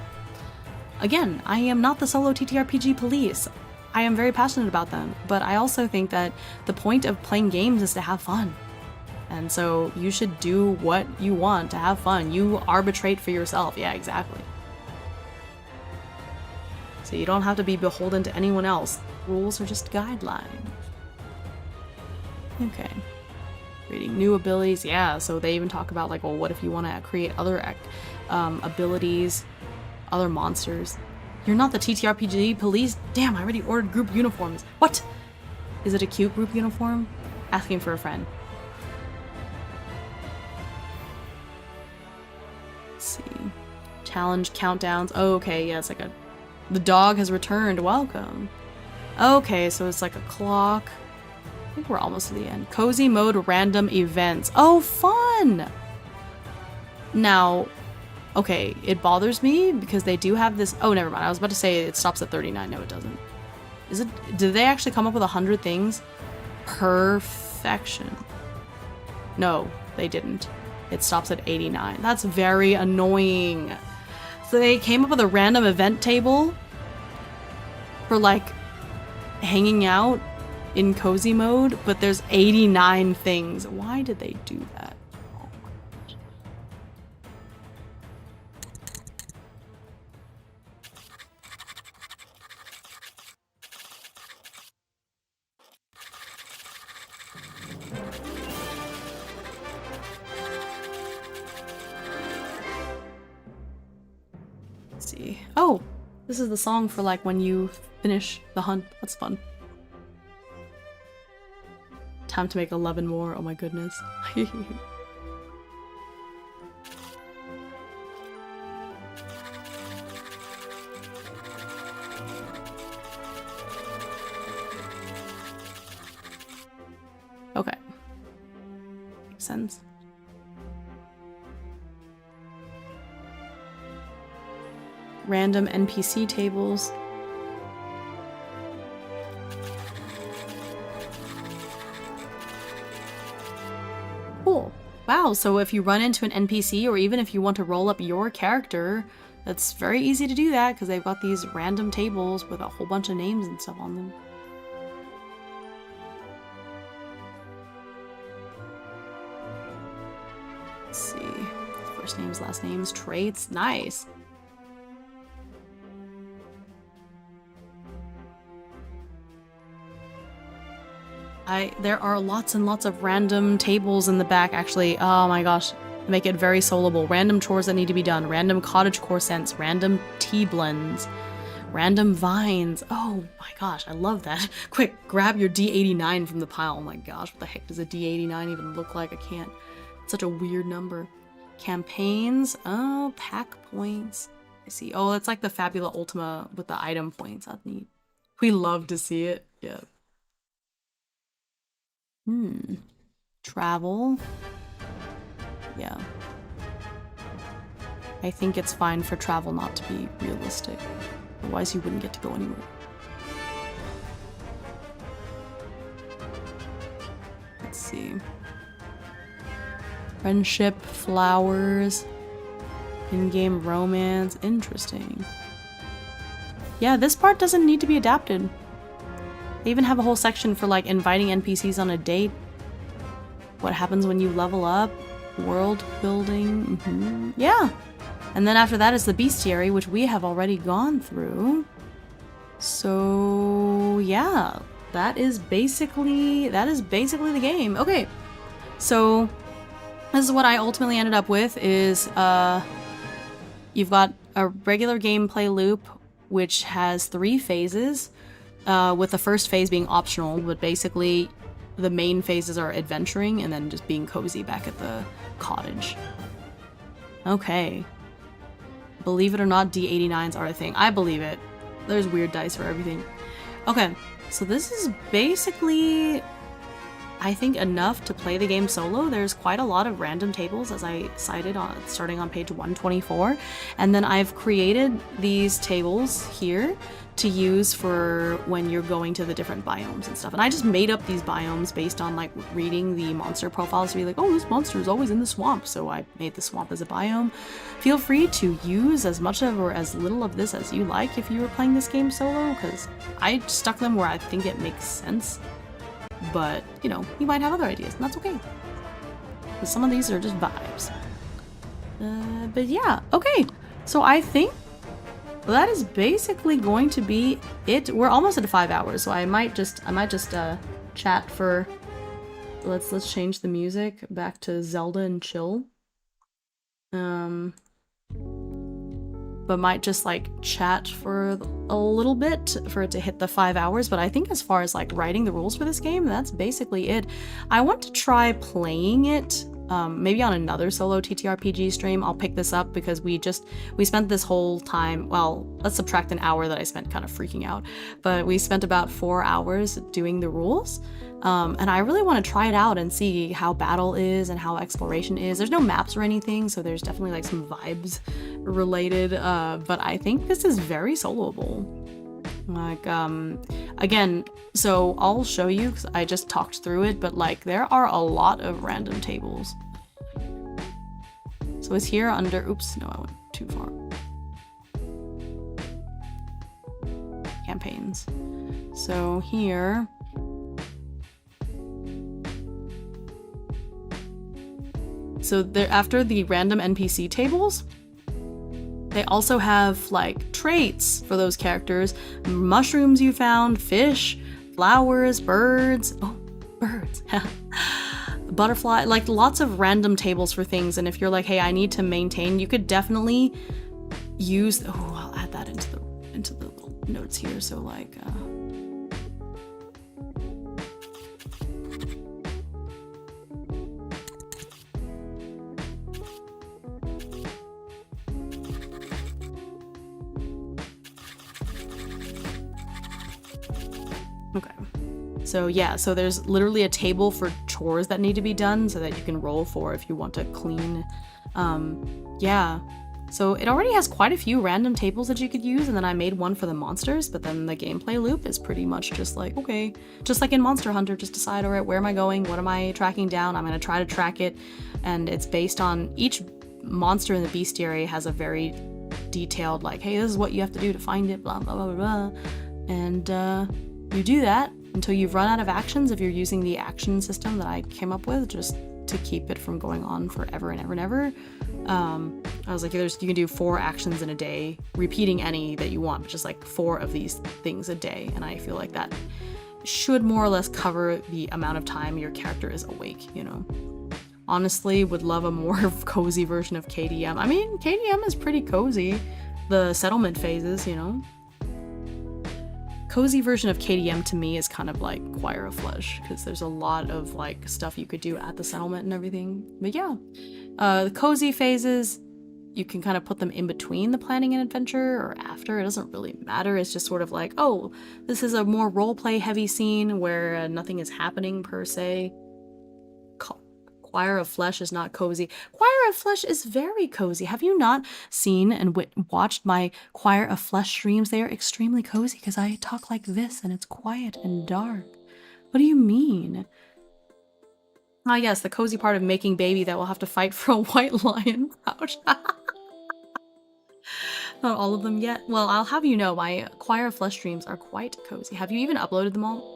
Again, I am not the solo TTRPG police. I am very passionate about them, but I also think that the point of playing games is to have fun. And so you should do what you want to have fun. You arbitrate for yourself. Yeah, exactly. So you don't have to be beholden to anyone else. Rules are just guidelines. Okay. Creating new abilities, yeah. So they even talk about like, well, what if you want to create other abilities, other monsters? You're not the TTRPG police? Damn, I already ordered group uniforms. What? Is it a cute group uniform? Asking for a friend. Let's see. Challenge countdowns. Oh, okay, yeah, it's like a... The dog has returned. Welcome. Okay, so it's like a clock. I think we're almost to the end. Cozy mode random events. Oh, fun! Now, okay, it bothers me because they do have this... Oh, never mind. I was about to say it stops at 39. No, it doesn't. Is it... Did they actually come up with 100 things? Perfection. No, they didn't. It stops at 89. That's very annoying. So they came up with a random event table for, like, hanging out in cozy mode, but there's 89 things. Why did they do that? Oh my gosh. Let's see. Oh, this is the song for like when you finish the hunt. That's fun. Time to make 11 more. Oh my goodness. Okay. Makes sense. Random NPC tables. Cool. Wow, so if you run into an NPC, or even if you want to roll up your character, it's very easy to do that because they've got these random tables with a whole bunch of names and stuff on them. Let's see. First names, last names, traits. Nice. There are lots and lots of random tables in the back, actually. Oh my gosh. Make it very soloable. Random chores that need to be done. Random cottage core scents. Random tea blends. Random vines. Oh my gosh, I love that. Quick, grab your D89 from the pile. Oh my gosh, what the heck does a D89 even look like? I can't. It's such a weird number. Campaigns. Oh, pack points. I see. Oh, it's like the Fabula Ultima with the item points. That's neat. We love to see it. Yeah. Travel. Yeah. I think it's fine for travel not to be realistic. Otherwise you wouldn't get to go anywhere. Let's see. Friendship, flowers, in-game romance. Interesting. Yeah, this part doesn't need to be adapted. They even have a whole section for like inviting NPCs on a date. What happens when you level up. World building. Yeah. And then after that is the bestiary, which we have already gone through. So yeah, that is basically the game. Okay. So this is what I ultimately ended up with is you've got a regular gameplay loop which has 3 phases. With the first phase being optional, but basically the main phases are adventuring and then just being cozy back at the cottage. Okay. Believe it or not, D89s are a thing. I believe it. There's weird dice for everything. Okay, so this is basically, I think, enough to play the game solo. There's quite a lot of random tables, as I cited, starting on page 124. And then I've created these tables here to use for when you're going to the different biomes and stuff. And I just made up these biomes based on like reading the monster profiles to be like, oh, this monster is always in the swamp. So I made the swamp as a biome. Feel free to use as much of or as little of this as you like if you were playing this game solo, because I stuck them where I think it makes sense. But, you know, you might have other ideas, and that's okay. Because some of these are just vibes. But yeah, okay. So I think that is basically going to be it. We're almost at 5 hours, so I might just chat for let's change the music back to Zelda and chill. But might just like chat for a little bit for it to hit the 5 hours. But I think as far as like writing the rules for this game, that's basically it. I want to try playing it maybe on another solo TTRPG stream. I'll pick this up because we spent this whole time, well, let's subtract an hour that I spent kind of freaking out, but we spent about 4 hours doing the rules. And I really want to try it out and see how battle is and how exploration is. There's no maps or anything, so there's definitely like some vibes related, but I think this is very soloable. Like, again, so I'll show you because I just talked through it, but like there are a lot of random tables. So it's here under, oops, no, I went too far. Campaigns. So here, so there, after the random NPC tables, they also have like traits for those characters, mushrooms you found, fish, flowers, birds, oh, birds, butterfly, like lots of random tables for things. And if you're like, hey, I need to maintain, you could definitely use, oh, I'll add that into the little notes here. So like, okay, so yeah, so there's literally a table for chores that need to be done so that you can roll for if you want to clean. Yeah, so it already has quite a few random tables that you could use, and then I made one for the monsters, but then the gameplay loop is pretty much just like, okay, just like in Monster Hunter, just decide, all right, where am I going? What am I tracking down? I'm gonna try to track it, and it's based on each monster in the bestiary has a very detailed, like, hey, this is what you have to do to find it, blah, blah, blah, blah, blah. And, you do that until you've run out of actions if you're using the action system that I came up with just to keep it from going on forever and ever and ever. I was like, you can do 4 actions in a day, repeating any that you want, but just like 4 of these things a day. And I feel like that should more or less cover the amount of time your character is awake, you know? Honestly, would love a more cozy version of KDM. I mean, KDM is pretty cozy. The settlement phases, you know? Cozy version of KDM to me is kind of like Choir of Flesh, because there's a lot of like stuff you could do at the settlement and everything. But yeah, the cozy phases, you can kind of put them in between the planning and adventure or after. It doesn't really matter. It's just sort of like, oh, this is a more roleplay heavy scene where nothing is happening per se. Choir of Flesh is not cozy. Choir of Flesh is very cozy. Have you not seen and watched my Choir of Flesh streams? They are extremely cozy because I talk like this and it's quiet and dark. What do you mean? Ah, yes, the cozy part of making baby that will have to fight for a white lion pouch. Not all of them yet. Well, I'll have you know, my Choir of Flesh streams are quite cozy. Have you even uploaded them all?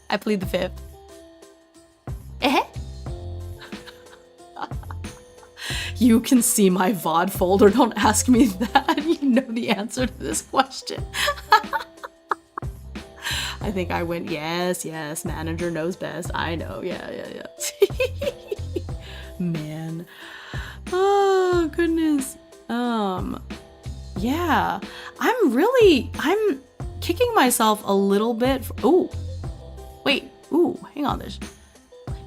I plead the fifth. You can see my VOD folder. Don't ask me that. You know the answer to this question. I think I went, yes, manager knows best. I know, yeah. Man. Oh, goodness. Yeah. I'm kicking myself a little bit. Ooh. Wait. Ooh, hang on. There's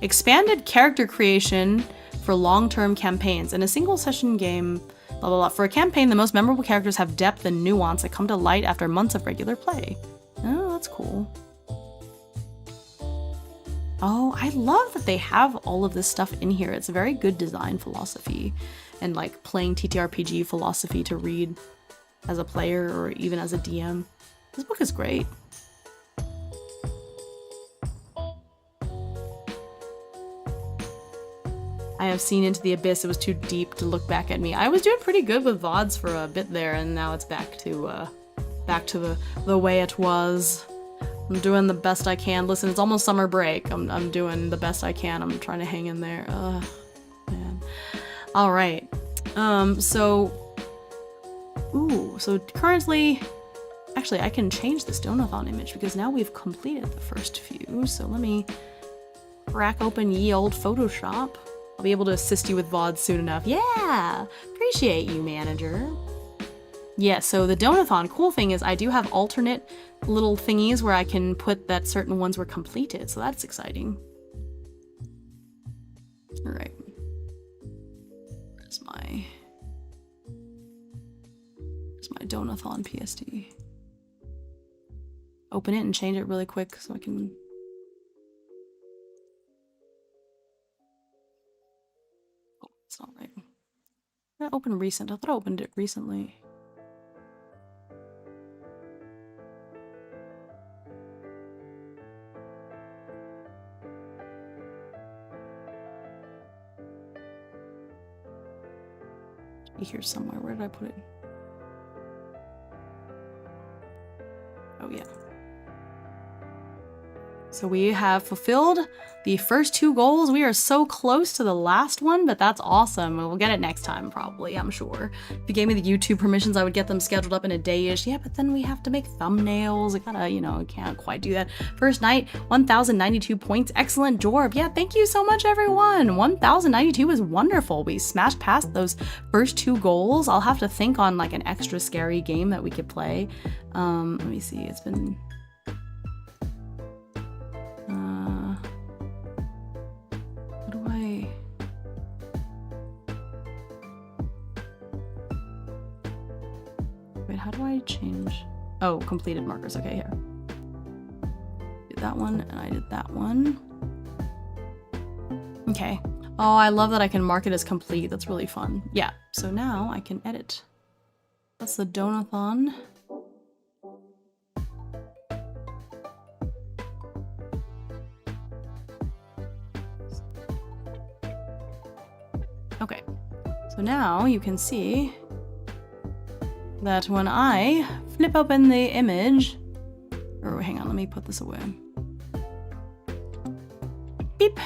expanded character creation for long-term campaigns. In a single session game, blah, blah, blah. For a campaign, the most memorable characters have depth and nuance that come to light after months of regular play. Oh, that's cool. Oh, I love that they have all of this stuff in here. It's a very good design philosophy and like playing TTRPG philosophy to read as a player or even as a DM. This book is great. I have seen into the abyss. It was too deep to look back at me. I was doing pretty good with VODs for a bit there, and now it's back to the way it was. I'm doing the best I can. Listen, it's almost summer break. I'm doing the best I can. I'm trying to hang in there. Man. All right. So currently, actually, I can change this donathon image because now we've completed the first few. So let me crack open ye old Photoshop. I'll be able to assist you with VODs soon enough. Yeah, appreciate you, manager. Yeah, so the donathon, cool thing is I do have alternate little thingies where I can put that certain ones were completed, so that's exciting. All right. There's my donathon PSD. Open it and change it really quick so I can... Oh, it's not right. I opened recent. I thought I opened it recently. Here somewhere. Where did I put it? Oh yeah. So we have fulfilled the first 2 goals. We are so close to the last one, but that's awesome. We'll get it next time, probably, I'm sure. If you gave me the YouTube permissions, I would get them scheduled up in a day-ish. Yeah, but then we have to make thumbnails. I gotta, you know, can't quite do that. First night, 1,092 points. Excellent job. Yeah, thank you so much, everyone. 1,092 is wonderful. We smashed past those first 2 goals. I'll have to think on like an extra scary game that we could play. Let me see. It's been... How do I... Wait, how do I change? Oh, completed markers. Okay, here. Did that one, and I did that one. Okay. Oh, I love that I can mark it as complete. That's really fun. Yeah, so now I can edit. That's the donathon. Okay, so now you can see that when I flip open the image, or hang on, let me put this away. Beep.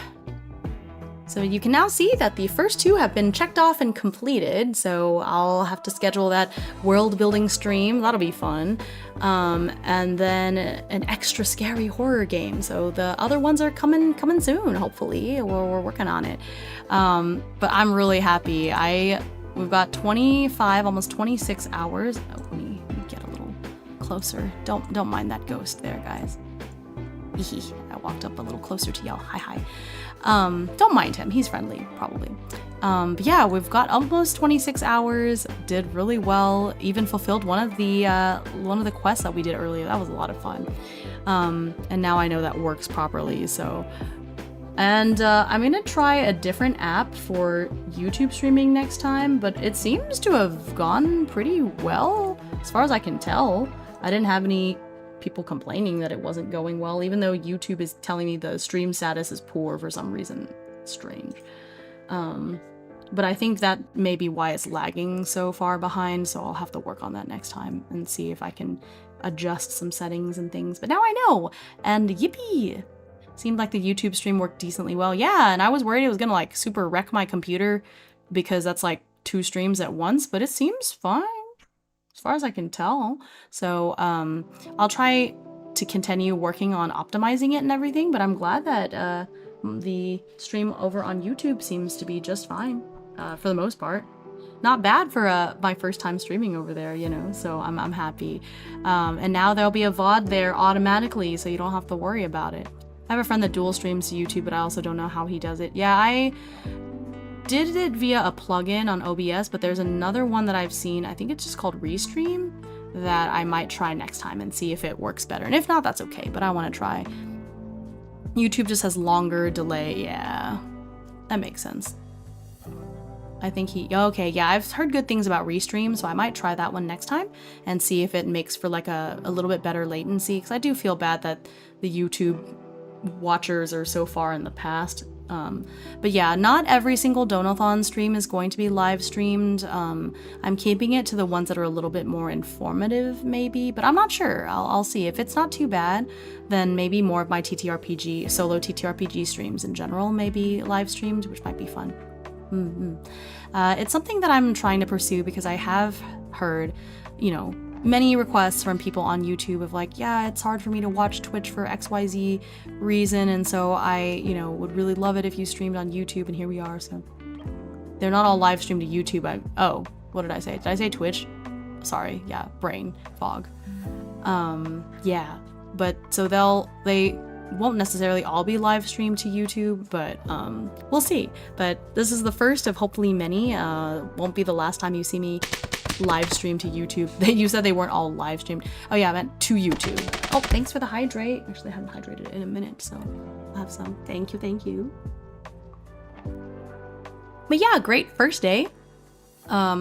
So you can now see that the first 2 have been checked off and completed, so I'll have to schedule that world building stream. That'll be fun. And then an extra scary horror game. So the other ones are coming soon, hopefully. We're working on it. But I'm really happy. We've got 25, almost 26 hours. Oh, let me get a little closer. Don't mind that ghost there, guys. I walked up a little closer to yell hi. Don't mind him, he's friendly, probably. But yeah, we've got almost 26 hours, did really well, even fulfilled one of the quests that we did earlier. That was a lot of fun. And now I know that works properly, so. And I'm gonna try a different app for YouTube streaming next time, but it seems to have gone pretty well, as far as I can tell. I didn't have any people complaining that it wasn't going well, even though YouTube is telling me the stream status is poor for some reason. Strange. But I think that may be why it's lagging so far behind, so I'll have to work on that next time and see if I can adjust some settings and things. But now I know, and yippee! Seemed like the YouTube stream worked decently well. Yeah, and I was worried it was gonna like super wreck my computer because that's like 2 streams at once, but it seems fine. As far as I can tell. So I'll try to continue working on optimizing it and everything, but I'm glad that the stream over on YouTube seems to be just fine for the most part. Not bad for my first time streaming over there, you know, so I'm happy. And now there'll be a VOD there automatically, so you don't have to worry about it. I have a friend that dual streams to YouTube, but I also don't know how he does it. Yeah, I did it via a plugin on OBS, but there's another one that I've seen, I think it's just called Restream, that I might try next time and see if it works better. And if not, that's okay, but I want to try. YouTube just has longer delay. Yeah, that makes sense. I think okay, yeah, I've heard good things about Restream, so I might try that one next time and see if it makes for like a little bit better latency, because I do feel bad that the YouTube watchers are so far in the past. But yeah, not every single Donathon stream is going to be live streamed. I'm keeping it to the ones that are a little bit more informative, maybe, but I'm not sure. I'll see. If it's not too bad, then maybe more of my TTRPG, solo TTRPG streams in general may be live streamed, which might be fun. It's something that I'm trying to pursue because I have heard, many requests from people on YouTube of like, yeah, it's hard for me to watch Twitch for XYZ reason, and so I, would really love it if you streamed on YouTube, and here we are. So they're not all live streamed to YouTube. Oh, what did I say? Did I say Twitch? Sorry, yeah, brain fog. Yeah, but so they won't necessarily all be live streamed to YouTube, but we'll see. But this is the first of hopefully many. Won't be the last time you see me live stream to YouTube. You said they weren't all live streamed. Oh yeah, I meant to YouTube. Oh, thanks for the hydrate. Actually, I haven't hydrated in a minute, so I'll have some. Thank you. But yeah, great first day.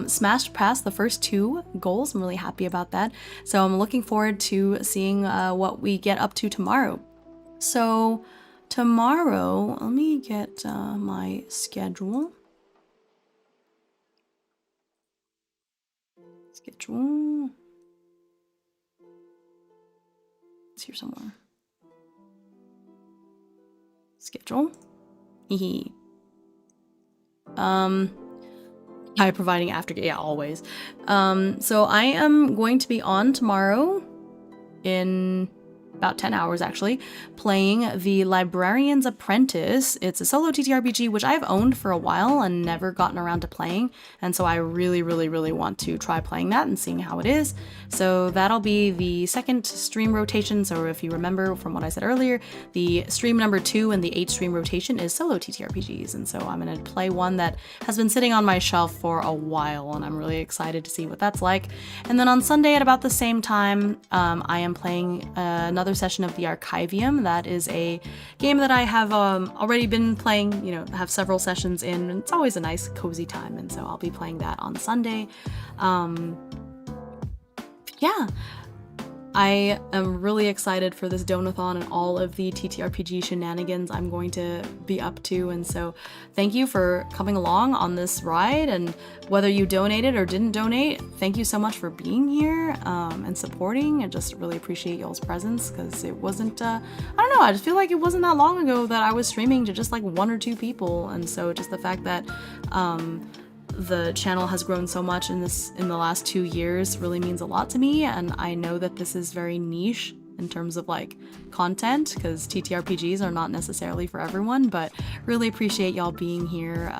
Smashed past the first 2 goals. I'm really happy about that. So I'm looking forward to seeing what we get up to tomorrow. So tomorrow, let me get my schedule. It's here somewhere. Schedule. Hehe. Hi, providing after, yeah, always. So I am going to be on tomorrow in about 10 hours actually, playing The Librarian's Apprentice. It's a solo TTRPG, which I've owned for a while and never gotten around to playing, and so I really want to try playing that and seeing how it is. So that'll be the second stream rotation. So if you remember from what I said earlier, the stream number 2 and the 8 stream rotation is solo TTRPGs, and so I'm gonna play one that has been sitting on my shelf for a while, and I'm really excited to see what that's like. And then on Sunday at about the same time, I am playing another session of the Archivium. That is a game that I have already been playing, have several sessions in, and it's always a nice cozy time, and so I'll be playing that on Sunday. Yeah, I am really excited for this donathon and all of the TTRPG shenanigans I'm going to be up to, and so thank you for coming along on this ride, and whether you donated or didn't donate, thank you so much for being here and supporting. I just really appreciate y'all's presence, because it wasn't, I don't know, I just feel like it wasn't that long ago that I was streaming to just like 1 or 2 people, and so just the fact that the channel has grown so much in the last 2 years really means a lot to me, and I know that this is very niche in terms of like content, because TTRPGs are not necessarily for everyone, but really appreciate y'all being here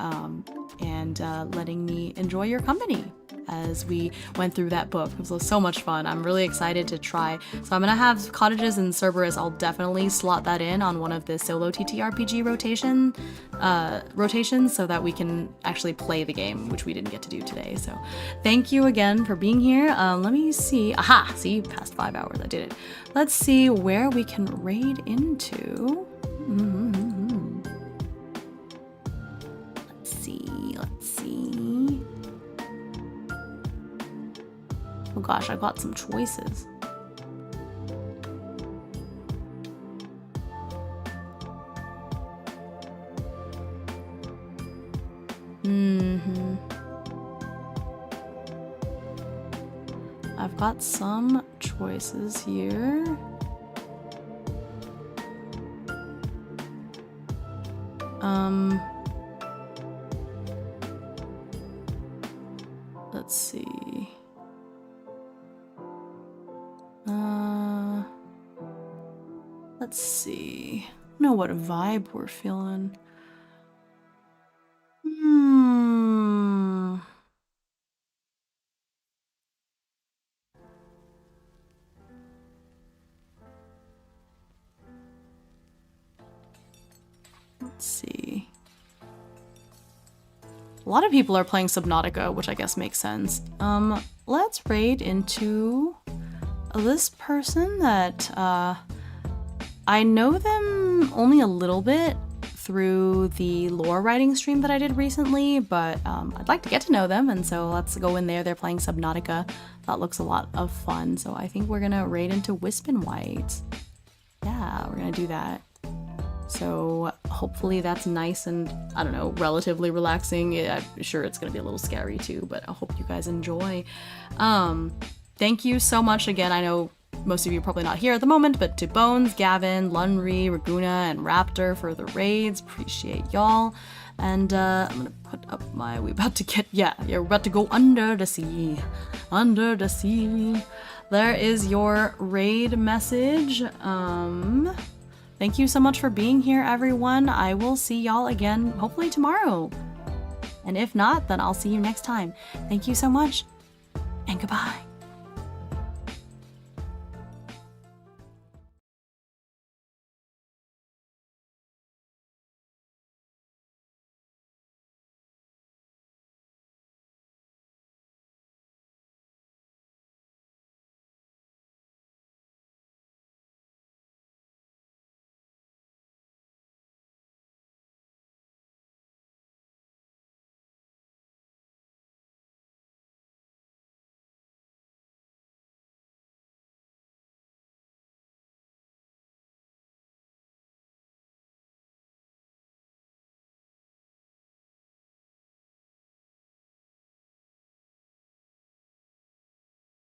and letting me enjoy your company as we went through that book. It was so much fun. I'm really excited to try. So I'm gonna have Cottages and Cerberus. I'll definitely slot that in on one of the solo TTRPG rotations so that we can actually play the game, which we didn't get to do today. So thank you again for being here. Let me see. Aha! See, past 5 hours. I did it. Let's see where we can raid into. Let's see. Oh gosh, I've got some choices. I've got some choices here. Let's see. Let's see. I don't know what vibe we're feeling. Let's see. A lot of people are playing Subnautica, which I guess makes sense. Let's raid into this person that I know them only a little bit through the lore writing stream that I did recently, but I'd like to get to know them, and so let's go in there. They're playing Subnautica. That looks a lot of fun, so I think we're gonna raid into Wispin White. Yeah, we're gonna do that. So hopefully that's nice and, I don't know, relatively relaxing. I'm sure it's gonna be a little scary too, but I hope you guys enjoy. Thank you so much again. I know most of you are probably not here at the moment, but to Bones, Gavin, Lunry, Raguna, and Raptor for the raids. Appreciate y'all. And I'm gonna put up my, we're about to go under the sea. Under the sea. There is your raid message. Thank you so much for being here, everyone. I will see y'all again, hopefully tomorrow. And if not, then I'll see you next time. Thank you so much, and goodbye.